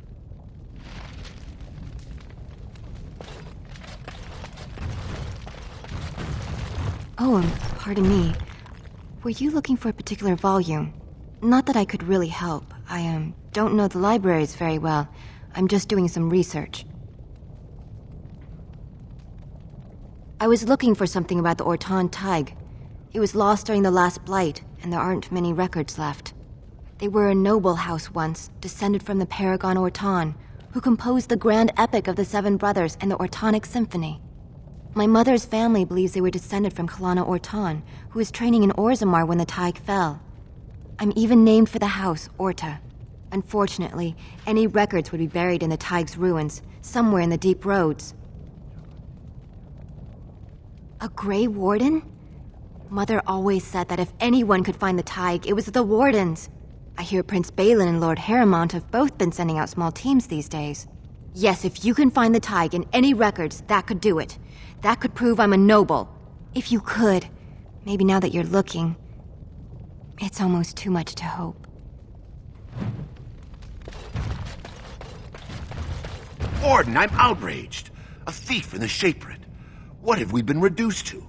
Oh, pardon me. Were you looking for a particular volume? Not that I could really help. I don't know the libraries very well. I'm just doing some research. I was looking for something about the Orton Tig. It was lost during the last Blight, and there aren't many records left. They were a noble house once, descended from the Paragon Orton, who composed the grand epic of the Seven Brothers and the Ortonic Symphony. My mother's family believes they were descended from Kalana Orton, who was training in Orzammar when the Tig fell. I'm even named for the house, Orta. Unfortunately, any records would be buried in the Tig's ruins, somewhere in the deep roads. A Grey Warden? Mother always said that if anyone could find the Tig, it was the Wardens. I hear Prince Balin and Lord Harrimont have both been sending out small teams these days. Yes, if you can find the Tig in any records, that could do it. That could prove I'm a noble. If you could. Maybe now that you're looking. It's almost too much to hope. Orden, I'm outraged. A thief in the Shapered. What have we been reduced to?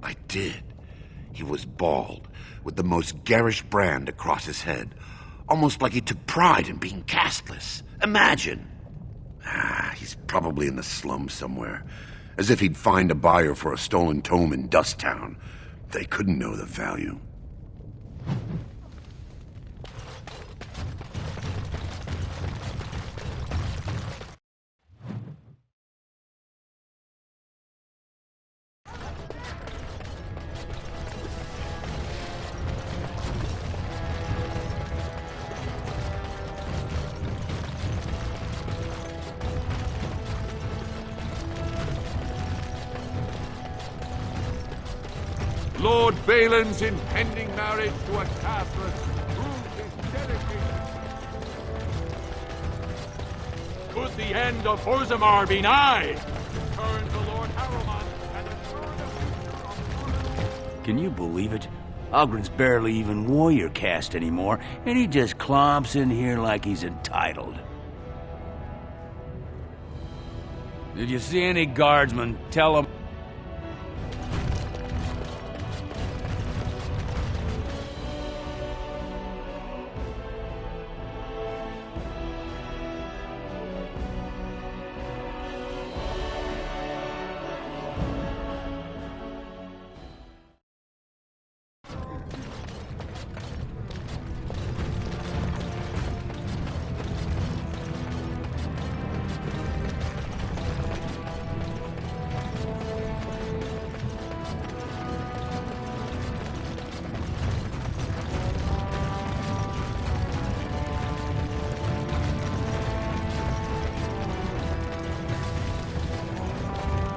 I did. He was bald, with the most garish brand across his head. Almost like he took pride in being castless. Imagine. He's probably in the slums somewhere. As if he'd find a buyer for a stolen tome in Dust Town. They couldn't know the value. Lord Balin's impending marriage to a Catherine proves his dedication. Could the end of Orzammar be nigh? Turn to Lord Harrimont and assure the future of... Can you believe it? Ogren's barely even warrior caste anymore, and he just clomps in here like he's entitled. Did you see any guardsmen? Tell them...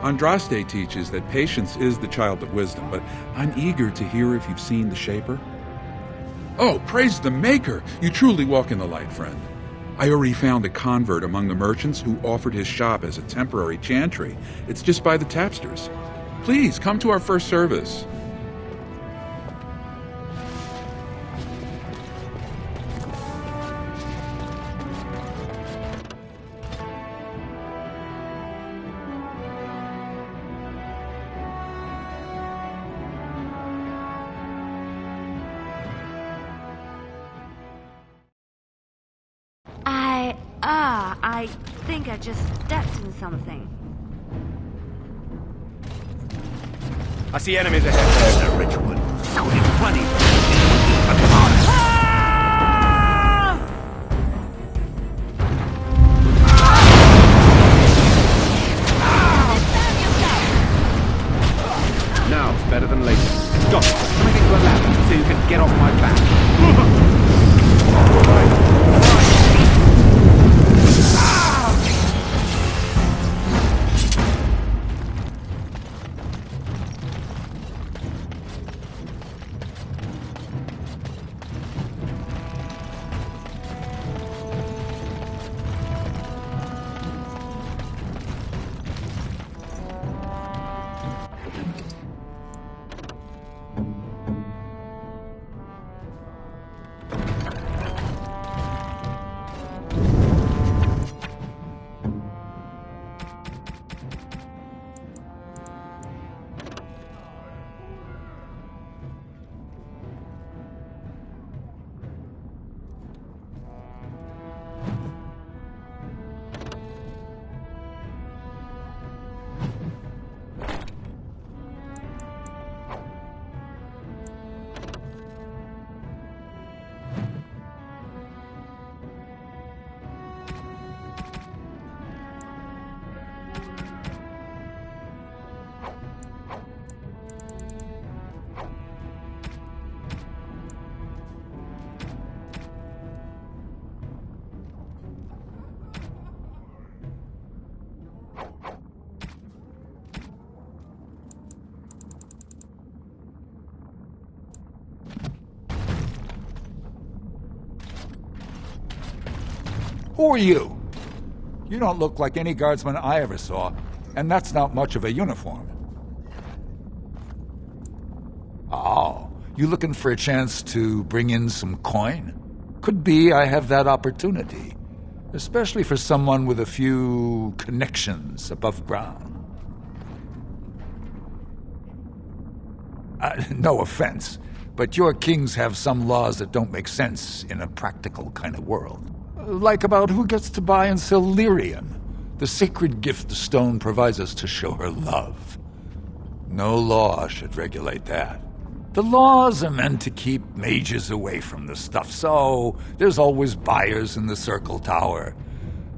Andraste teaches that patience is the child of wisdom, but I'm eager to hear if you've seen the Shaper. Oh, praise the Maker! You truly walk in the light, friend. I already found a convert among the merchants who offered his shop as a temporary chantry. It's just by the tapsters. Please, come to our first service. I think I just stepped in something. I see enemies ahead. There's a rich one. Counted plenty. Now it's better than later. Got it. Can I get you a ladder so you can get off my back? Who are you? You don't look like any guardsman I ever saw, and that's not much of a uniform. Oh, you looking for a chance to bring in some coin? Could be I have that opportunity, especially for someone with a few connections above ground. No offense, but your kings have some laws that don't make sense in a practical kind of world. Like about who gets to buy and sell lyrium, the sacred gift the stone provides us to show her love. No law should regulate that. The laws are meant to keep mages away from the stuff, so there's always buyers in the Circle Tower.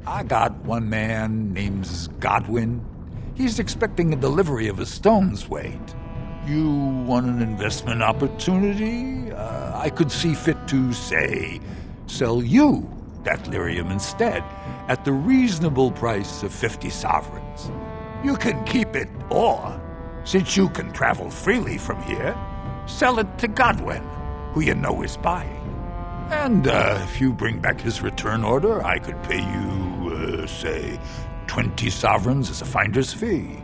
I got one man named Godwin. He's expecting a delivery of a stone's weight. You want an investment opportunity? I could see fit to, say, sell you that lyrium instead, at the reasonable price of 50 sovereigns. You can keep it, or, since you can travel freely from here, sell it to Godwin, who you know is buying. And if you bring back his return order, I could pay you, say, 20 sovereigns as a finder's fee.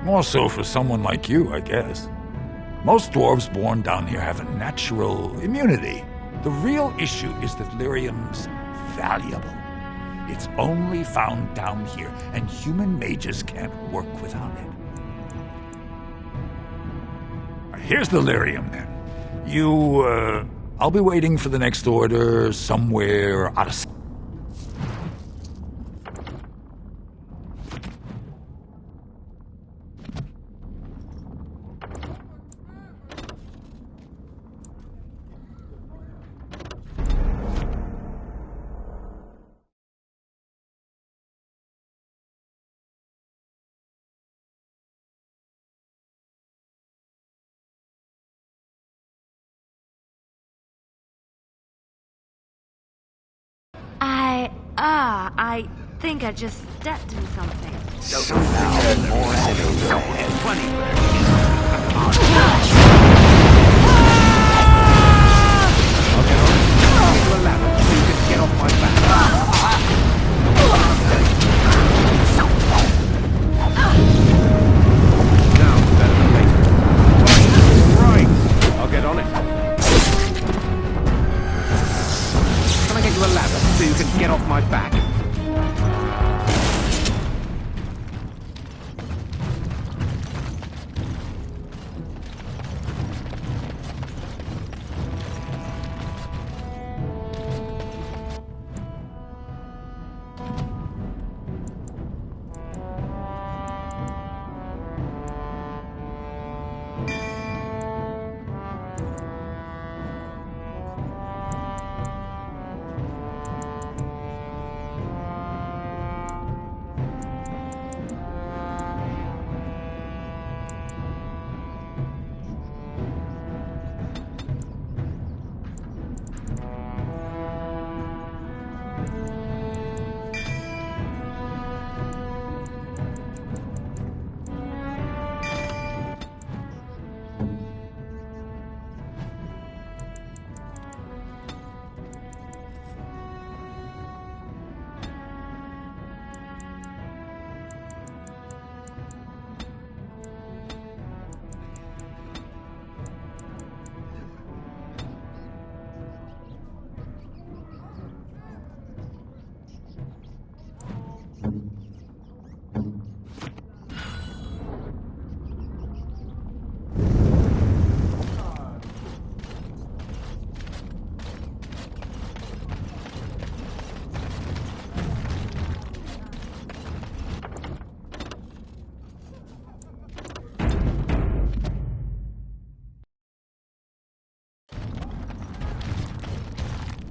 More so for someone like you, I guess. Most dwarves born down here have a natural immunity. The real issue is that lyrium's valuable. It's only found down here, and human mages can't work without it. Here's the lyrium, then. I'll be waiting for the next order somewhere out of sight. I think I just stepped in something. Get off my back. Now, better than later. Right. I'll get on it. Can I get you a ladder so you can get off my back?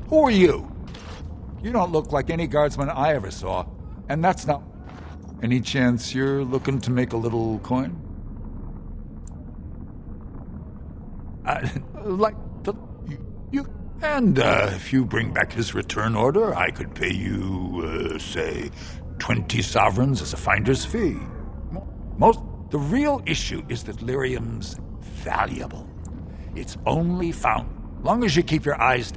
Who are you? You don't look like any guardsman I ever saw, and that's not... Any chance you're looking to make a little coin? And if you bring back his return order, I could pay you, say, 20 sovereigns as a finder's fee. The real issue is that lyrium's valuable. It's only found. Long as you keep your eyes...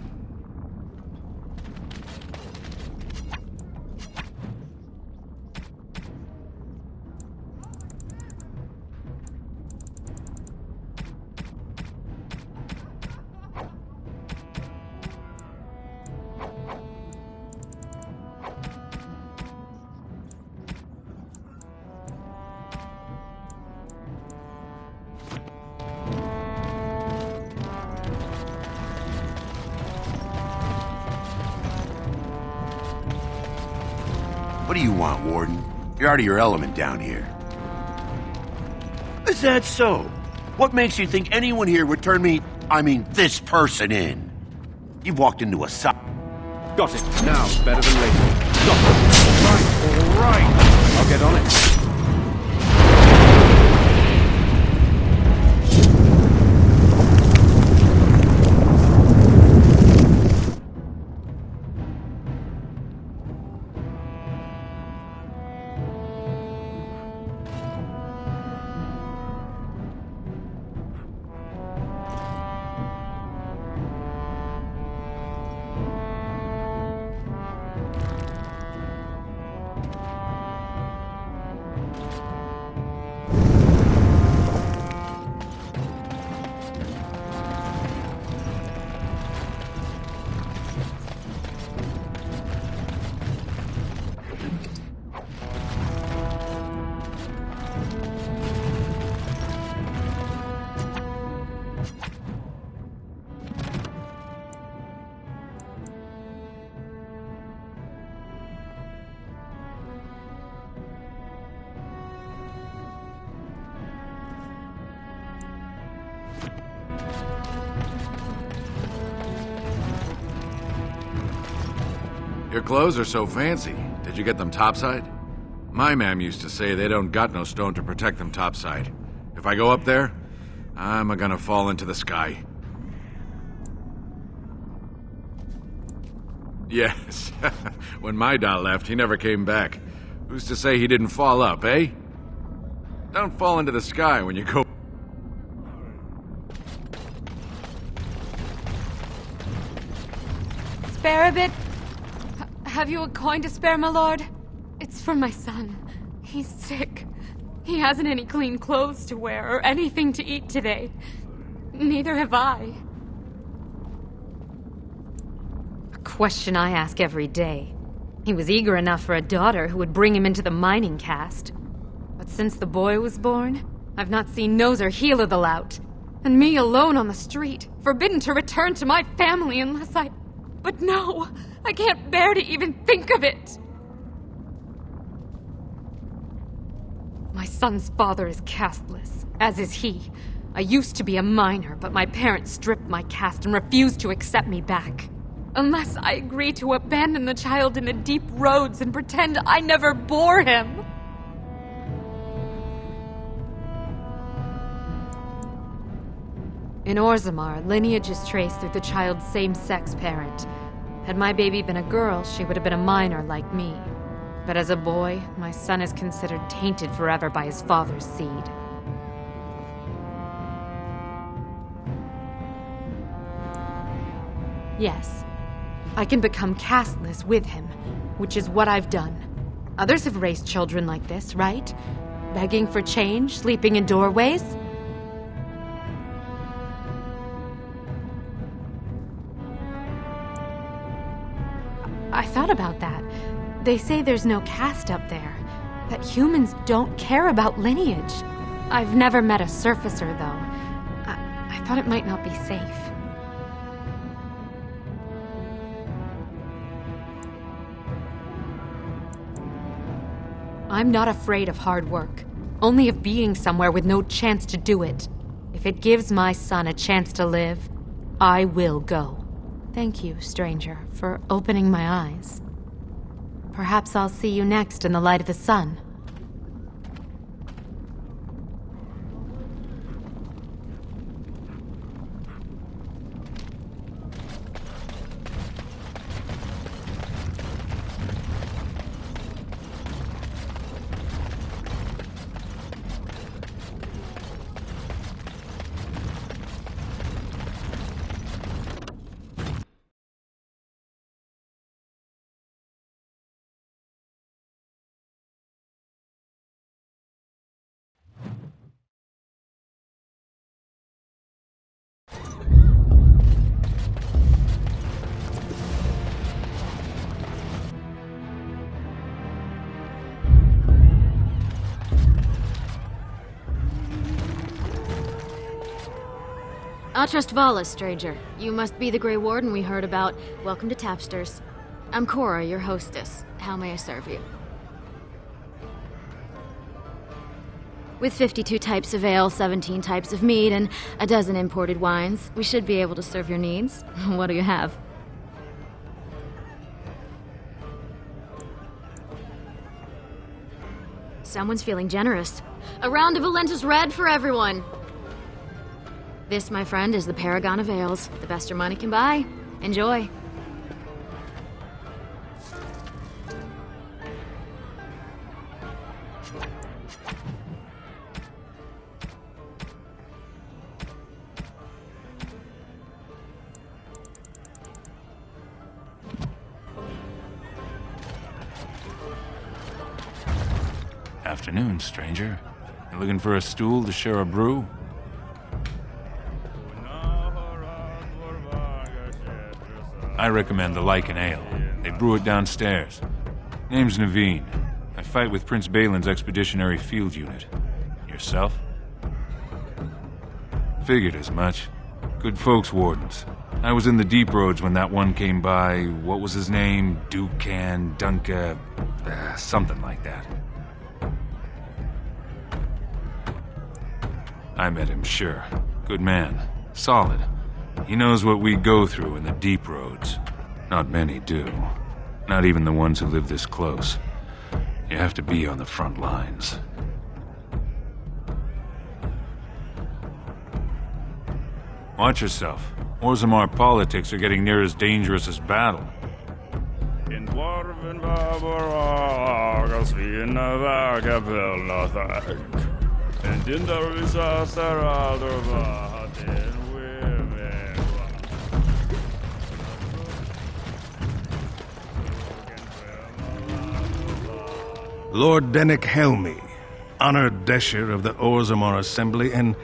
What do you want, Warden? You're out of your element down here. Is that so? What makes you think anyone here would turn this person in? You've walked into a sock. Got it. Now, better than later. Got it. All right. I'll get on it. Your clothes are so fancy. Did you get them topside? My mam used to say they don't got no stone to protect them topside. If I go up there, I'm gonna fall into the sky. Yes. When my doll left, he never came back. Who's to say he didn't fall up, eh? Don't fall into the sky when you go... Spare a bit? Have you a coin to spare, my lord? It's for my son. He's sick. He hasn't any clean clothes to wear or anything to eat today. Neither have I. A question I ask every day. He was eager enough for a daughter who would bring him into the mining caste. But since the boy was born, I've not seen nose or heel of the lout. And me alone on the street, forbidden to return to my family unless I... But no! I can't bear to even think of it! My son's father is casteless, as is he. I used to be a miner, but my parents stripped my caste and refused to accept me back. Unless I agree to abandon the child in the deep roads and pretend I never bore him. In Orgins, lineage is traced through the child's same-sex parent. Had my baby been a girl, she would have been a minor like me. But as a boy, my son is considered tainted forever by his father's seed. Yes, I can become casteless with him, which is what I've done. Others have raised children like this, right? Begging for change, sleeping in doorways? I thought about that. They say there's no caste up there, that humans don't care about lineage. I've never met a surfacer, though. I thought it might not be safe. I'm not afraid of hard work, only of being somewhere with no chance to do it. If it gives my son a chance to live, I will go. Thank you, stranger, for opening my eyes. Perhaps I'll see you next in the light of the sun. I trust Vala, stranger. You must be the Grey Warden we heard about. Welcome to Tapsters. I'm Cora, your hostess. How may I serve you? With 52 types of ale, 17 types of mead, and a dozen imported wines, we should be able to serve your needs. What do you have? Someone's feeling generous. A round of Valentis Red for everyone. This, my friend, is the Paragon of Ales. The best your money can buy. Enjoy. Afternoon, stranger. You looking for a stool to share a brew? I recommend the Lycan Ale. They brew it downstairs. Name's Naveen. I fight with Prince Balin's Expeditionary Field Unit. Yourself? Figured as much. Good folks, Wardens. I was in the Deep Roads when that one came by. What was his name? Dukan, Dunka... something like that. I met him, sure. Good man. Solid. He knows what we go through in the Deep Roads. Not many do. Not even the ones who live this close. You have to be on the front lines. Watch yourself. Orgins politics are getting near as dangerous as battle. Lord Dennick Helmy, honored Desher of the Orgins Assembly, and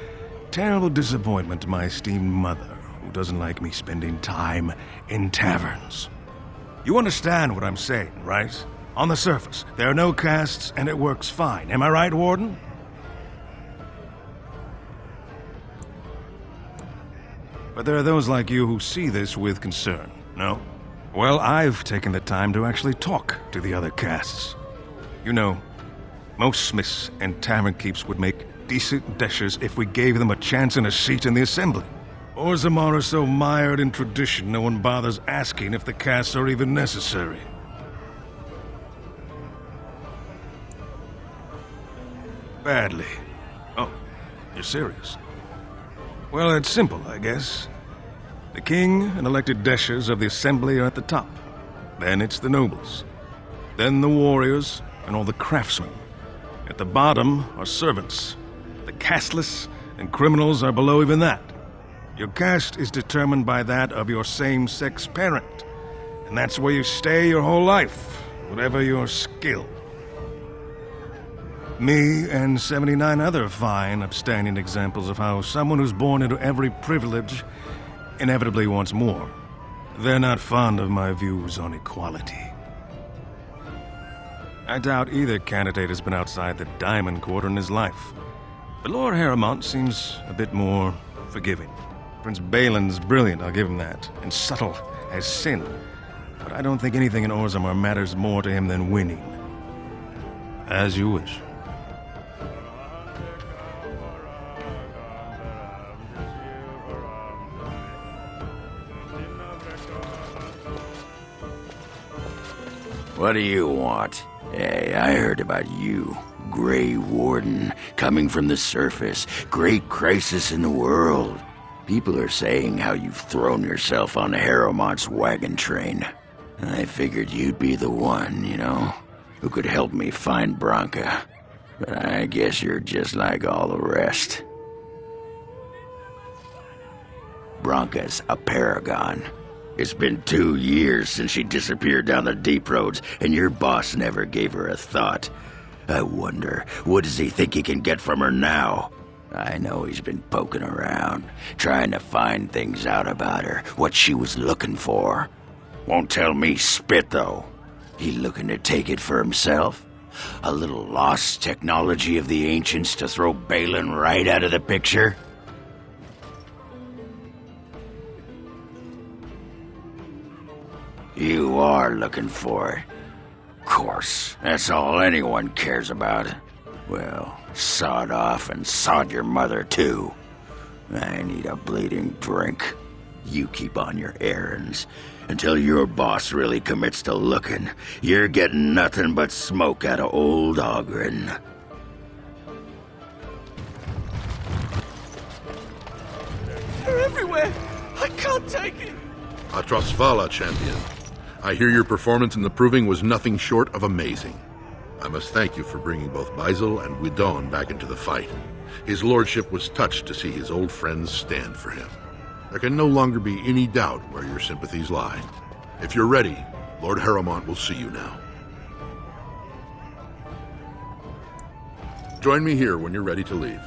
terrible disappointment to my esteemed mother, who doesn't like me spending time in taverns. You understand what I'm saying, right? On the surface, there are no castes, and it works fine. Am I right, Warden? But there are those like you who see this with concern, no? Well, I've taken the time to actually talk to the other castes. You know, most smiths and tavern keeps would make decent deshers if we gave them a chance and a seat in the assembly. Orgins are so mired in tradition, no one bothers asking if the castes are even necessary. Badly. Oh, you're serious? Well, it's simple, I guess. The king and elected deshers of the assembly are at the top. Then it's the nobles. Then the warriors and all the craftsmen. At the bottom are servants. The casteless and criminals are below even that. Your caste is determined by that of your same-sex parent. And that's where you stay your whole life, whatever your skill. Me and 79 other fine, upstanding examples of how someone who's born into every privilege inevitably wants more. They're not fond of my views on equality. I doubt either candidate has been outside the Diamond Quarter in his life. But Lord Harrowmont seems a bit more forgiving. Prince Balin's brilliant, I'll give him that, and subtle as sin. But I don't think anything in Orgins matters more to him than winning. As you wish. What do you want? Hey, I heard about you. Grey Warden, coming from the surface. Great crisis in the world. People are saying how you've thrown yourself on Harrowmont's wagon train. I figured you'd be the one, you know, who could help me find Branka. But I guess you're just like all the rest. Branka's a paragon. It's been 2 years since she disappeared down the Deep Roads, and your boss never gave her a thought. I wonder, what does he think he can get from her now? I know he's been poking around, trying to find things out about her, what she was looking for. Won't tell me spit, though. He looking to take it for himself? A little lost technology of the ancients to throw Balin right out of the picture? You are looking for it. Of course, that's all anyone cares about. Well, sod off and sod your mother, too. I need a bleeding drink. You keep on your errands. Until your boss really commits to looking, you're getting nothing but smoke out of old Orgins. They're everywhere! I can't take it! Atrasvala, champion. I hear your performance in the proving was nothing short of amazing. I must thank you for bringing both Baisel and Widon back into the fight. His lordship was touched to see his old friends stand for him. There can no longer be any doubt where your sympathies lie. If you're ready, Lord Harrowmont will see you now. Join me here when you're ready to leave.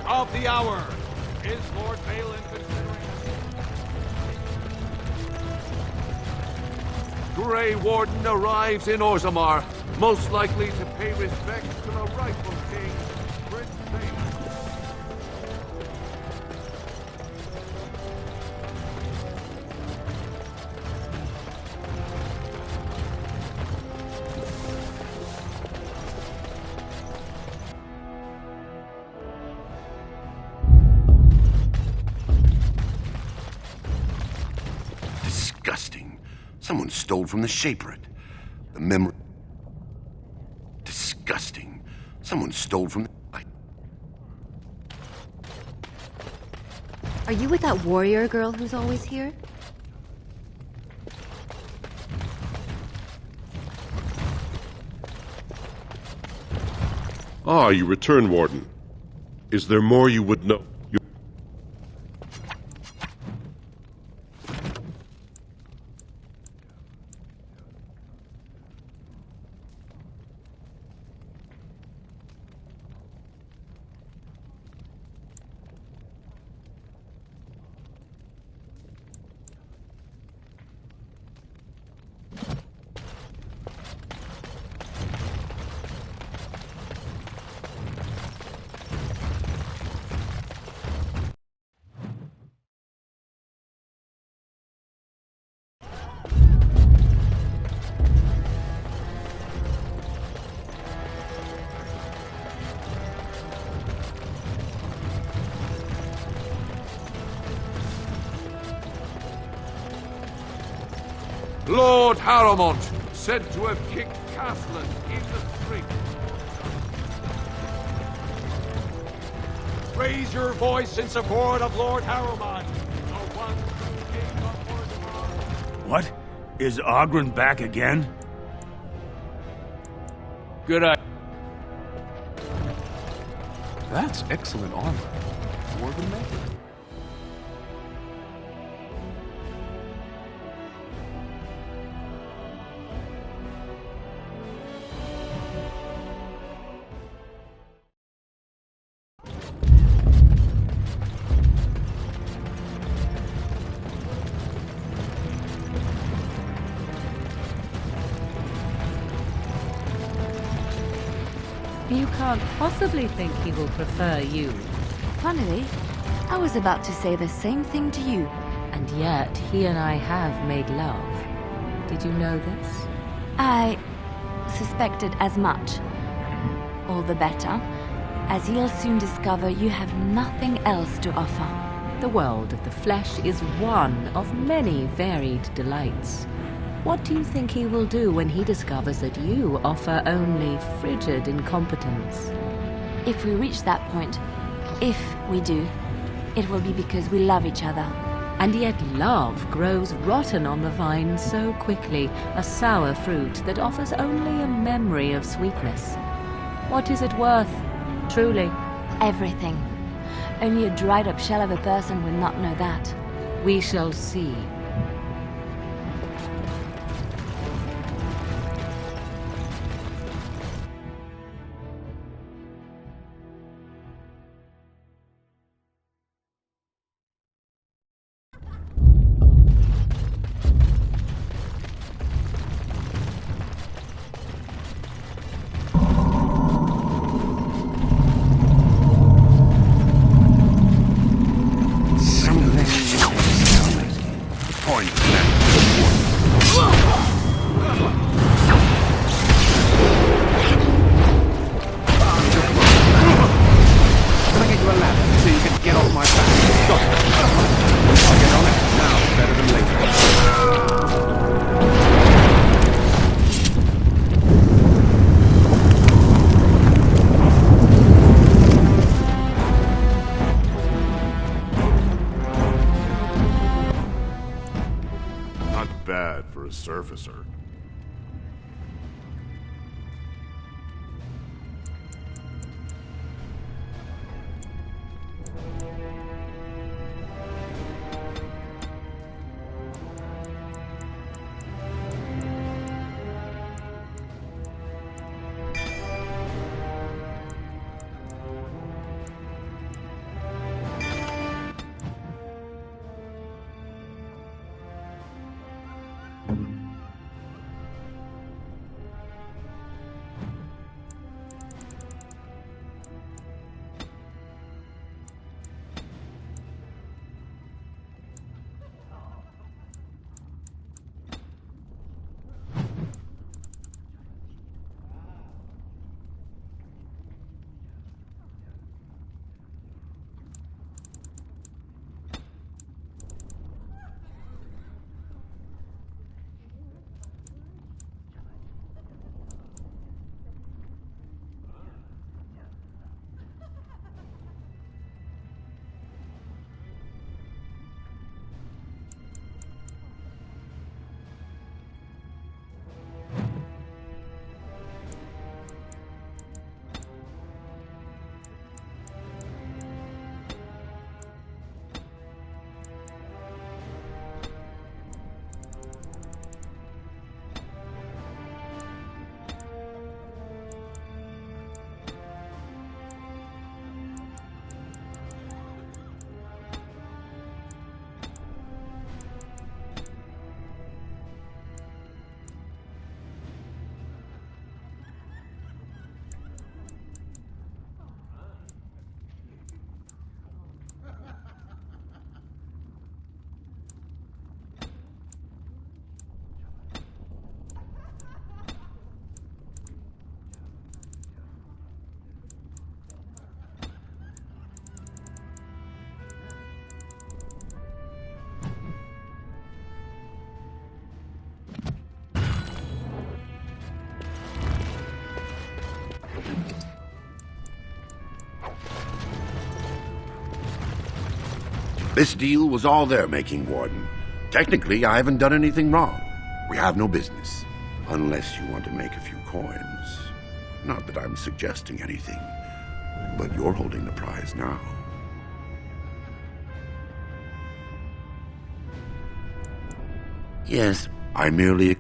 Of the hour. Is Lord Balin considering... Grey Warden arrives in Orzammar, most likely to pay respects to the rightful king, Prince Balin. Disgusting. Someone stole from the Shapered. The memory... Disgusting. Someone stole from the... Are you with that warrior girl who's always here? Ah, you return, Warden. Is there more you would know? Lord Harrowmont, said to have kicked Castellan in the street. Raise your voice in support of Lord Harrowmont, the one true king of Orgins. What? Is Ogren back again? Good eye. That's excellent armor for the maker. You can't possibly think he will prefer you. Funnily, I was about to say the same thing to you. And yet, he and I have made love. Did you know this? I suspected as much. All the better, as he'll soon discover you have nothing else to offer. The world of the flesh is one of many varied delights. What do you think he will do when he discovers that you offer only frigid incompetence? If we reach that point, if we do, it will be because we love each other. And yet love grows rotten on the vine so quickly, a sour fruit that offers only a memory of sweetness. What is it worth, truly? Everything. Only a dried-up shell of a person would not know that. We shall see. Bad for a surfacer. This deal was all their making, Warden. Technically, I haven't done anything wrong. We have no business. Unless you want to make a few coins. Not that I'm suggesting anything, but you're holding the prize now. Yes, I merely...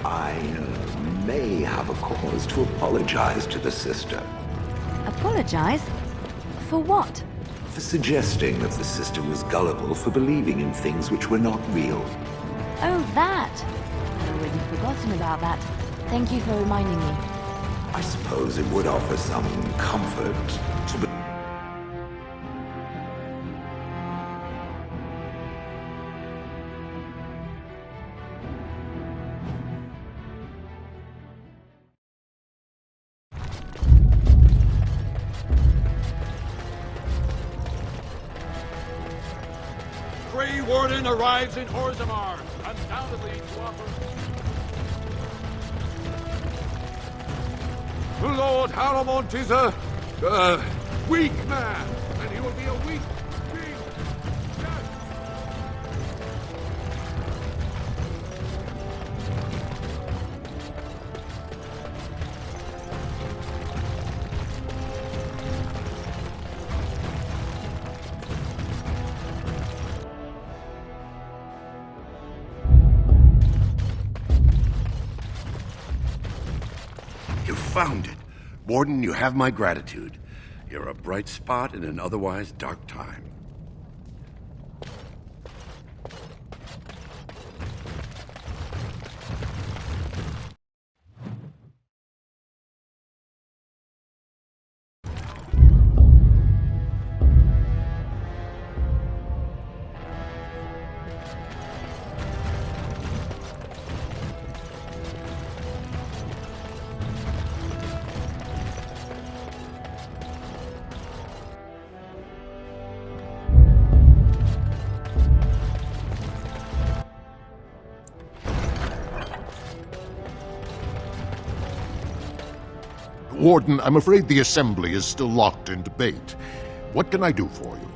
I may have a cause to apologize to the sister. Apologize? For what? For suggesting that the sister was gullible for believing in things which were not real. Oh, that! I'd already forgotten about that. Thank you for reminding me. I suppose it would offer some comfort to be... Grey Warden arrives in Orgins, undoubtedly to offer... Lord Haramont is a weak man, and he will be a weak king. Yes. You found it. Warden, you have my gratitude. You're a bright spot in an otherwise dark time. Warden, I'm afraid the Assembly is still locked in debate. What can I do for you?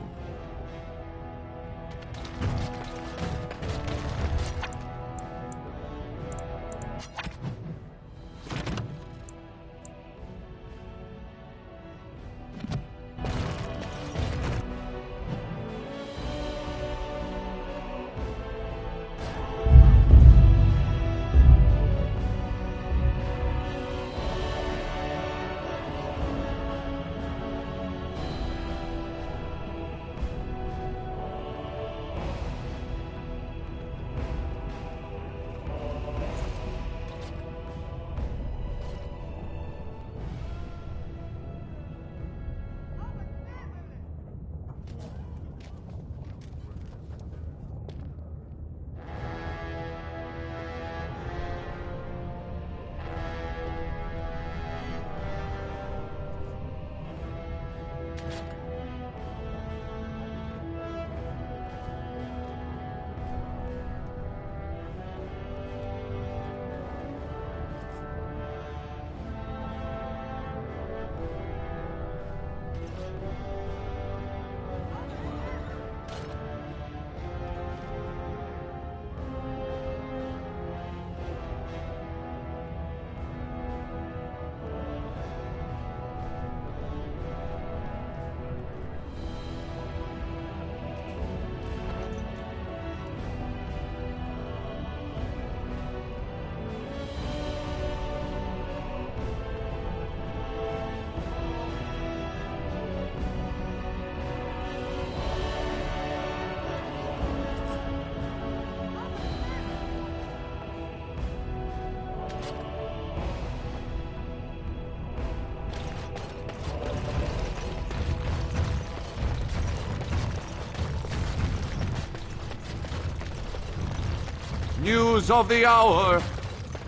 News of the hour.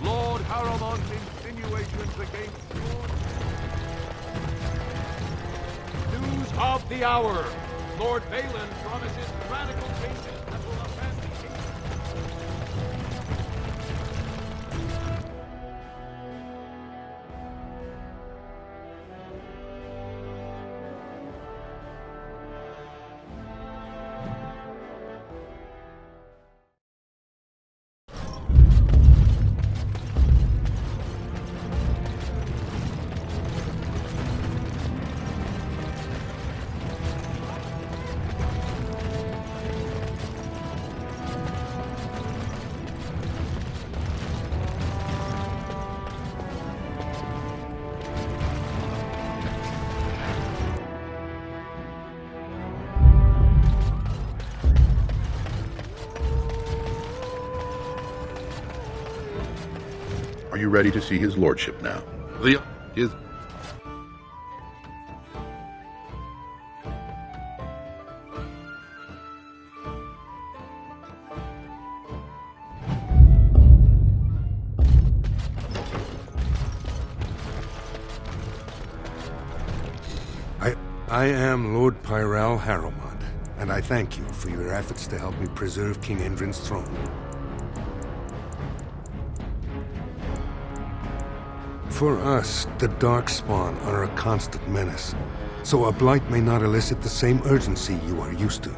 Lord Harrowmont's insinuations against Lord... News of the hour. Lord Balin promises radical changes that will upend the kingdom. Are you ready to see his lordship now? His... I am Lord Pyrell Harrowmont, and I thank you for your efforts to help me preserve King Endrin's throne. For us, the Darkspawn are a constant menace, so a blight may not elicit the same urgency you are used to.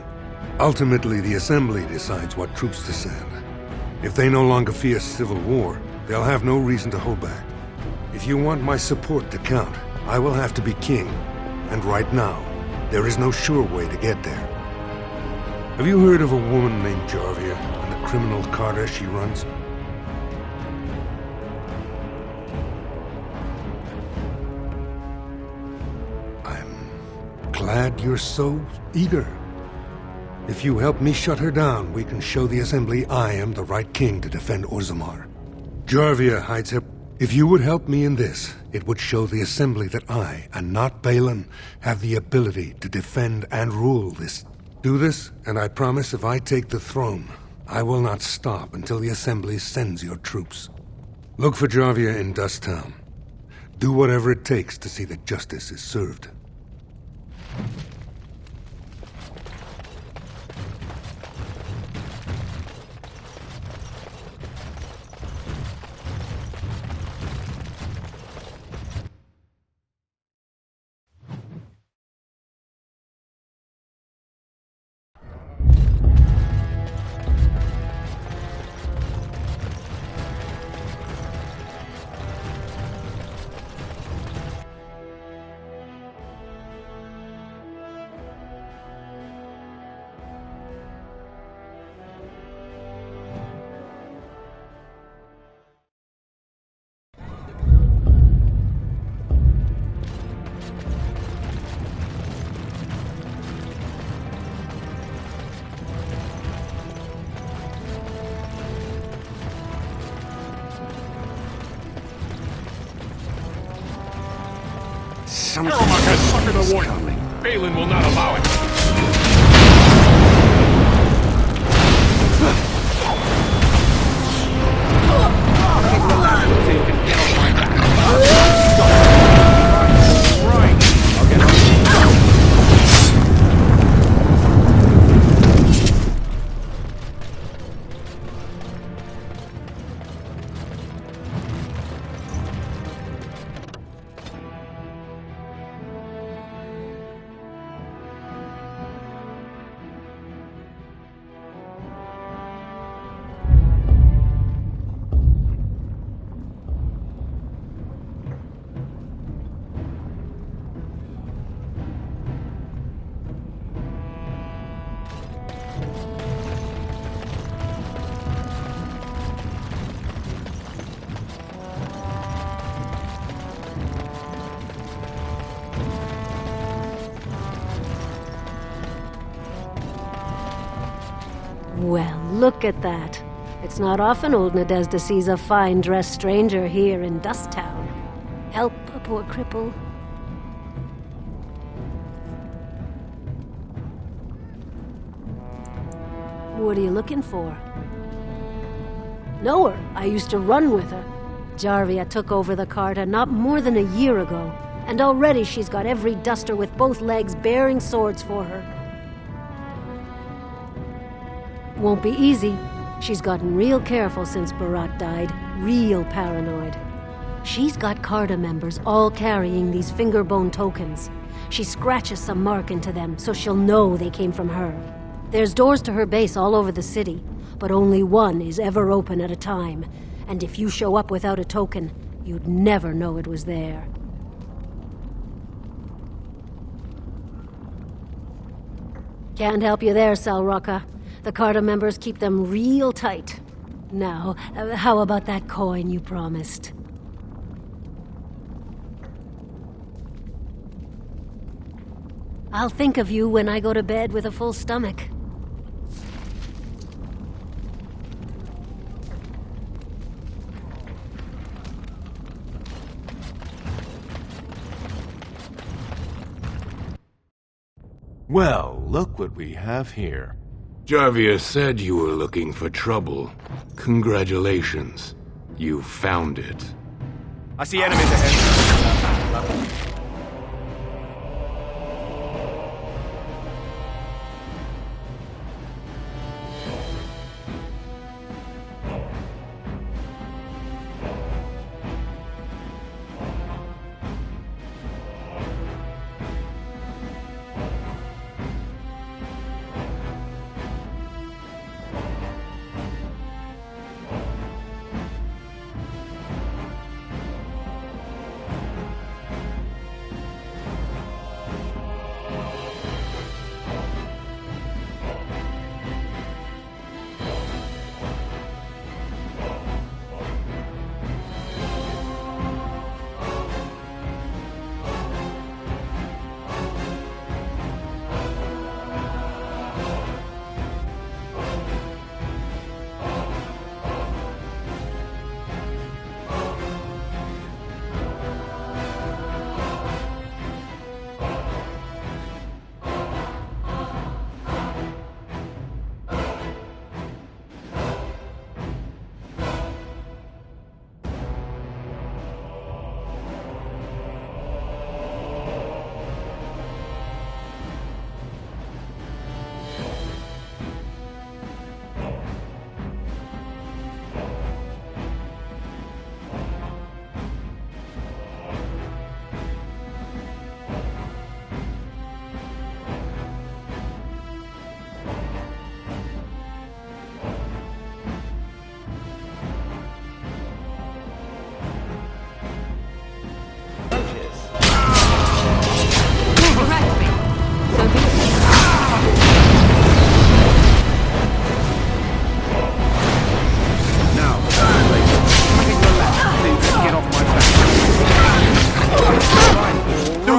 Ultimately, the Assembly decides what troops to send. If they no longer fear civil war, they'll have no reason to hold back. If you want my support to count, I will have to be king, and right now, there is no sure way to get there. Have you heard of a woman named Jarvia and the criminal carter she runs? Glad you're so eager. If you help me shut her down, we can show the Assembly I am the right king to defend Orgrimmar. Jarvia hides her... If you would help me in this, it would show the Assembly that I, and not Balin, have the ability to defend and rule this. Do this, and I promise if I take the throne, I will not stop until the Assembly sends your troops. Look for Jarvia in Dust Town. Do whatever it takes to see that justice is served. Harrowmont has suckered a warning. Balin will not allow it. Take the ladder so you can get off my back. Right. I'll get on it. Well, look at that. It's not often old Nadezda sees a fine-dressed stranger here in Dust Town. Help a poor cripple. What are you looking for? Know her. I used to run with her. Jarvia took over the Carta not more than a year ago, and already she's got every duster with both legs bearing swords for her. Won't be easy. She's gotten real careful since Barat died. Real paranoid. She's got Carta members all carrying these fingerbone tokens. She scratches some mark into them so she'll know they came from her. There's doors to her base all over the city, but only one is ever open at a time. And if you show up without a token, you'd never know it was there. Can't help you there, Salraka. The Carta members keep them real tight. Now, how about that coin you promised? I'll think of you when I go to bed with a full stomach. Well, look what we have here. Jarvia said you were looking for trouble. Congratulations. You found it. I see enemies ahead.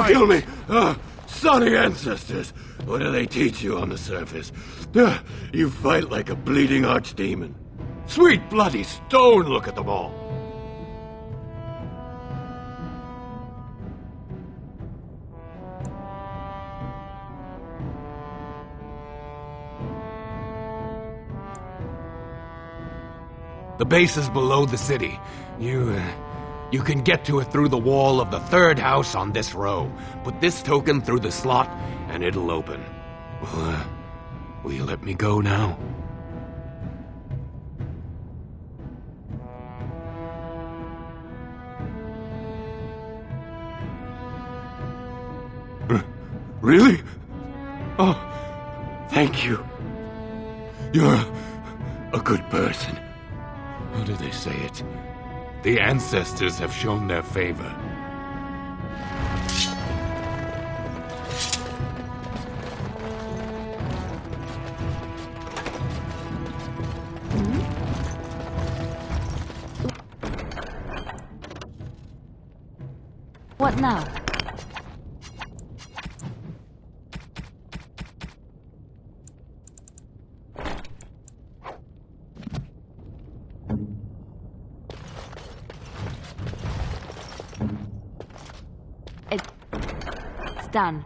Kill me! Sonny ancestors! What do they teach you on the surface? You fight like a bleeding archdemon. Sweet bloody stone, look at them all! The base is below the city. You can get to it through the wall of the third house on this row. Put this token through the slot, and it'll open. Well, will you let me go now? Really? Oh, thank you. You're a good person. How do they say it? The ancestors have shown their favor. What now? It's done.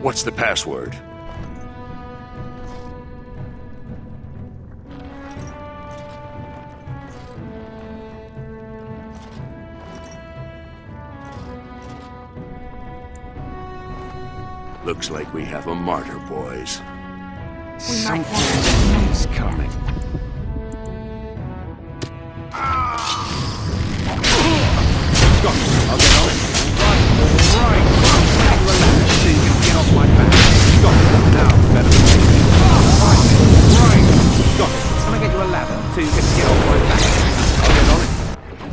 What's the password? Looks like we have a martyr, boys. Something's coming. Got it. I'll get on it. Right. Relax so you can get off my back. Got it. Now, better than me. Right. Got it. Can I get you a ladder so you can get off my back? I'll get on it.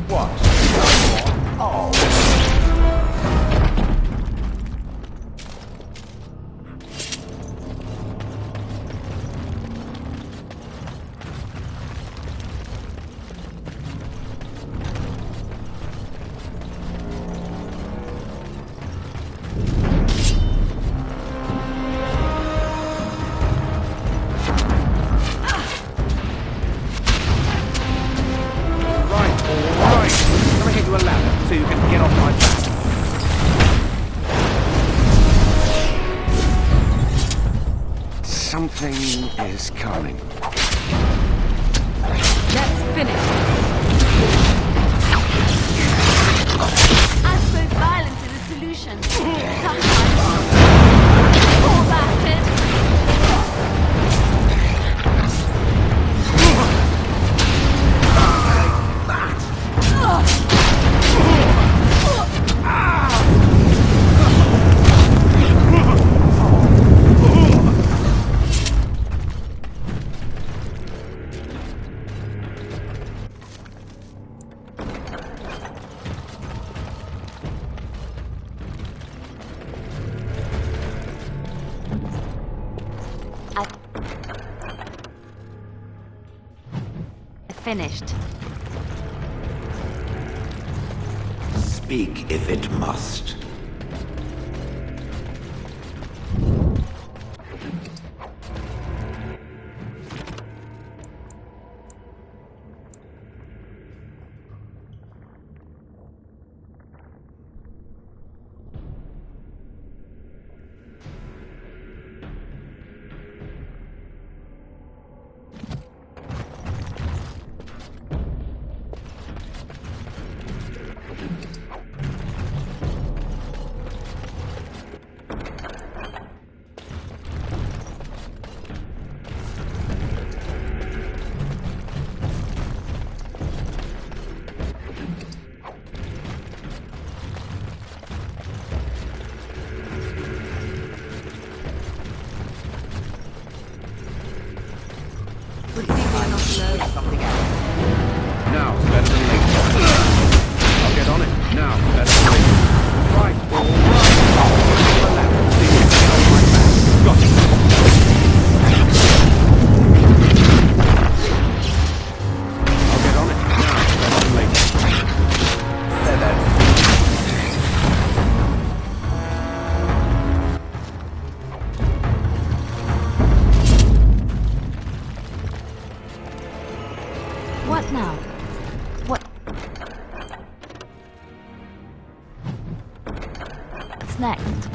What? Oh. So you can get off my back. Something is coming. Let's finish. I suppose violence is a solution. Sometimes. Poor bastard! Finished. Speak if it must. Now it's better than later. I'll get on it. Now it's better than later. Right, all right. To the left. See you get on my back. Got it. I'll get on it. Now it's better than later. Feathers. What now? What? What's next?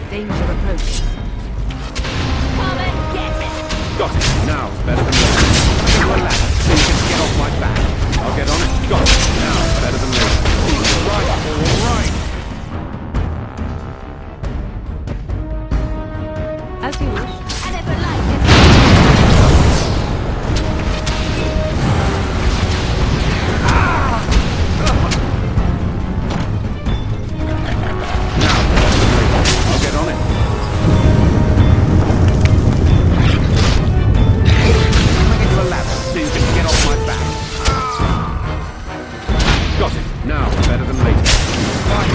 Danger approaching. Come and get it! Got it. Now it's better than later. You a ladder so you can get off my back. I'll get on it. Got it. Now it's better than later. Right, all right. As you wish. I never liked it. I'll get on it. I'll get you a ladder so you can get off my back. Got it. Now it's better than later. Right.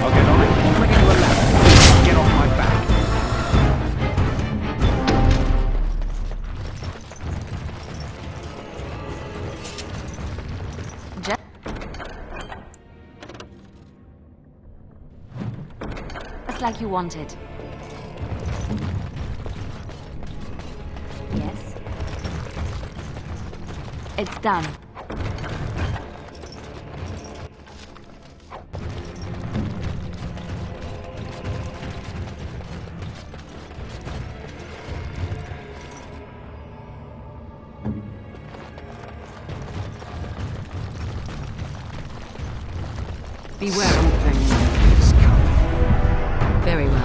I'll get on it. I'll get you a ladder so you can get off my back. just like you wanted. Yes. It's done. Beware. Something is coming. Very well.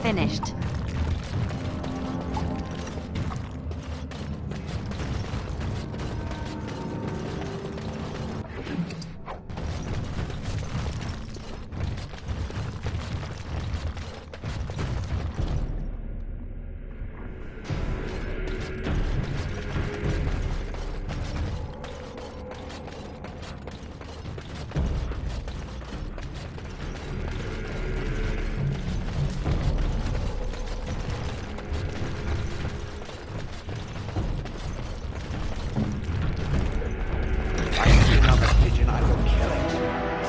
Finished.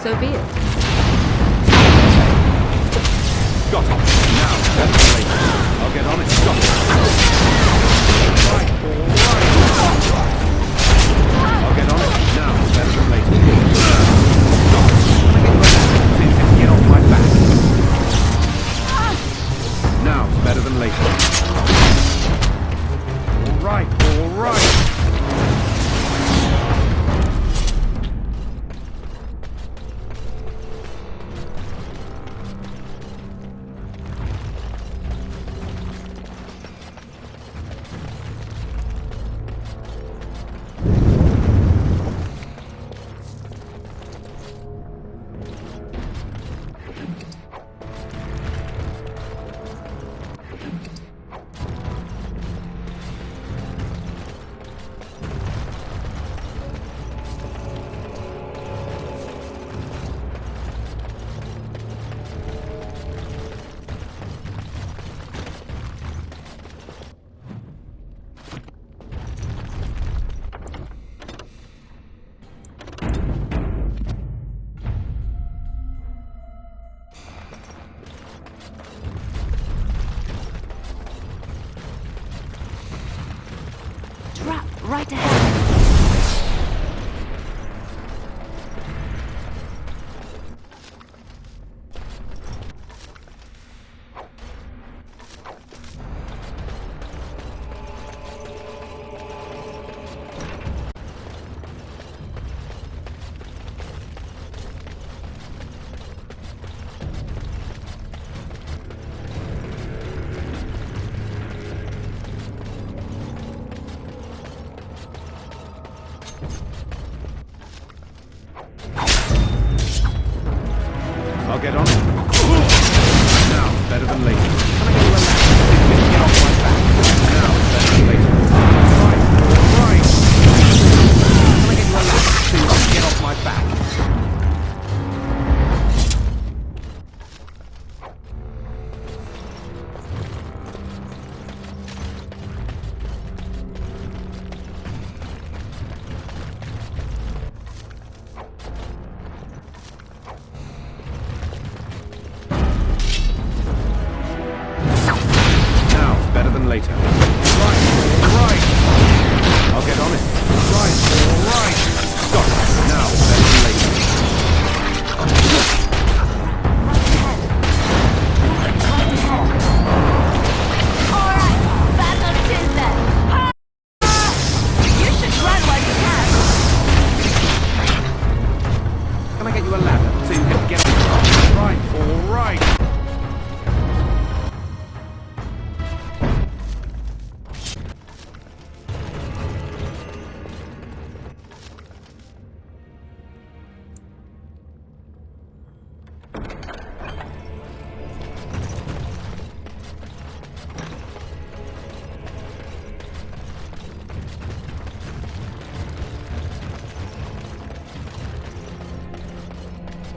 So be it. Got it. Now, that's late. I'll get on it. Got it. Right, all right. I'll get on it. Now, better than later. Got it. When I get ready, so you can get off my back. Now, it's better than later. All right, all right. Right ahead. I'll get on it. Now, better than later. Get off my back. Now, better than later. Right, right. Can I get you a lap so you can get off my back?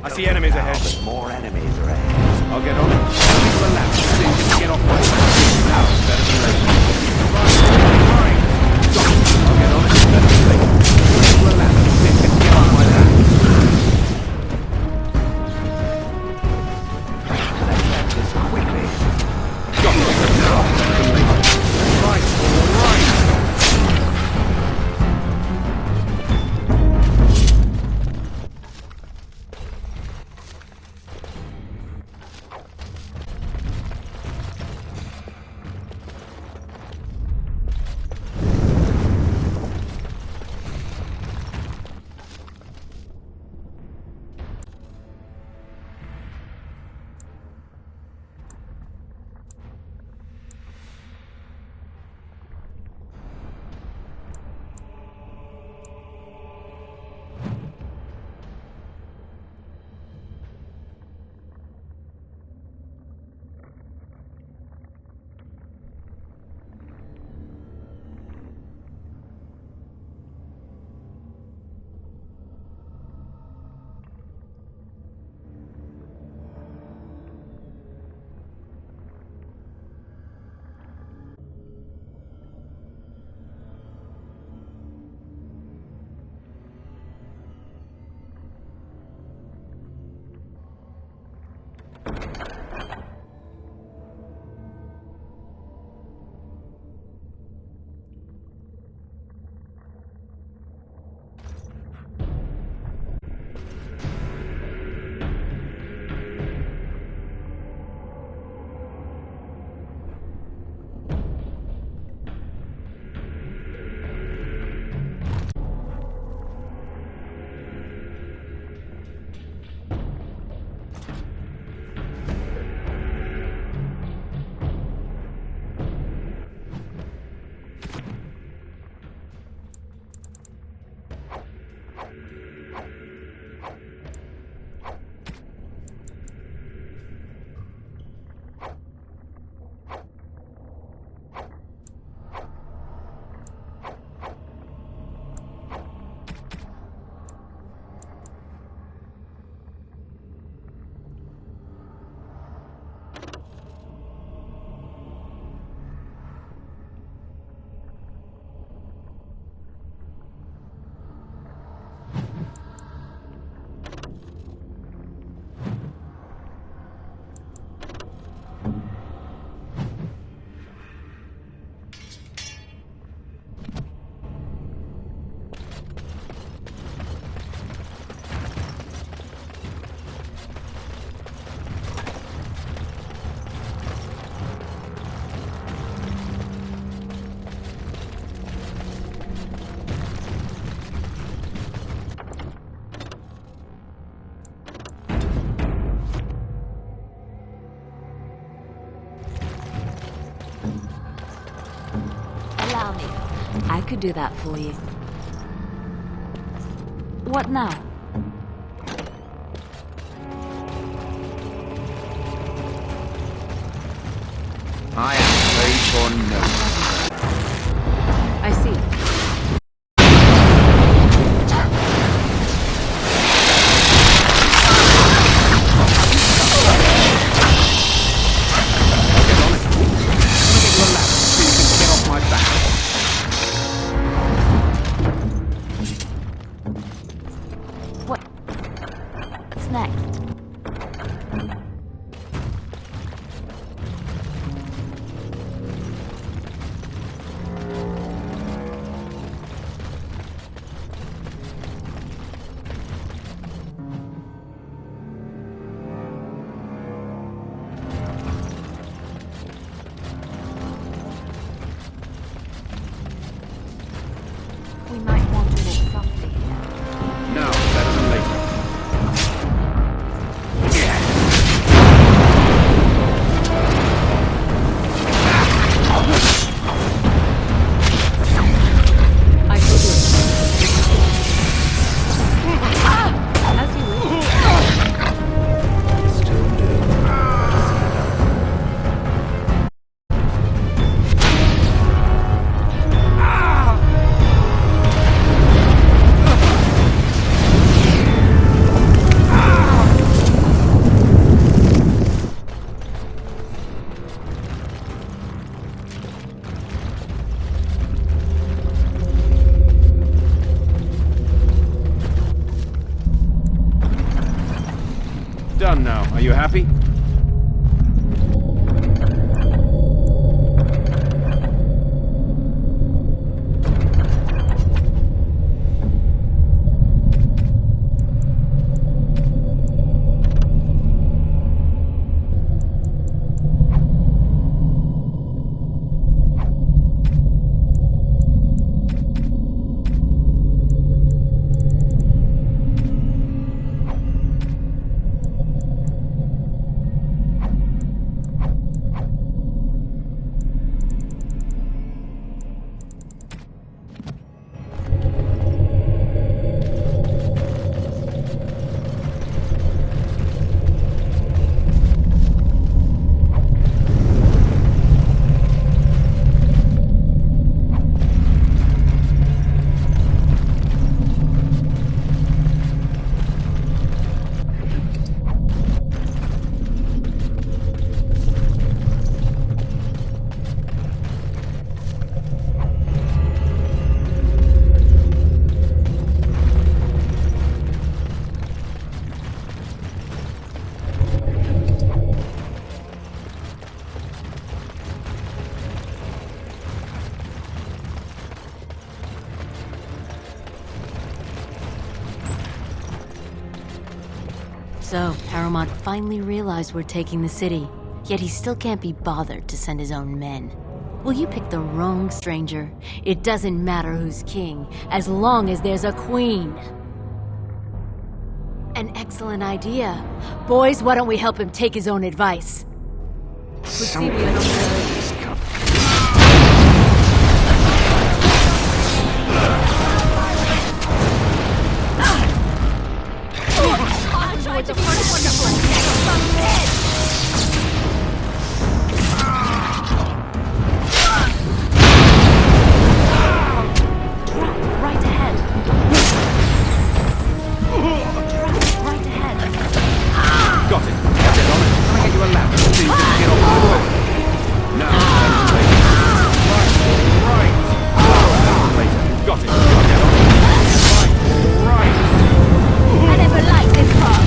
I see enemies ahead. But more enemies are ahead. I'll get on it. Relax. See if you can get off my back. Now, better than later. Right. Got it. I'll get on it. Better than later. Relax. See if you can get off my back. Let's end this quickly. Got it. Now, better than later. Right. All right. Allow me. I could do that for you. What now? I am ready for no. I see. What's next? happy? So, Paramount finally realized we're taking the city, yet he still can't be bothered to send his own men. Well, you picked the wrong stranger. It doesn't matter who's king, as long as there's a queen. An excellent idea. Boys, why don't we help him take his own advice? The first one to protect dead. Right ahead. Right ahead. Got it. Get on it. Can I get you a ladder so you can get off my back? Now, right. Later. Got it. Get on it. Right. I never liked this part.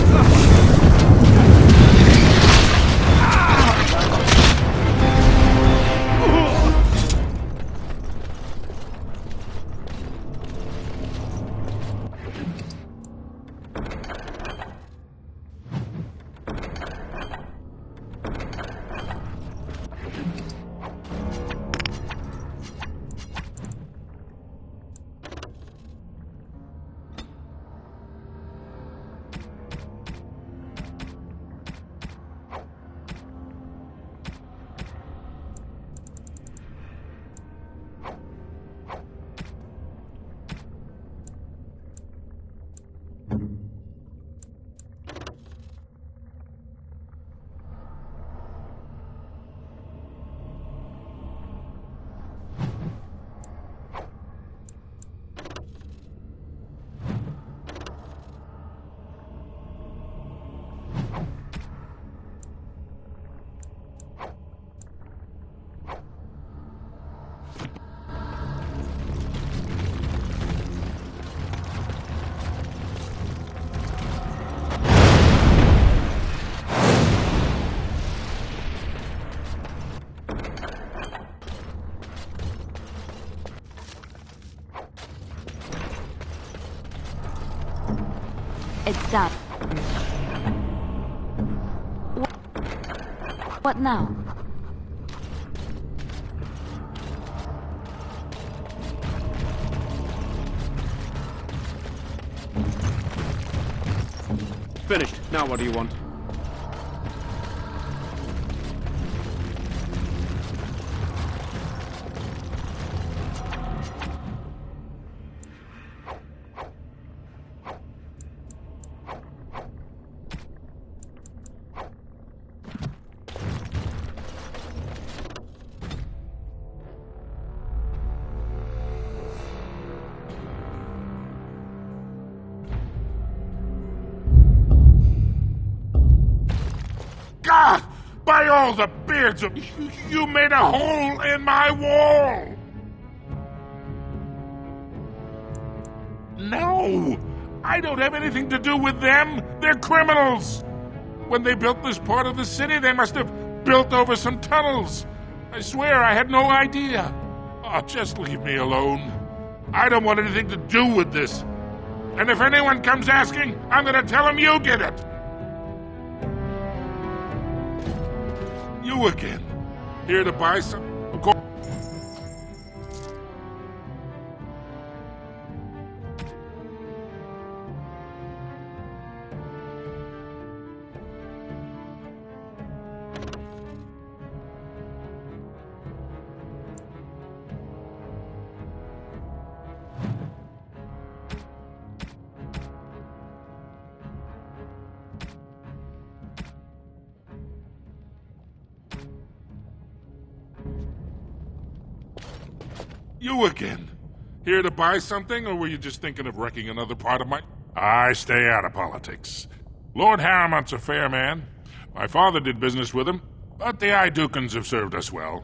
It's done. What now? Finished. Now what do you want? God! By all the beards of you made a hole in my wall! No! I don't have anything to do with them! They're criminals! When they built this part of the city, they must have built over some tunnels. I swear I had no idea. Oh, just leave me alone. I don't want anything to do with this. And if anyone comes asking, I'm gonna tell them you did it. You again. Here to buy some... You again. Here to buy something, or were you just thinking of wrecking another part of my... I stay out of politics. Lord Harrowmont's a fair man. My father did business with him, but the Idukans have served us well.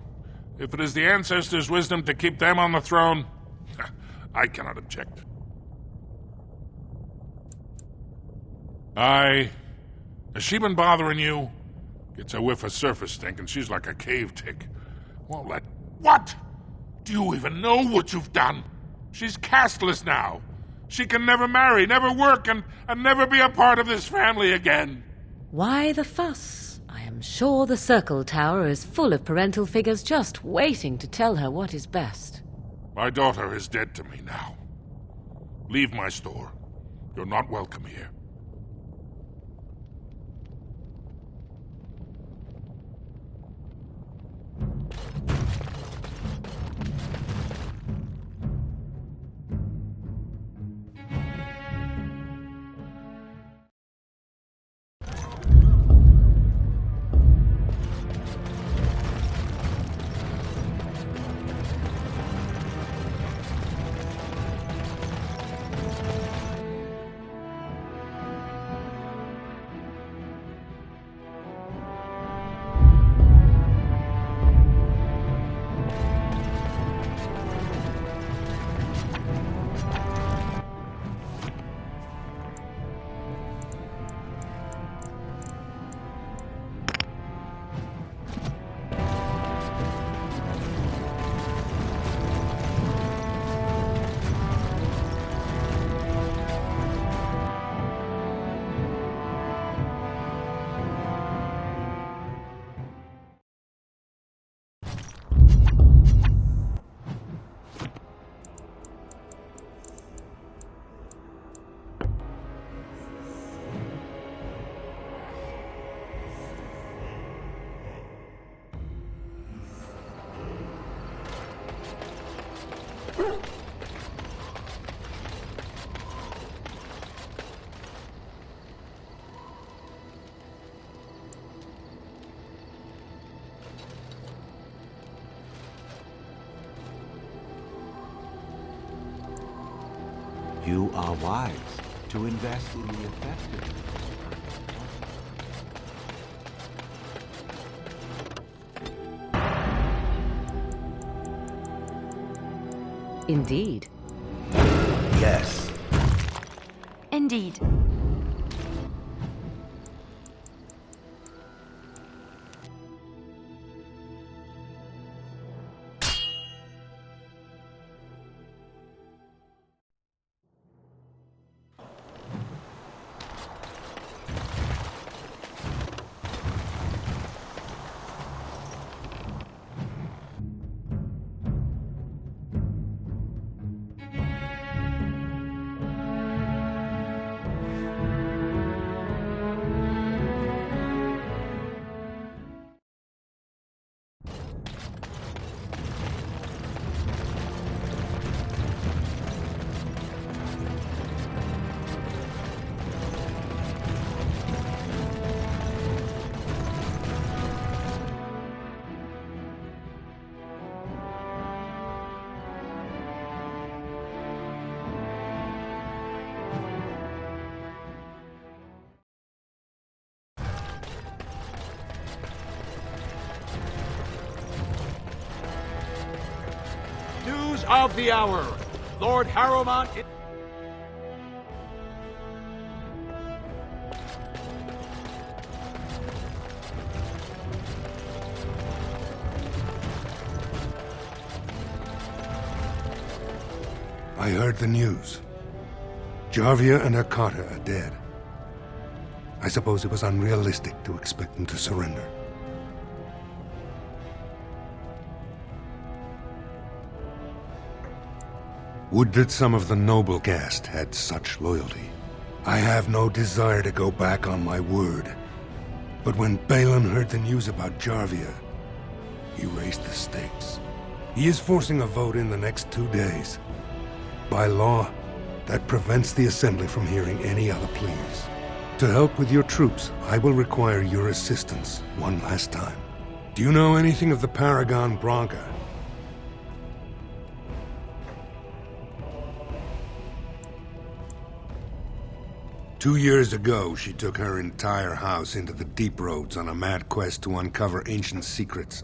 If it is the ancestors' wisdom to keep them on the throne, I cannot object. Has she been bothering you? Gets a whiff of surface stink, and she's like a cave tick. Won't let... What? Do you even know what you've done? She's castless now. She can never marry, never work, and never be a part of this family again. Why the fuss? I am sure the Circle Tower is full of parental figures just waiting to tell her what is best. My daughter is dead to me now. Leave my store. You're not welcome here. You are wise to invest in the effective. Indeed. Yes. Indeed. News of the hour. Lord Harrowmont... I heard the news. Jarvia and Akata are dead. I suppose it was unrealistic to expect them to surrender. Would that some of the noble caste had such loyalty. I have no desire to go back on my word. But when Balin heard the news about Jarvia, he raised the stakes. He is forcing a vote in the next 2 days. By law, that prevents the Assembly from hearing any other pleas. To help with your troops, I will require your assistance one last time. Do you know anything of the Paragon Branca? Two years ago, she took her entire house into the deep roads on a mad quest to uncover ancient secrets.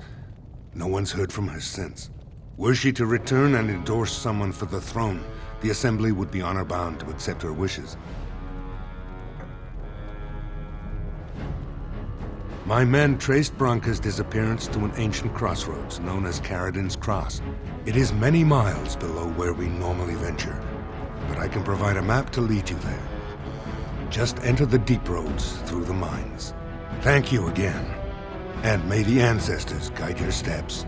No one's heard from her since. Were she to return and endorse someone for the throne, the Assembly would be honor-bound to accept her wishes. My men traced Branca's disappearance to an ancient crossroads known as Caradin's Cross. It is many miles below where we normally venture, but I can provide a map to lead you there. Just enter the deep roads through the mines. Thank you again, and may the ancestors guide your steps.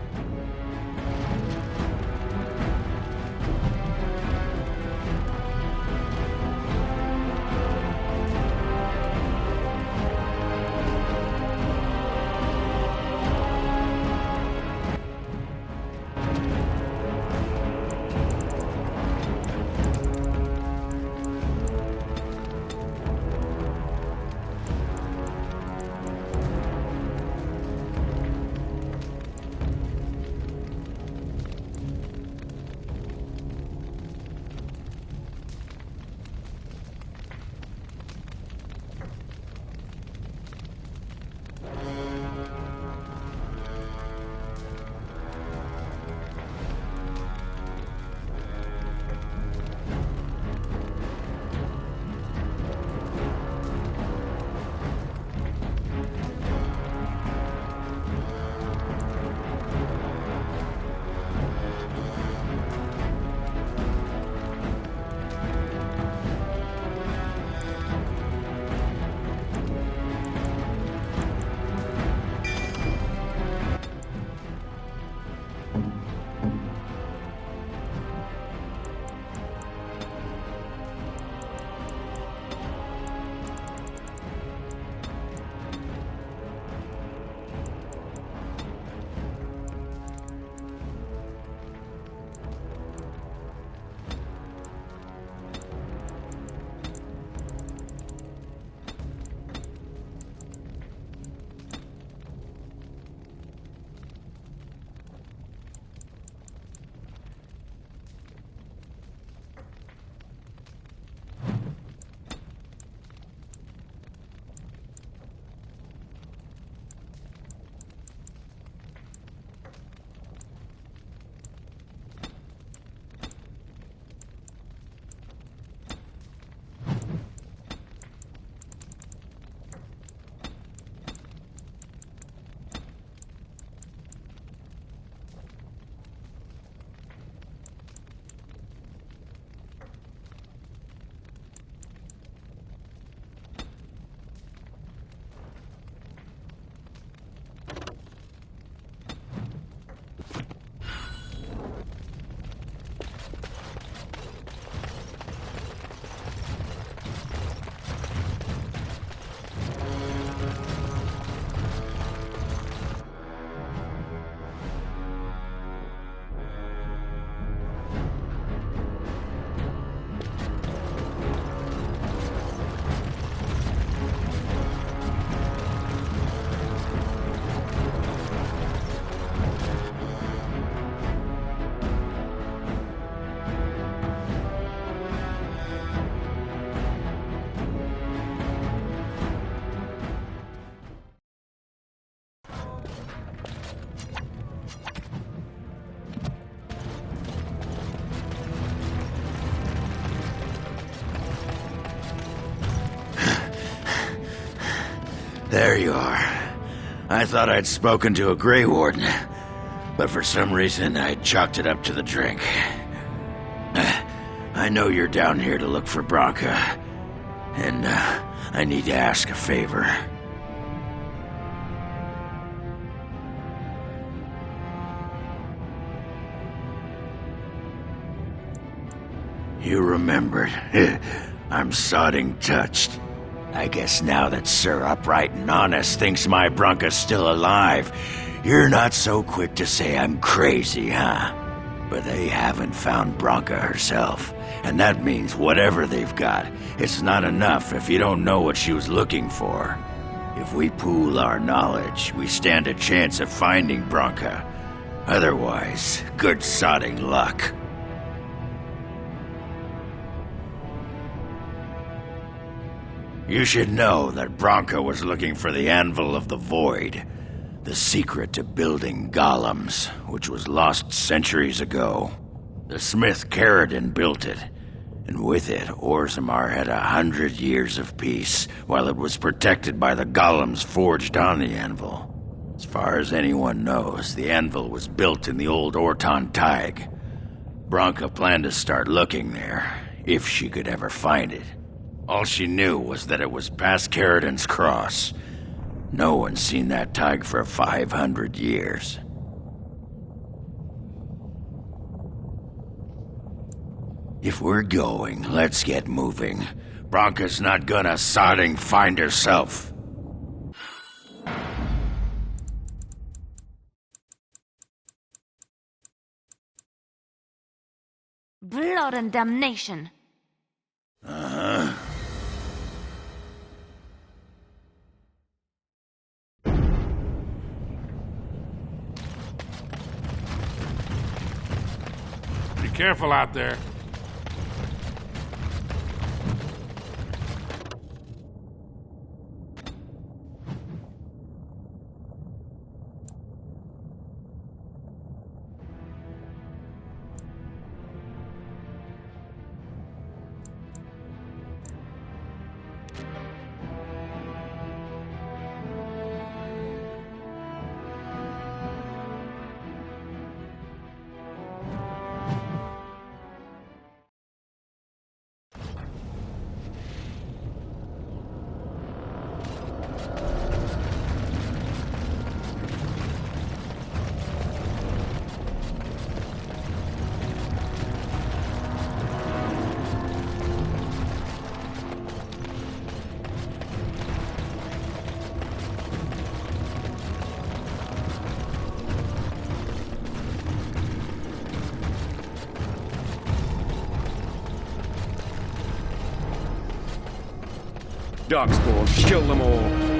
There you are. I thought I'd spoken to a Grey Warden, but for some reason I chalked it up to the drink. I know you're down here to look for Branka, and I need to ask a favor. You remembered. I'm sodding touched. I guess now that Sir Upright and Honest thinks my Branka's still alive, you're not so quick to say I'm crazy, huh? But they haven't found Branka herself, and that means whatever they've got, it's not enough if you don't know what she was looking for. If we pool our knowledge, we stand a chance of finding Branka. Otherwise, good sodding luck. You should know that Branka was looking for the Anvil of the Void, the secret to building golems, which was lost centuries ago. The smith Caridin built it, and with it, Orgrimmar had 100 years of peace, while it was protected by the golems forged on the anvil. As far as anyone knows, the anvil was built in the old Orgton Tig. Branka planned to start looking there, if she could ever find it. All she knew was that it was past Caridin's cross. No one's seen that Tig for 500 years. If we're going, let's get moving. Branka's not gonna sodding find herself. Blood and damnation. Uh-huh. Be careful out there. Darkspawn, kill them all.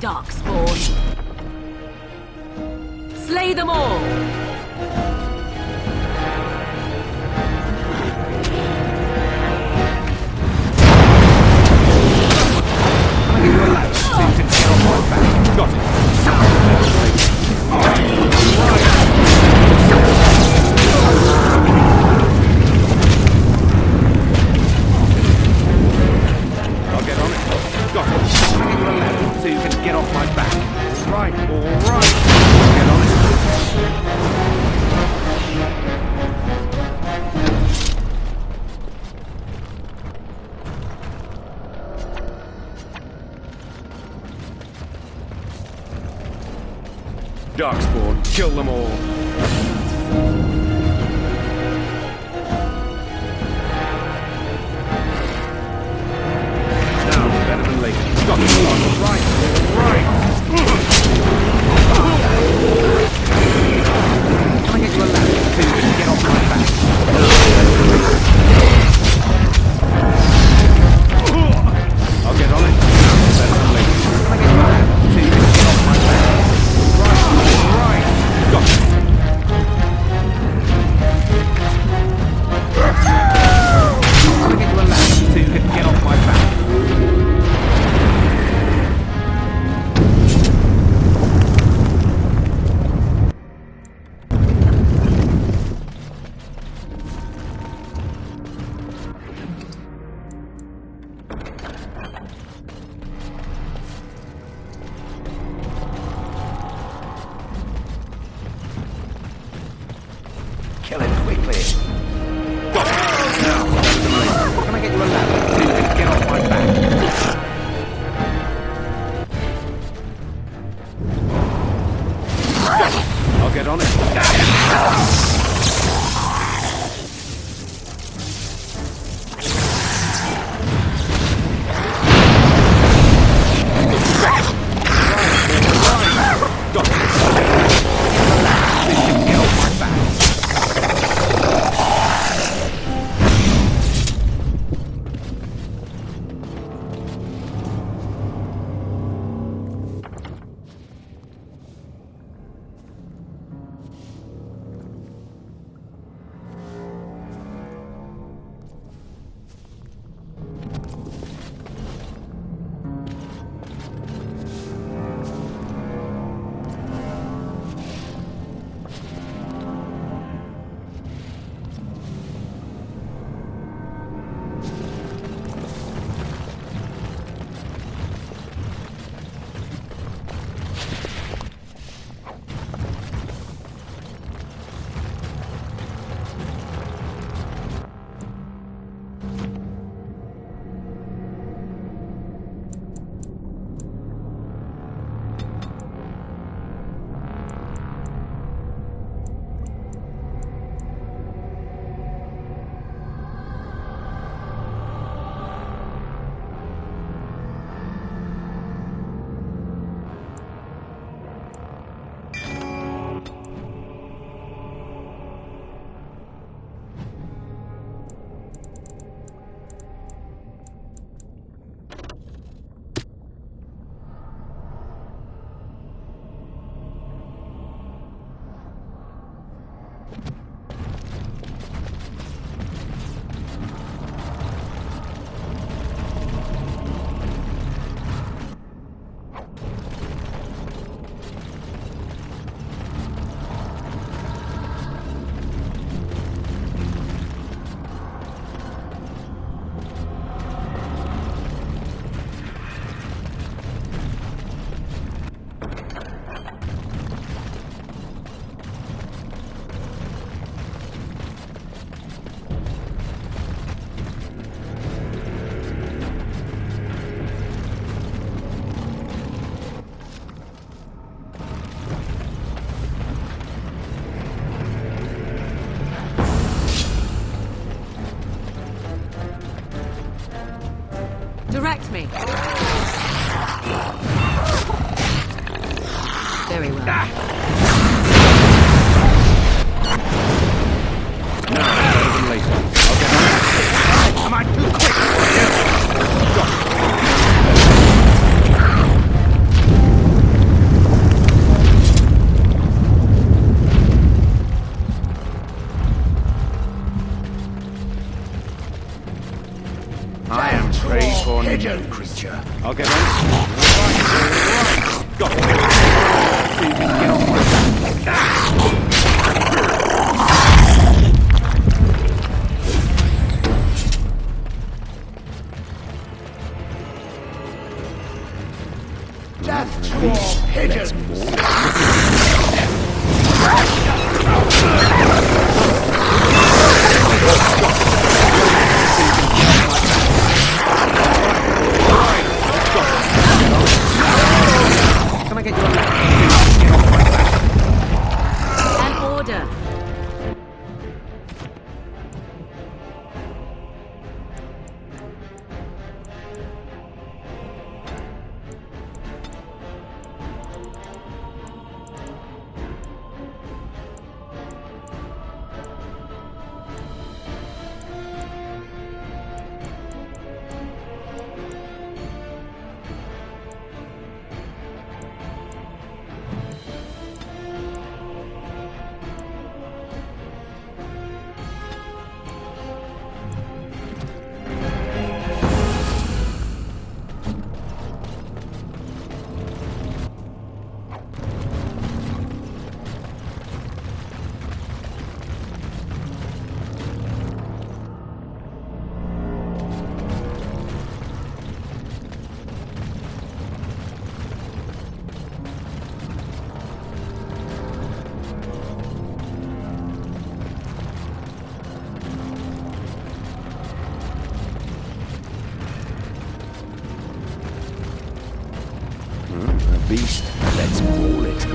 Darkspawn. Slay them all! So you can get off my back. Right, all right. Get on it. Darkspawn, kill them all. Now it's better than later. Got the block. Right. Can I get you a ladder so you can get off my back? I'll get on it. Now it's better than later. Can I get you a ladder so you can get off my back? Right. Got it. Can I get you a ladder so you can get off my back? Kill it quickly. Got it. Now, better than later. Can I get you a ladder so you can get off my back? I'll get on it. Got it. So you can get off my back. Direct me. Very well. Now, better than later. I'll get on it. Am I too quick for you? Got it. I am prey for no creature. I'll get on it. Right. Got it. So you can get off my back. Death to all pigeons! Can I get you a ladder? Get off my back. beast. Let's maul it.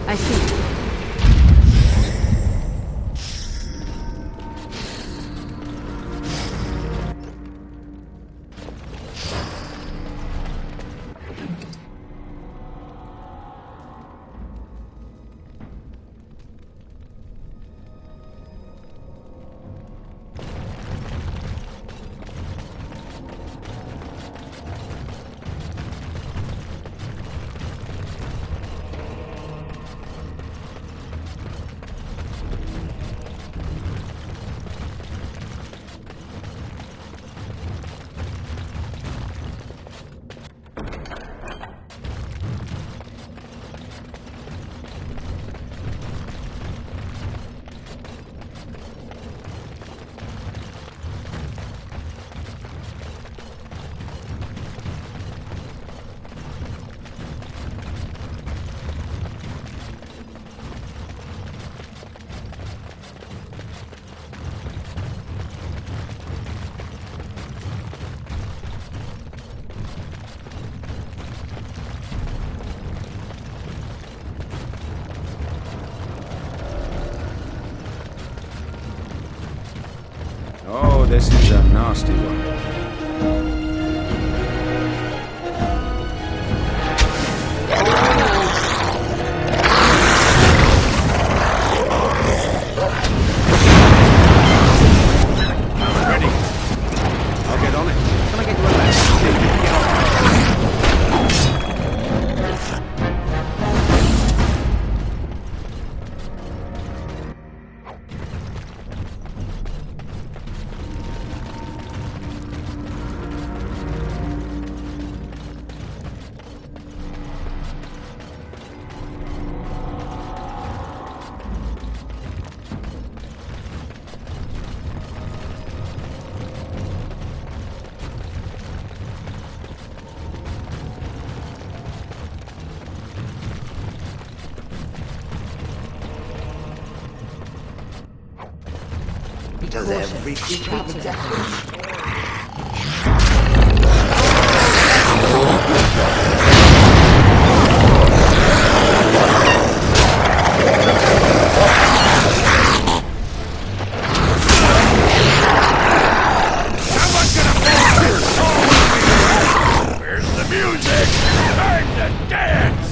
I see. Oh, this is a nasty one. Does every creature have a destiny? Where's the music? Time to dance!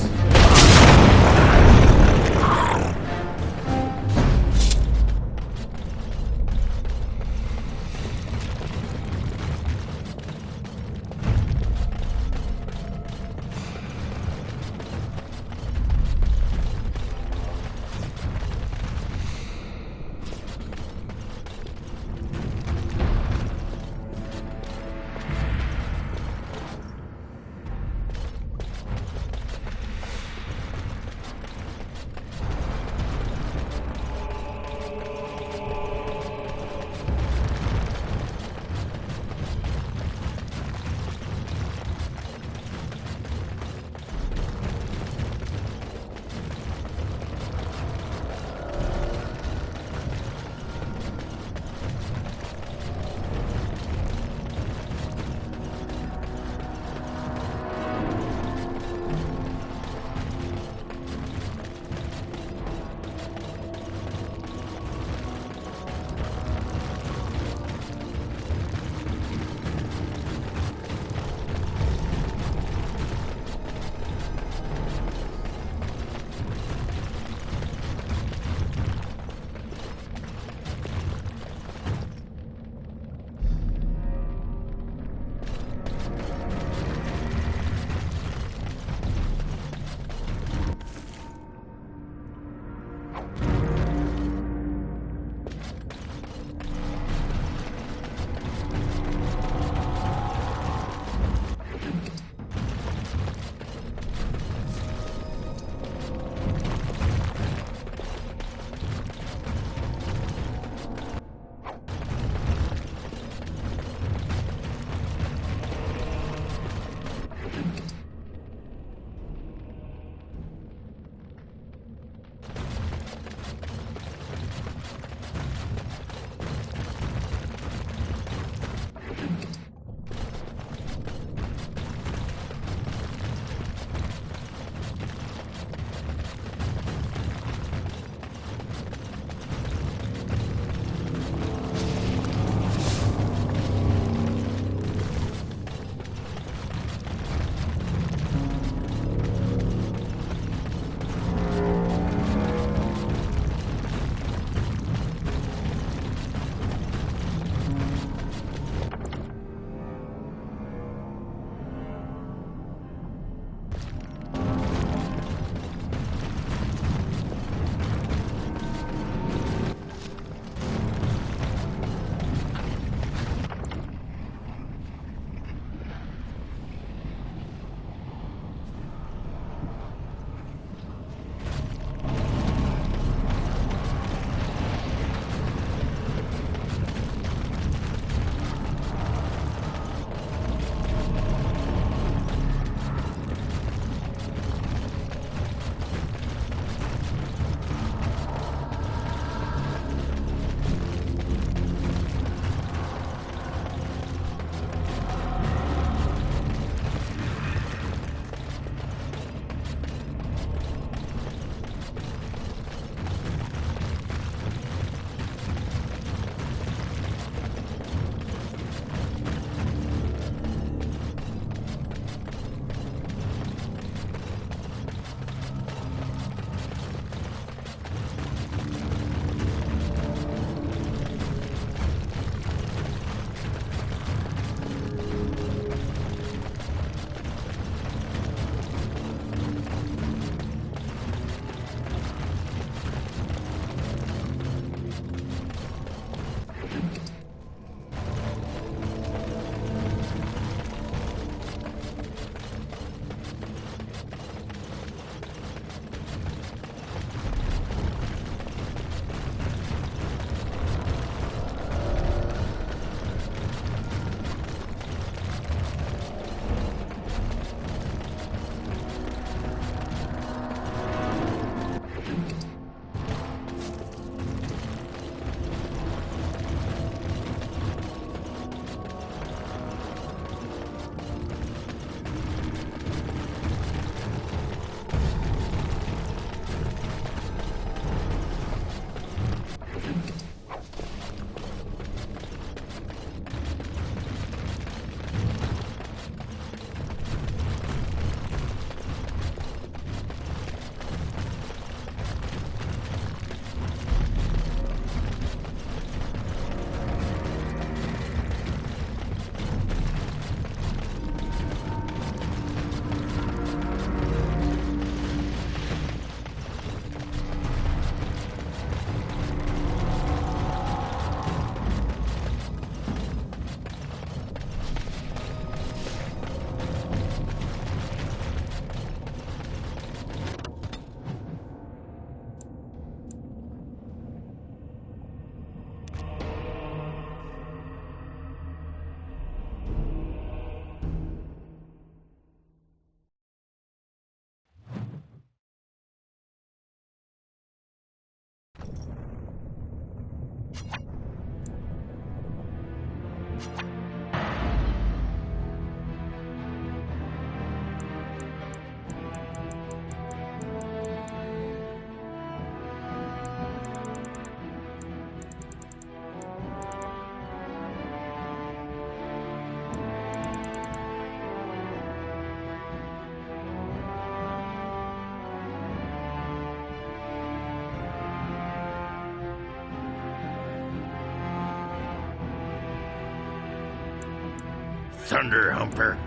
thunder humper.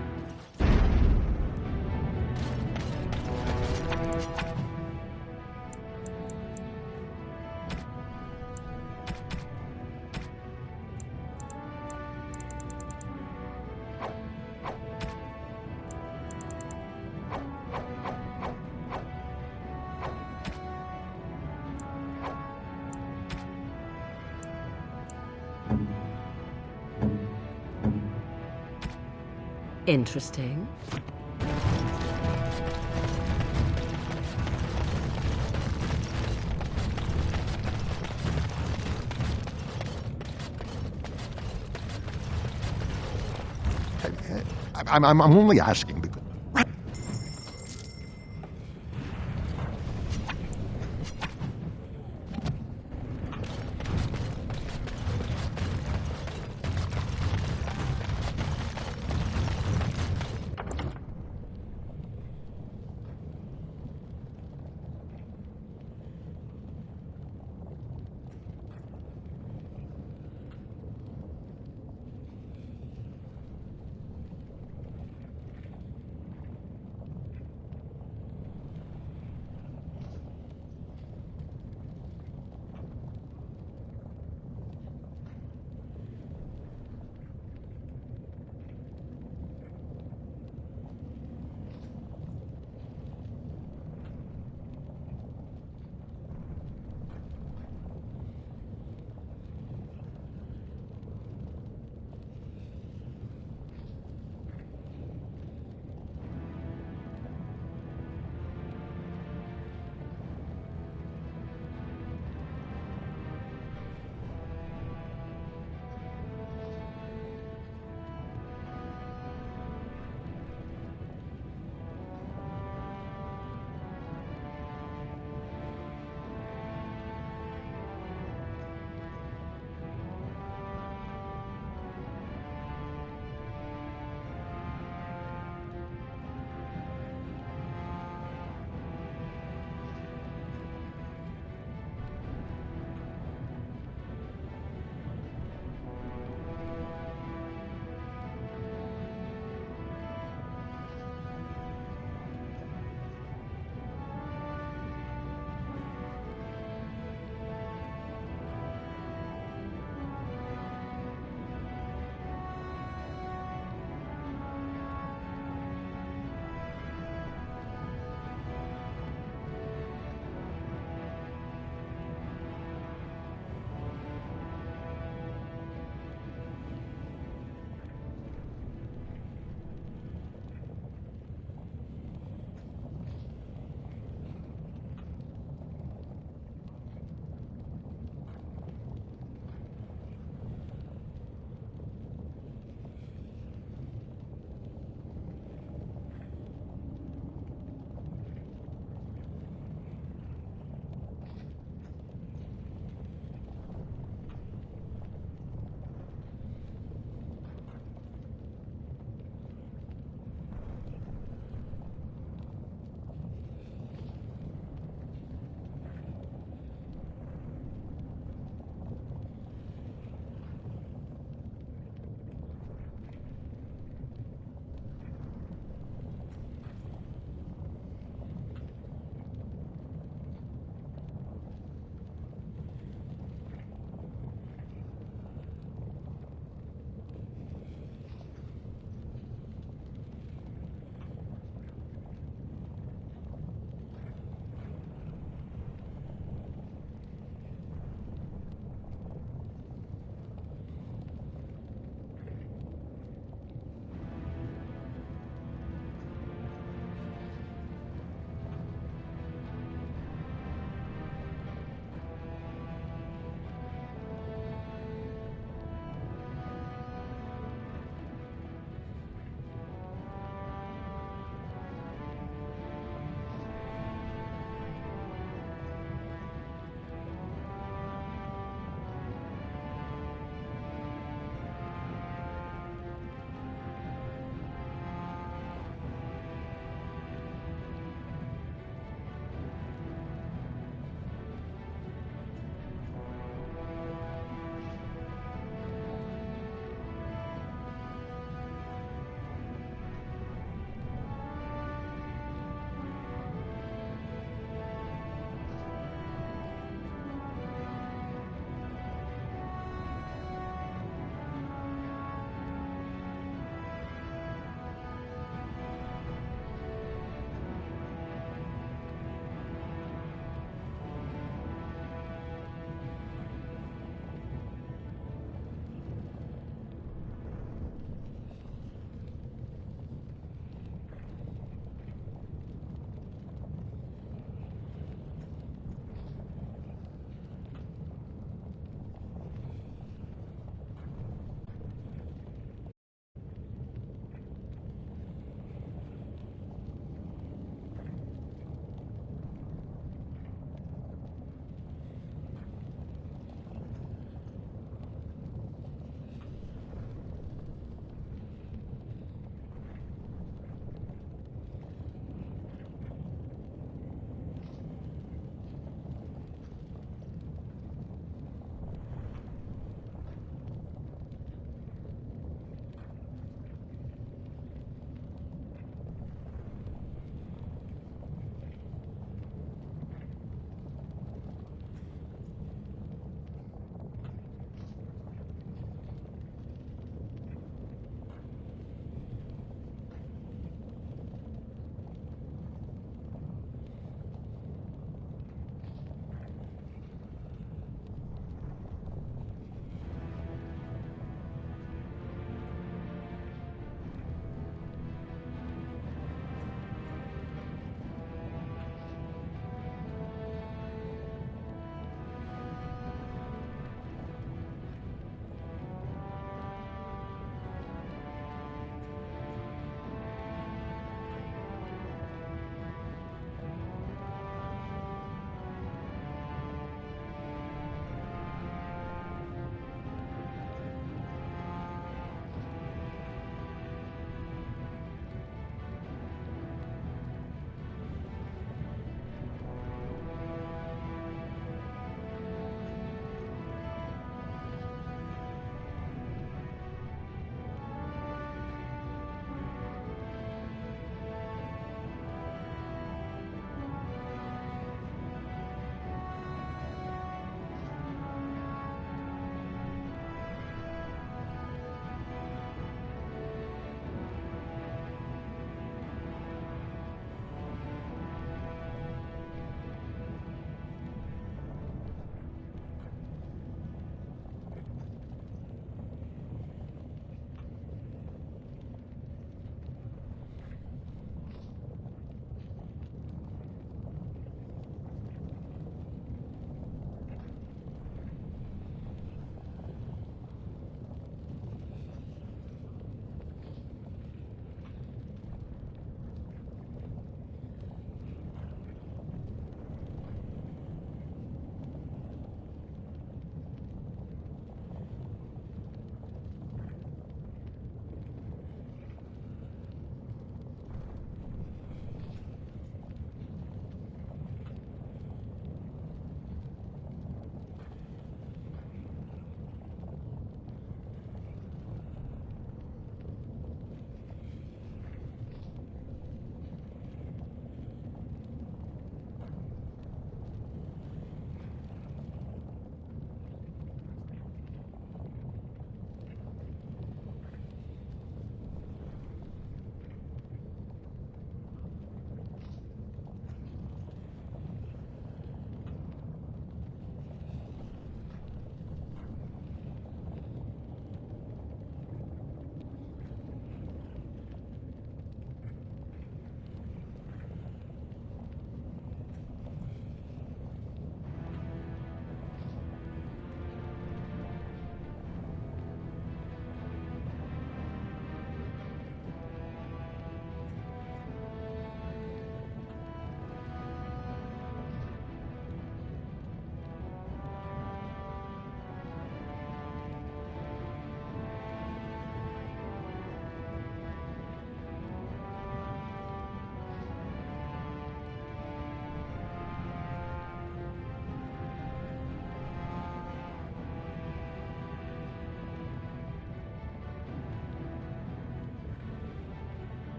Interesting. I'm only asking because...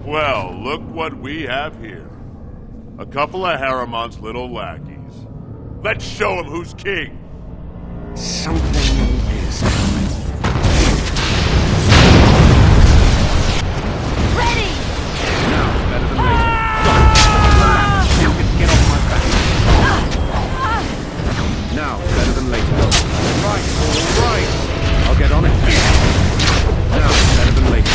Well, look what we have here. A couple of Haramon's little lackeys. Let's show him who's king! Something is coming. Ready! Now it's better than later. Now get off my back. Now it's better than later. Right, all right. I'll get on it. Now it's better than later.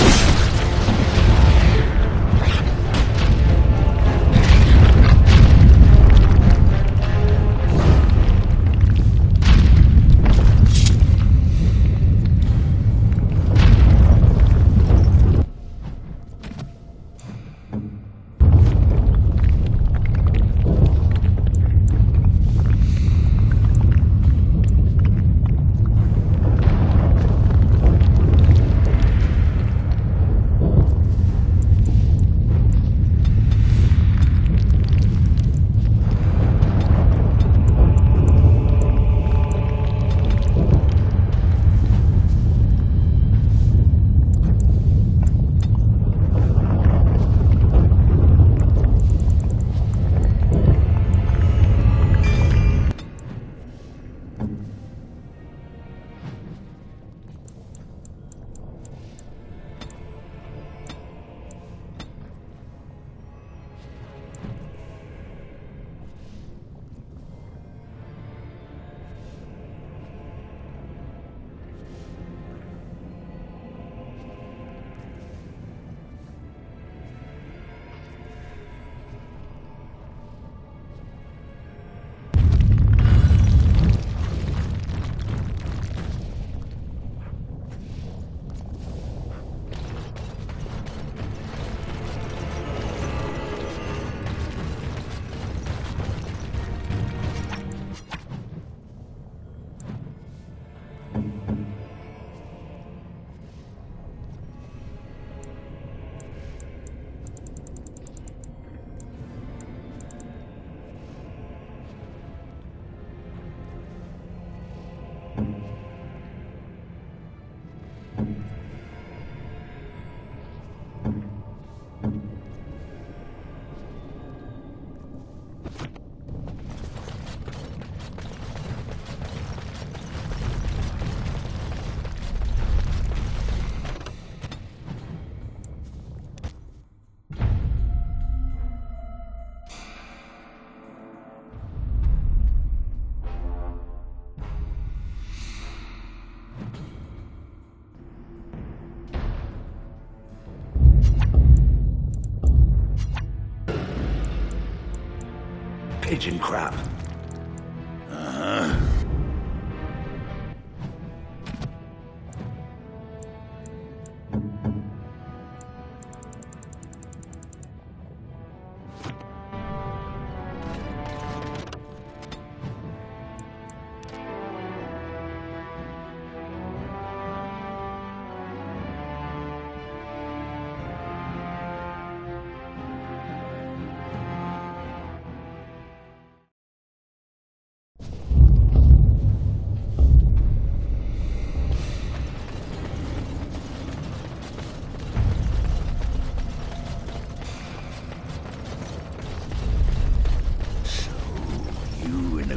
Pigeon crap.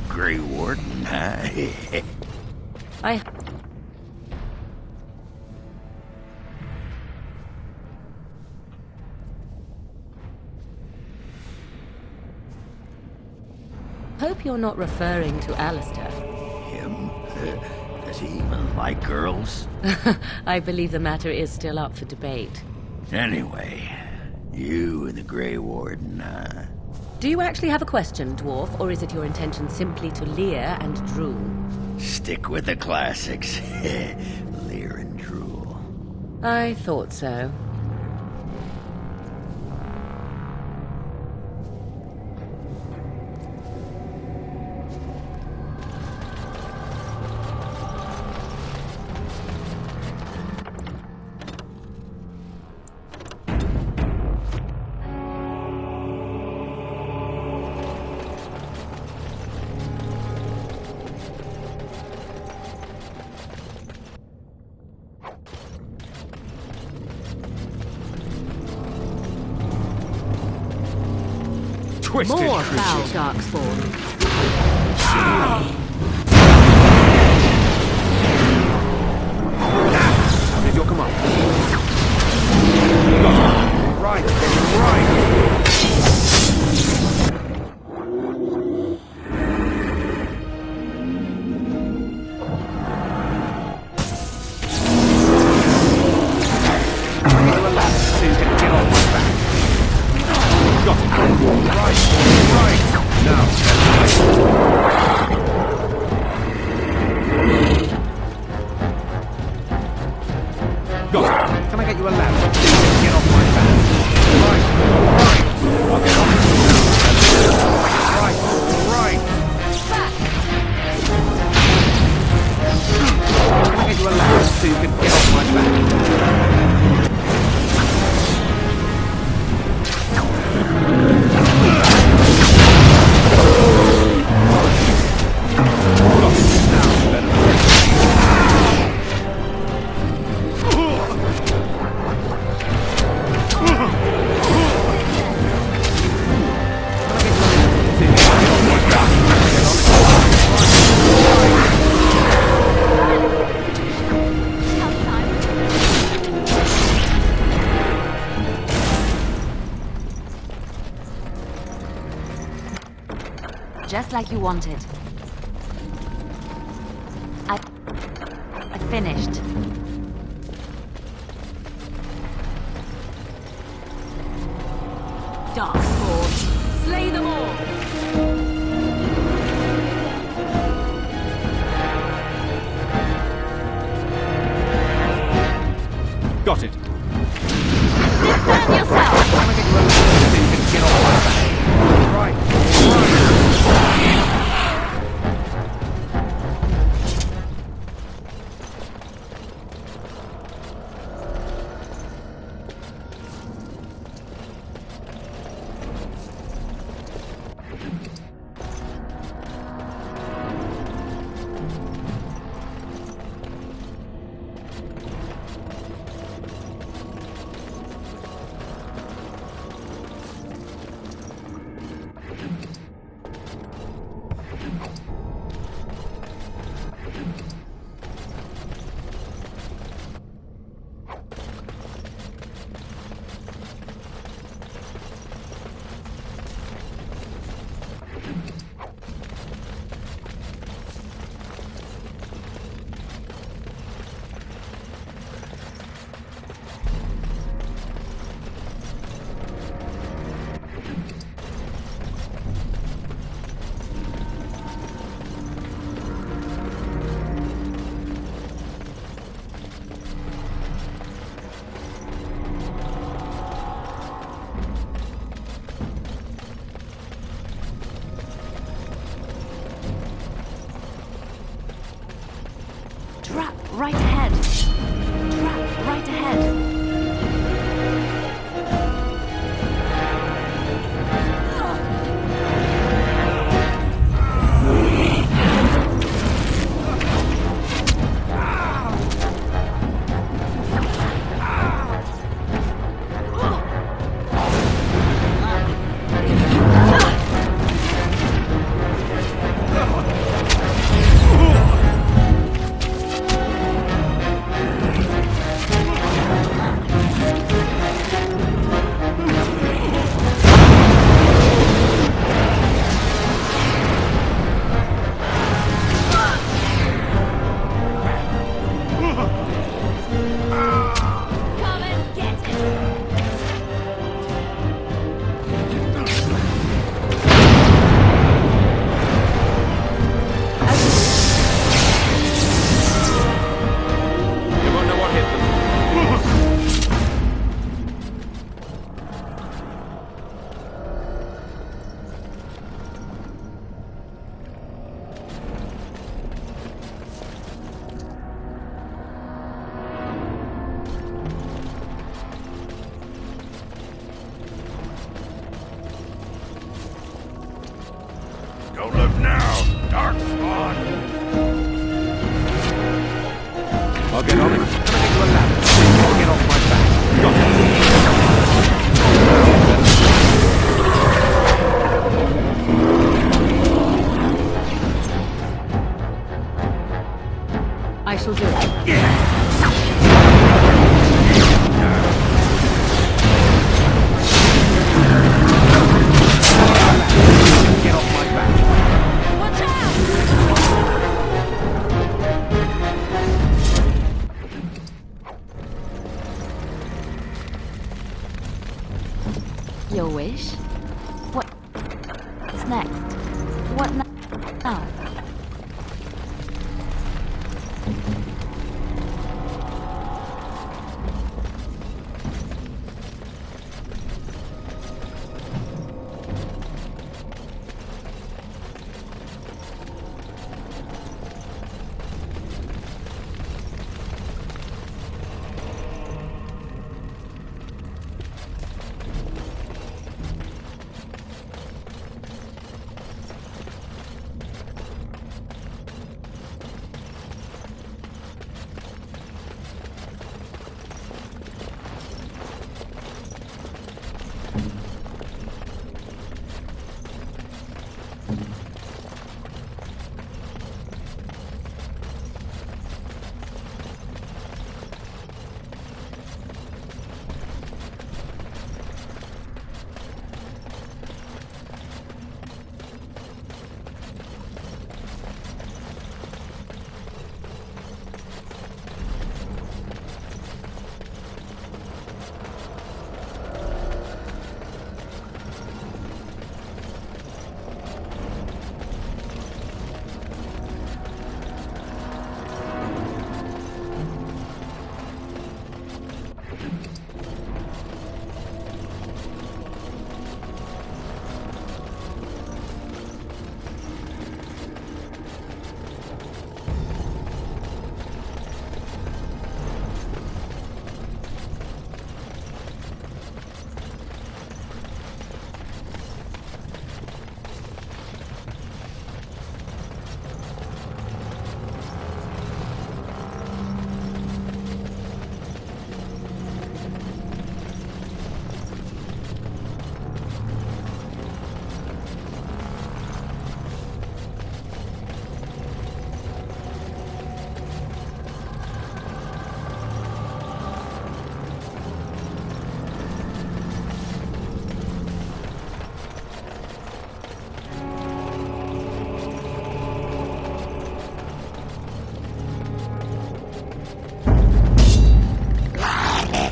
Grey Warden, huh? I... hope you're not referring to Alistair. Him? Does he even like girls? I believe the matter is still up for debate. Anyway, you and the Grey Warden, huh? Do you actually have a question, Dwarf, or is it your intention simply to leer and drool? Stick with the classics. Leer and drool. I thought so. twisted More creatures. foul darkspawn. Now, did your command? Right, right. Can I get you a ladder? Get off my back. Right, right. I'll get on it. Right, right. Can I get you a ladder so you can get off my back? Just like you wanted. I finished. Darkspawn, slay them all! Got it. Defend yourself! Can I get you a ladder so you can get off my back? Right, right. Trap right ahead. Trap right ahead. Don't look now, Darkspawn! I'll get on it. Can I get you a ladder so you can get off my back? Got it. Your wish? What's next? What now?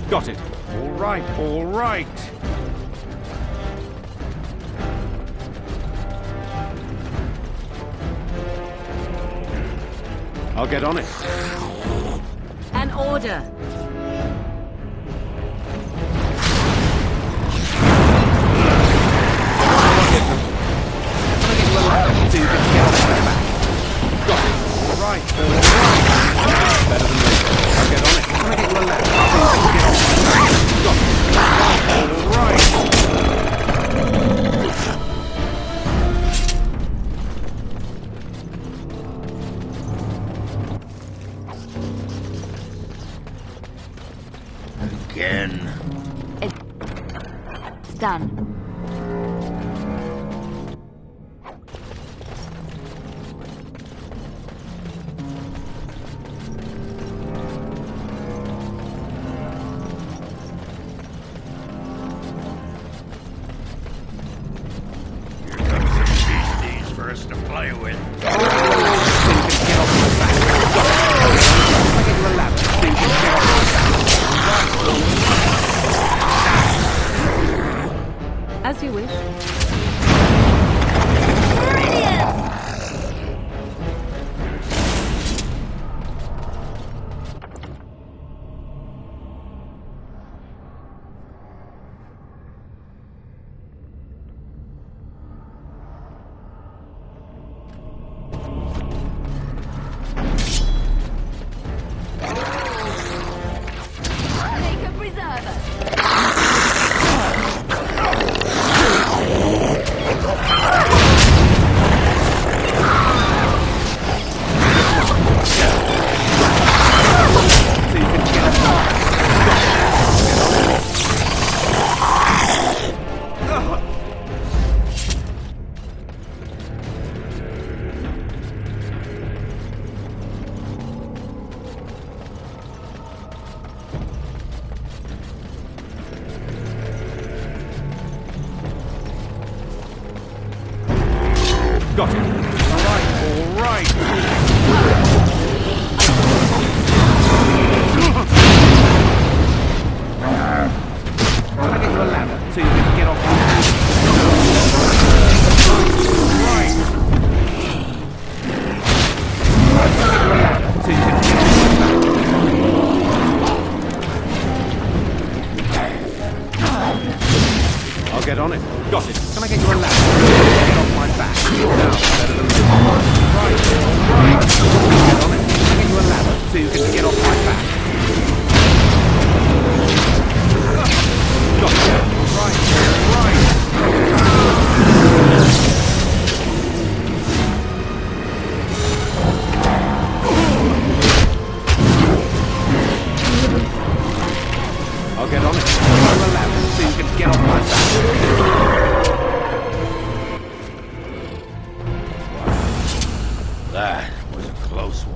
Got it. All right, all right. I'll get on it. An order. So you can get off my back. Got it. All right, all right. Better than later. I'll get on it. I'm gonna get you a ladder so you can get off my back. Got it. All right. Again. It's done. To play with. As you wish. Got it. All right. I'm gonna get you a ladder so you can get off. get on it. Got it. Can I get you a ladder? Get off my back. Now, better than later. Right, right. Get on it. Can I get you a ladder so you can get off my back? Got it. Right, right. I'll get on it. I'll allow it so you can get off my back. That was a close one.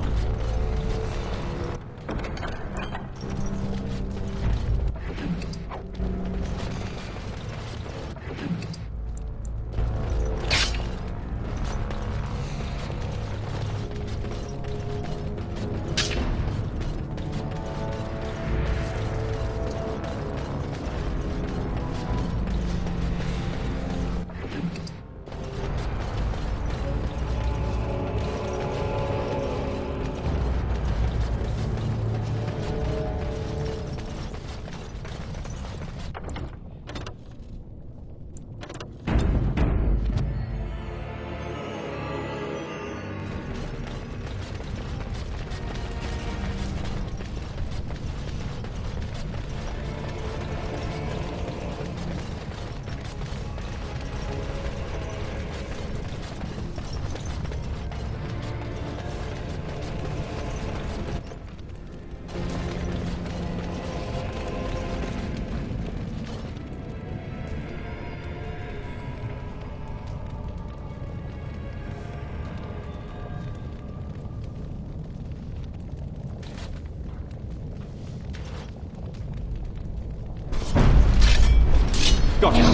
Got it. Now.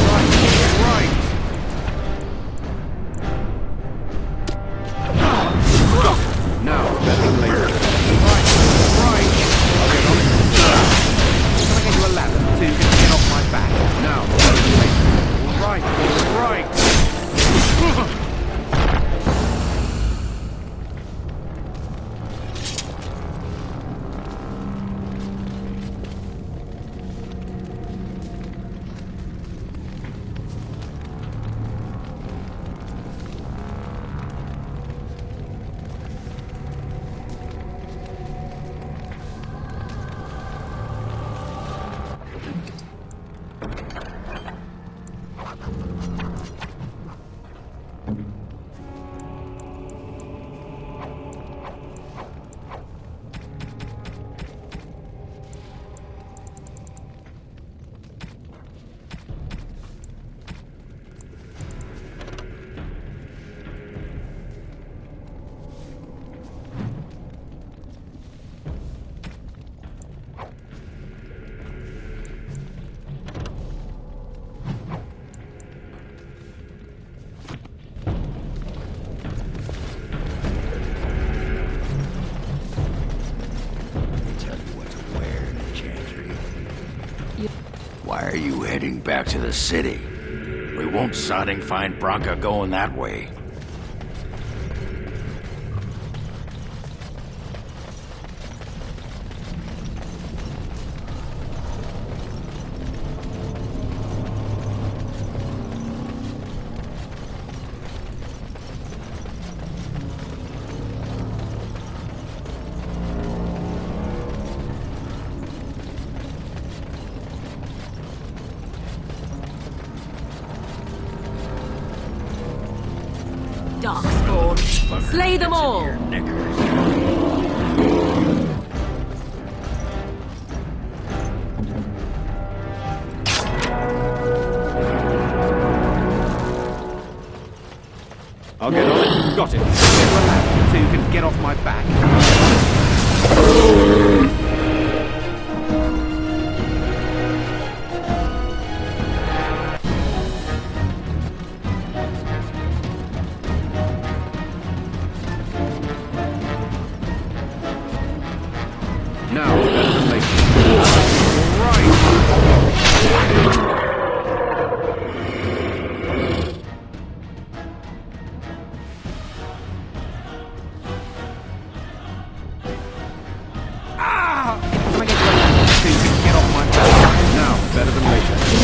Right, right. Got it. Now, better than later. Right, right. I'll get on it. Can I get you a ladder so you can get off my back? Now, better than later. Right, right. Why are you heading back to the city? We won't sodding find Branka going that way. Darkspawn, slay them all! I'll get on it. Got it. Get a ladder so you can get off my back. Now, better than later. Right. Ah! Can I get you a ladder so you can get off my back? Now, better than later.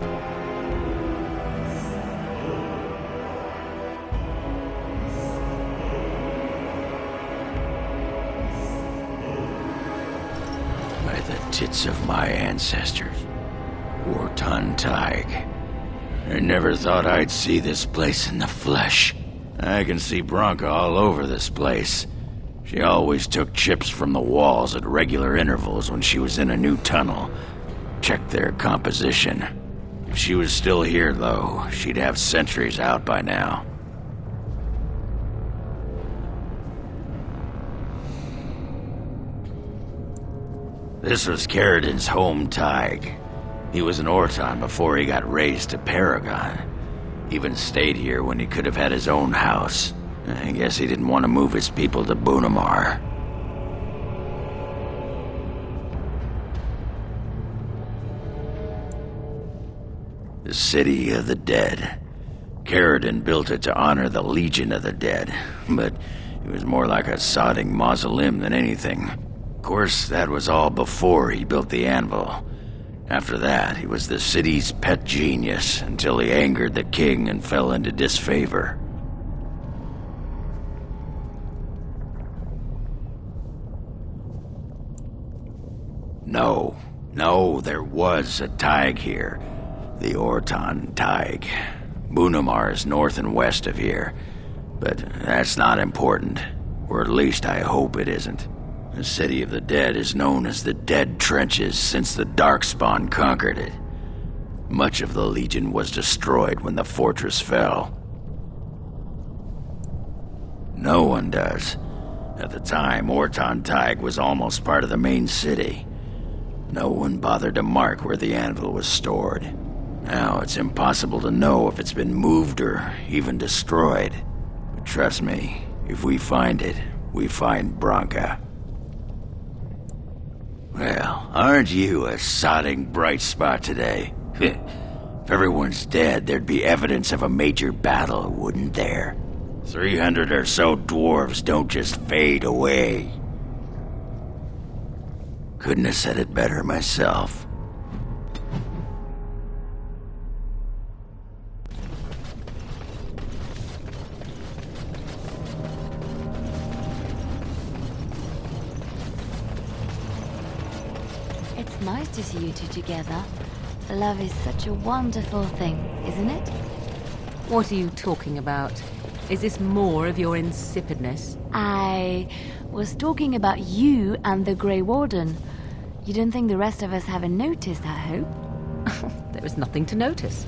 By the tits of my ancestors, Orgins Tig. I never thought I'd see this place in the flesh. I can see Branka all over this place. She always took chips from the walls at regular intervals when she was in a new tunnel. Check their composition. If she was still here, though, she'd have sentries out by now. This was Caridin's home Tig. He was an Orton before he got raised to Paragon. Even stayed here when he could have had his own house. I guess he didn't want to move his people to Bunamar. The City of the Dead. Caridin built it to honor the Legion of the Dead, but it was more like a sodding mausoleum than anything. Of course, that was all before he built the anvil. After that, he was the city's pet genius until he angered the king and fell into disfavor. No, there was a Tig here. The Orgins Tig. Bunamar is north and west of here. But that's not important. Or at least I hope it isn't. The City of the Dead is known as the Dead Trenches since the Darkspawn conquered it. Much of the Legion was destroyed when the fortress fell. No one does. At the time, Orgins Tig was almost part of the main city. No one bothered to mark where the anvil was stored. Now it's impossible to know if it's been moved or even destroyed. But trust me, if we find it, we find Branka. Well, aren't you a sodding bright spot today? If everyone's dead, there'd be evidence of a major battle, wouldn't there? 300 or so dwarves don't just fade away. Couldn't have said it better myself. It's nice to see you two together. Love is such a wonderful thing, isn't it? What are you talking about? Is this more of your insipidness? I was talking about you and the Grey Warden. You don't think the rest of us haven't noticed, I hope? There is nothing to notice.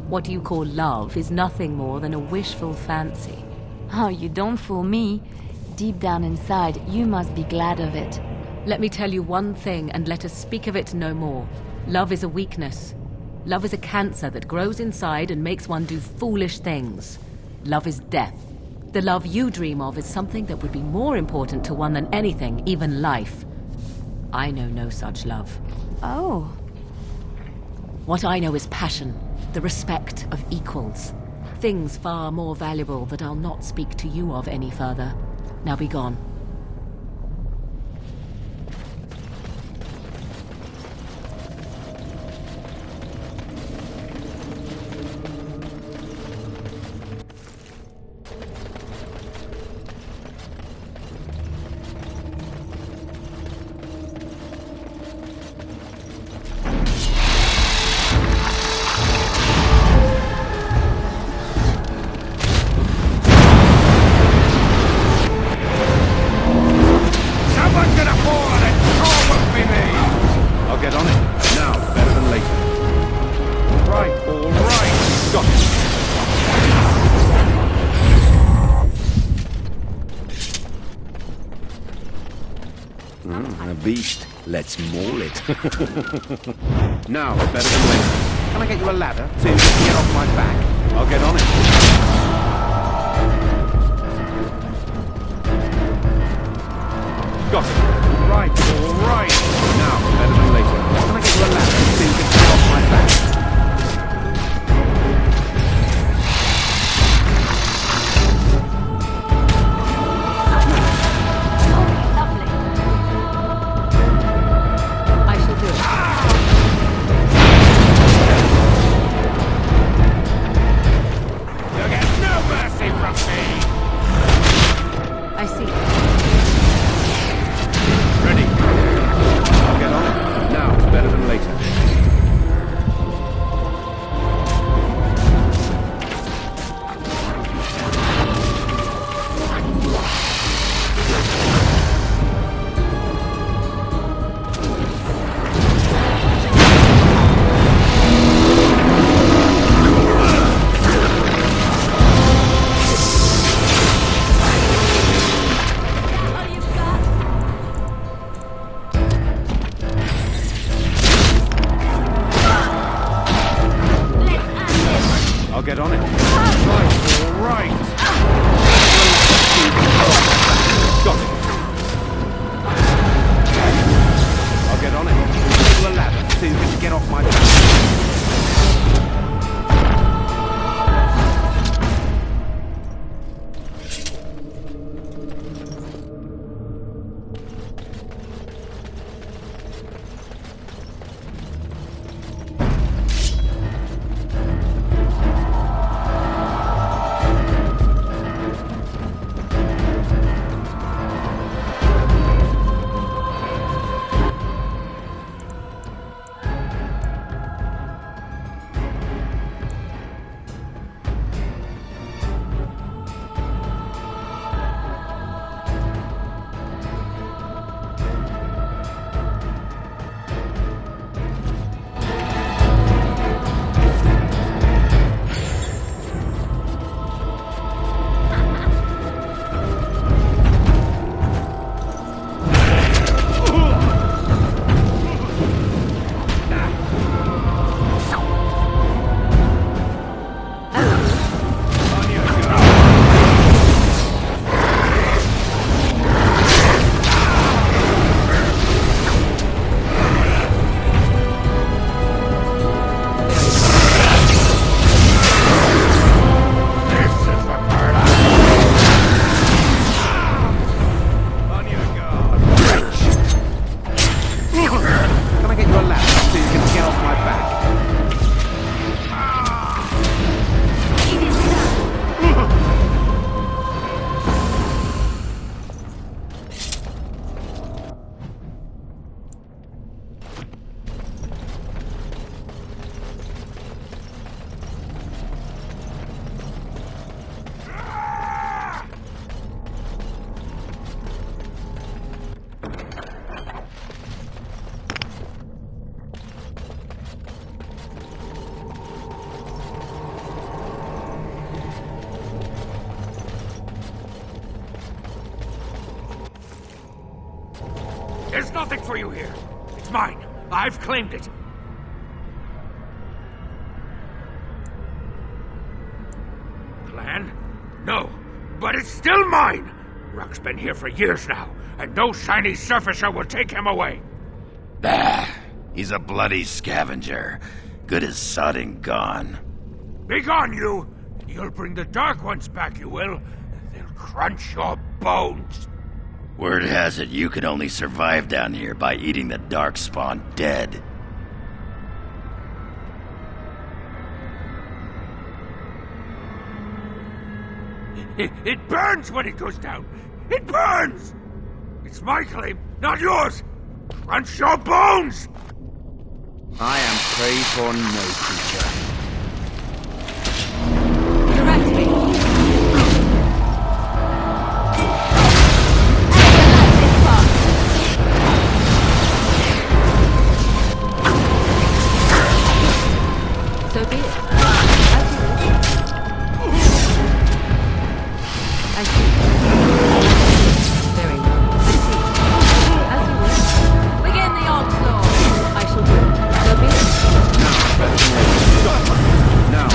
What you call love is nothing more than a wishful fancy. Oh, you don't fool me. Deep down inside, you must be glad of it. Let me tell you one thing, and let us speak of it no more. Love is a weakness. Love is a cancer that grows inside and makes one do foolish things. Love is death. The love you dream of is something that would be more important to one than anything, even life. I know no such love. Oh. What I know is passion, the respect of equals. Things far more valuable that I'll not speak to you of any further. Now be gone. Beast, let's maul it. Now, better than later. Can I get you a ladder to get off my back? I'll get on it. Got it. Right, all right. Now, better than later. Can I get you a ladder to get off my back? get on it. Right, all right. Got it. I'll get on it. Pull the ladder so you can get off my back. There's nothing for you here. It's mine. I've claimed it. Plan? No, but it's still mine. Rock's been here for years now, and no shiny surfacer will take him away. Bah, he's a bloody scavenger. Good as sodding gone. Be gone, you! You'll bring the Dark Ones back, you will. They'll crunch your bones. Word has it you can only survive down here by eating the Darkspawn dead. It burns when it goes down. It burns! It's my claim, not yours. Crunch your bones! I am prey for no creature. So be it. I see. Very well. I see. As you wish. Begin the onslaught. I shall do it. So be it. Now,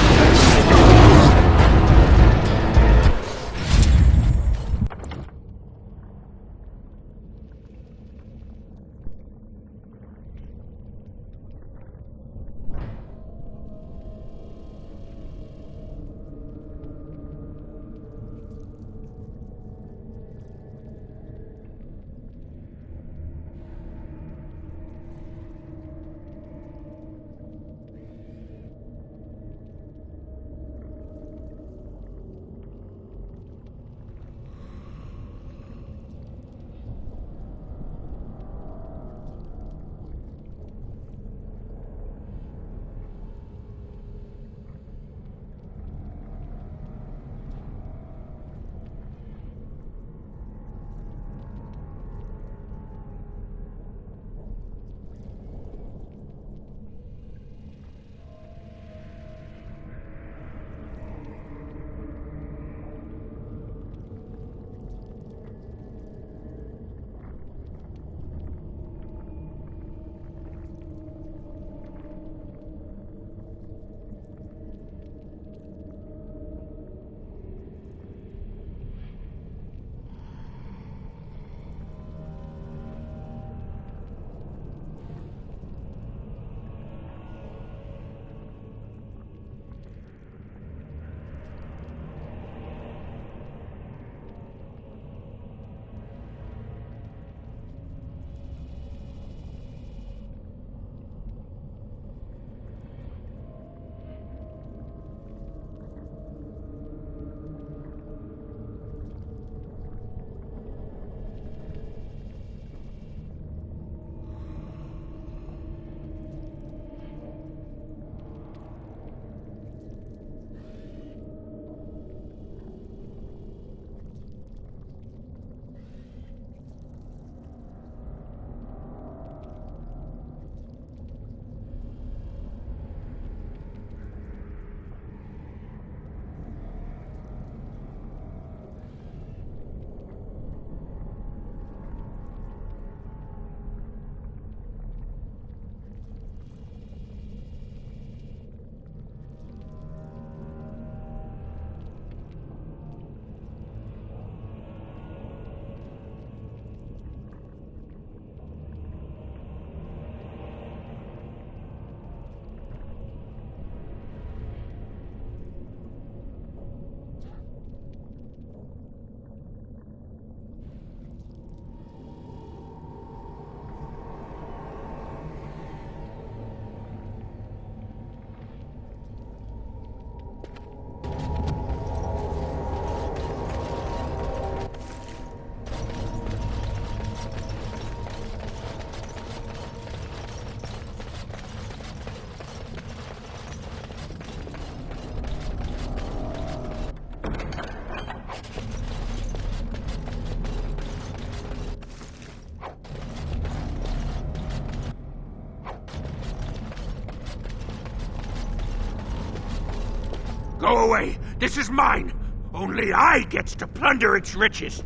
Go away. This is mine. Only I gets to plunder its riches.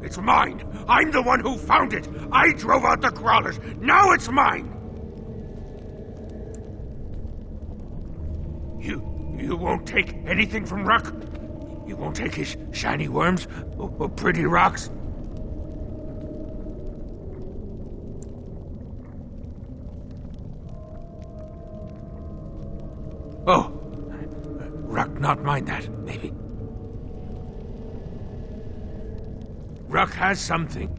It's mine. I'm the one who found it. I drove out the crawlers. Now it's mine. You won't take anything from Ruck? You won't take his shiny worms or pretty rocks? Oh, Ruck not mind that, maybe. Ruck has something.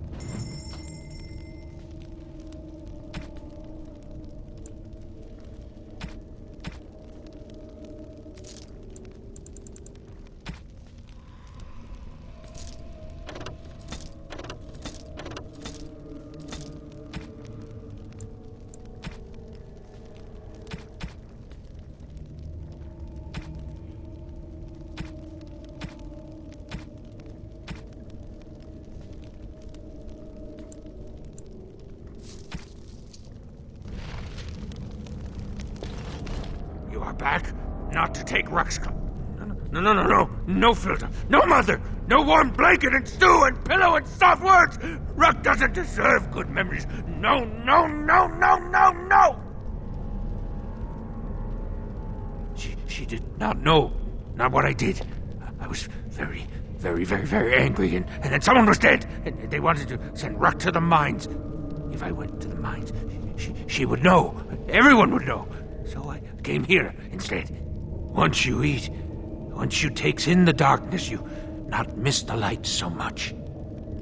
You are back, not to take Ruck's No filter, no mother, no warm blanket and stew and pillow and soft words. Ruck doesn't deserve good memories. No. She did not know, not what I did. I was very angry, and then someone was dead, and they wanted to send Ruck to the mines. If I went to the mines, she would know. Everyone would know. So I came here instead. Once you eat, once you takes in the darkness, you not miss the light so much.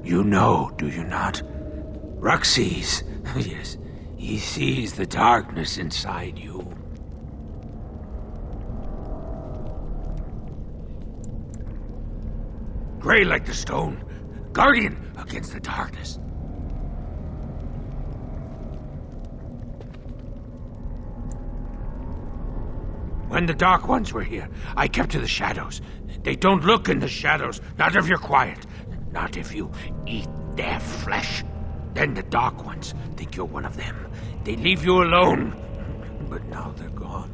You know, do you not? Ruck sees. Yes, he sees the darkness inside you. Gray like the stone, guardian against the darkness. When the Dark Ones were here, I kept to the shadows. They don't look in the shadows, not if you're quiet, not if you eat their flesh. Then the Dark Ones think you're one of them. They leave you alone, but now they're gone.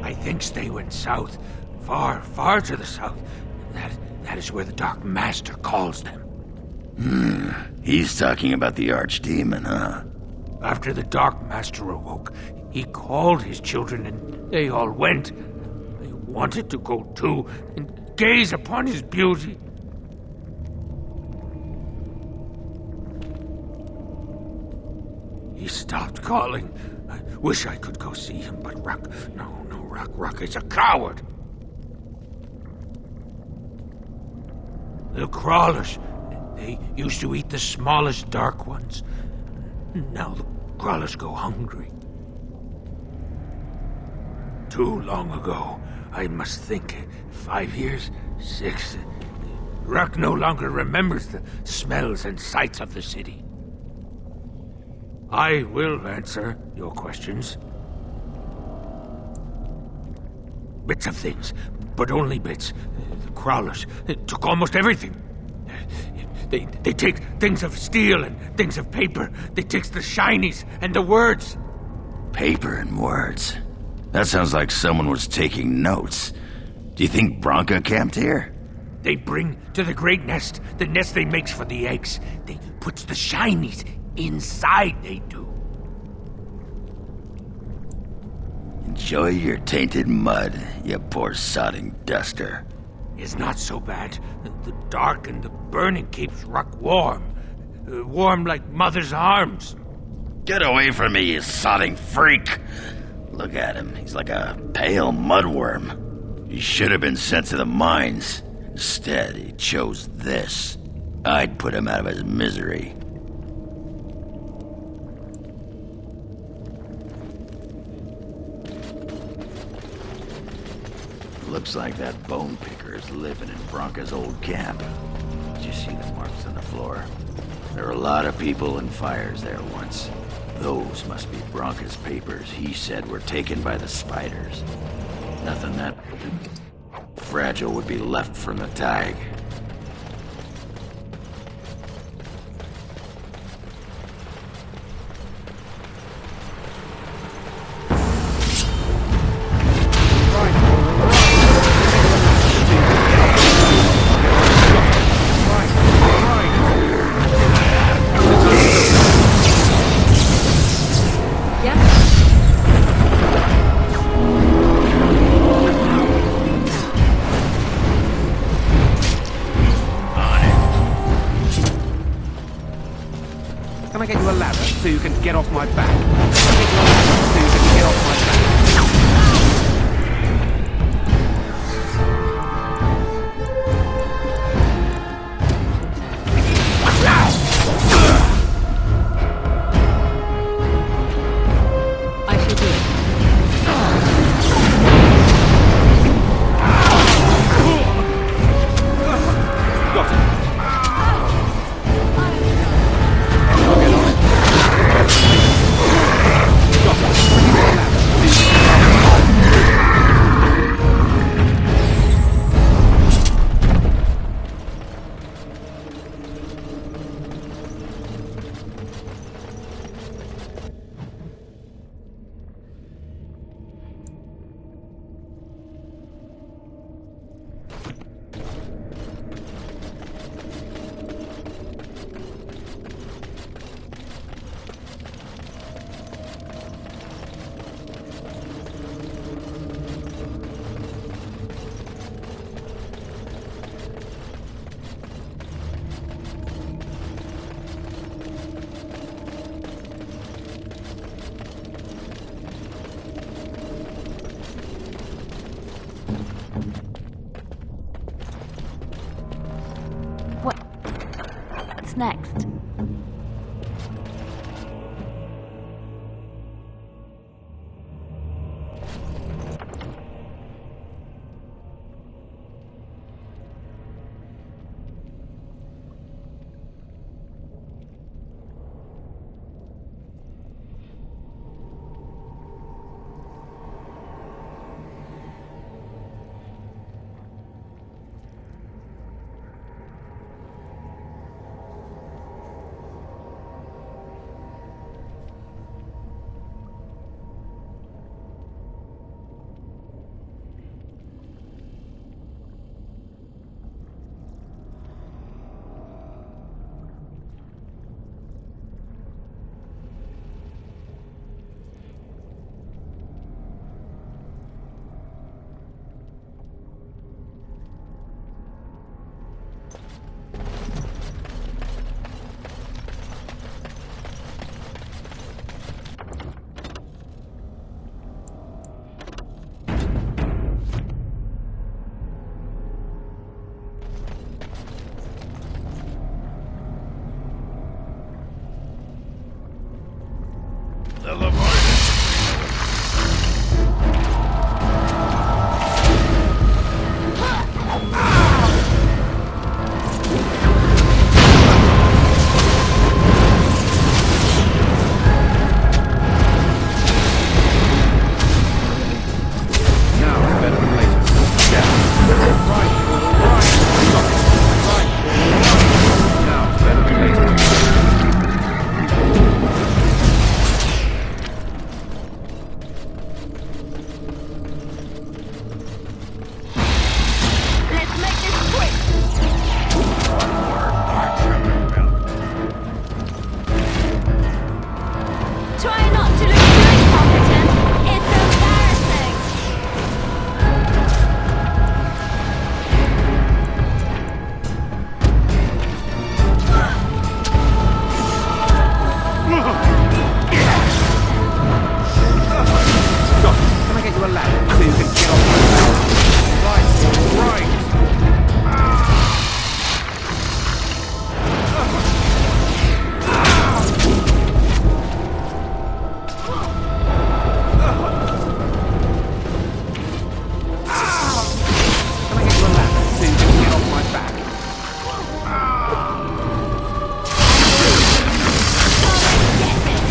I think they went south, far to the south. That is where the Dark Master calls them. He's talking about the Archdemon, huh? After the Dark Master awoke, he called his children and they all went. They wanted to go too and gaze upon his beauty. He stopped calling. I wish I could go see him, but Ruck is a coward. The crawlers, they used to eat the smallest Dark Ones. Now the crawlers go hungry. Too long ago, I must think. 5 years? 6? Ruck no longer remembers the smells and sights of the city. I will answer your questions. Bits of things, but only bits. The crawlers took almost everything. They take things of steel and things of paper. They take the shinies and the words. Paper and words? That sounds like someone was taking notes. Do you think Bronca camped here? They bring to the great nest, the nest they makes for the eggs. They puts the shinies inside, they do. Enjoy your tainted mud, you poor sodding duster. It's not so bad. The dark and the burning keeps Ruck warm. Warm like mother's arms. Get away from me, you sodding freak! Look at him. He's like a pale mudworm. He should have been sent to the mines. Instead, he chose this. I'd put him out of his misery. Looks like that bone picker is living in Bronca's old camp. Did you see the marks on the floor? There were a lot of people and fires there once. Those must be Bronca's papers he said were taken by the spiders. Nothing that fragile would be left from the tag. so you can get off my back. Can I get you a ladder so you can get off my back? I shall do it. Got it. What's next? Get it!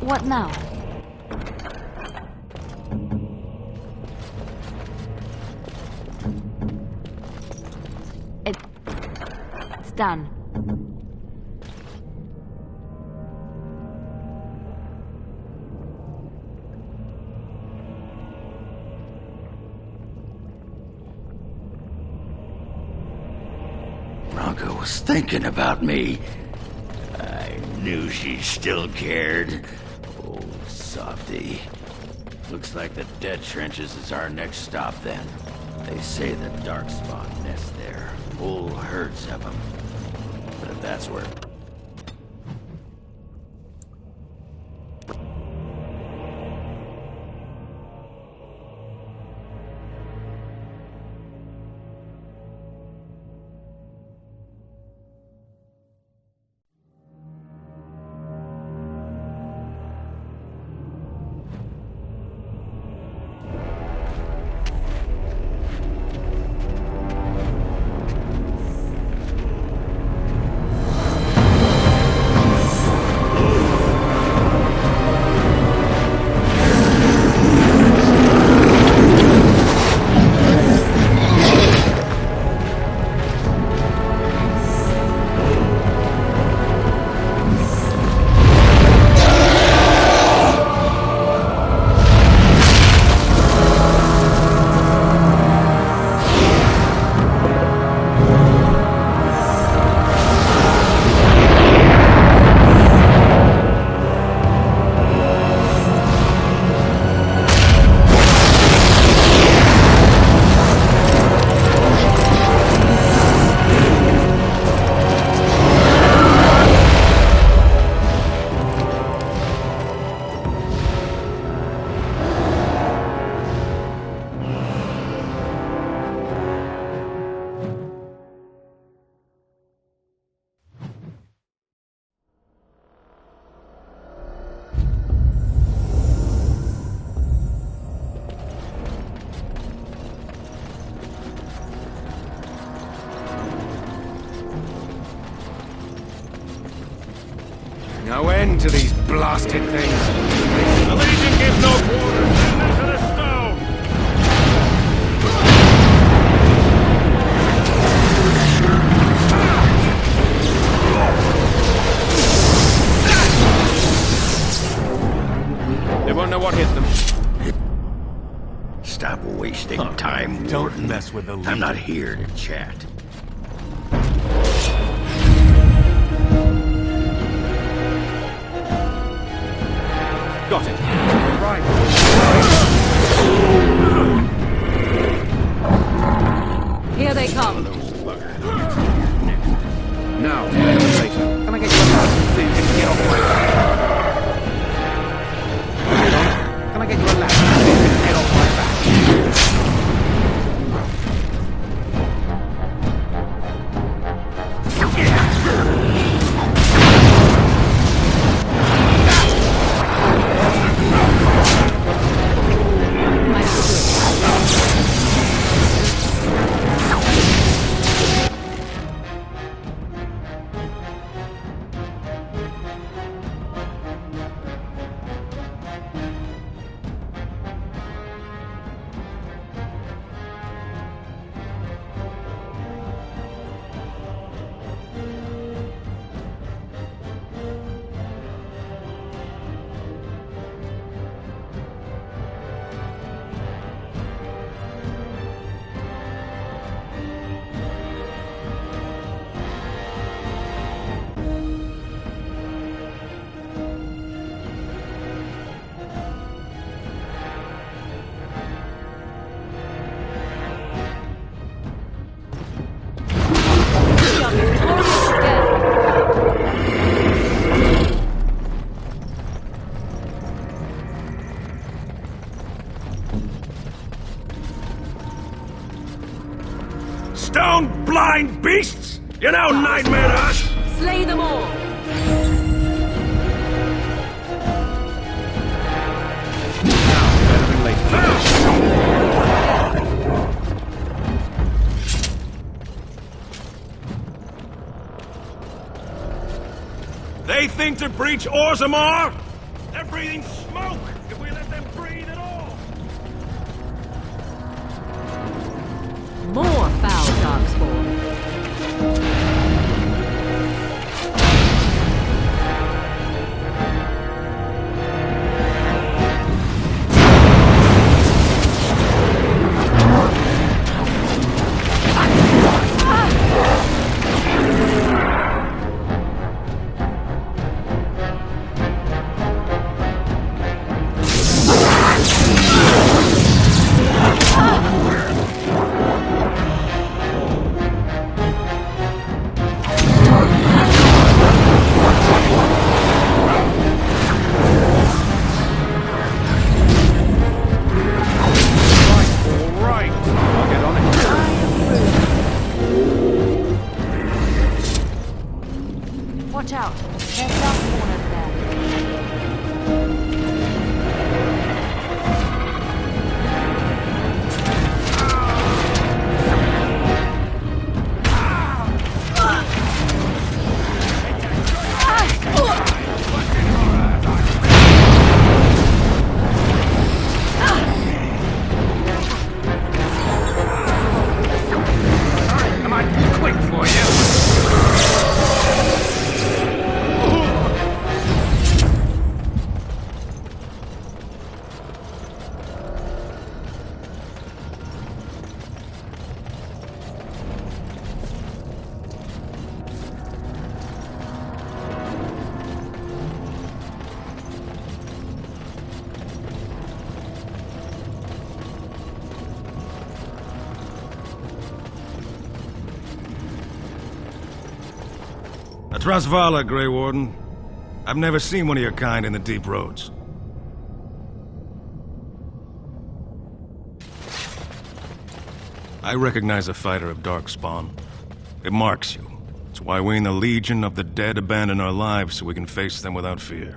What now? It's done. Bronca was thinking about me. I knew she still cared. Oh, softy. Looks like the Dead Trenches is our next stop then. They say the Darkspawn nest there. Whole herds of them. But if that's where... No end to these blasted things. The Legion gives no quarter. Send them to the stone. They won't know what hit them. Stop wasting time, Don't Warden. mess with the Legion. I'm not here to chat. Got it. Right. Here they come. Now, later. Can I get you a lap so you can get off my back? Can I get you a lap so you can get off my back? Stone blind beasts! You know nightmare to us! Slay them all! Better than later. They think to breach Orgins? They're breathing smoke if we let them breathe at all! More foul darkspawn. Watch out. There's darkspawn over there. Come on, quick for you! A Trasvala, Grey Warden. I've never seen one of your kind in the deep roads. I recognize a fighter of Darkspawn. It marks you. It's why we in the Legion of the Dead abandon our lives so we can face them without fear.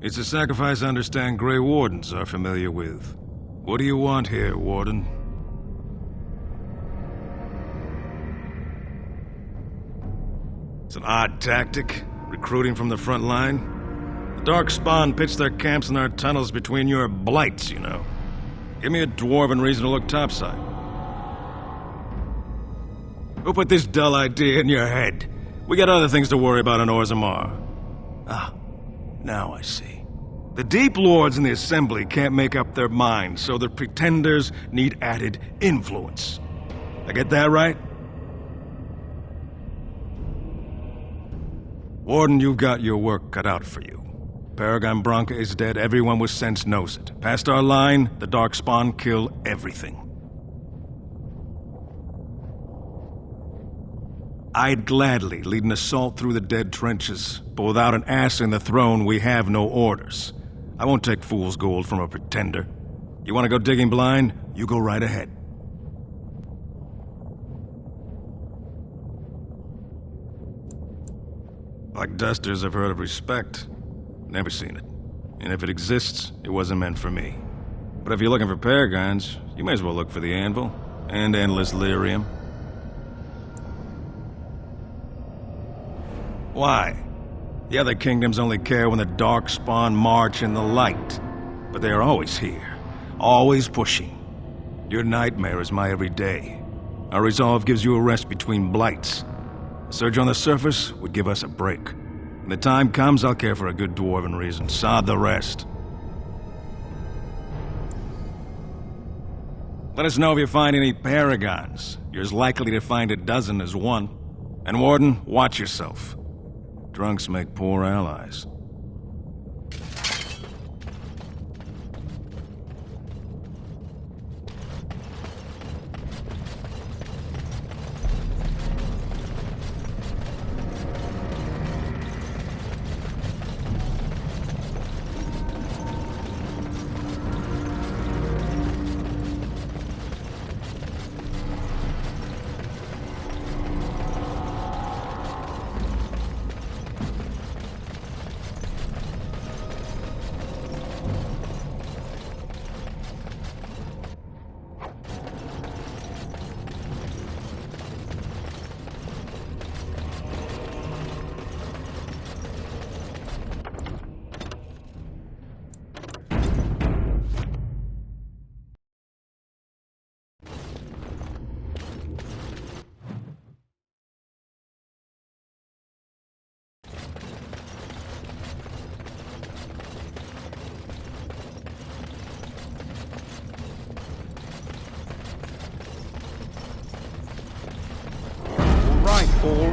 It's a sacrifice I understand Grey Wardens are familiar with. What do you want here, Warden? It's an odd tactic, recruiting from the front line. The Darkspawn pitch their camps in our tunnels between your blights, you know. Give me a dwarven reason to look topside. Who put this dull idea in your head? We got other things to worry about in Orzammar. Ah, now I see. The Deep Lords in the Assembly can't make up their minds, so the Pretenders need added influence. I get that right? Warden, you've got your work cut out for you. Paragon Branca is dead, everyone with sense knows it. Past our line, the Darkspawn kill everything. I'd gladly lead an assault through the dead trenches, but without an ass in the throne, we have no orders. I won't take fool's gold from a pretender. You want to go digging blind? You go right ahead. Like dusters, I've heard of respect. Never seen it. And if it exists, it wasn't meant for me. But if you're looking for paragons, you may as well look for the Anvil. And Endless Lyrium. Why? The other kingdoms only care when the Darkspawn march in the light. But they are always here. Always pushing. Your nightmare is my everyday. Our resolve gives you a rest between blights. A surge on the surface would give us a break. When the time comes, I'll care for a good dwarven reason. Sod the rest. Let us know if you find any paragons. You're as likely to find a dozen as one. And Warden, watch yourself. Drunks make poor allies.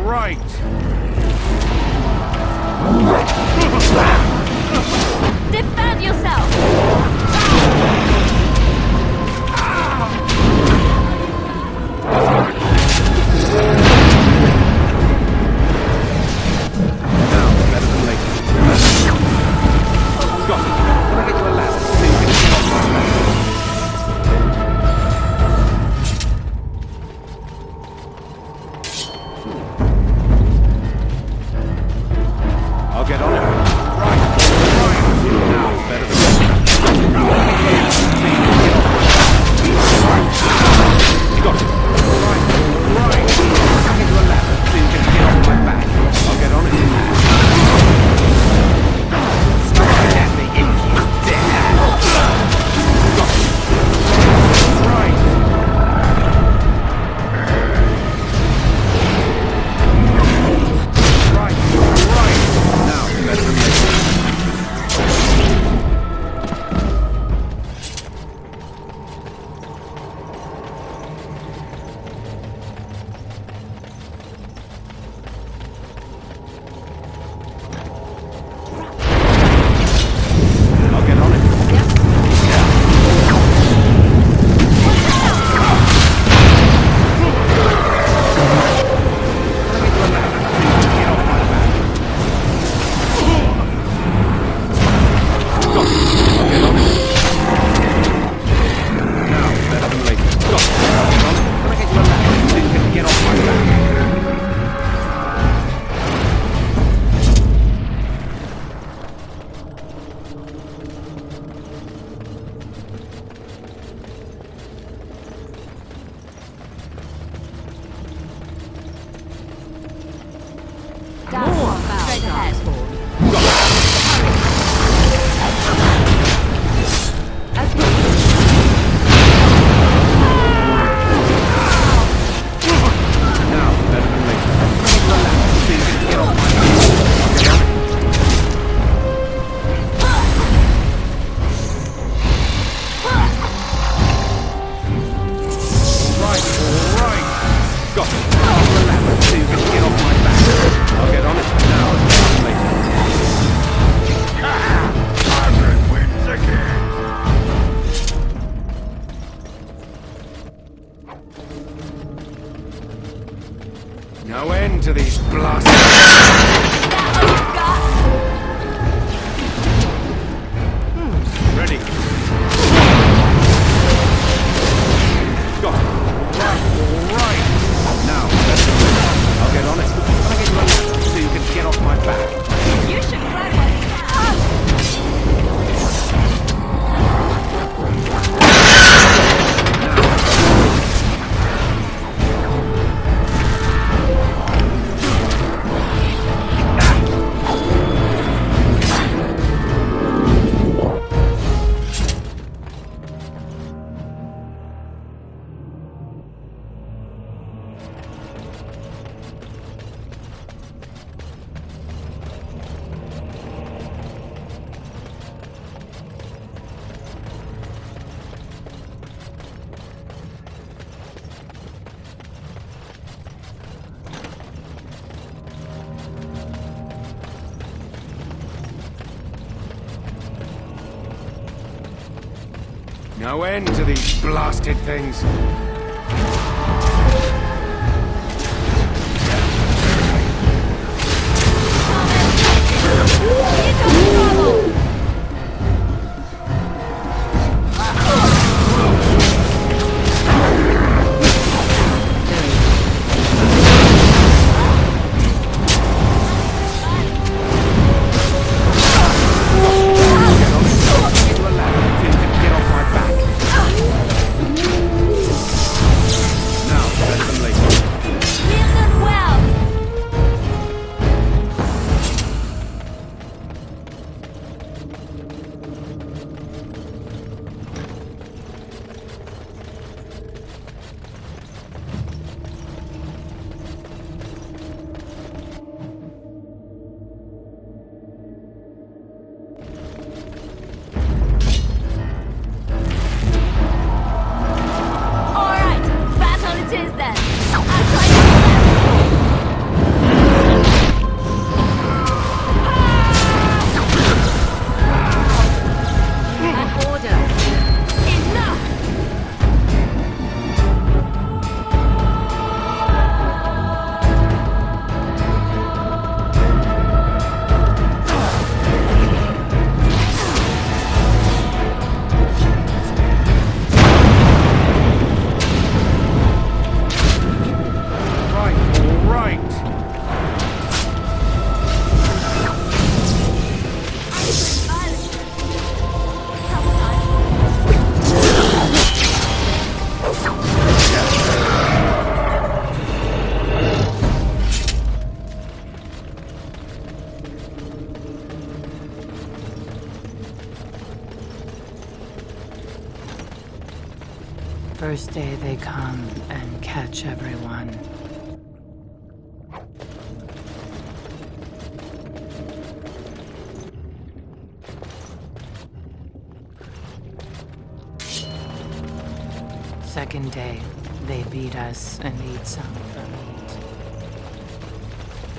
right! Defend yourself! I'll get on it. Right. Now it's better than you got it. Right. Back into a ladder so you can get off my back. I'll get on it. Strike at me if you dare. Got it. Right. Now it's better than later. I'll get on it. No end to these blasts. Ready. Got it. Right. Now, I'll get on it. I'll get you on it so you can get off my back. You should try one. No end to these blasted things. First day they come and catch everyone. Second day, they beat us and eat some for meat.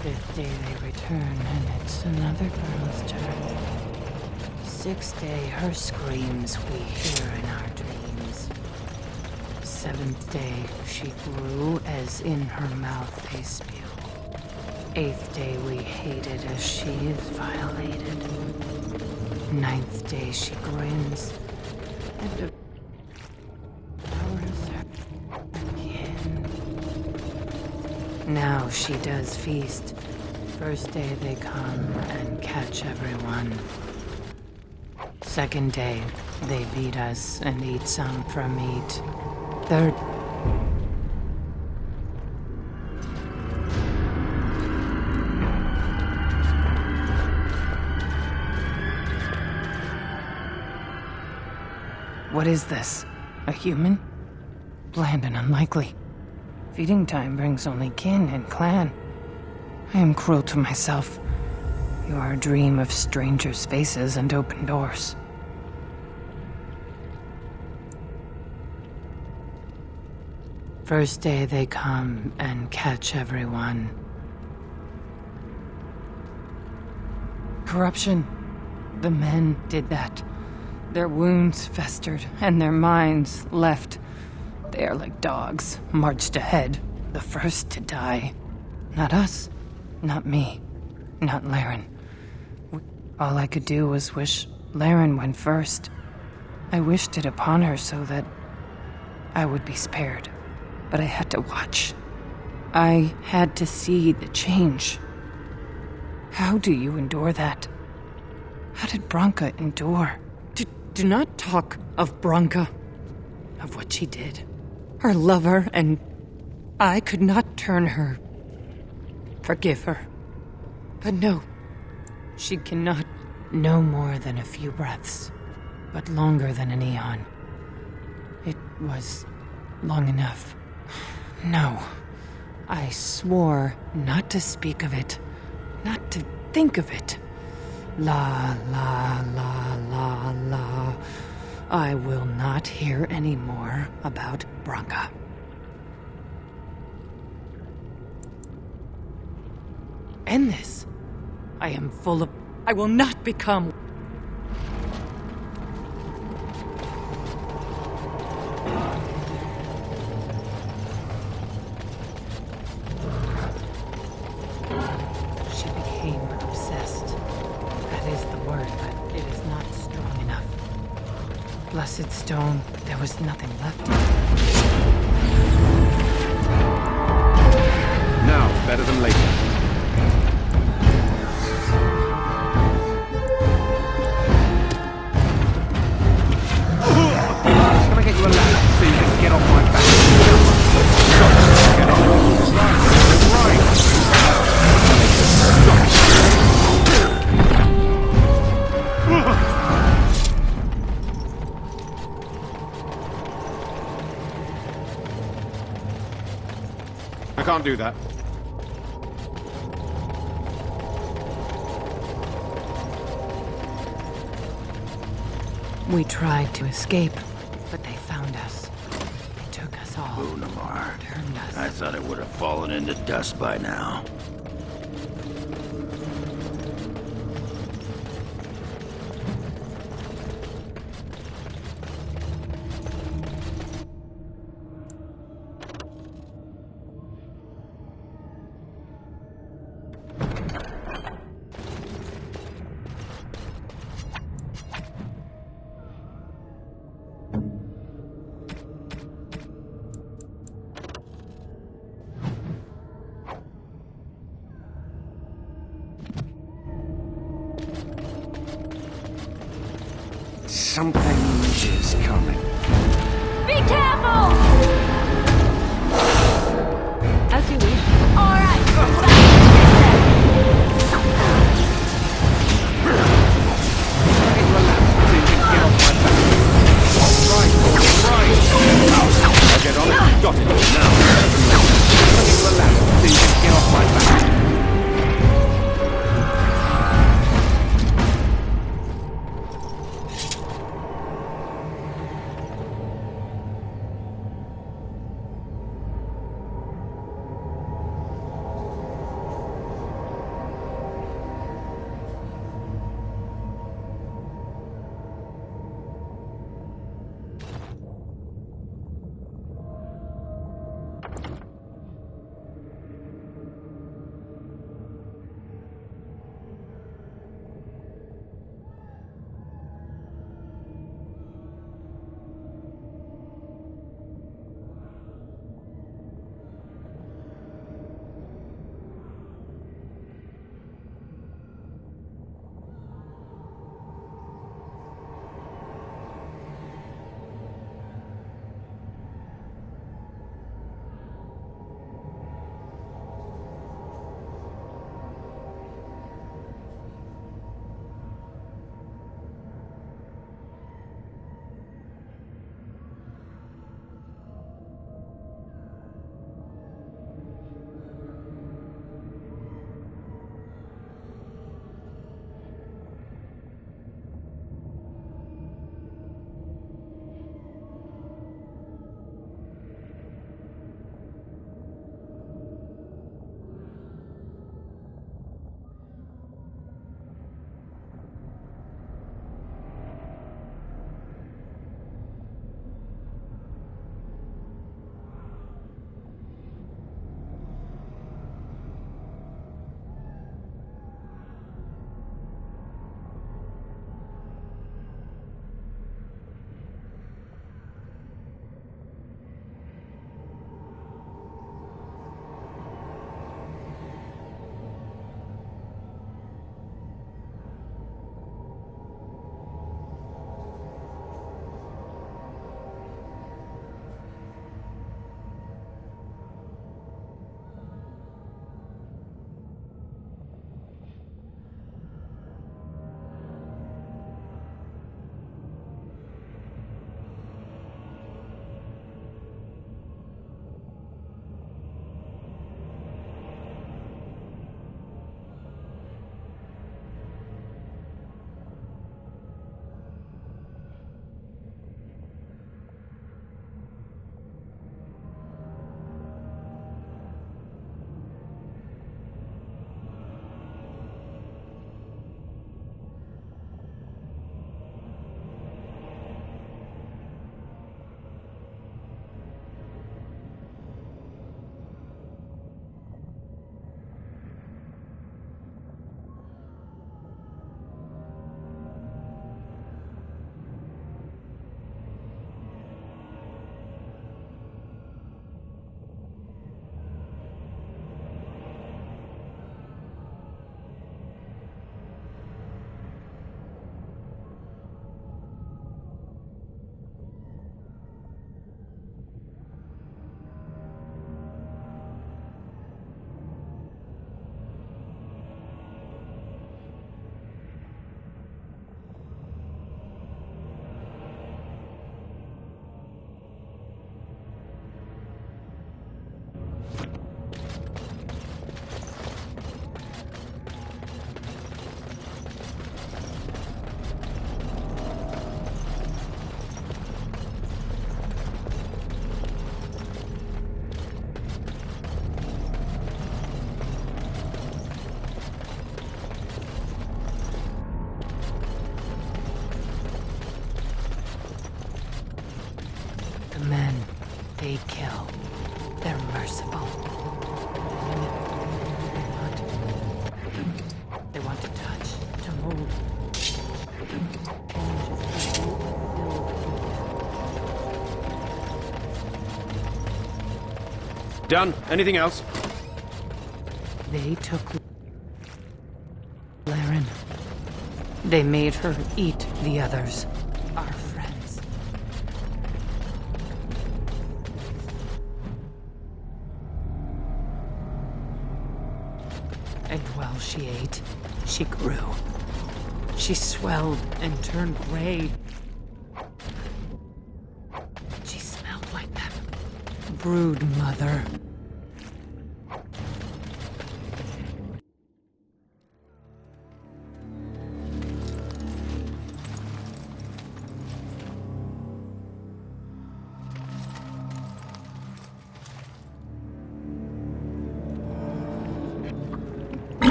Fifth day they return and it's another girl's turn. Sixth day, her screams we hear in our dreams. Seventh day, she grew as in her mouth they spew. Eighth day, we hated as she is violated. Ninth day, she grins and devours her kin. Now she does feast. First day they come and catch everyone. Second day, they beat us and eat some for meat. Third... What is this? A human? Bland and unlikely. Feeding time brings only kin and clan. I am cruel to myself. You are a dream of strangers' faces and open doors. First day they come and catch everyone. Corruption. The men did that. Their wounds festered and their minds left. They are like dogs, marched ahead, the first to die. Not us, not me, not Laren. All I could do was wish Laren went first. I wished it upon her so that I would be spared. But I had to watch. I had to see the change. How do you endure that? How did Branka endure? Do not talk of Branka, of what she did. Her lover, and I could not turn her. Forgive her. But no, she cannot. No more than a few breaths, but longer than an eon. It was long enough. No, I swore not to speak of it, not to think of it. La, la, la, la, la. I will not hear any more about Branka. End this. I am full of... I will not become... She became obsessed. That is the word, but it is not strong enough. Blessed stone, but there was nothing left. Now it's better than later. Can I get you a ladder so you can get off my back? Get on. Right. I can't do that. We tried to escape, but they found us. They took us all. Lunamar. Turned us. I thought it would have fallen into dust by now. Something is coming. Be careful! As you wish. All right. Get off my back. All right. They kill. They're merciful. They want to touch, to move. Done. Anything else? They took Laren. They made her eat the others. Our friends. And while she ate, she grew. She swelled and turned gray. She smelled like them. Brood mother.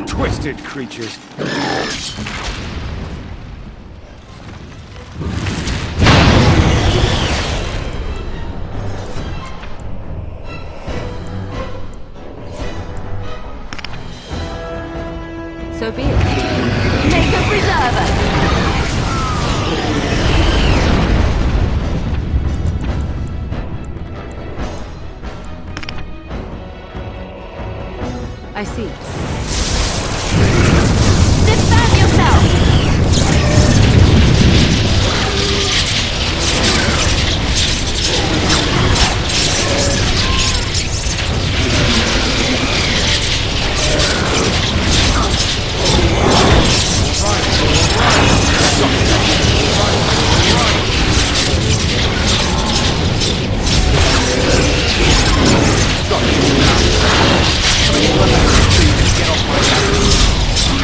Twisted creatures. So be it. Make a preserver! I see. Defend yourself! Get off my back.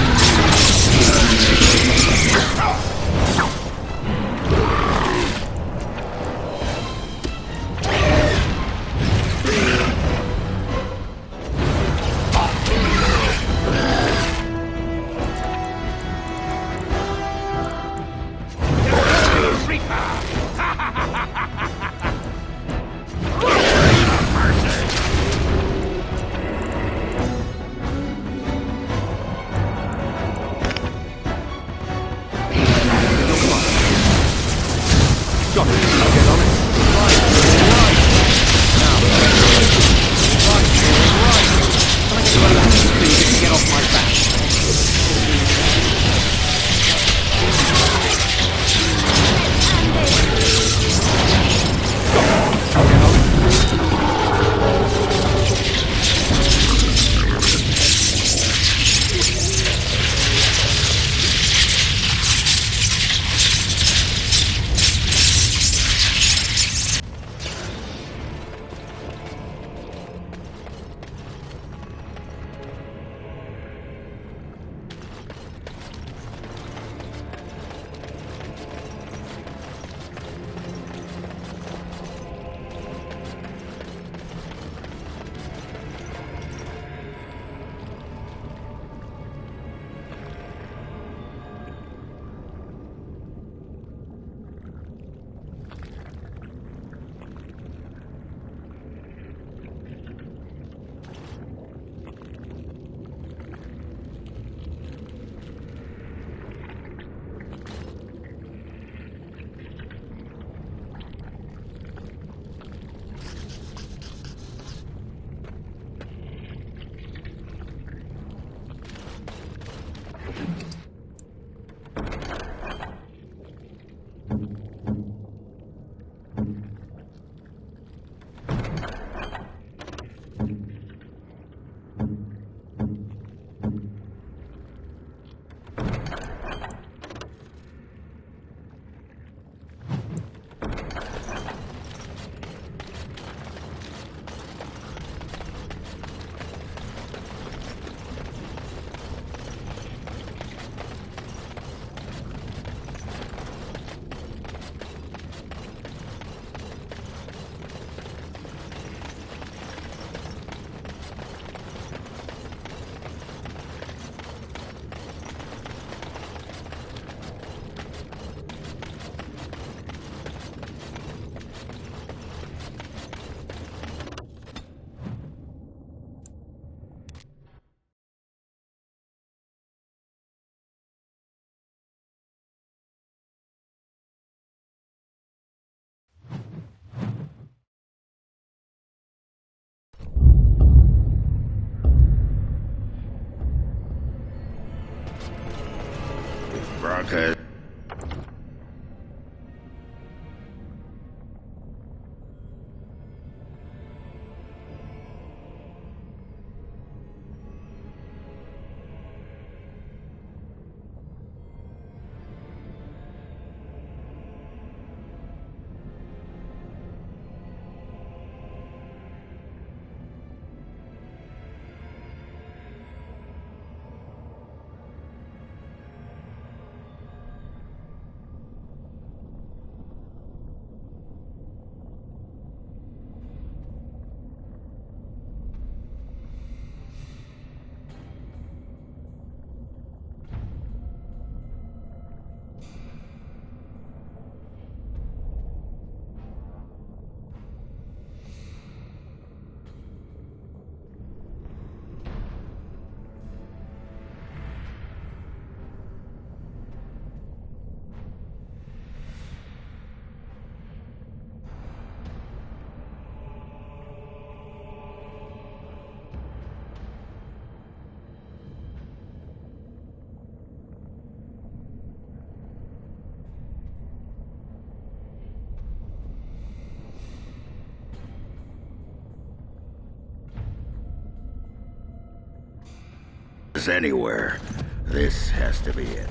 defenses anywhere. This has to be it.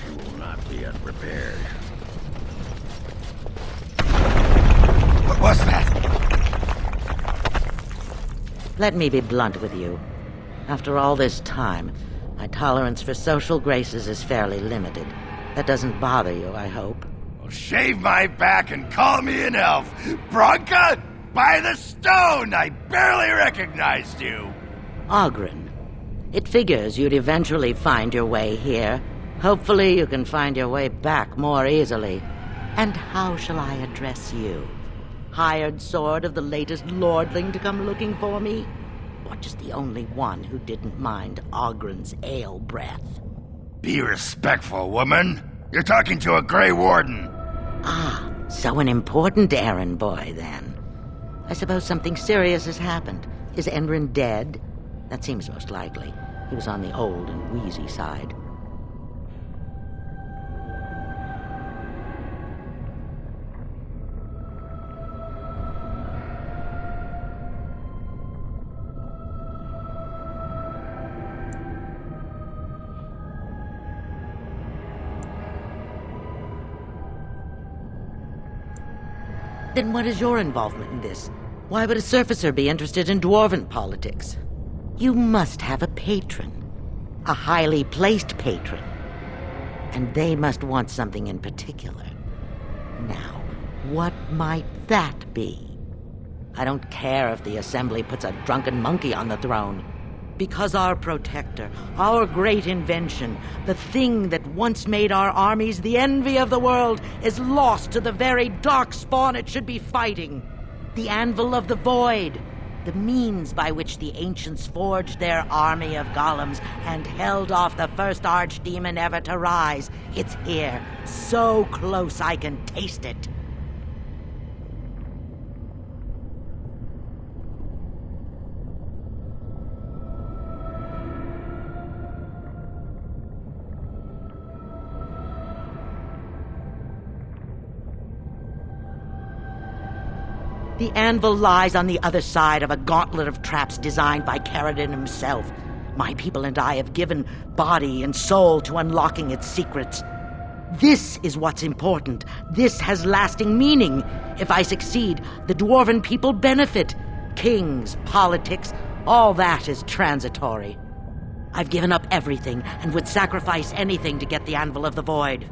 She will not be unprepared. What was that? Let me be blunt with you. After all this time, my tolerance for social graces is fairly limited. That doesn't bother you, I hope. Well, shave my back and call me an elf. Bronca, by the stone, I barely recognized you. Orgrin. It figures you'd eventually find your way here. Hopefully you can find your way back more easily. And how shall I address you? Hired sword of the latest lordling to come looking for me? Or just the only one who didn't mind Orgrin's ale breath? Be respectful, woman. You're talking to a Grey Warden. Ah, so an important errand boy, then. I suppose something serious has happened. Is Endrin dead? That seems most likely. He was on the old and wheezy side. Then what is your involvement in this? Why would a surfacer be interested in dwarven politics? You must have a patron. A highly placed patron. And they must want something in particular. Now, what might that be? I don't care if the Assembly puts a drunken monkey on the throne. Because our protector, our great invention, the thing that once made our armies the envy of the world, is lost to the very dark spawn it should be fighting. The Anvil of the Void, the means by which the ancients forged their army of golems and held off the first archdemon ever to rise. It's here, so close I can taste it. The anvil lies on the other side of a gauntlet of traps designed by Caradon himself. My people and I have given body and soul to unlocking its secrets. This is what's important. This has lasting meaning. If I succeed, the dwarven people benefit. Kings, politics, all that is transitory. I've given up everything and would sacrifice anything to get the Anvil of the Void.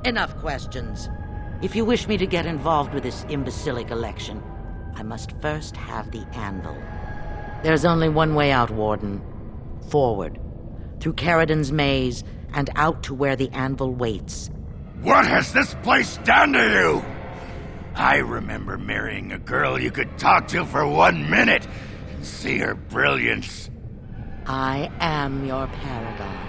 Enough questions. If you wish me to get involved with this imbecilic election, I must first have the anvil. There's only one way out, Warden. Forward. Through Caradon's maze, and out to where the anvil waits. What has this place done to you? I remember marrying a girl you could talk to for 1 minute and see her brilliance. I am your paragon.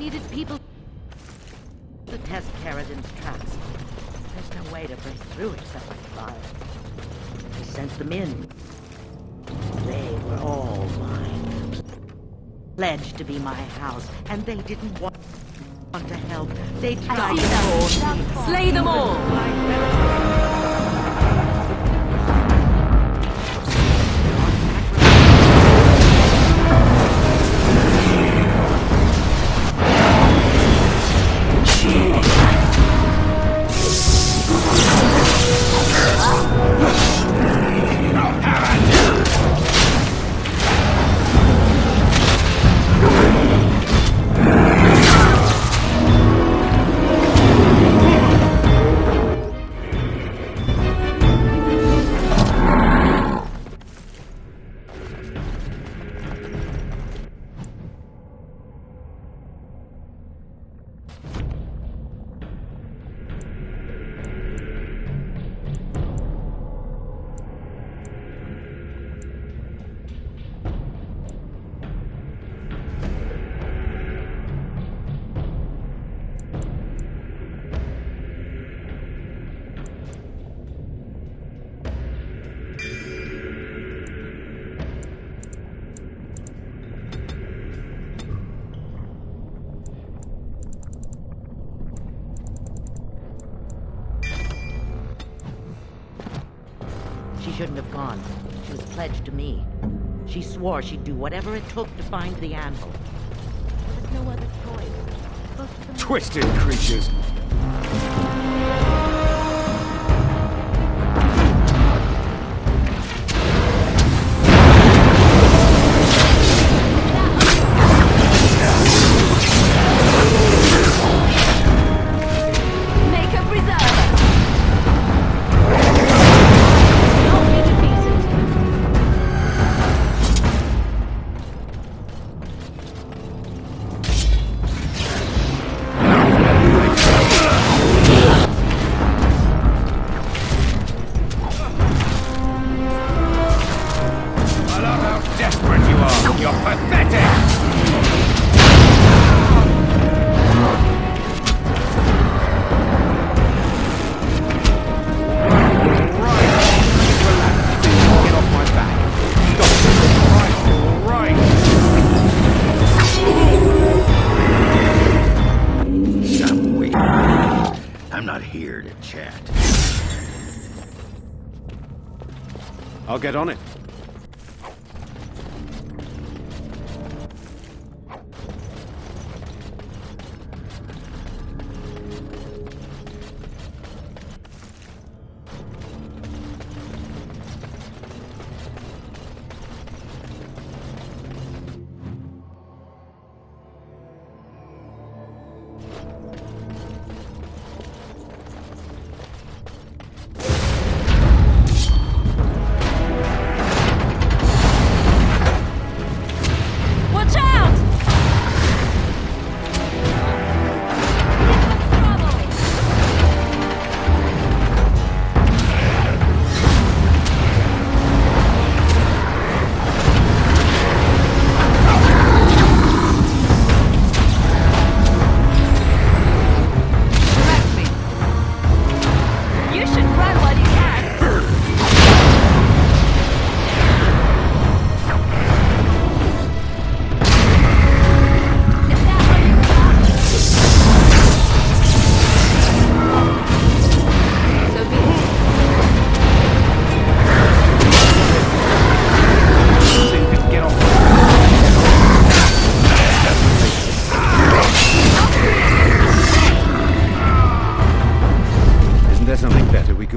needed people to test Carradin's tracks. There's no way to break through except by fire. I sent them in. They were all mine. Pledged to be my house, and they didn't want to help. They tried to warn me. Slay them all! She shouldn't have gone. She was pledged to me. She swore she'd do whatever it took to find the anvil. There was no other choice. Twisted creatures. I'll get on it.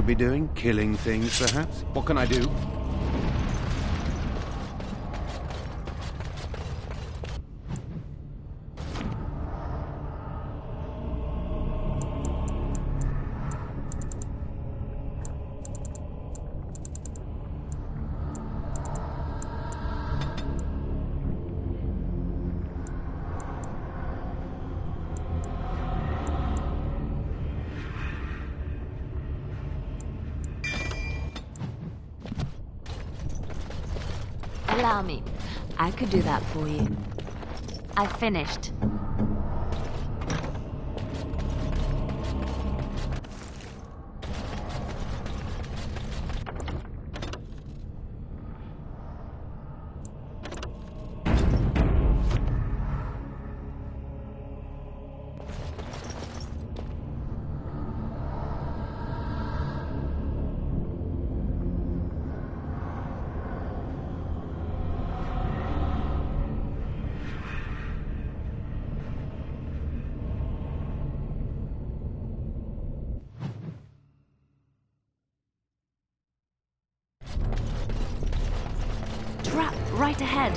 Be doing? Killing things, perhaps? What can I do? Allow me. I could do that for you. I finished. straight ahead.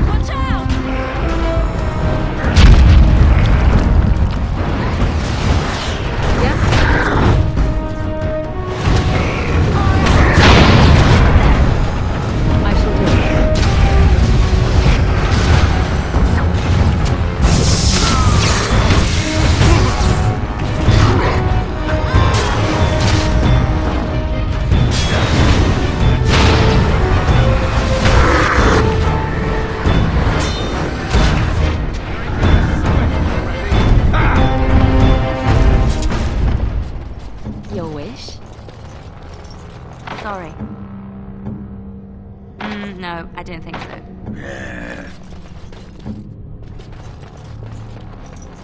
Watch out! I shall do it. Your wish? Sorry. No, I don't think so.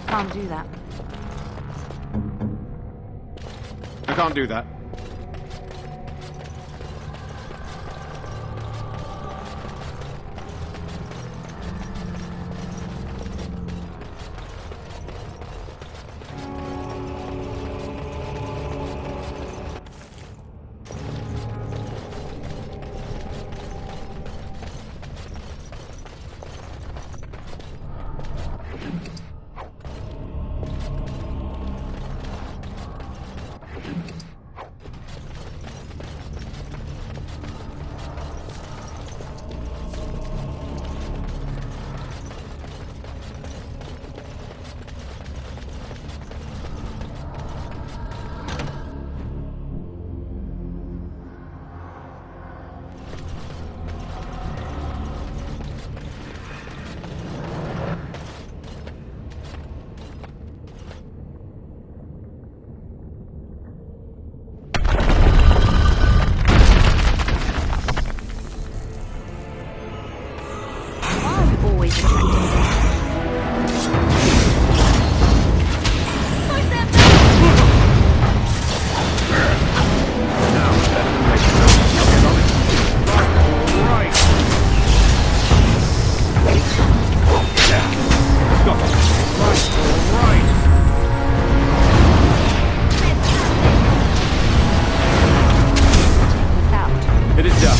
Can't do that. I can't do that. It is done.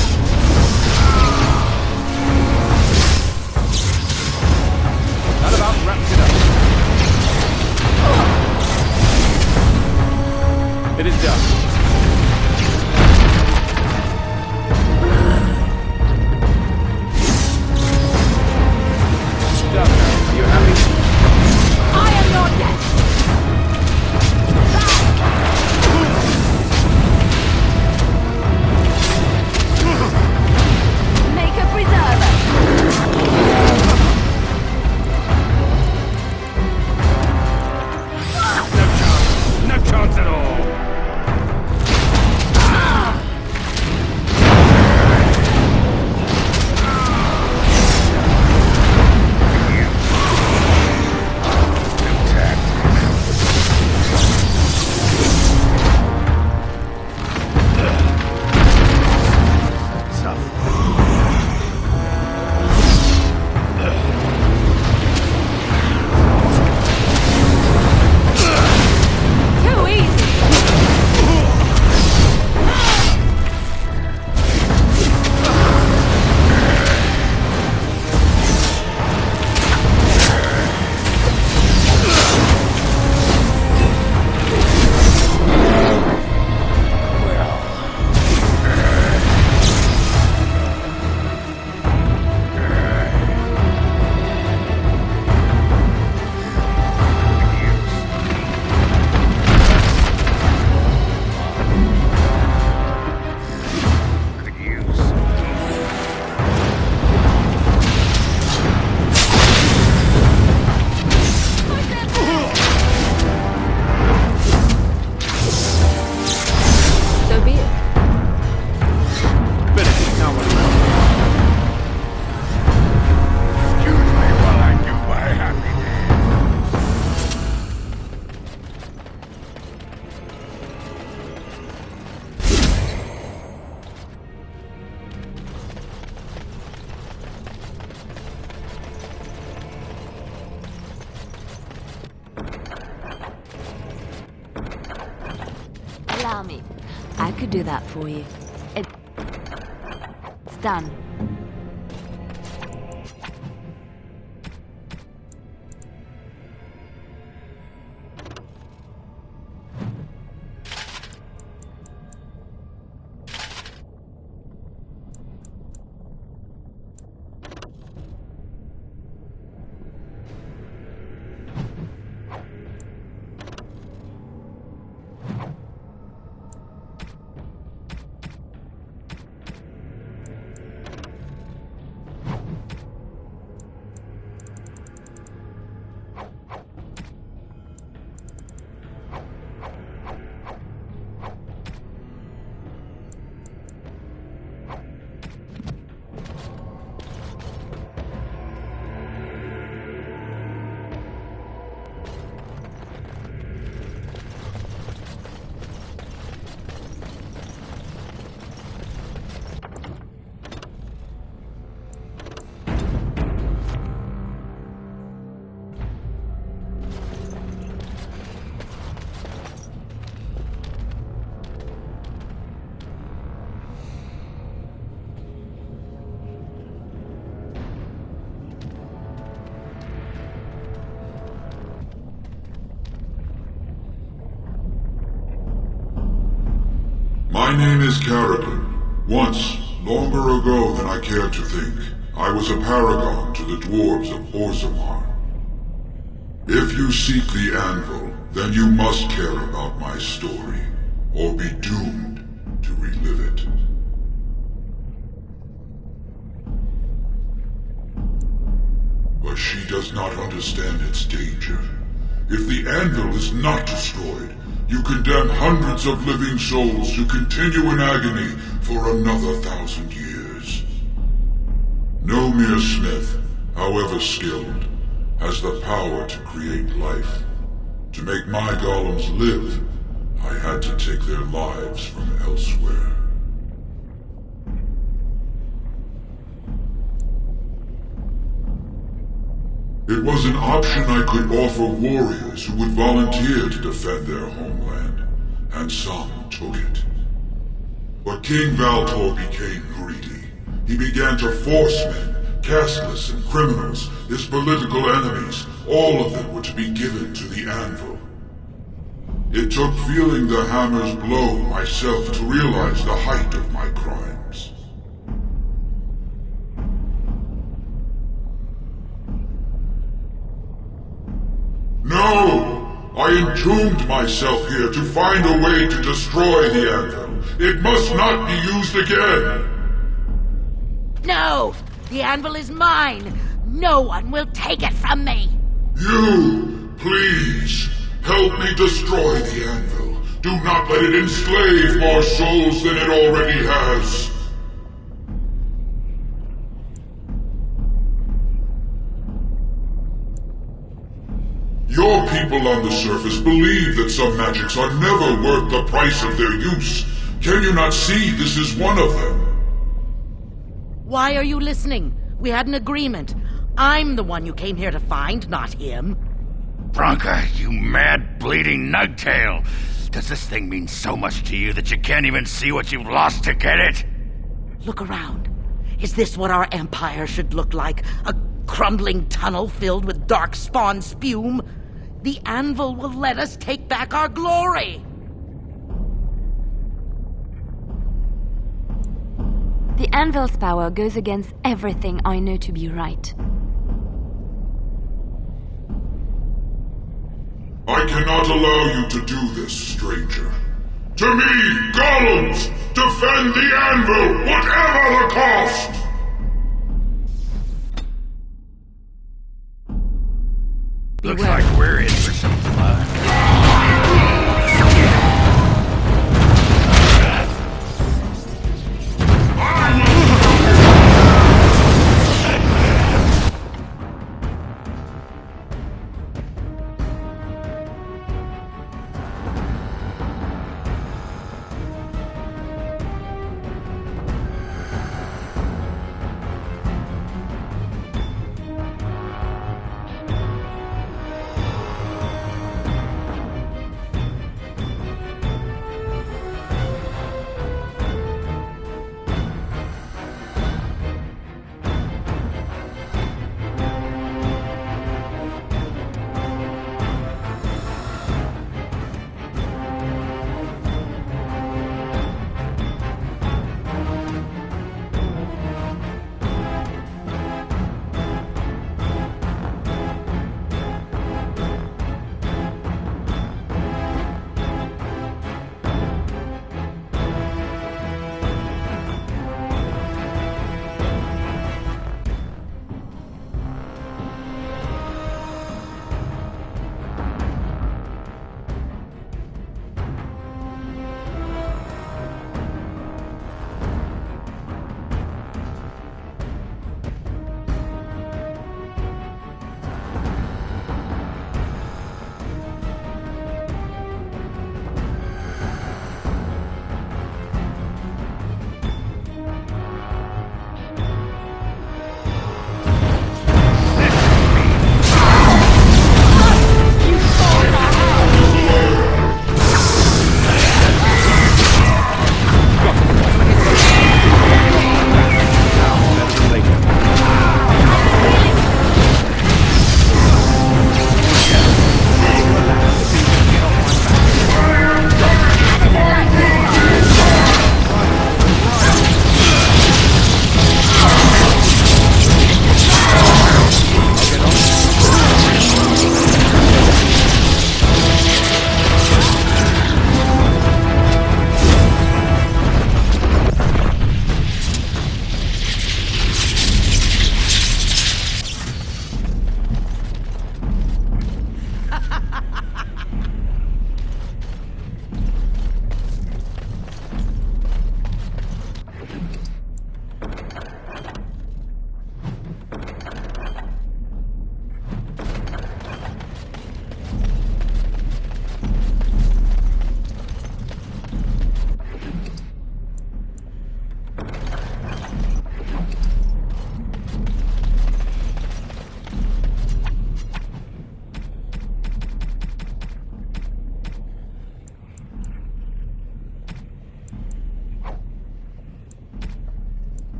allow me. I could do that for you. It's done. My name is Kerrigan. Once, longer ago than I care to think, I was a paragon to the dwarves of Orgins. If you seek the anvil, then you must care about my story, or be doomed to relive it. But she does not understand its danger. If the anvil is not destroyed, you condemn hundreds of living souls to continue in agony for another 1,000 years. No mere smith, however skilled, has the power to create life. To make my golems live, I had to take their lives from elsewhere. It was an option I could offer warriors who would volunteer to defend their homeland, and some took it. But King Valtor became greedy. He began to force men, casteless and criminals, his political enemies, all of them were to be given to the anvil. It took feeling the hammer's blow myself to realize the height of my crimes. No! I entombed myself here to find a way to destroy the anvil. It must not be used again! No! The anvil is mine! No one will take it from me! You, please, help me destroy the anvil. Do not let it enslave more souls than it already has. Your people on the surface believe that some magics are never worth the price of their use. Can you not see this is one of them? Why are you listening? We had an agreement. I'm the one you came here to find, not him. Bronca, you mad, bleeding nugtail! Does this thing mean so much to you that you can't even see what you've lost to get it? Look around. Is this what our empire should look like? A crumbling tunnel filled with darkspawn spume? The anvil will let us take back our glory! The anvil's power goes against everything I know to be right. I cannot allow you to do this, stranger. To me, golems, defend the anvil, whatever the cost! Looks like we're in for some fun.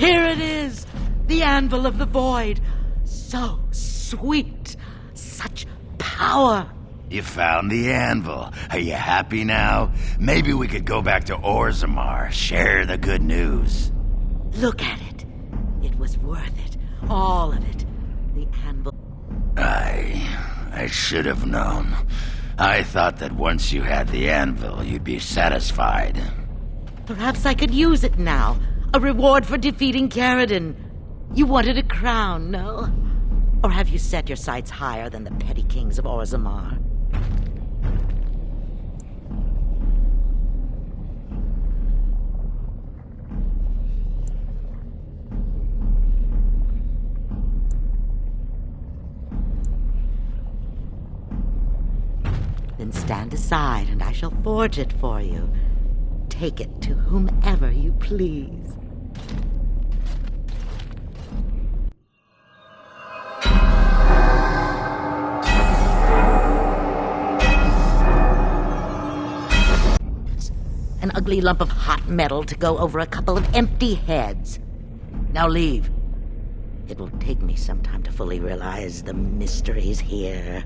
Here it is! The Anvil of the Void. So sweet. Such power. You found the anvil. Are you happy now? Maybe we could go back to Orgrimmar, share the good news. Look at it. It was worth it. All of it. The anvil. I should have known. I thought that once you had the anvil, you'd be satisfied. Perhaps I could use it now. A reward for defeating Caradon. You wanted a crown, no? Or have you set your sights higher than the petty kings of Orgrimmar? Then stand aside and I shall forge it for you. Take it to whomever you please. An ugly lump of hot metal to go over a couple of empty heads. Now leave. It will take me some time to fully realize the mysteries here.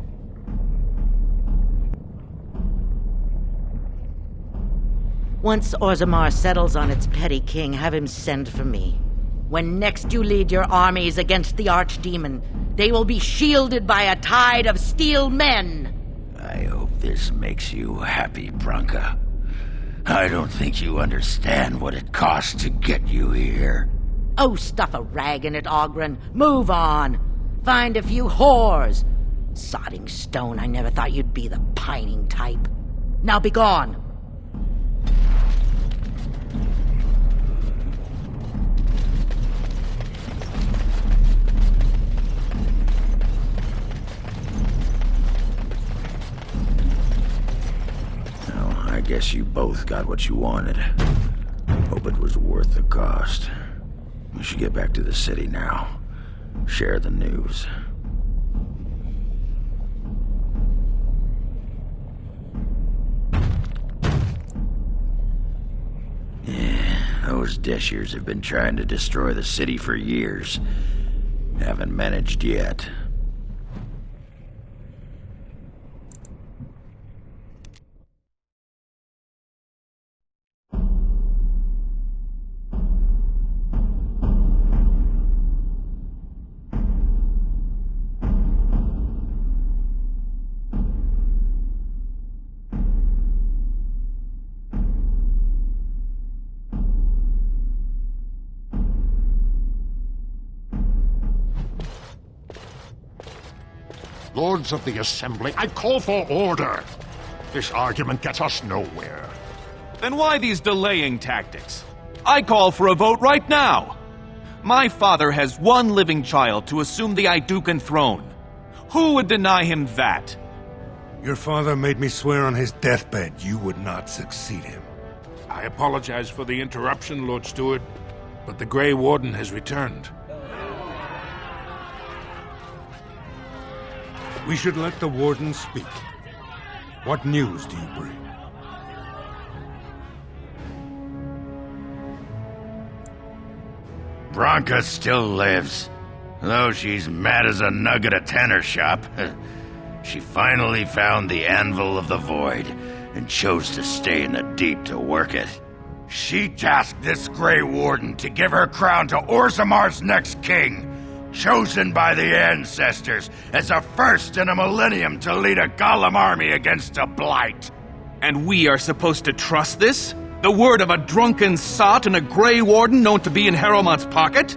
Once Orgrimmar settles on its petty king, have him send for me. When next you lead your armies against the archdemon, they will be shielded by a tide of steel men. I hope this makes you happy, Branka. I don't think you understand what it costs to get you here. Oh, stuff a rag in it, Ogren. Move on. Find a few whores. Sodding stone, I never thought you'd be the pining type. Now be gone. I guess you both got what you wanted. Hope it was worth the cost. We should get back to the city now. Share the news. Yeah, those Deshirs have been trying to destroy the city for years. Haven't managed yet. Lords of the Assembly, I call for order. This argument gets us nowhere. Then why these delaying tactics? I call for a vote right now. My father has one living child to assume the Idukan throne. Who would deny him that? Your father made me swear on his deathbed you would not succeed him. I apologize for the interruption, Lord Steward, but the Grey Warden has returned. We should let the Warden speak. What news do you bring? Branka still lives. Though she's mad as a nug at a tanner shop. She finally found the Anvil of the Void and chose to stay in the deep to work it. She tasked this Grey Warden to give her crown to Orgrimmar's next king, chosen by the ancestors as a first in a millennium to lead a Golem army against a blight. And we are supposed to trust this? The word of a drunken sot and a Grey Warden known to be in Harrowmont's pocket?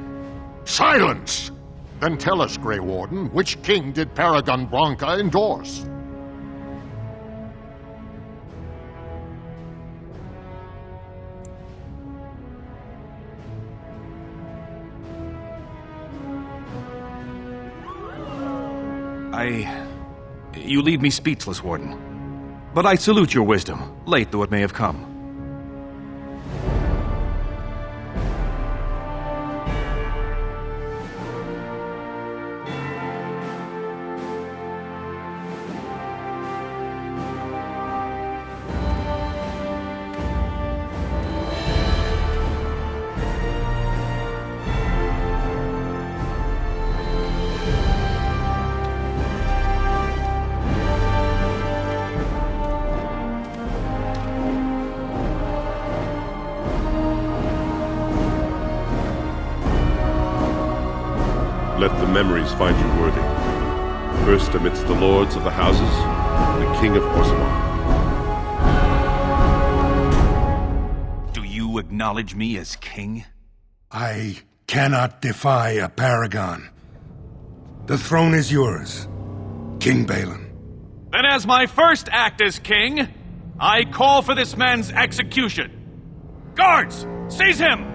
Silence! Then tell us, Grey Warden, which king did Paragon Branka endorse? You leave me speechless, Warden. But I salute your wisdom, late though it may have come. Let the memories find you worthy. First amidst the lords of the houses, the King of Orgins. Do you acknowledge me as king? I cannot defy a paragon. The throne is yours, King Balin. Then as my first act as king, I call for this man's execution. Guards, seize him!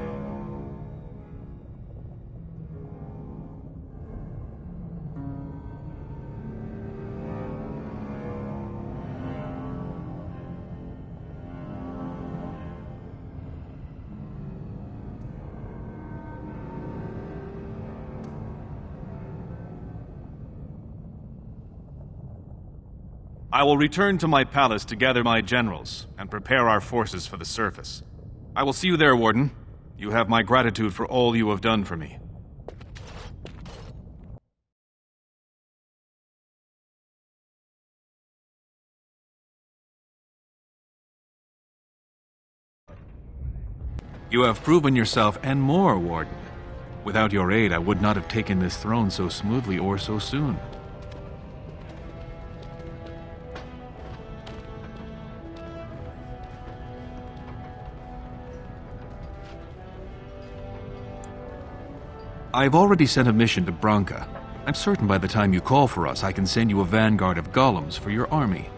I will return to my palace to gather my generals and prepare our forces for the surface. I will see you there, Warden. You have my gratitude for all you have done for me. You have proven yourself and more, Warden. Without your aid, I would not have taken this throne so smoothly or so soon. I've already sent a mission to Branca. I'm certain by the time you call for us, I can send you a vanguard of golems for your army.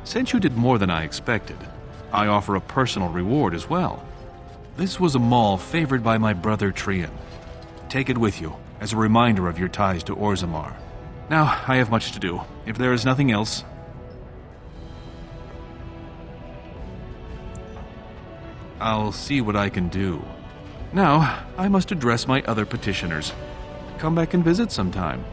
Since you did more than I expected, I offer a personal reward as well. This was a mall favored by my brother Trian. Take it with you, as a reminder of your ties to Orgins. Now, I have much to do. If there is nothing else... I'll see what I can do. Now, I must address my other petitioners. Come back and visit sometime.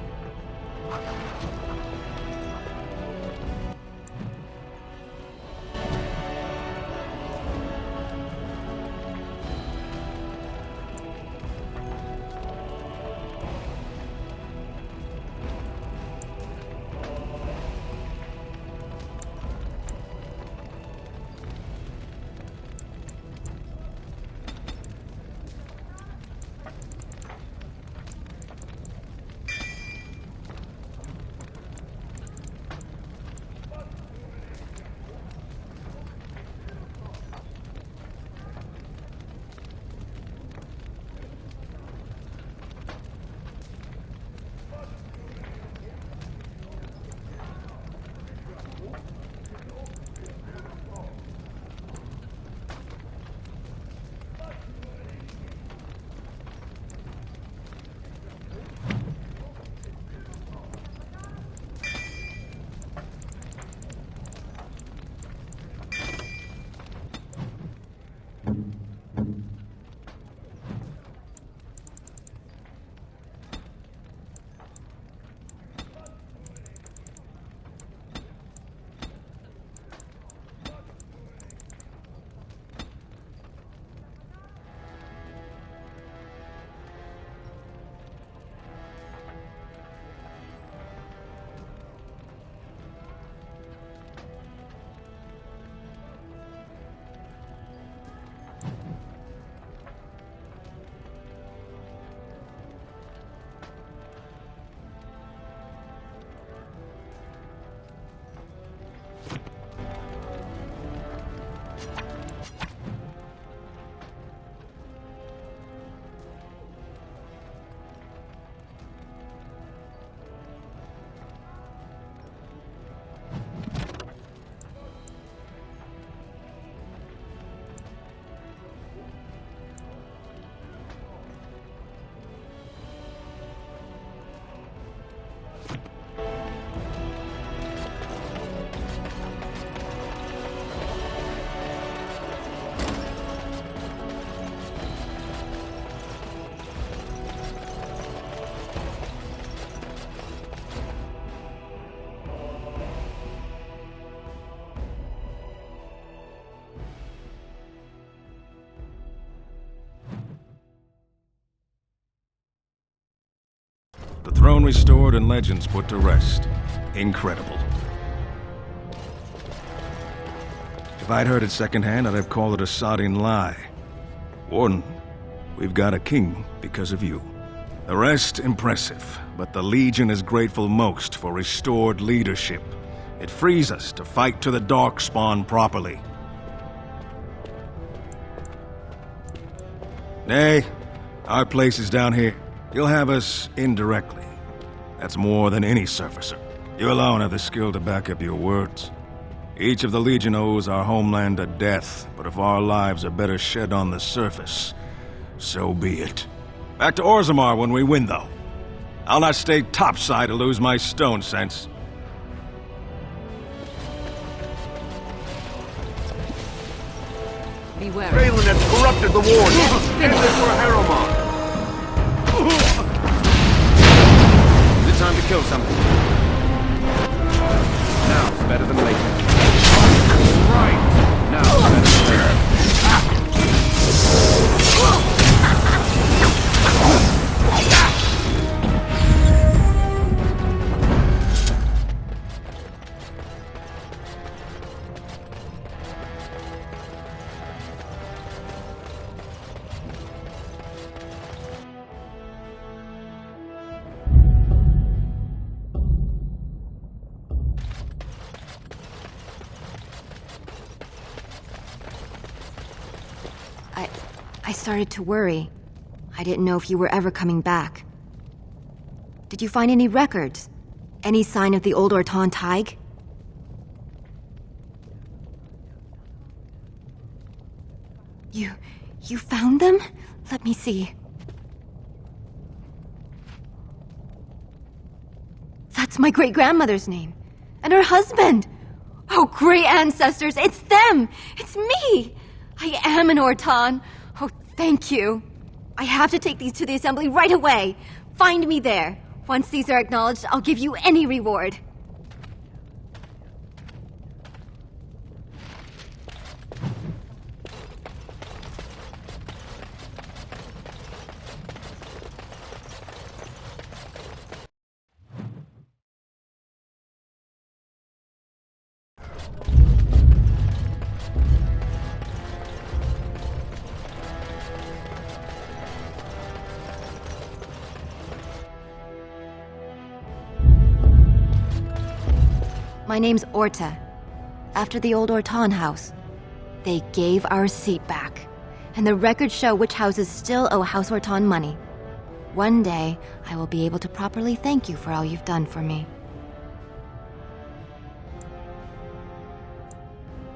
The throne restored and legends put to rest. Incredible. If I'd heard it secondhand, I'd have called it a sodding lie. Warden, we've got a king because of you. The rest impressive, but the Legion is grateful most for restored leadership. It frees us to fight to the Darkspawn properly. Nay, our place is down here. You'll have us indirectly. That's more than any surfacer. You alone have the skill to back up your words. Each of the Legion owes our homeland a death, but if our lives are better shed on the surface, so be it. Back to Orgins when we win, though. I'll not stay topside to lose my stone sense. Beware. Raylan has corrupted the ward. End it for Harriman. Is it time to kill something? Now's better than later. Right. Now's better than later. I started to worry. I didn't know if you were ever coming back. Did you find any records? Any sign of the old Orton Tig? You found them? Let me see. That's my great-grandmother's name. And her husband! Oh, great ancestors, it's them! It's me! I am an Orton. Oh, thank you. I have to take these to the assembly right away. Find me there. Once these are acknowledged, I'll give you any reward. My name's Orta. After the old Orton house. They gave our seat back. And the records show which houses still owe House Orton money. One day, I will be able to properly thank you for all you've done for me.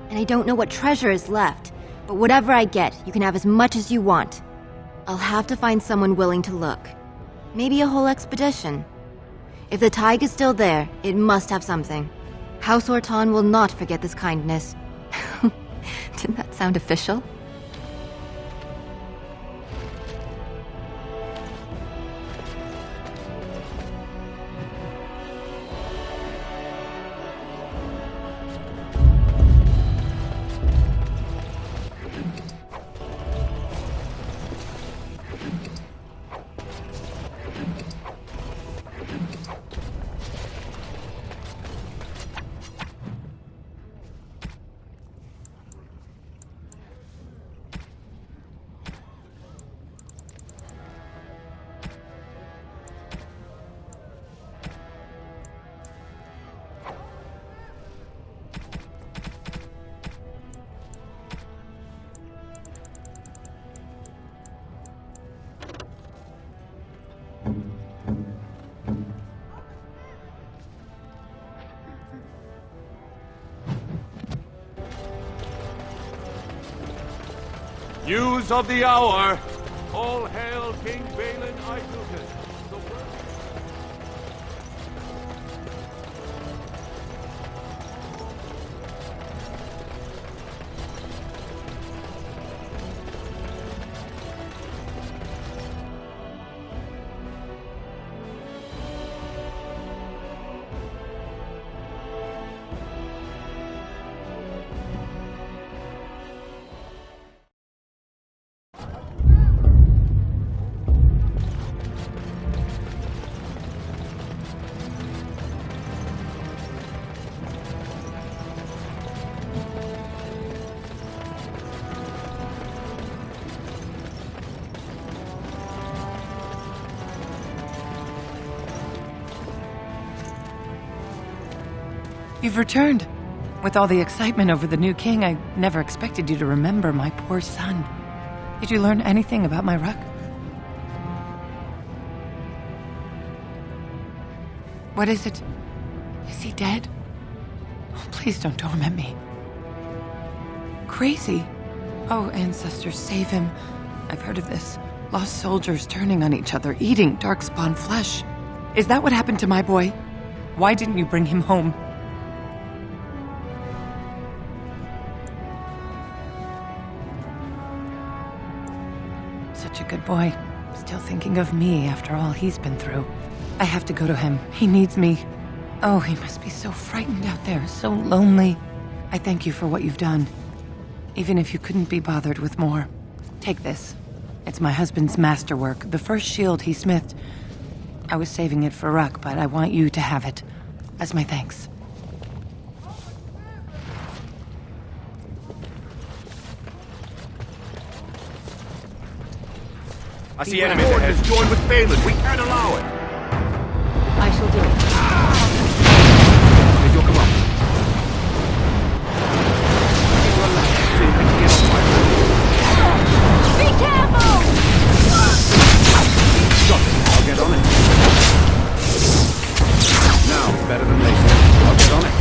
And I don't know what treasure is left, but whatever I get, you can have as much as you want. I'll have to find someone willing to look. Maybe a whole expedition. If the Tig is still there, it must have something. House Orton will not forget this kindness. Didn't that sound official? News of the hour! All hail King Balin Idukas! You've returned. With all the excitement over the new king, I never expected you to remember my poor son. Did you learn anything about my Ruck? What is it? Is he dead? Oh, please don't torment me. Crazy? Oh, ancestors, save him. I've heard of this. Lost soldiers turning on each other, eating darkspawn flesh. Is that what happened to my boy? Why didn't you bring him home? Such a good boy. Still thinking of me after all he's been through. I have to go to him. He needs me. Oh, he must be so frightened out there, so lonely. I thank you for what you've done. Even if you couldn't be bothered with more. Take this. It's my husband's masterwork, the first shield he smithed. I was saving it for Ruck, but I want you to have it. As my thanks. I see enemies ahead. Orgins joined with Balin. We can't allow it. I shall do it. If you'll come on. See if we can get off my back. Be careful! Got it. I'll get on it. Now it's better than later. I'll get on it.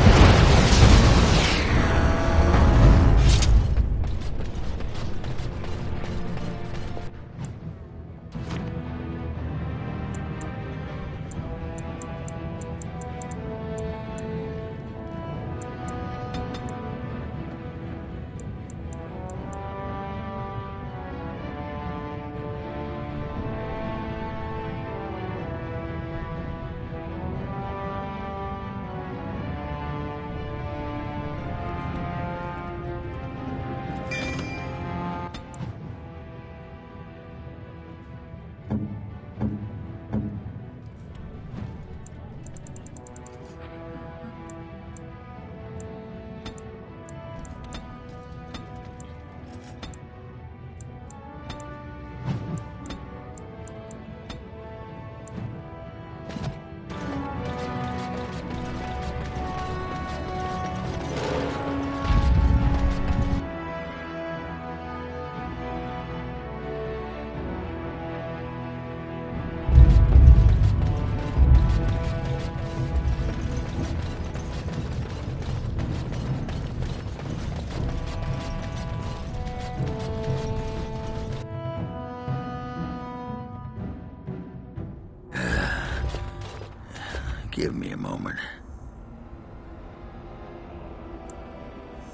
Give me a moment.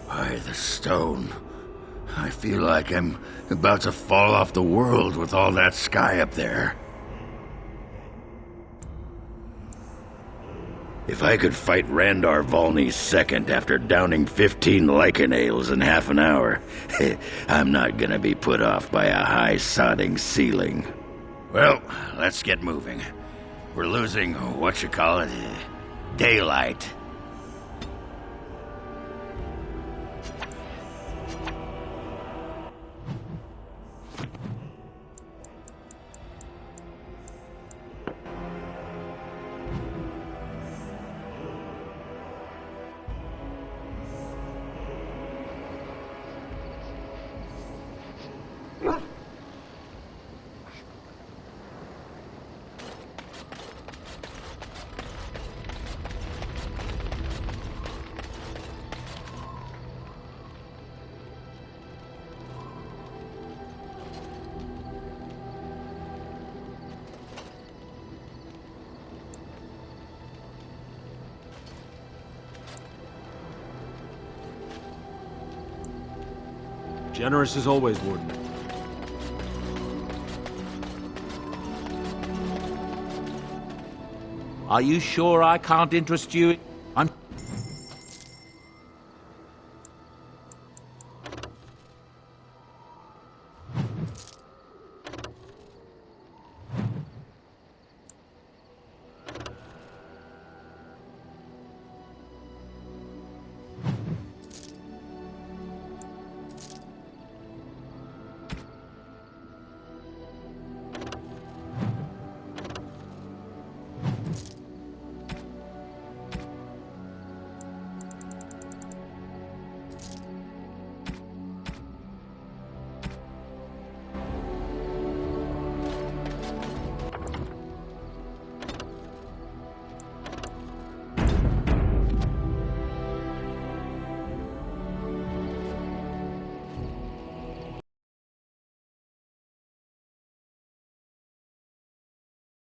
By the stone. I feel like I'm about to fall off the world with all that sky up there. If I could fight Randar Volney's second after downing 15 lichen ales in half an hour, I'm not gonna be put off by a high sodding ceiling. Well, let's get moving. We're losing, daylight. Generous as always, Warden. Are you sure I can't interest you?